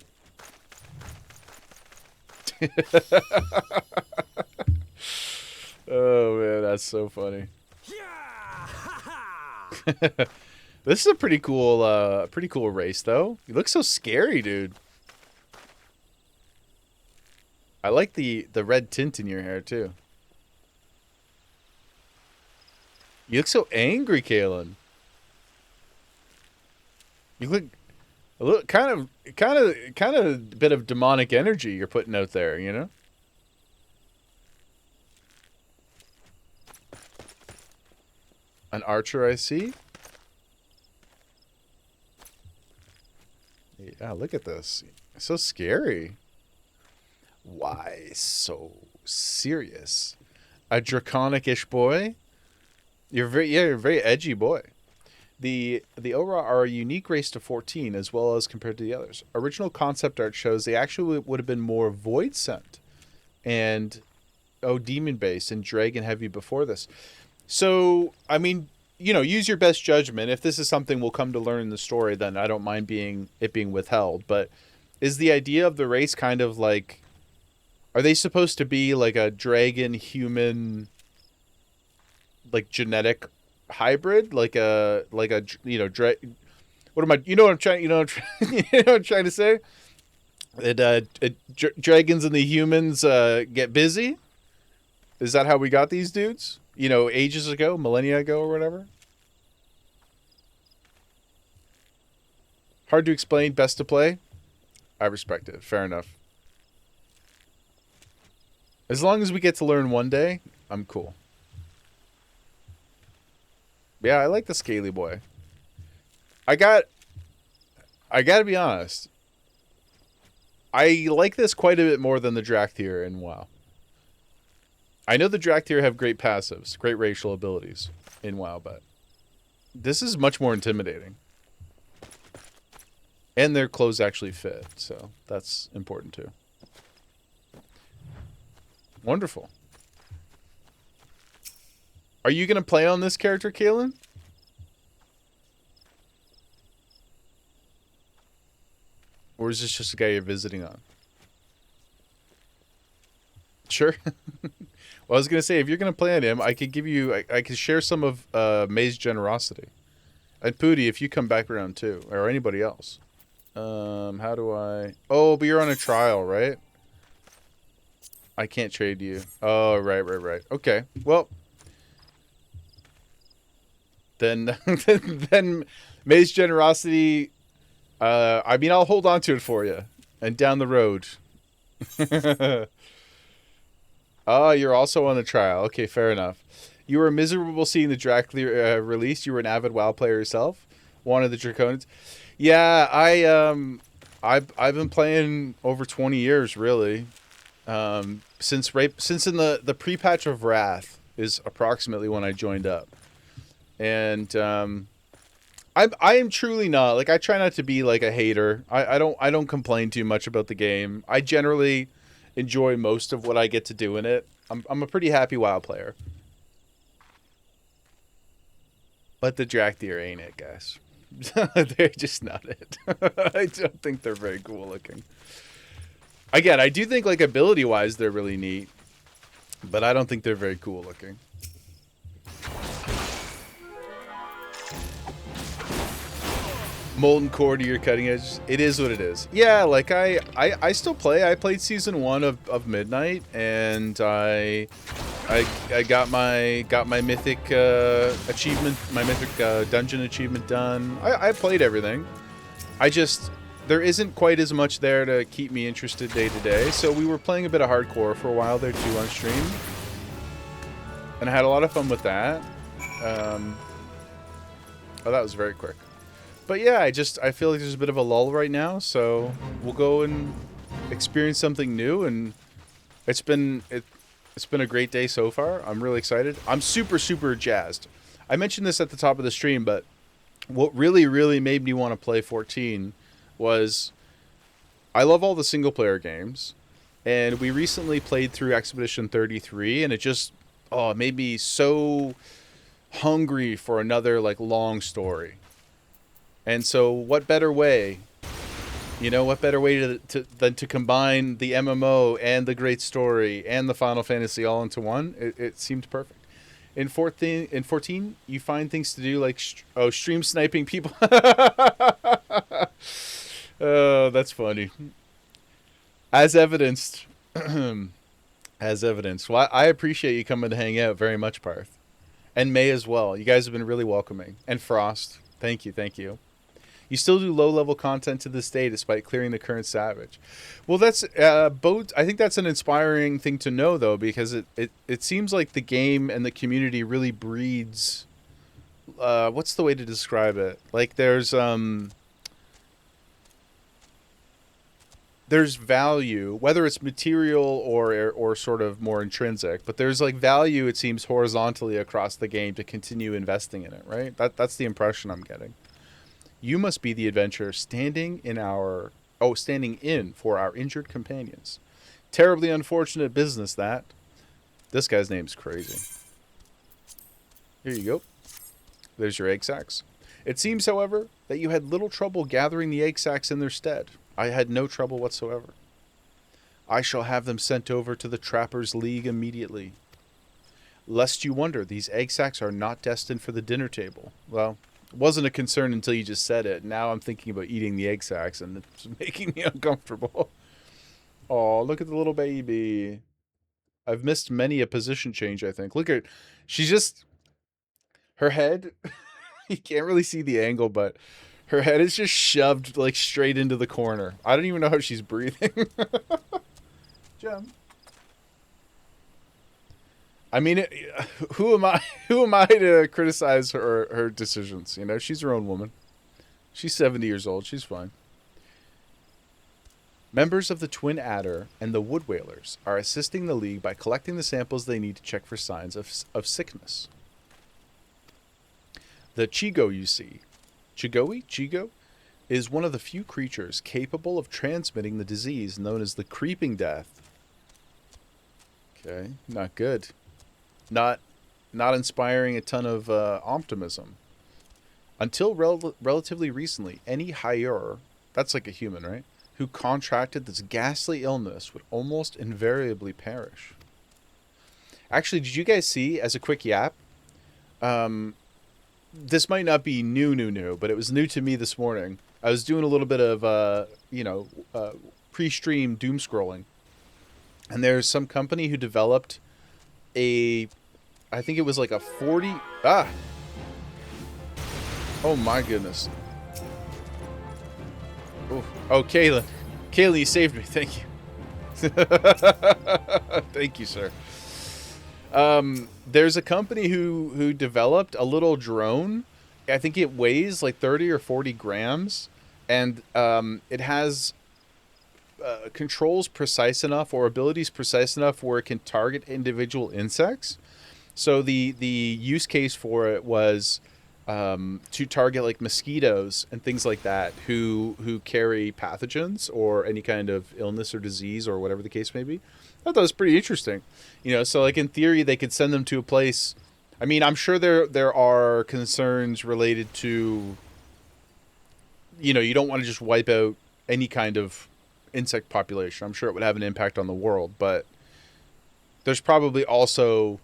Oh man, that's so funny. This is a pretty cool race, though. You look so scary, dude. I like the red tint in your hair too. You look so angry, Kaylin. You look a little kind of a bit of demonic energy you're putting out there, you know? An archer, I see. Yeah, look at this. It's so scary. Why so serious? A draconic-ish boy? You're a very edgy boy. The Ora are a unique race to 14 as well as compared to the others. Original concept art shows they actually would have been more void sent and demon based and dragon heavy before this. So, I mean, you know, use your best judgment. If this is something we'll come to learn in the story, then I don't mind being withheld. But is the idea of the race kind of like, are they supposed to be like a dragon human, like genetic hybrid, like a you know, what am I? You know what I'm trying? You know what I'm trying to say? Dragons and the humans get busy. Is that how we got these dudes? You know, ages ago, millennia ago, or whatever. Hard to explain, best to play. I respect it. Fair enough. As long as we get to learn one day, I'm cool. Yeah, I like the scaly boy. I gotta be honest. I like this quite a bit more than the Drakthir in WoW. I know the Drakthir have great passives, great racial abilities in WoW, but this is much more intimidating. And their clothes actually fit, so that's important too. Wonderful. Are you going to play on this character, Kaylin? Or is this just a guy you're visiting on? Sure. Well, I was going to say, if you're going to play on him, I could give you... I could share some of May's generosity. And Pooty, if you come back around too. Or anybody else. How do I... Oh, but you're on a trial, right? I can't trade you. Oh, right. Okay, well... Then May's generosity... I mean, I'll hold on to it for you. And down the road. Oh, you're also on the trial. Okay, fair enough. You were miserable seeing the Drakthir release. You were an avid WoW player yourself. One of the Draconians. Yeah, I've been playing over 20 years, really. Since in the pre-patch of Wrath is approximately when I joined up, and I am truly not, like, I try not to be like a hater. I don't complain too much about the game. I generally enjoy most of what I get to do in it. I'm a pretty happy WoW player. But the Drakthir ain't it, guys. They're just not it. I don't think they're very cool looking. Again, I do think, like, ability-wise, they're really neat. But I don't think they're very cool looking. Molten core to your cutting edge. It is what it is. Yeah, like, I still play. I played season 1 of Midnight, and I got my mythic achievement, my mythic dungeon achievement done. I played everything. There isn't quite as much there to keep me interested day to day. So we were playing a bit of hardcore for a while there too on stream, and I had a lot of fun with that. Oh, that was very quick. But yeah, I feel like there's a bit of a lull right now, so we'll go and experience something new, and it's been a great day so far. I'm really excited. I'm super, super jazzed. I mentioned this at the top of the stream, but what really, really made me want to play 14 was I love all the single player games, and we recently played through Expedition 33, and it just it made me so hungry for another, like, long story. And so what better way, than to combine the MMO and the great story and the Final Fantasy all into one? It seemed perfect. In 14, you find things to do like stream sniping people. Oh, that's funny. As evidenced, Well, I appreciate you coming to hang out very much, Parth, and May as well. You guys have been really welcoming. And Frost, thank you. You still do low-level content to this day, despite clearing the current Savage. Well, that's I think that's an inspiring thing to know, though, because it seems like the game and the community really breeds. What's the way to describe it? Like, there's value, whether it's material or sort of more intrinsic, but there's, like, value, it seems, horizontally across the game to continue investing in it, right? That's the impression I'm getting. You must be the adventurer standing in for our injured companions. Terribly unfortunate business, that. This guy's name's crazy. Here you go. There's your egg sacs. It seems, however, that you had little trouble gathering the egg sacs in their stead. I had no trouble whatsoever. I shall have them sent over to the Trappers' League immediately. Lest you wonder, these egg sacs are not destined for the dinner table. Well, it wasn't a concern until you just said it. Now I'm thinking about eating the egg sacs, and it's making me uncomfortable. Oh, look at the little baby. I've missed many a position change, I think. Look at, she's just, her head, you can't really see the angle, but her head is just shoved, like, straight into the corner. I don't even know how she's breathing. Gem. I mean, who am I to criticize her decisions? You know, she's her own woman. She's 70 years old. She's fine. Members of the Twin Adder and the Wood Whalers are assisting the League by collecting the samples they need to check for signs of sickness. The Chigo you see, Chigo, is one of the few creatures capable of transmitting the disease known as the Creeping Death. Okay, not good. Not inspiring a ton of optimism. Until relatively recently, any Hyur, that's like a human, right, who contracted this ghastly illness would almost invariably perish. Actually, did you guys see, as a quick yap, this might not be new, but it was new to me this morning. I was doing a little bit of, pre-stream doom scrolling. And there's some company who developed I think it was like a 40... Oh my goodness. Ooh. Oh, Kaylin. Kaylin, you saved me. Thank you. Thank you, sir. There's a company who developed a little drone. I think it weighs like 30 or 40 grams. And it has controls precise enough or abilities precise enough where it can target individual insects. So the use case for it was to target like mosquitoes and things like that who carry pathogens or any kind of illness or disease or whatever the case may be. I thought that was pretty interesting. You know, so like in theory they could send them to a place. I mean, I'm sure there are concerns related to, you know, you don't want to just wipe out any kind of insect population. I'm sure it would have an impact on the world, but there's probably also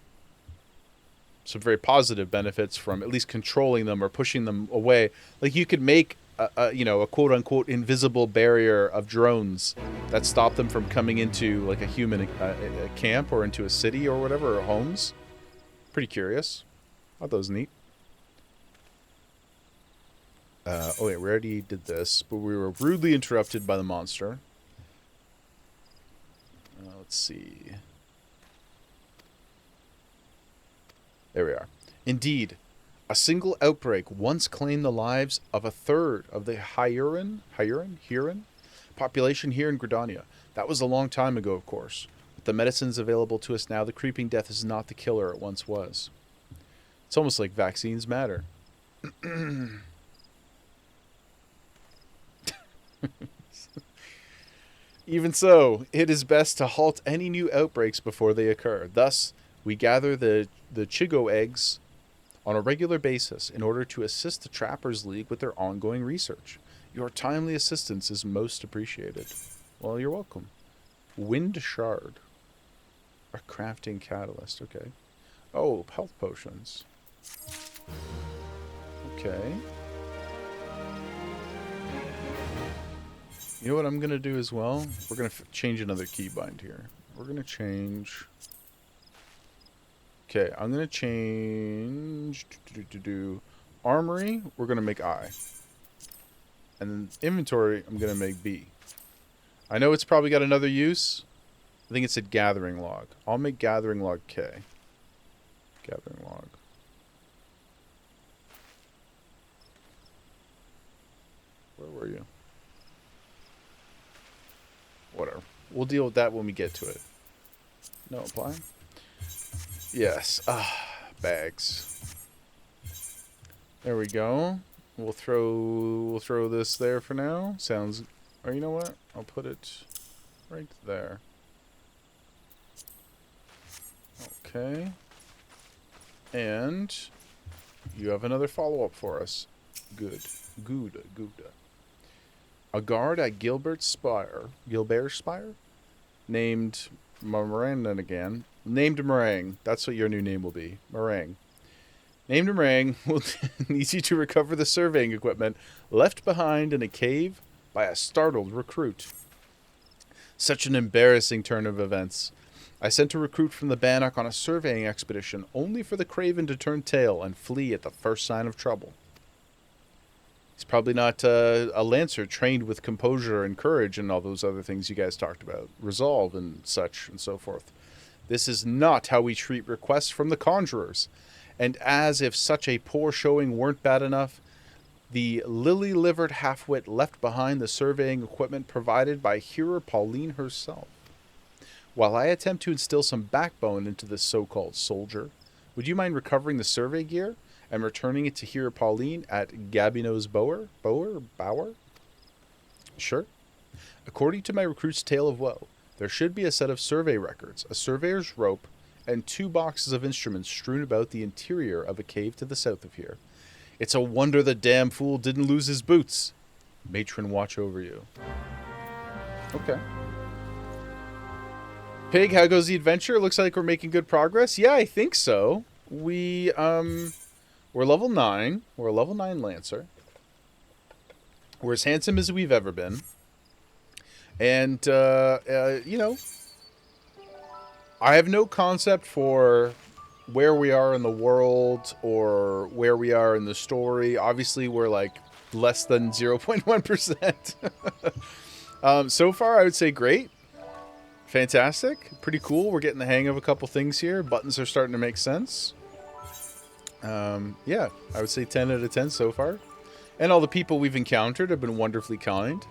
some very positive benefits from at least controlling them or pushing them away. Like you could make a quote unquote invisible barrier of drones that stop them from coming into like a human a camp or into a city or whatever, or homes. Pretty curious. I thought that was neat. Oh wait, we already did this, but we were rudely interrupted by the monster. Let's see. There we are. Indeed, a single outbreak once claimed the lives of a third of the Huron population here in Gridania. That was a long time ago, of course. With the medicines available to us now, the creeping death is not the killer it once was. It's almost like vaccines matter. Even so, it is best to halt any new outbreaks before they occur. Thus, we gather the Chigo eggs on a regular basis in order to assist the Trappers League with their ongoing research. Your timely assistance is most appreciated. Well, you're welcome. Wind Shard. A crafting catalyst, okay. Oh, health potions. Okay. You know what I'm going to do as well? We're going to change another keybind here. We're going to change... Okay, I'm going to change... Armory, we're going to make I. And then inventory, I'm going to make B. I know it's probably got another use. I think it said gathering log. I'll make gathering log K. Gathering log. Where were you? Whatever. We'll deal with that when we get to it. No apply. Yes. Bags. There we go. We'll throw this there for now. Sounds. Or you know what? I'll put it right there. Okay. And you have another follow-up for us. Good. Good. A guard at Gilbert's Spire, named Meringue again. Named Meringue. That's what your new name will be. Meringue. Named Meringue will need you to recover the surveying equipment left behind in a cave by a startled recruit. Such an embarrassing turn of events. I sent a recruit from the Bannock on a surveying expedition only for the Craven to turn tail and flee at the first sign of trouble. He's probably not a Lancer trained with composure and courage and all those other things you guys talked about. Resolve and such and so forth. This is not how we treat requests from the Conjurers. And as if such a poor showing weren't bad enough, the lily-livered half-wit left behind the surveying equipment provided by Hero Pauline herself. While I attempt to instill some backbone into this so-called soldier, would you mind recovering the survey gear and returning it to Hero Pauline at Gabino's Bower? Sure. According to my recruit's tale of woe, there should be a set of survey records, a surveyor's rope, and 2 boxes of instruments strewn about the interior of a cave to the south of here. It's a wonder the damn fool didn't lose his boots. Matron, watch over you. Okay. Pig, how goes the adventure? Looks like we're making good progress. Yeah, I think so. We're level 9. We're a level 9 Lancer. We're as handsome as we've ever been. And, you know, I have no concept for where we are in the world or where we are in the story. Obviously, we're like less than 0.1%. So far, I would say great. Fantastic. Pretty cool. We're getting the hang of a couple things here. Buttons are starting to make sense. Yeah, I would say 10 out of 10 so far. And all the people we've encountered have been wonderfully kind.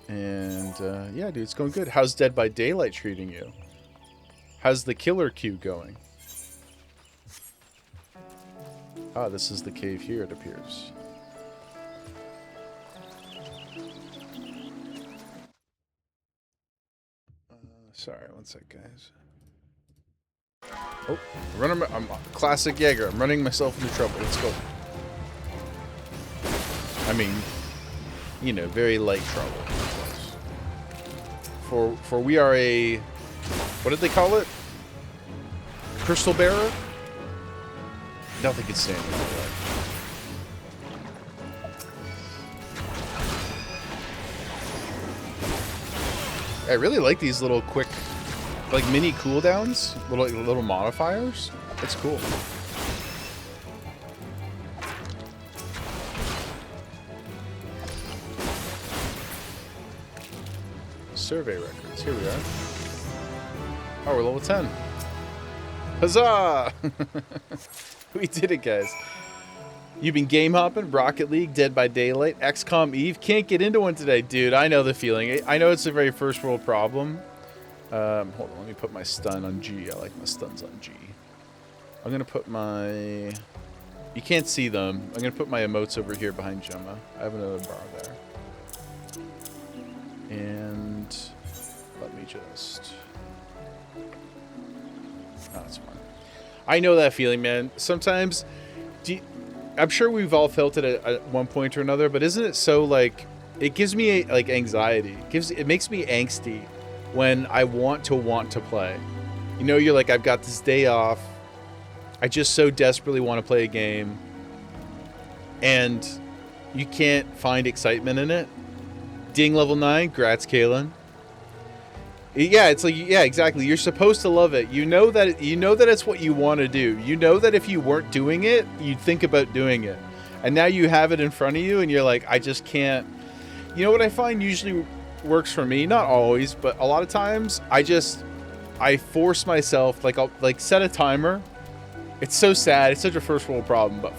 And yeah, dude, it's going good. How's Dead by Daylight treating you? How's the killer queue going? Ah, this is the cave here, it appears. Sorry, one sec, guys. Oh, I'm classic Jaeger. I'm running myself into trouble. Let's go. I mean, you know, very light trouble. For we are a, what did they call it? Crystal bearer? Nothing can stand in my way. I really like these little quick, like mini cooldowns, little modifiers. It's cool. Survey records. Here we are. Oh, we're level 10. Huzzah! We did it, guys. You've been game hopping, Rocket League, Dead by Daylight, XCOM Eve. Can't get into one today, dude. I know the feeling. I know it's a very first world problem. Hold on, let me put my stun on G. I like my stuns on G. I'm gonna put my... You can't see them. I'm gonna put my emotes over here behind Gemma. I have another bar there. And let me just... Oh, that's fine. I know that feeling, man. Sometimes... I'm sure we've all felt it at one point or another, but isn't it so, like, it gives me like anxiety. It makes me angsty when I want to play. You know, you're like, I've got this day off. I just so desperately want to play a game, and you can't find excitement in it. Ding level 9, grats, Kaylin. Yeah, it's like, yeah, exactly. You're supposed to love it. You know that it's what you want to do. You know that if you weren't doing it, you'd think about doing it. And now you have it in front of you and you're like, I just can't. You know what I find usually works for me? Not always, but a lot of times I force myself, I'll set a timer. It's so sad. It's such a first world problem, but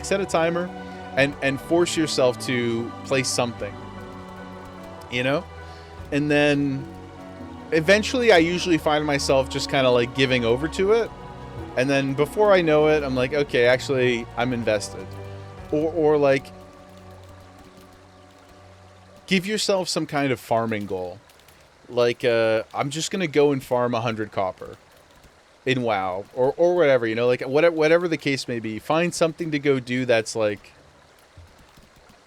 set a timer and force yourself to play something, you know? And then eventually I usually find myself just kind of like giving over to it. And then before I know it, I'm like, okay, actually I'm invested. Or like give yourself some kind of farming goal. Like, I'm just going to go and farm 100 copper in WoW or whatever, you know, like whatever the case may be. Find something to go do that's like,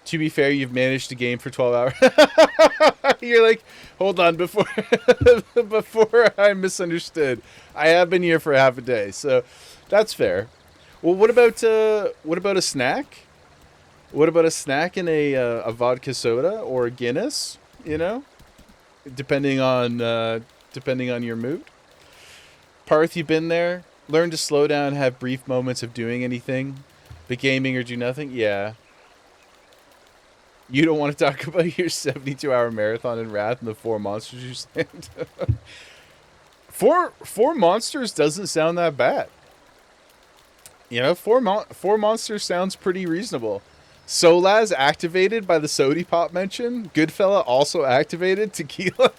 to be fair, you've managed to game for 12 hours. You're like, hold on, before I misunderstood. I have been here for half a day, so that's fair. Well, what about a snack? What about a snack in a vodka soda or a Guinness? You know, depending on your mood. Parth, you've been there. Learn to slow down, have brief moments of doing anything, but gaming or do nothing. Yeah. You don't want to talk about your 72-hour marathon in Wrath and the 4 monsters you slammed? Four monsters doesn't sound that bad. You know, four monsters sounds pretty reasonable. Solaz activated by the Sody Pop mention. Goodfella also activated. Tequila.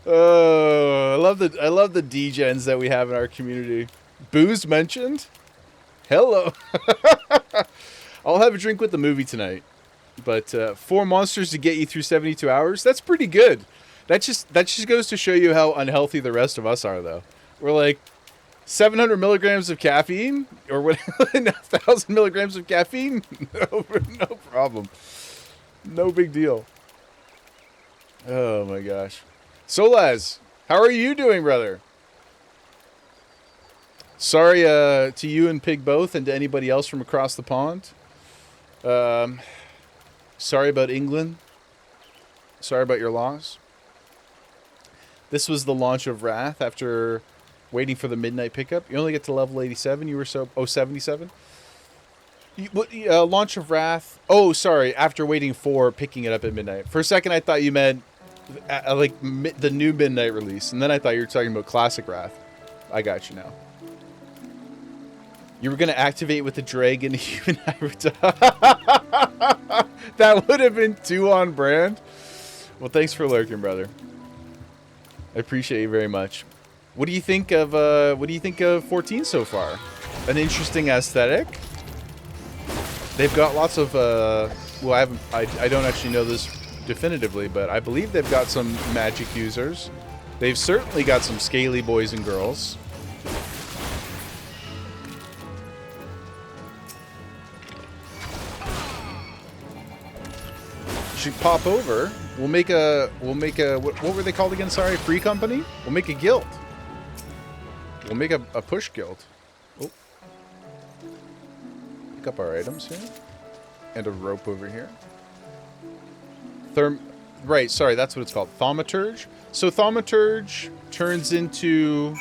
Oh, I love the degens that we have in our community. Booze mentioned. Hello. I'll have a drink with the movie tonight. But 4 monsters to get you through 72 hours, that's pretty good. That just goes to show you how unhealthy the rest of us are, though. We're like 700 milligrams of caffeine? Or what? 1,000 milligrams of caffeine? No problem. No big deal. Oh my gosh. Solaz, how are you doing, brother? Sorry to you and Pig both, and to anybody else from across the pond. Sorry about England. Sorry about your loss. This was the launch of Wrath after waiting for the midnight pickup. You only get to level 87. You were 77? Launch of Wrath. Oh, sorry. After waiting for picking it up at midnight. For a second, I thought you meant the new midnight release. And then I thought you were talking about Classic Wrath. I got you now. You were going to activate with the dragon human avatar. That would have been too on brand. Well, thanks for lurking, brother. I appreciate you very much. What do you think of 14 so far? An interesting aesthetic. They've got lots of well, I don't actually know this definitively, but I believe they've got some magic users. They've certainly got some scaly boys and girls. Should pop over. We'll make a what were they called again? Sorry, free company. We'll make a guild. We'll make a push guild. Oh. Pick up our items here. And a rope over here. Right, sorry, that's what it's called. Thaumaturge. So Thaumaturge turns into...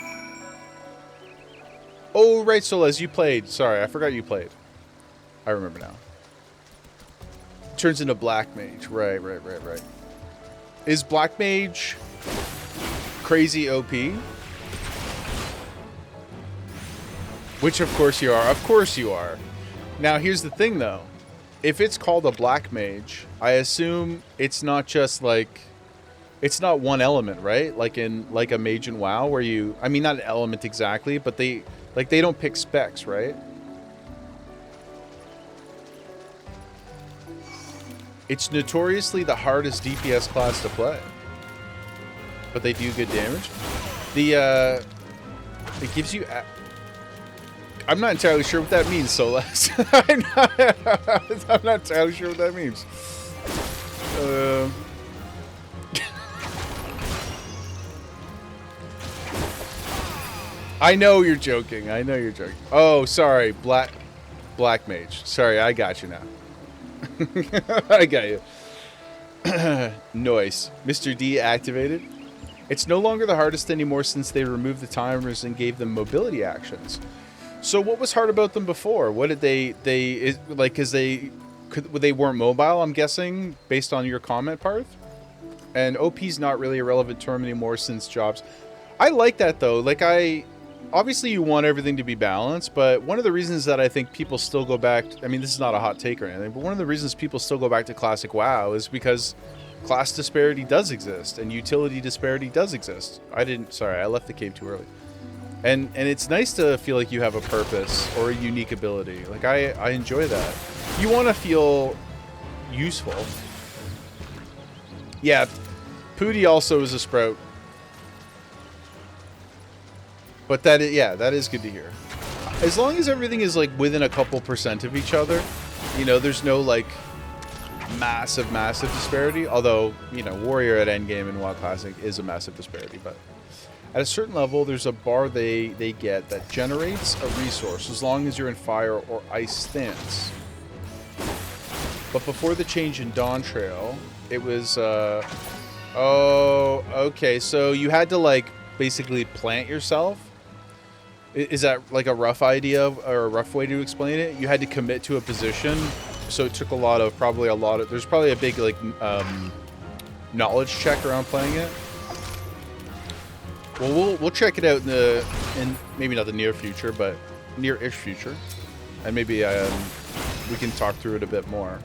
Oh, right, Solez, you played. Sorry, I forgot you played. I remember now. Turns into Black Mage. Right. Is Black Mage crazy OP? Which, of course you are. Of course you are. Now, here's the thing, though. If it's called a Black Mage, I assume it's not just like... It's not one element, right? Like in like a Mage in WoW where you... I mean, not an element exactly, but they don't pick specs, right? It's notoriously the hardest DPS class to play. But they do good damage. It gives you... I'm not entirely sure what that means, Solas. I'm not entirely sure what that means. I know you're joking. I know you're joking. Oh, sorry. Black Mage. Sorry, I got you now. I got you. Nice. Mr. D activated. It's no longer the hardest anymore since they removed the timers and gave them mobility actions. So what was hard about them before? What did they because they weren't mobile, I'm guessing, based on your comment, Parth? And OP's not really a relevant term anymore since jobs. I like that though. Like obviously you want everything to be balanced, but one of the reasons that I think people still go back, I mean, this is not a hot take or anything, but one of the reasons people still go back to classic WoW is because class disparity does exist and utility disparity does exist. I left the cave too early. And it's nice to feel like you have a purpose or a unique ability. Like I enjoy that. You want to feel useful. Yeah, Pooty also is a sprout. But that is good to hear. As long as everything is like within a couple % of each other, you know, there's no like massive disparity. Although, you know, Warrior at endgame in WoW Classic is a massive disparity, but at a certain level, there's a bar they get that generates a resource as long as you're in fire or ice stance. But before the change in Dawn Trail, it was oh, okay, so you had to like basically plant yourself. Is that like a rough idea or a rough way to explain it? You had to commit to a position, so it took there's probably a big like knowledge check around playing it. Well, we'll check it out in maybe not the near future, but near-ish future, and maybe we can talk through it a bit more.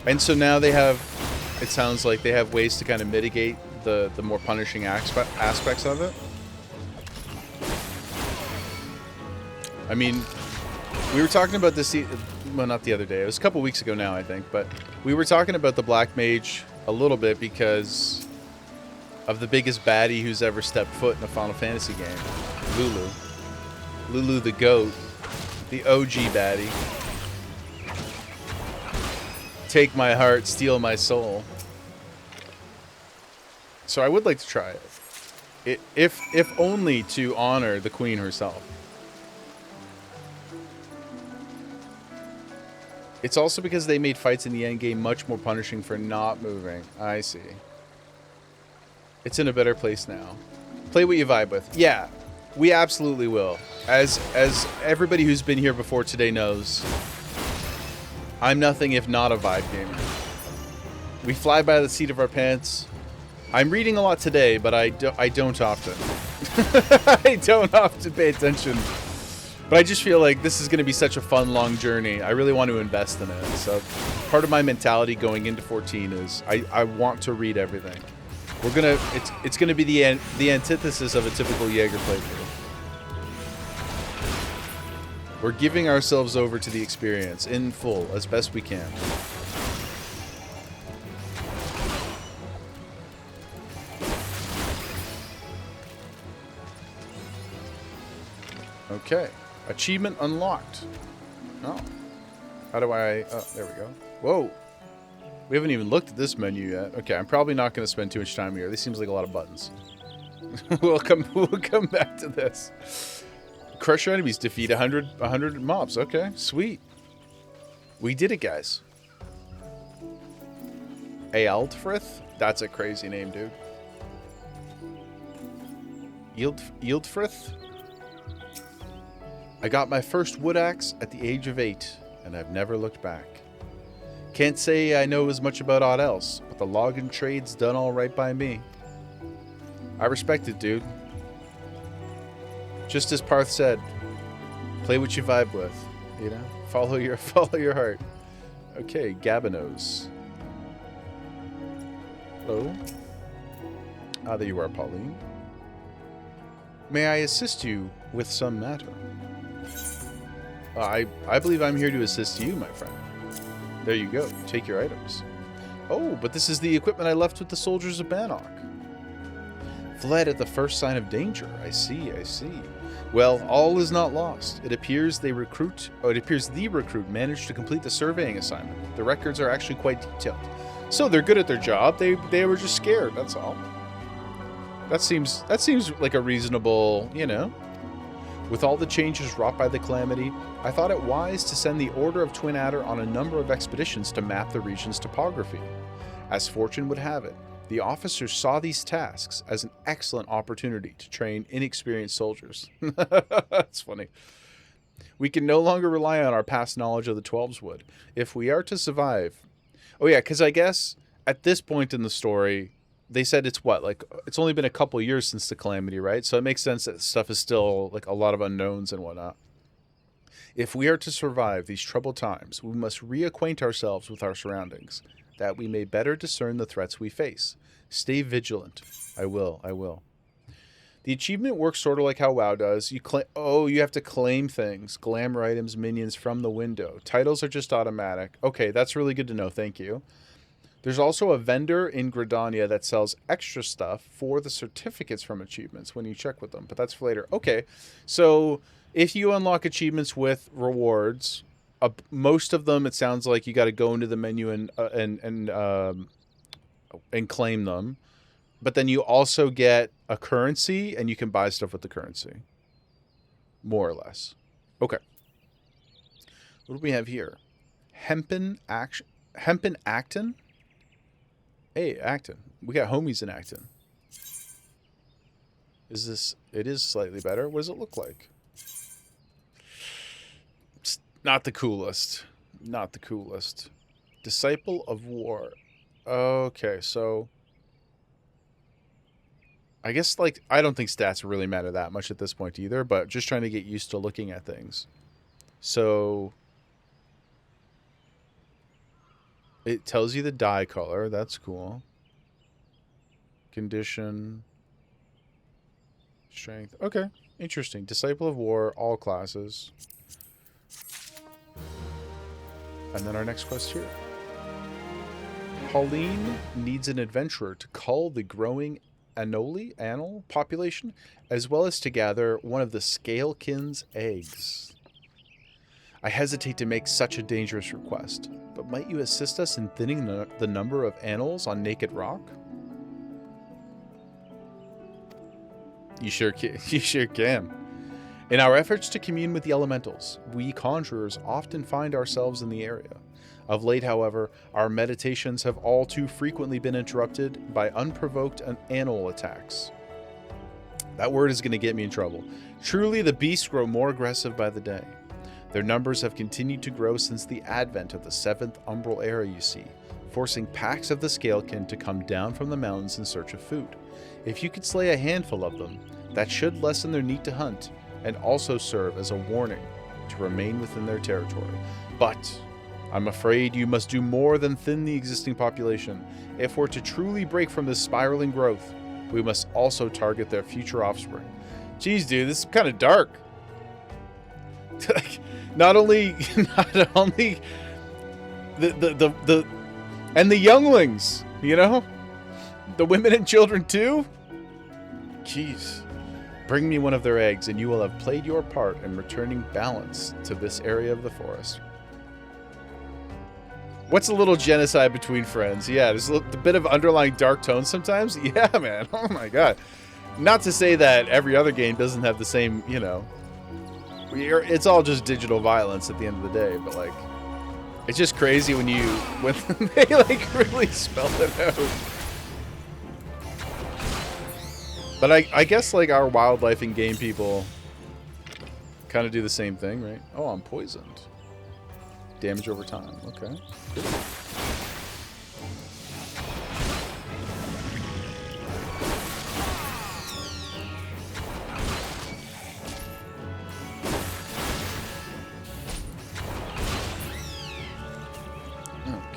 And so now they have, it sounds like they have ways to kind of mitigate the more punishing aspects of it. I mean, we were talking about this, well, not the other day. It was a couple weeks ago now, I think, but we were talking about the Black Mage a little bit because of the biggest baddie who's ever stepped foot in a Final Fantasy game, Lulu. Lulu the GOAT, the OG baddie. Take my heart, steal my soul. So I would like to try it, if only to honor the queen herself. It's also because they made fights in the endgame much more punishing for not moving. I see. It's in a better place now. Play what you vibe with. Yeah, we absolutely will. As everybody who's been here before today knows, I'm nothing if not a vibe gamer. We fly by the seat of our pants. I'm reading a lot today, but I don't often. I don't often pay attention But I just feel like this is going to be such a fun, long journey. I really want to invest in it. So part of my mentality going into 14 is I want to read everything. We're gonna it's gonna be the antithesis of a typical Jaeger playthrough. We're giving ourselves over to the experience in full as best we can. Okay. Achievement unlocked. Oh. How do I... Oh, there we go. Whoa. We haven't even looked at this menu yet. Okay, I'm probably not going to spend too much time here. This seems like a lot of buttons. we'll come back to this. Crush your enemies. Defeat 100 mobs. Okay, sweet. We did it, guys. Ealdfrith? That's a crazy name, dude. Ealdfrith? I got my first wood axe at the age of 8, and I've never looked back. Can't say I know as much about aught else, but the logging trade's done all right by me. I respect it, dude. Just as Parth said, play what you vibe with, you know? Follow your heart. Okay, Gabinos. Hello. Ah, there you are, Pauline. May I assist you with some matter? I believe I'm here to assist you, my friend. There you go. Take your items. Oh, but this is the equipment I left with the soldiers of Bannock. Fled at the first sign of danger. I see. Well, all is not lost. It appears the recruit managed to complete the surveying assignment. The records are actually quite detailed. So they're good at their job. They were just scared, that's all. That seems like a reasonable, you know. With all the changes wrought by the calamity, I thought it wise to send the Order of Twin Adder on a number of expeditions to map the region's topography. As fortune would have it, the officers saw these tasks as an excellent opportunity to train inexperienced soldiers. That's funny. We can no longer rely on our past knowledge of the Twelveswood. If we are to survive... Oh yeah, because I guess at this point in the story... They said it's what, like, it's only been a couple years since the calamity, right? So it makes sense that stuff is still, like, a lot of unknowns and whatnot. If we are to survive these troubled times, we must reacquaint ourselves with our surroundings, that we may better discern the threats we face. Stay vigilant. I will. The achievement works sort of like how WoW does. You have to claim things. Glamour items, minions from the window. Titles are just automatic. Okay, that's really good to know. Thank you. There's also a vendor in Gridania that sells extra stuff for the certificates from achievements when you check with them, but that's for later. Okay, so if you unlock achievements with rewards, most of them, it sounds like you got to go into the menu and claim them, but then you also get a currency and you can buy stuff with the currency, more or less. Okay, what do we have here? Hempen Acton. Hey, Acton. We got homies in Acton. It is slightly better. What does it look like? It's not the coolest. Not the coolest. Disciple of War. Okay, so... I guess, like, I don't think stats really matter that much at this point either, but just trying to get used to looking at things. So... It tells you the dye color. That's cool. Condition. Strength. Okay. Interesting. Disciple of War. All classes. And then our next quest here. Pauline needs an adventurer to cull the growing anole population, as well as to gather one of the Scalekin's eggs. I hesitate to make such a dangerous request, but might you assist us in thinning the number of anoles on Naked Rock? You sure can. In our efforts to commune with the elementals, we conjurers often find ourselves in the area. Of late, however, our meditations have all too frequently been interrupted by unprovoked anole attacks. That word is going to get me in trouble. Truly, the beasts grow more aggressive by the day. Their numbers have continued to grow since the advent of the 7th Umbral Era, you see, forcing packs of the Scalekin to come down from the mountains in search of food. If you could slay a handful of them, that should lessen their need to hunt, and also serve as a warning to remain within their territory. But I'm afraid you must do more than thin the existing population. If we're to truly break from this spiraling growth, we must also target their future offspring. Jeez, dude, this is kind of dark. not only the and the younglings, you know, the women and children too. Jeez. Bring me one of their eggs, and you will have played your part in returning balance to this area of the forest. What's a little genocide between friends? Yeah, there's a bit of underlying dark tones sometimes. Yeah, man. Oh my god. Not to say that every other game doesn't have the same, you know. It's all just digital violence at the end of the day, but like, it's just crazy when they like really spell it out. But I guess like our wildlife and game people kind of do the same thing, right? Oh, I'm poisoned. Damage over time. Okay. Cool.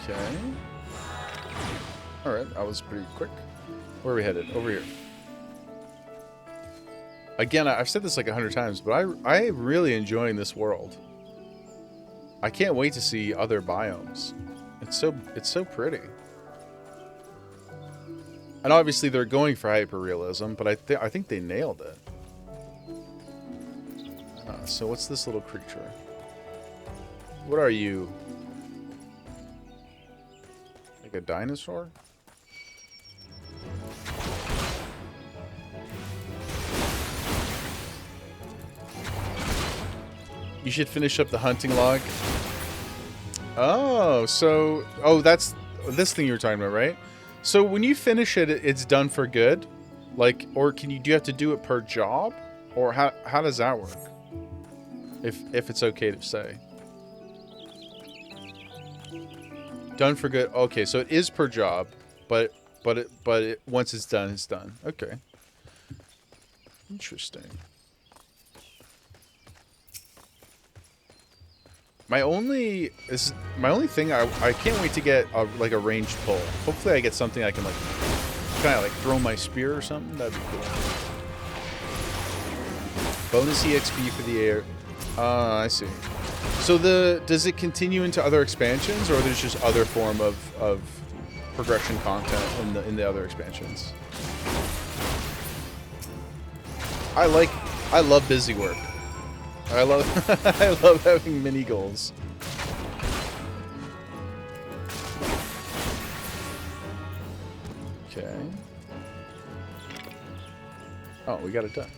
Okay. Alright, that was pretty quick. Where are we headed? Over here. Again, I've said this like 100 times, but I'm really enjoying this world. I can't wait to see other biomes. It's so pretty. And obviously they're going for hyper-realism, but I think they nailed it. So what's this little creature? What are you? Like a dinosaur? You should finish up the hunting log. Oh, so... Oh, that's this thing you were talking about, right? So when you finish it, it's done for good? Like, or do you have to do it per job? Or how does that work? If it's okay to say. Done for good. Okay, so it is per job, but once it's done, it's done. Okay. Interesting. My only thing, I can't wait to get like a ranged pull. Hopefully I get something I can like kind of like throw my spear or something. That'd be cool. Bonus EXP for the air. I see. So does it continue into other expansions, or there's just other form of progression content in the other expansions? I love busy work. I love having mini goals. Okay. Oh, we got it done.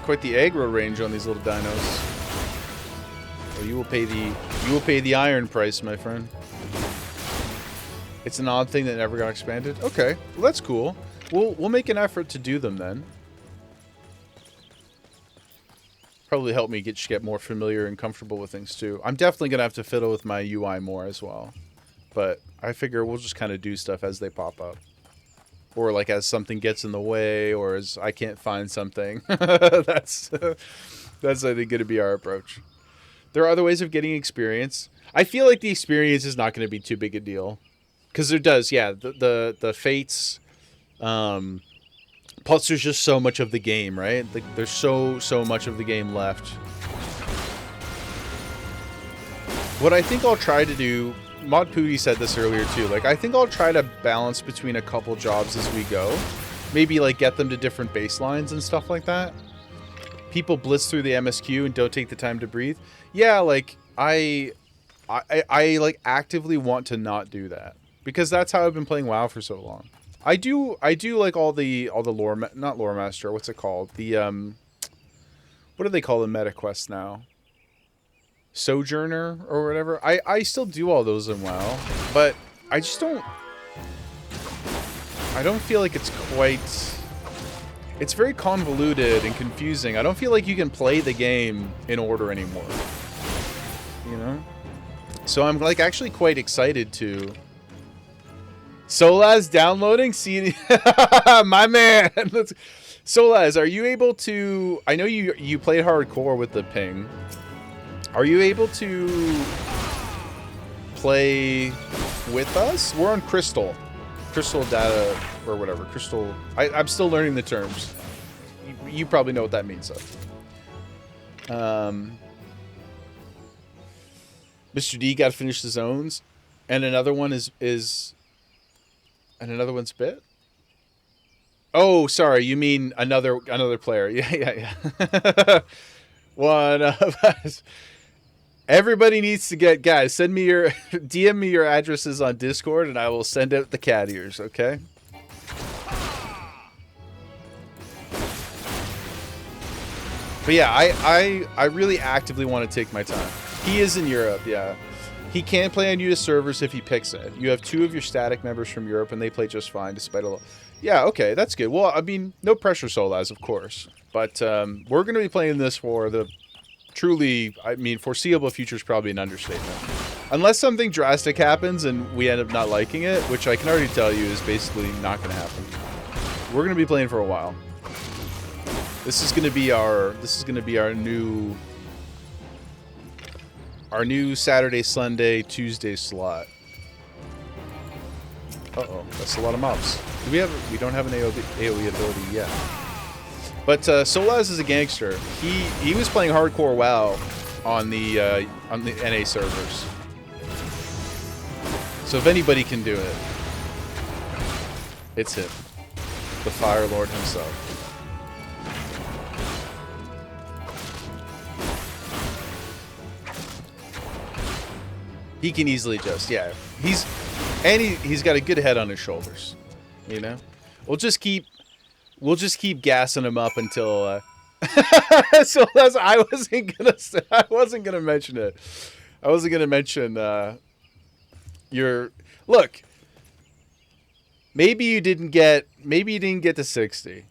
Quite the aggro range on these little dinos. Well, you will pay the iron price, my friend. It's an odd thing that never got expanded. Okay, well that's cool. We'll make an effort to do them then. Probably help me get more familiar and comfortable with things too. I'm definitely gonna have to fiddle with my UI more as well, but I figure we'll just kind of do stuff as they pop up, or like as something gets in the way, or as I can't find something. that's I think gonna be our approach. There are other ways of getting experience. I feel like the experience is not gonna be too big a deal, because there does, yeah, the fates. Plus, there's just so much of the game, right? Like, there's so much of the game left. What I think I'll try to do, Mod Pooty said this earlier too, like, I think I'll try to balance between a couple jobs as we go. Maybe, like, get them to different baselines and stuff like that. People blitz through the MSQ and don't take the time to breathe. Yeah, like, I like, actively want to not do that. Because that's how I've been playing WoW for so long. I do like all the lore, not lore master, what's it called? The what do they call the meta quests now? Sojourner or whatever. I still do all those in WoW, but I just don't feel like it's quite, it's very convoluted and confusing. I don't feel like you can play the game in order anymore. You know? So I'm like actually quite excited to Solaz downloading? See, my man. Solaz, are you able to... I know you played hardcore with the ping. Are you able to play with us? We're on Crystal. Crystal data or whatever. Crystal... I'm still learning the terms. You probably know what that means, though. Mr. D got to finish the zones. And another one is... And another one's bit? Oh, sorry. You mean another player. Yeah. One of us. Everybody needs to get... Guys, send me your... DM me your addresses on Discord, and I will send out the cat ears, okay? But yeah, I really actively want to take my time. He is in Europe, yeah. He can play on US servers if he picks it. You have 2 of your static members from Europe, and they play just fine despite a little... Yeah, okay, that's good. Well, I mean, no pressure, Solaz, of course. But we're going to be playing this for the truly, I mean, foreseeable future is probably an understatement. Unless something drastic happens and we end up not liking it, which I can already tell you is basically not going to happen. We're going to be playing for a while. This is going to be our new Saturday, Sunday, Tuesday slot. Uh-oh, that's a lot of mobs. We don't have an AoE ability yet. But Solaz is a gangster. He was playing hardcore WoW on the NA servers. So if anybody can do it, it's him. The Fire Lord himself. He can easily just, yeah. He's got a good head on his shoulders, you know. We'll just keep gassing him up until. So I wasn't gonna mention it. I wasn't gonna mention your look. Maybe you didn't get to 60,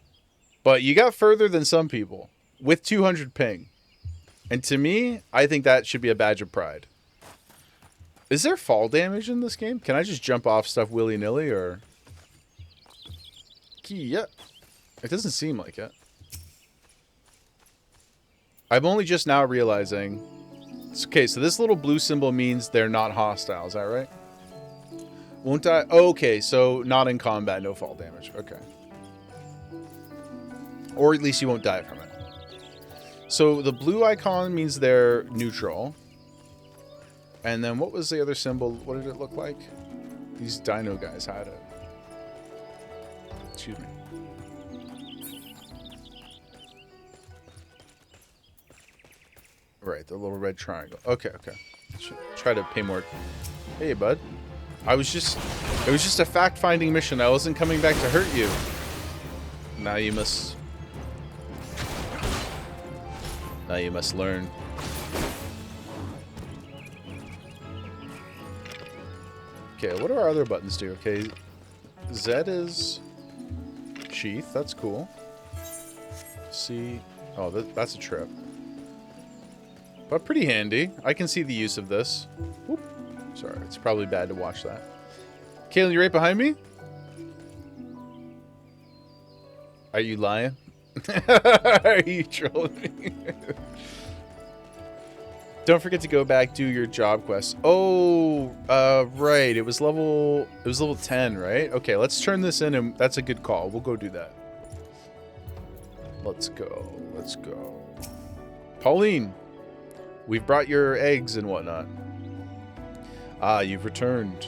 but you got further than some people with 200 ping, and to me, I think that should be a badge of pride. Is there fall damage in this game? Can I just jump off stuff willy-nilly, or... Yeah. It doesn't seem like it. I'm only just now realizing... Okay, so this little blue symbol means they're not hostile. Is that right? Won't die? Oh, okay, so not in combat, no fall damage. Okay. Or at least you won't die from it. So the blue icon means they're neutral. And then what was the other symbol? What did it look like? These dino guys had it. Excuse me. Right, the little red triangle. Okay. Should try to pay more. Hey, bud. It was just a fact-finding mission. I wasn't coming back to hurt you. Now you must learn. Okay, what do our other buttons do? Okay, Z is sheath. That's cool. C. Oh, that's a trip. But pretty handy. I can see the use of this. Whoop. Sorry, it's probably bad to watch that. Kaylin, you right behind me? Are you lying? Are you trolling me? Don't forget to go back, do your job quest. Oh, right. It was level 10, right? Okay, let's turn this in, and that's a good call. We'll go do that. Let's go. Pauline, we've brought your eggs and whatnot. Ah, you've returned.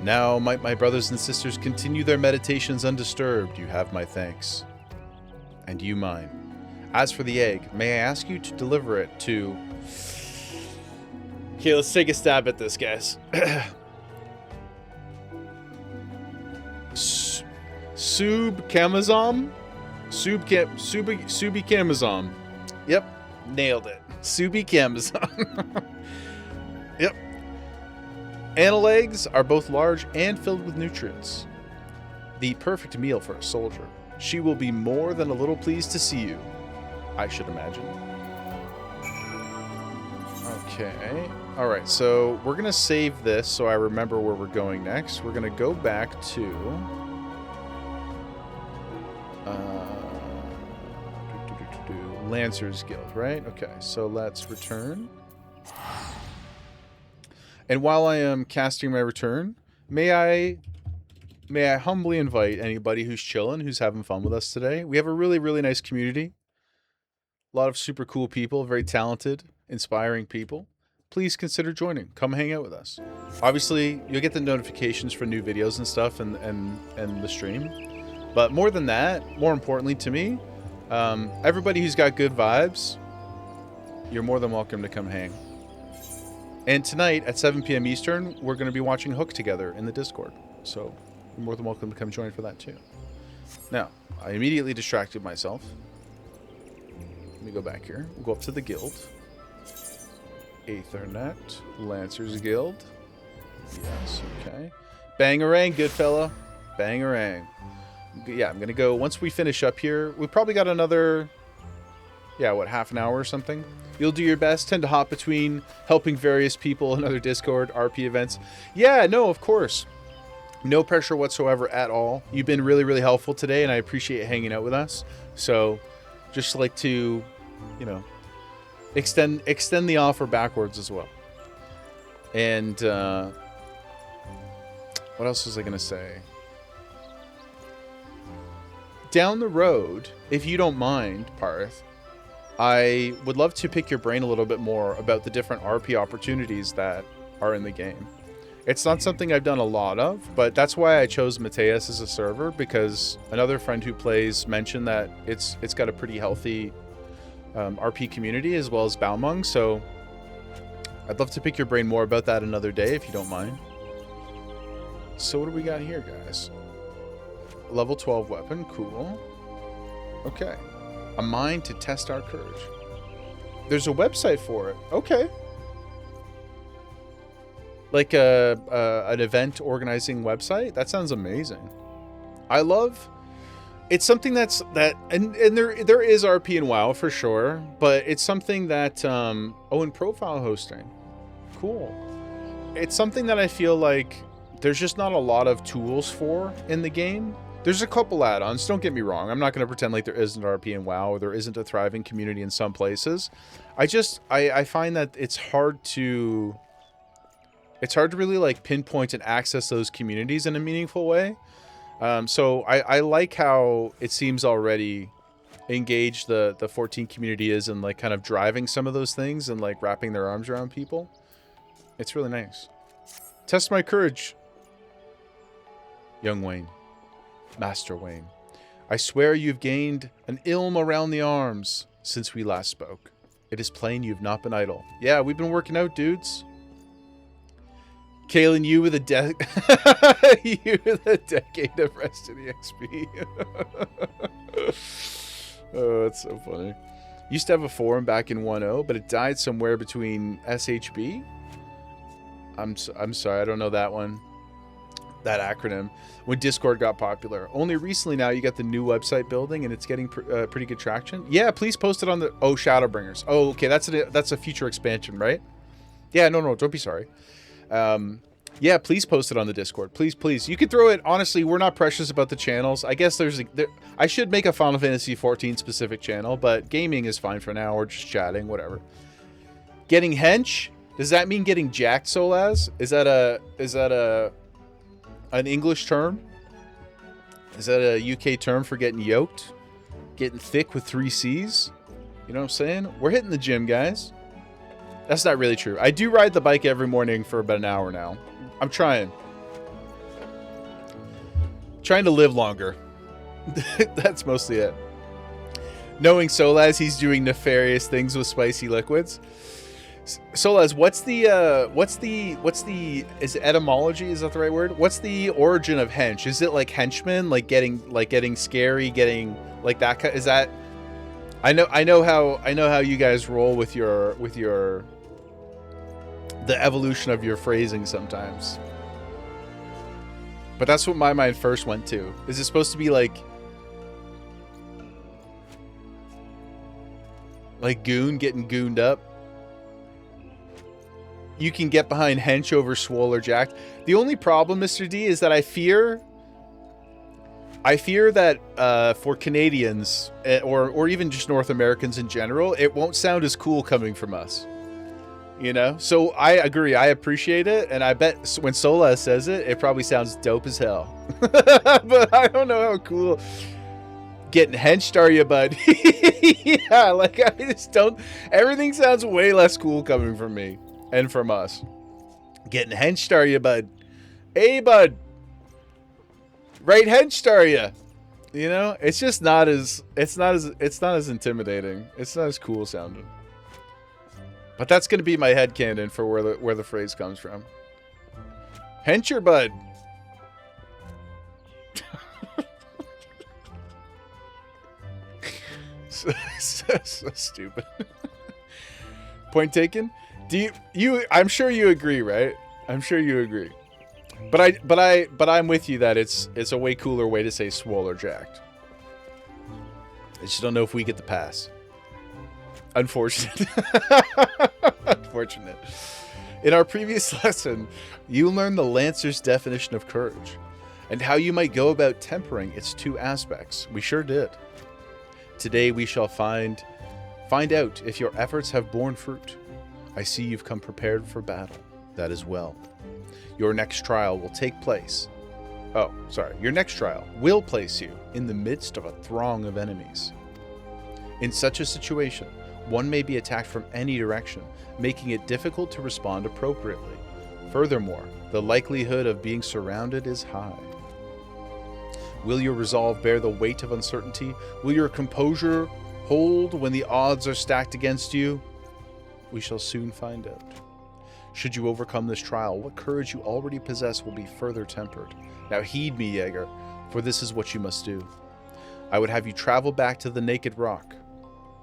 Now might my brothers and sisters continue their meditations undisturbed. You have my thanks. And you mine. As for the egg, may I ask you to deliver it to... Okay, let's take a stab at this, guys. Subi Kamazam. Yep, nailed it. Subi Kamazam. Yep. Anal eggs are both large and filled with nutrients. The perfect meal for a soldier. She will be more than a little pleased to see you, I should imagine. Okay. Alright, so we're going to save this so I remember where we're going next. We're going to go back to... Lancers Guild, right? Okay, so let's return. And while I am casting my return, may I humbly invite anybody who's chilling, who's having fun with us today. We have a really, really nice community. A lot of super cool people, very talented, inspiring people. Please consider joining. Come hang out with us. Obviously, you'll get the notifications for new videos and stuff and the stream. But more than that, more importantly to me, everybody who's got good vibes, you're more than welcome to come hang. And tonight at 7 p.m. Eastern, we're going to be watching Hook together in the Discord. So you're more than welcome to come join for that too. Now, I immediately distracted myself. Let me go back here. We'll go up to the guild. Aethernet, Lancers Guild. Yes, okay. Bangarang, good fella. Bangarang. Yeah, I'm gonna go, once we finish up here, we probably got another, yeah, what, half an hour or something? You'll do your best, tend to hop between helping various people in other Discord, RP events. Yeah, no, of course. No pressure whatsoever at all. You've been really, really helpful today, and I appreciate hanging out with us. So, just like to, you know, extend the offer backwards as well. And what else was I gonna say? Down the road, if you don't mind, Parth, I would love to pick your brain a little bit more about the different RP opportunities that are in the game. It's not something I've done a lot of, but that's why I chose Mateus as a server, because another friend who plays mentioned that it's got a pretty healthy RP community as well as Balmung, so I'd love to pick your brain more about that another day if you don't mind. So what do we got here, guys? Level 12 weapon, cool. Okay. A mine to test our courage. There's a website for it. Okay. Like an event organizing website? That sounds amazing. I love... It's something and there is RP and WoW for sure, but it's something that... oh, and profile hosting. Cool. It's something that I feel like there's just not a lot of tools for in the game. There's a couple add-ons, don't get me wrong. I'm not going to pretend like there isn't RP and WoW, or there isn't a thriving community in some places. I find that it's hard to really like pinpoint and access those communities in a meaningful way. So I like how it seems already engaged the 14 community is in like kind of driving some of those things and like wrapping their arms around people. It's really nice. Test my courage, young Wayne. Master Wayne, I swear you've gained an ilm around the arms since we last spoke. It is plain you've not been idle. Yeah, we've been working out, dudes. Kalen, you with a decade of rest in the XP. Oh, that's so funny. Used to have a forum back in 1.0, but it died somewhere between SHB. I'm sorry, I don't know that one. That acronym. When Discord got popular. Only recently now you got the new website building and it's getting pretty good traction. Yeah, please post it on the... Oh, Shadowbringers. Oh, okay, that's a future expansion, right? Yeah, no, don't be sorry. Yeah, please post it on the Discord. Please. You can throw it... Honestly, we're not precious about the channels. I guess I should make a Final Fantasy 14 specific channel, but gaming is fine for now, or just chatting, whatever. Getting hench? Does that mean getting jacked, Solaz? Is that an English term? Is that a UK term for getting yoked? Getting thick with 3 C's? You know what I'm saying? We're hitting the gym, guys. That's not really true. I do ride the bike every morning for about an hour now. I'm trying. Trying to live longer. That's mostly it. Knowing Solaz, he's doing nefarious things with spicy liquids. Solaz, what's the is it etymology, is that the right word? What's the origin of hench? Is it like henchman, like getting scary, getting like that? Is that... I know how you guys roll with the evolution of your phrasing sometimes. But that's what my mind first went to. Is it supposed to be like goon, getting gooned up? You can get behind hench over swole or jacked. The only problem, Mr. D, is that I fear I fear that for Canadians or even just North Americans in general, it won't sound as cool coming from us. You know? So I agree. I appreciate it. And I bet when Sola says it, it probably sounds dope as hell. But I don't know how cool. Getting henched, are you, bud? Yeah, like I just don't. Everything sounds way less cool coming from me and from us. Getting henched, are you, bud? Hey, bud. Right henched, are you? You know, it's just not as intimidating. It's not as cool sounding. But that's gonna be my headcanon for where the phrase comes from. Hencher, bud. so stupid. Point taken. Do you? I'm sure you agree, right? I'm sure you agree. But I'm with you that it's a way cooler way to say swole or jacked. I just don't know if we get the pass. Unfortunate. Unfortunate. In our previous lesson, you learned the Lancer's definition of courage and how you might go about tempering its two aspects. We sure did. Today we shall find out if your efforts have borne fruit. I see you've come prepared for battle. That is well. Your next trial will take place. Your next trial will place you in the midst of a throng of enemies. In such a situation, one may be attacked from any direction, making it difficult to respond appropriately. Furthermore, the likelihood of being surrounded is high. Will your resolve bear the weight of uncertainty? Will your composure hold when the odds are stacked against you? We shall soon find out. Should you overcome this trial, what courage you already possess will be further tempered. Now heed me, Jaeger, for this is what you must do. I would have you travel back to the Naked Rock,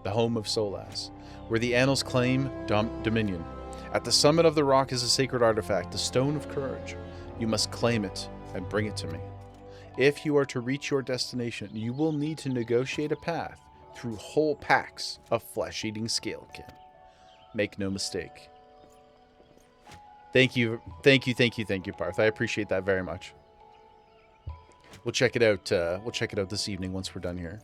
the home of Solas, where the annals claim dominion. At the summit of the rock is a sacred artifact, the Stone of Courage. You must claim it and bring it to me. If you are to reach your destination, you will need to negotiate a path through whole packs of flesh-eating scalekin. Make no mistake. Thank you, Parth. I appreciate that very much. We'll check it out. We'll check it out this evening once we're done here.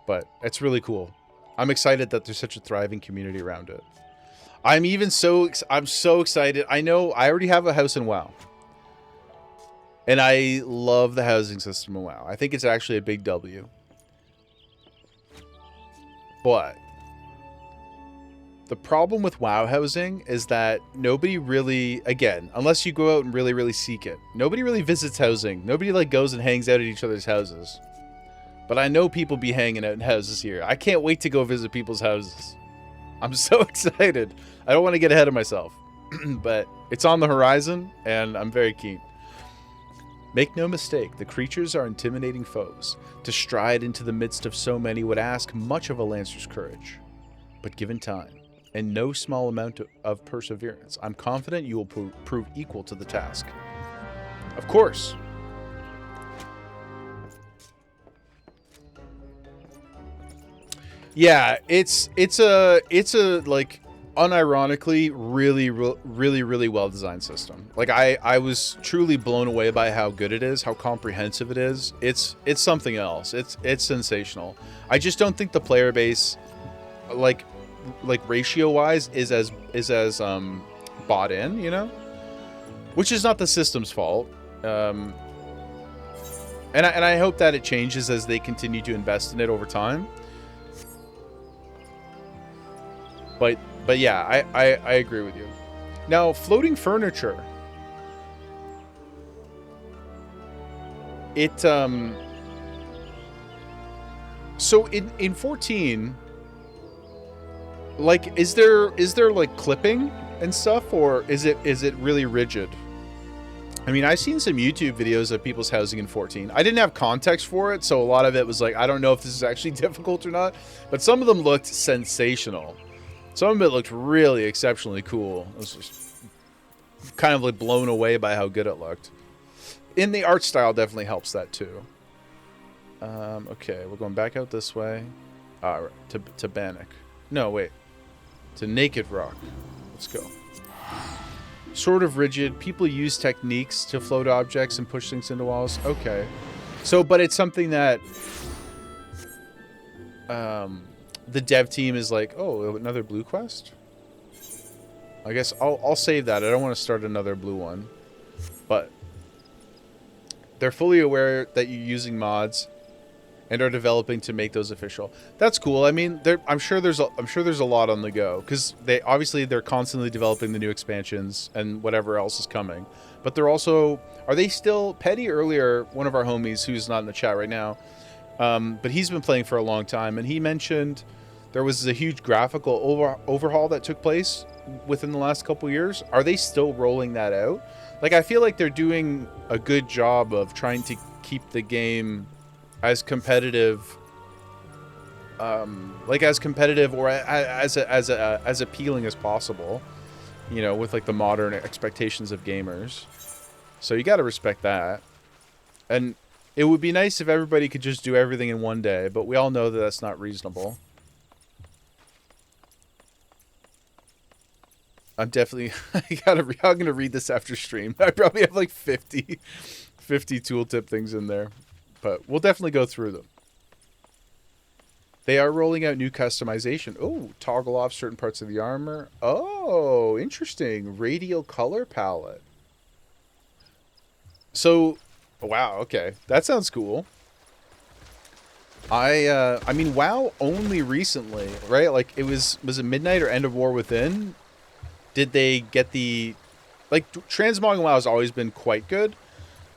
But it's really cool. I'm excited that there's such a thriving community around it. I'm so excited. I know I already have a house in WoW, and I love the housing system in WoW. I think it's actually a big W. But the problem with WoW housing is that nobody really, again, unless you go out and really, really seek it, nobody really visits housing. Nobody like goes and hangs out at each other's houses. But I know people be hanging out in houses here. I can't wait to go visit people's houses. I'm so excited. I don't want to get ahead of myself. But it's on the horizon, and I'm very keen. Make no mistake, the creatures are intimidating foes. To stride into the midst of so many would ask much of a Lancer's courage. But given time, and no small amount of perseverance, I'm confident you will prove equal to the task. Of course. Yeah, it's a like unironically really well designed system. Like I was truly blown away by how good it is, how comprehensive it is. It's something else. It's sensational. I just don't think the player base like ratio wise is as bought in, you know, which is not the system's fault. And I hope that it changes as they continue to invest in it over time. But yeah, I agree with you. Now, floating furniture. It so in 14, like is there like clipping and stuff, or is it really rigid? I mean, I've seen some YouTube videos of people's housing in 14. I didn't have context for it, so a lot of it was like, I don't know if this is actually difficult or not, but some of them looked sensational. Some of it looked really exceptionally cool. I was just kind of like blown away by how good it looked. And the art style definitely helps that too. Okay, we're going back out this way. To Bannock. No, wait. To Naked Rock. Let's go. Sort of rigid. People use techniques to float objects and push things into walls. Okay. So, but it's something that the dev team is like, oh, another blue quest? I guess I'll save that. I don't want to start another blue one. But they're fully aware that you're using mods and are developing to make those official. That's cool. I mean, I'm sure there's a lot on the go, because they're constantly developing the new expansions and whatever else is coming. But they're also, are they still Petty earlier? One of our homies who's not in the chat right now, but he's been playing for a long time, and he mentioned there was a huge graphical overhaul that took place within the last couple years. Are they still rolling that out? Like, I feel like they're doing a good job of trying to keep the game as competitive, or as appealing as possible, you know, with like the modern expectations of gamers. So you got to respect that. And it would be nice if everybody could just do everything in one day, but we all know that that's not reasonable. I'm definitely, I'm gonna read this after stream. I probably have like 50 tooltip things in there, but we'll definitely go through them. They are rolling out new customization. Oh, toggle off certain parts of the armor. Oh, interesting. Radial color palette. So, wow, okay. That sounds cool. I mean, WoW only recently, right? Like, was it Midnight or End of War Within? Did they get the... Like, transmogging WoW has always been quite good,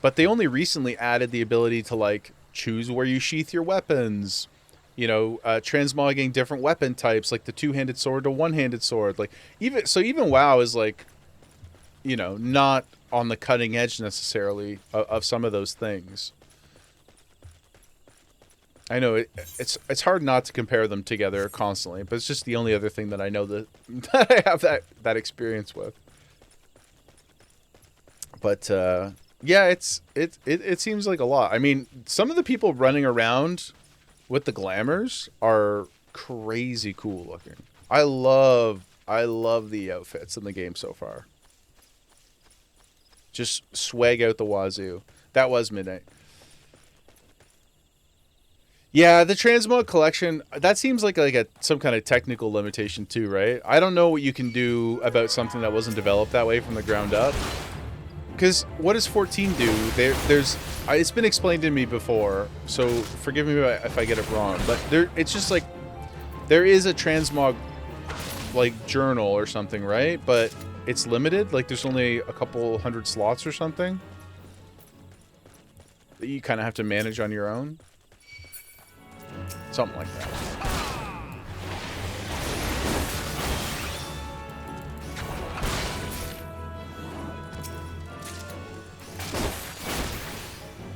but they only recently added the ability to, like, choose where you sheath your weapons. You know, transmogging different weapon types, like the two-handed sword to one-handed sword. Like, even WoW is, like, you know, not on the cutting edge necessarily of some of those things. I know it's hard not to compare them together constantly, but it's just the only other thing that I know that I have that experience with. But yeah, it seems like a lot. I mean, some of the people running around with the glamours are crazy cool looking. I love the outfits in the game so far. Just swag out the wazoo. That was Midnight. Yeah, the transmog collection, that seems like some kind of technical limitation too, right? I don't know what you can do about something that wasn't developed that way from the ground up. Because what does 14 do? It's been explained to me before, so forgive me if I get it wrong, but it's just like there is a transmog like journal or something, right? But it's limited, like there's only a couple hundred slots or something that you kind of have to manage on your own. Something like that.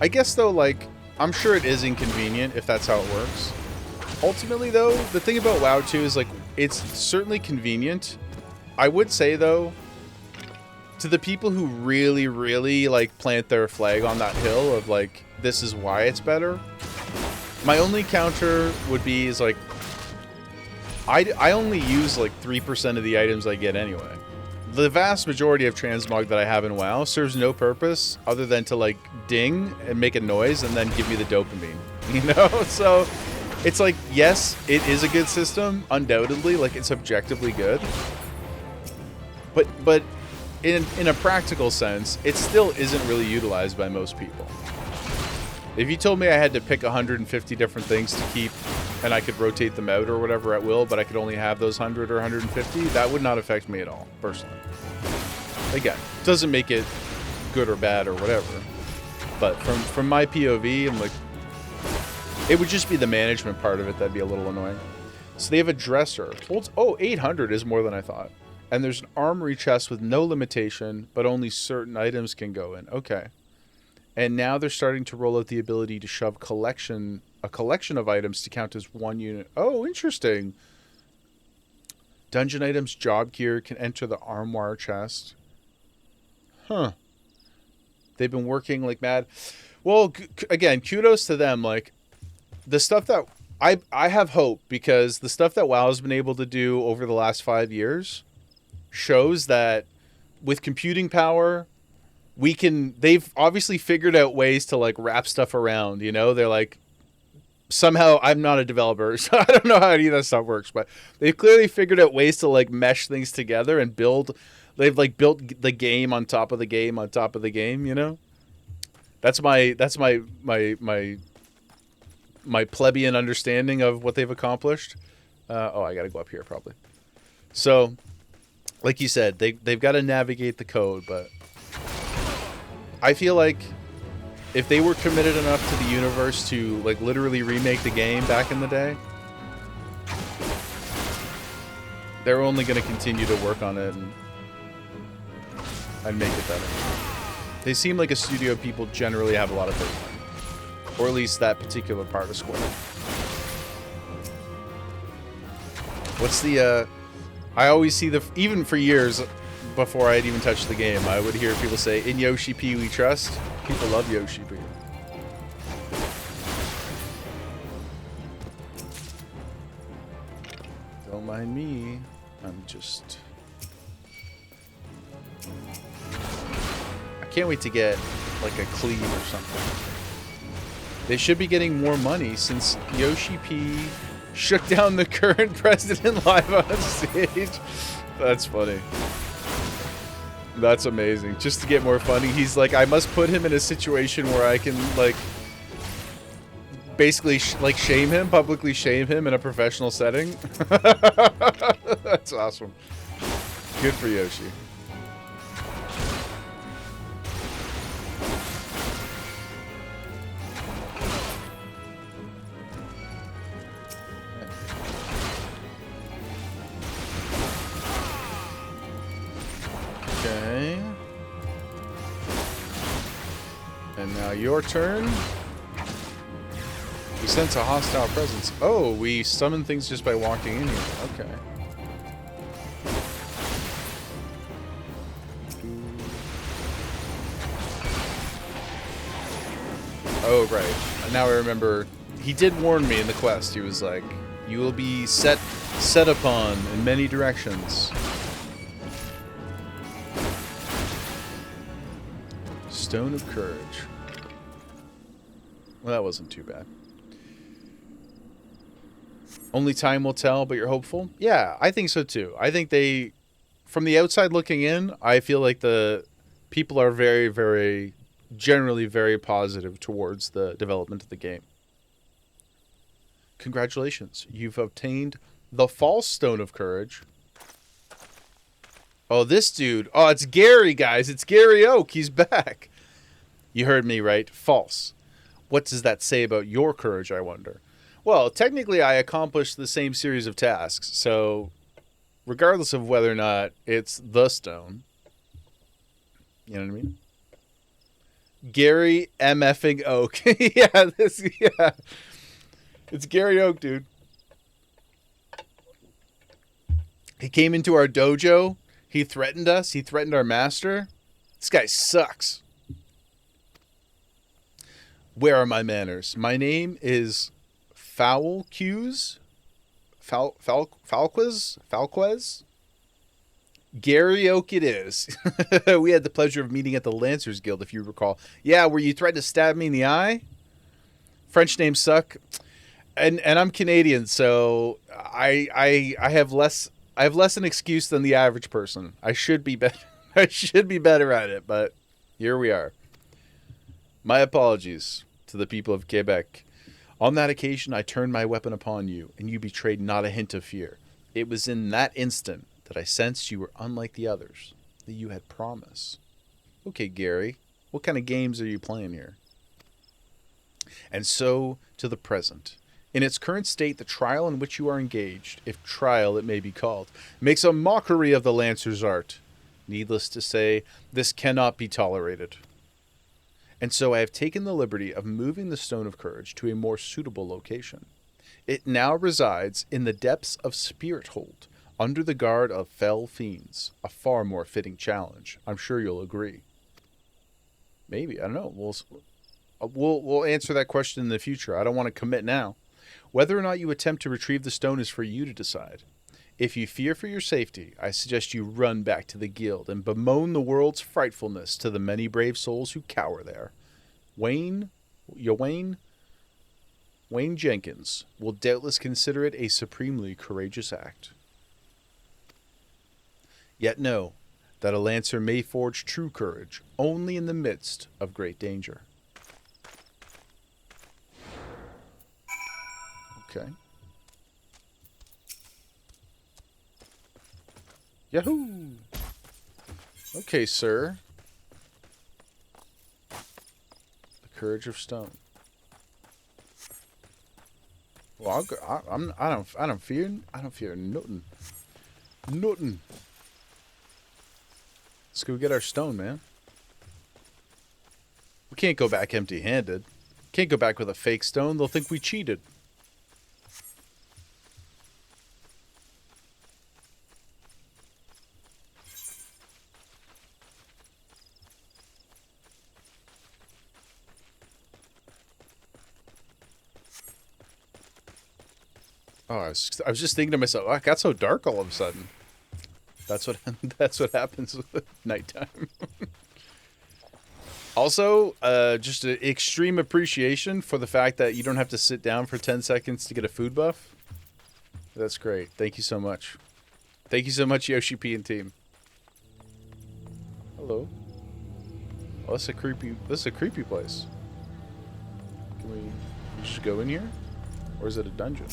I guess though, like, I'm sure it is inconvenient if that's how it works. Ultimately though, the thing about WoW 2 is like, it's certainly convenient. I would say though, to the people who really, really like plant their flag on that hill of like, this is why it's better. My only counter would be is like, I only use like 3% of the items I get anyway. The vast majority of transmog that I have in WoW serves no purpose other than to like ding and make a noise and then give me the dopamine, you know? So it's like, yes, it is a good system, undoubtedly, like it's objectively good. But in a practical sense, it still isn't really utilized by most people. If you told me I had to pick 150 different things to keep and I could rotate them out or whatever at will, but I could only have those 100 or 150, that would not affect me at all, personally. Again, doesn't make it good or bad or whatever. But from my POV, I'm like, it would just be the management part of it that'd be a little annoying. So they have a dresser. Oh, 800 is more than I thought. And there's an armory chest with no limitation, but only certain items can go in. Okay. And now they're starting to roll out the ability to shove a collection of items to count as one unit. Oh, interesting. Dungeon items, job gear can enter the armoire chest. Huh. They've been working like mad. Well, again, kudos to them. Like, the stuff that... I have hope, because the stuff that WoW has been able to do over the last 5 years shows that with computing power they've obviously figured out ways to like wrap stuff around, you know? They're like, somehow, I'm not a developer, so I don't know how any of that stuff works, but they've clearly figured out ways to like mesh things together and they've like built the game on top of the game on top of the game, you know? That's my plebeian understanding of what they've accomplished. I gotta go up here probably. So, like you said, they've got to navigate the code, but I feel like if they were committed enough to the universe to like literally remake the game back in the day, they're only going to continue to work on it and make it better. They seem like a studio people generally have a lot of faith in, or at least that particular part of Square. What's the I always see even for years before I'd even touched the game, I would hear people say, "In Yoshi P we trust." People love Yoshi P. Don't mind me. I'm just... I can't wait to get like a cleave or something. They should be getting more money since Yoshi P shook down the current president live on stage. That's funny. That's amazing. Just to get more funding, he's like, I must put him in a situation where I can like basically shame him, publicly shame him in a professional setting. That's awesome. Good for Yoshi. Okay. And now your turn. We sense a hostile presence. Oh, we summon things just by walking in here. Okay. Oh, right. Now I remember. He did warn me in the quest. He was like, you will be set upon in many directions. Stone of Courage. Well, that wasn't too bad. Only time will tell, but you're hopeful? Yeah, I think so too. I think they, from the outside looking in, I feel like the people are very, very, generally very positive towards the development of the game. Congratulations. You've obtained the false Stone of Courage. Oh, this dude. Oh, it's Gary, guys. It's Gary Oak. He's back. You heard me right. False. What does that say about your courage, I wonder? Well, technically, I accomplished the same series of tasks, so regardless of whether or not it's the stone, you know what I mean? Gary MFing Oak. Yeah. It's Gary Oak, dude. He came into our dojo. He threatened us. He threatened our master. This guy sucks. Where are my manners? My name is Falquez. Gary Oak it is. We had the pleasure of meeting at the Lancers Guild, if you recall. Yeah, where you tried to stab me in the eye? French names suck. And I'm Canadian, so I have less an excuse than the average person. I should be better. I should be better at it, but here we are. My apologies to the people of Quebec. On that occasion, I turned my weapon upon you, and you betrayed not a hint of fear. It was in that instant that I sensed you were unlike the others, that you had promise. Okay, Gary, what kind of games are you playing here? And so, to the present. In its current state, the trial in which you are engaged, if trial it may be called, makes a mockery of the Lancer's art. Needless to say, this cannot be tolerated. And so I have taken the liberty of moving the Stone of Courage to a more suitable location. It now resides in the depths of Spirit Hold, under the guard of fell fiends. A far more fitting challenge. I'm sure you'll agree. Maybe, I don't know. We'll answer that question in the future. I don't want to commit now. Whether or not you attempt to retrieve the stone is for you to decide. If you fear for your safety, I suggest you run back to the guild and bemoan the world's frightfulness to the many brave souls who cower there. Wayne Jenkins will doubtless consider it a supremely courageous act. Yet know that a lancer may forge true courage only in the midst of great danger. Okay. Yahoo! Okay, sir. The courage of stone. Well, I'll go, I don't fear nothing. Nothing. Let's go get our stone, man. We can't go back empty-handed. Can't go back with a fake stone. They'll think we cheated. Oh, I was just thinking to myself, oh, it got so dark all of a sudden. That's what happens with nighttime. Also, just an extreme appreciation for the fact that you don't have to sit down for 10 seconds to get a food buff. That's great. Thank you so much. Thank you so much, Yoshi P and team. Hello. Oh, this is a creepy place. Can we just go in here? Or is it a dungeon?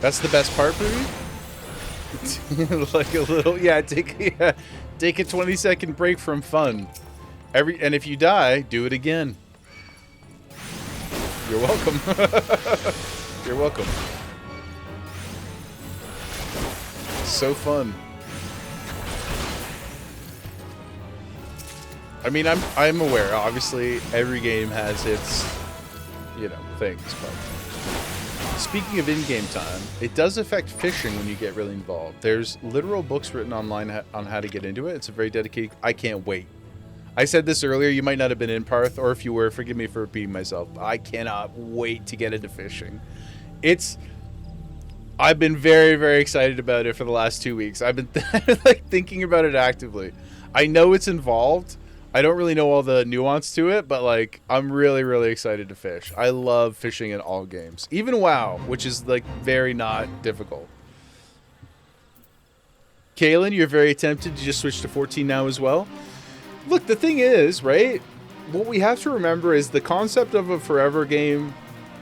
That's the best part for me? Like a little, yeah, take a 20-second break from fun. And if you die, do it again. You're welcome. You're welcome. So fun. I mean, I'm aware. Obviously, every game has its, things, but speaking of in-game time, it does affect fishing when you get really involved. There's literal books written online on how to get into it. It's a very dedicated... I can't wait. I said this earlier. You might not have been in Parth, or if you were, forgive me for repeating myself. I cannot wait to get into fishing. I've been very, very excited about it for the last 2 weeks. I've been thinking about it actively. I know it's involved. I don't really know all the nuance to it, but I'm really, really excited to fish. I love fishing in all games. Even WoW, which is very not difficult. Kaylin, you're very tempted to just switch to 14 now as well. Look, the thing is, right? What we have to remember is the concept of a forever game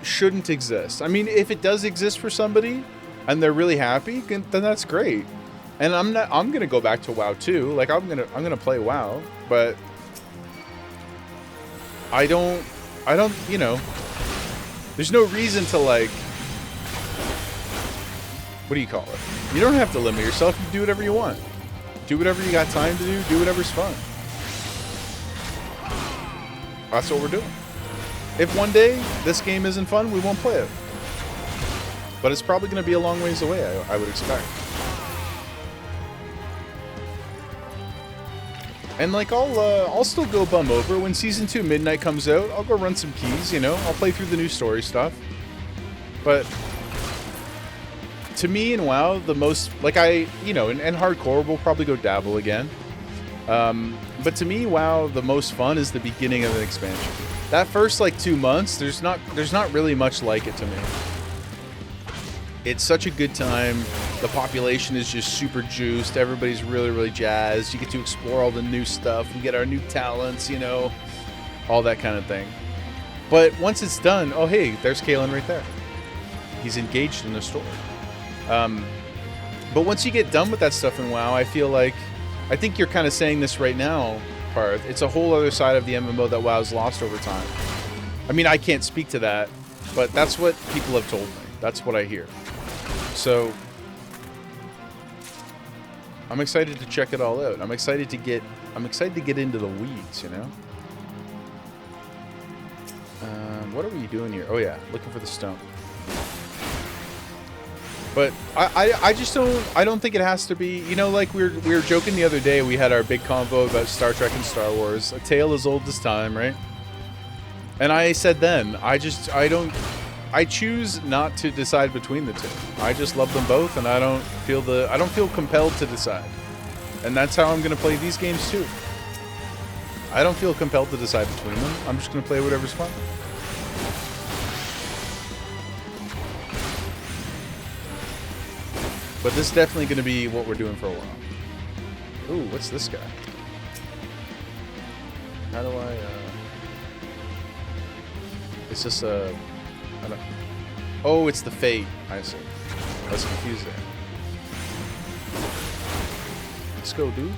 shouldn't exist. I mean, if it does exist for somebody and they're really happy, then that's great. And I'm going to go back to WoW too. I'm going to play WoW, but I don't, there's no reason to what do you call it? You don't have to limit yourself. You can do whatever you want. Do whatever you got time to do. Do whatever's fun. That's what we're doing. If one day this game isn't fun, we won't play it. But it's probably going to be a long ways away, I would expect. And I'll still go bum over when Season 2 Midnight comes out. I'll go run some keys, I'll play through the new story stuff. But to me in WoW, the most and hardcore will probably go dabble again. But to me, WoW, the most fun is the beginning of an expansion. That first 2 months, there's not really much like it to me. It's such a good time. The population is just super juiced. Everybody's really, really jazzed. You get to explore all the new stuff and get our new talents, all that kind of thing. But once it's done, oh, hey, there's Kalen right there. He's engaged in the story. But once you get done with that stuff in WoW, I think you're kind of saying this right now, Parth. It's a whole other side of the MMO that WoW's lost over time. I mean, I can't speak to that, but that's what people have told me. That's what I hear. So I'm excited to check it all out. I'm excited to get into the weeds, What are we doing here? Oh yeah, looking for the stone. But I don't think it has to be, we were joking the other day. We had our big convo about Star Trek and Star Wars. A tale as old as time, right? And I said then, I choose not to decide between the two. I just love them both, and I don't feel compelled to decide. And that's how I'm going to play these games too. I don't feel compelled to decide between them. I'm just going to play whatever's fun. But this is definitely going to be what we're doing for a while. Ooh, what's this guy? How do I, It's just I don't... Oh, it's the Fate. I see. I was confused there. Let's go, dude.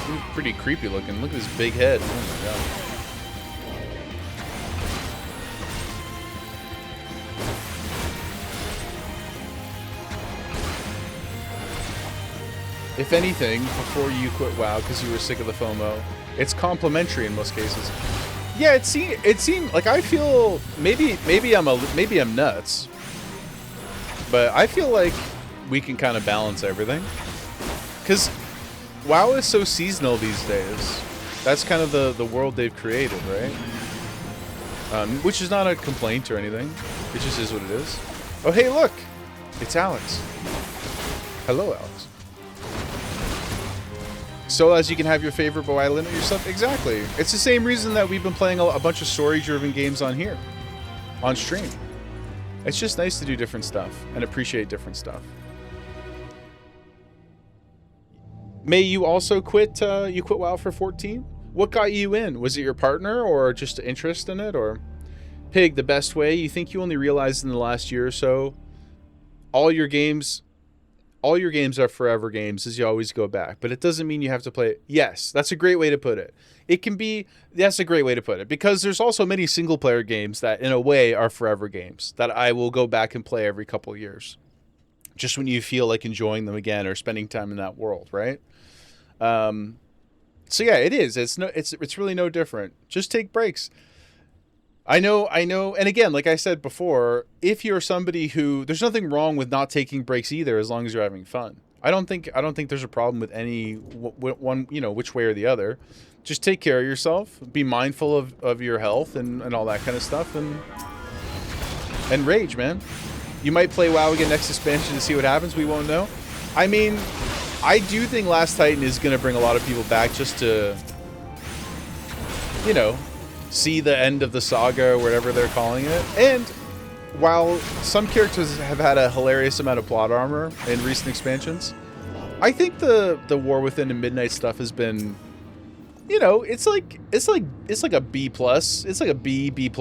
He's pretty creepy looking. Look at his big head. Oh my god. If anything, before you quit WoW because you were sick of the FOMO, it's complimentary in most cases. Yeah, it seemed like I feel maybe I'm nuts, but I feel like we can kind of balance everything because WoW is so seasonal these days. That's kind of the world they've created, right? Which is not a complaint or anything. It just is what it is. Oh, hey, look, it's Alex. Hello, Alex. So as you can have your favorite, but why limit yourself? Exactly. It's the same reason that we've been playing a bunch of story-driven games on here, on stream. It's just nice to do different stuff and appreciate different stuff. May you also quit? You quit WoW for 14? What got you in? Was it your partner or just interest in it? Or Pig, the best way? You think you only realized in the last year or so, all your games are forever games as you always go back, but it doesn't mean you have to play it. Yes, that's a great way to put it. That's a great way to put it, because there's also many single player games that in a way are forever games that I will go back and play every couple of years. Just when you feel like enjoying them again or spending time in that world, right? So yeah, it is. It's really no different. Just take breaks. I know. And again, like I said before, if you're somebody who, there's nothing wrong with not taking breaks either, as long as you're having fun. I don't think there's a problem with any one, which way or the other. Just take care of yourself, be mindful of your health and all that kind of stuff, and rage, man. You might play WoW again next expansion to see what happens. We won't know. I mean, I do think Last Titan is going to bring a lot of people back just to, see the end of the saga or whatever they're calling it. And while some characters have had a hilarious amount of plot armor in recent expansions, I think the War Within and Midnight stuff has been, it's like a B+. It's like a B+.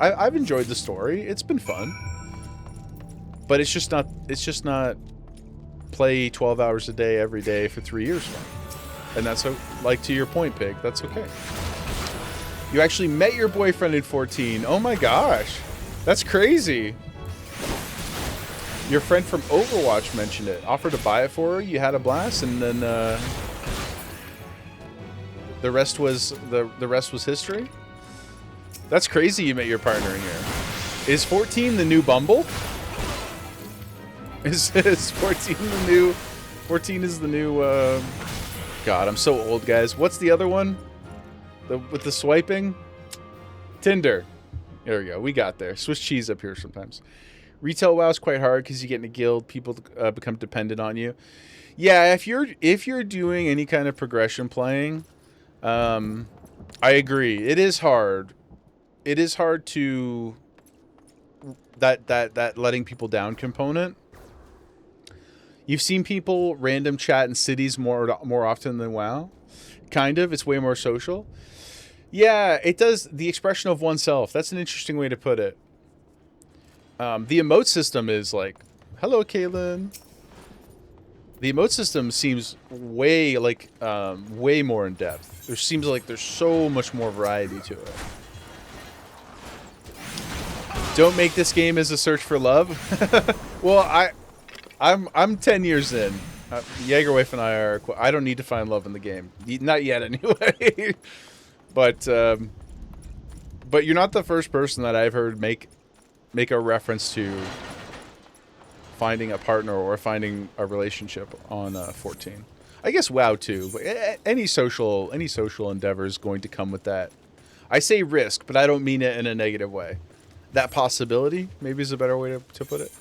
I've enjoyed the story. It's been fun. But it's just not play 12 hours a day every day for 3 years fun. And that's like, to your point, Pig, that's okay. You actually met your boyfriend in 14. Oh my gosh. That's crazy. Your friend from Overwatch mentioned it. Offered to buy it for her. You had a blast, and then the rest was history. That's crazy you met your partner in here. Is 14 the new Bumble? Is 14 the new 14 is the new God, I'm so old, guys. What's the other one? With the swiping? Tinder. There we go. We got there. Swiss cheese up here sometimes. Retail WoW is quite hard because you get in a guild, people become dependent on you. Yeah, if you're doing any kind of progression playing, I agree. It is hard. It is hard to that letting people down component. You've seen people random chat in cities more often than WoW. Kind of. It's way more social. Yeah, it does. The expression of oneself. That's an interesting way to put it. The emote system is like, hello, Kaylin. The emote system seems way more in depth. There seems like there's so much more variety to it. Don't make this game as a search for love. Well, I'm 10 years in. Jaegerwife and I are. I don't need to find love in the game. Not yet, anyway. But you're not the first person that I've heard make a reference to finding a partner or finding a relationship on 14. I guess WoW too, but any social endeavor is going to come with that. I say risk, but I don't mean it in a negative way. That possibility, maybe, is a better way to put it.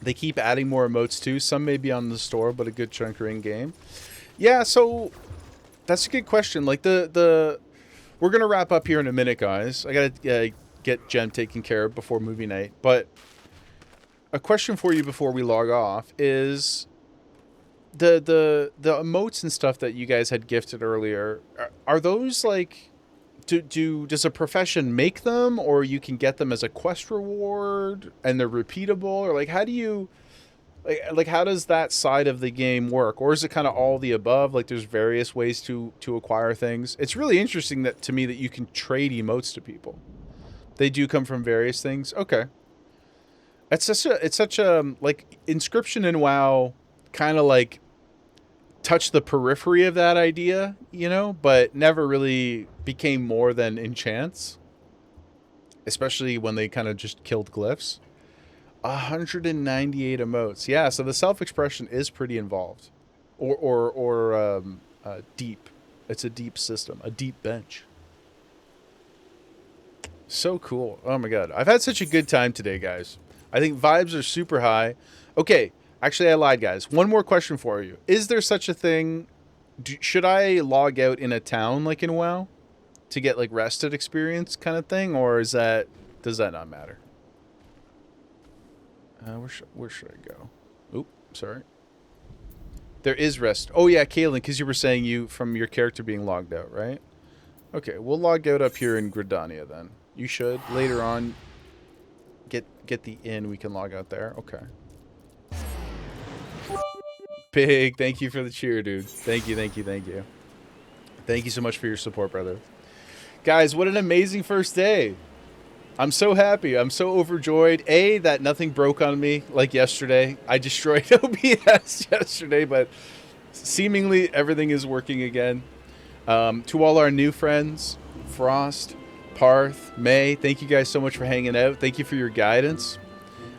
They keep adding more emotes too. Some may be on the store, but a good chunk are in game. Yeah, so that's a good question. Like we're gonna wrap up here in a minute, guys. I gotta get Jem taken care of before movie night. But a question for you before we log off is the emotes and stuff that you guys had gifted earlier. Are those like, does a profession make them, or you can get them as a quest reward and they're repeatable, or like how do you like how does that side of the game work, or is it kind of all the above? Like there's various ways to acquire things. It's really interesting that to me that you can trade emotes to people. They do come from various things. Okay, it's such a like Inscription in WoW kind of like touched the periphery of that idea, you know, but never really became more than enchants, especially when they kind of just killed glyphs. 198 emotes. Yeah, so the self-expression is pretty involved, or deep. It's a deep system, a deep bench. So cool. Oh my god, I've had such a good time today, guys. I think vibes are super high. Okay, actually I lied, guys. One more question for you. Is there such a thing, should I log out in a town like in WoW to get like rested experience kind of thing, or does that not matter? Where should I go? Oop, sorry. There is rest. Oh yeah, Kaylin, because you were saying from your character being logged out, right? Okay, we'll log out up here in Gridania then. You should later on get the inn. We can log out there. Okay. Big thank you for the cheer, dude. Thank you. Thank you so much for your support, brother. Guys, what an amazing first day. I'm so happy. I'm so overjoyed. That nothing broke on me like yesterday. I destroyed OBS yesterday, but seemingly everything is working again. To all our new friends, Frost, Parth, May, thank you guys so much for hanging out. Thank you for your guidance.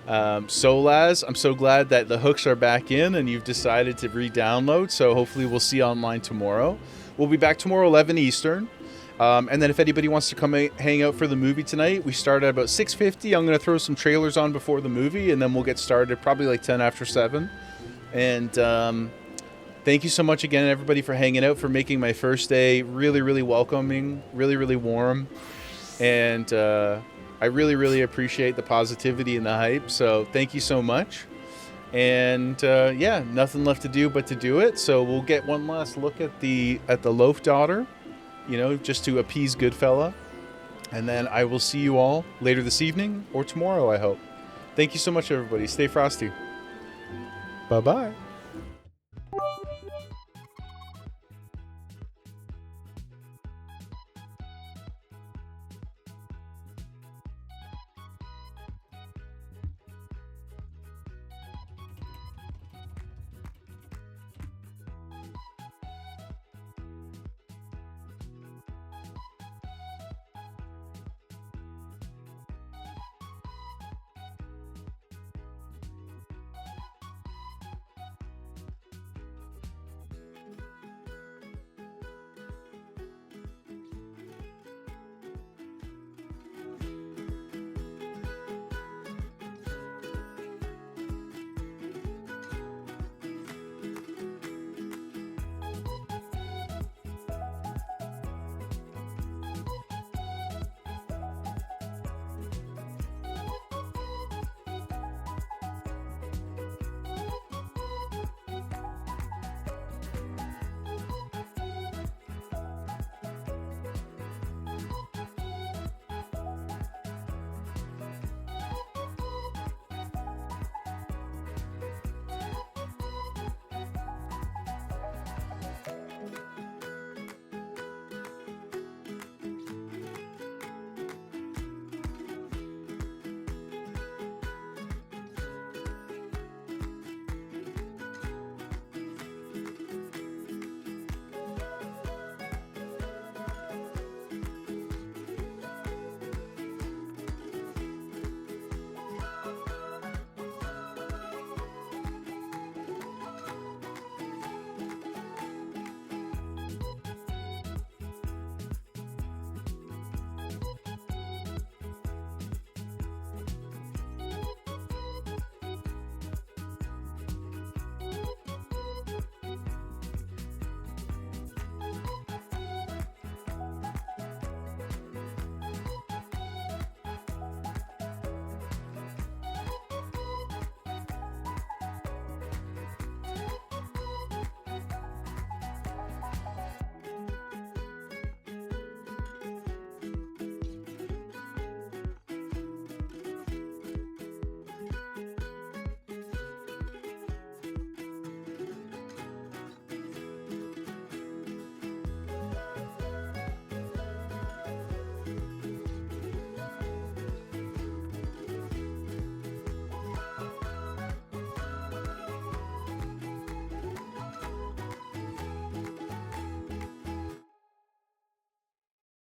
Solaz, I'm so glad that the hooks are back in and you've decided to re-download, so hopefully we'll see you online tomorrow. We'll be back tomorrow 11 Eastern. And then if anybody wants to come hang out for the movie tonight, we start at about 6:50. I'm going to throw some trailers on before the movie, and then we'll get started probably like 10 after 7. And thank you so much again, everybody, for hanging out, for making my first day really, really welcoming, really, really warm. And I really, really appreciate the positivity and the hype. So thank you so much. And yeah, nothing left to do but to do it. So we'll get one last look at the Loaf Daughter, you know, just to appease Goodfella. And then I will see you all later this evening or tomorrow, I hope. Thank you so much, everybody. Stay frosty. Bye-bye.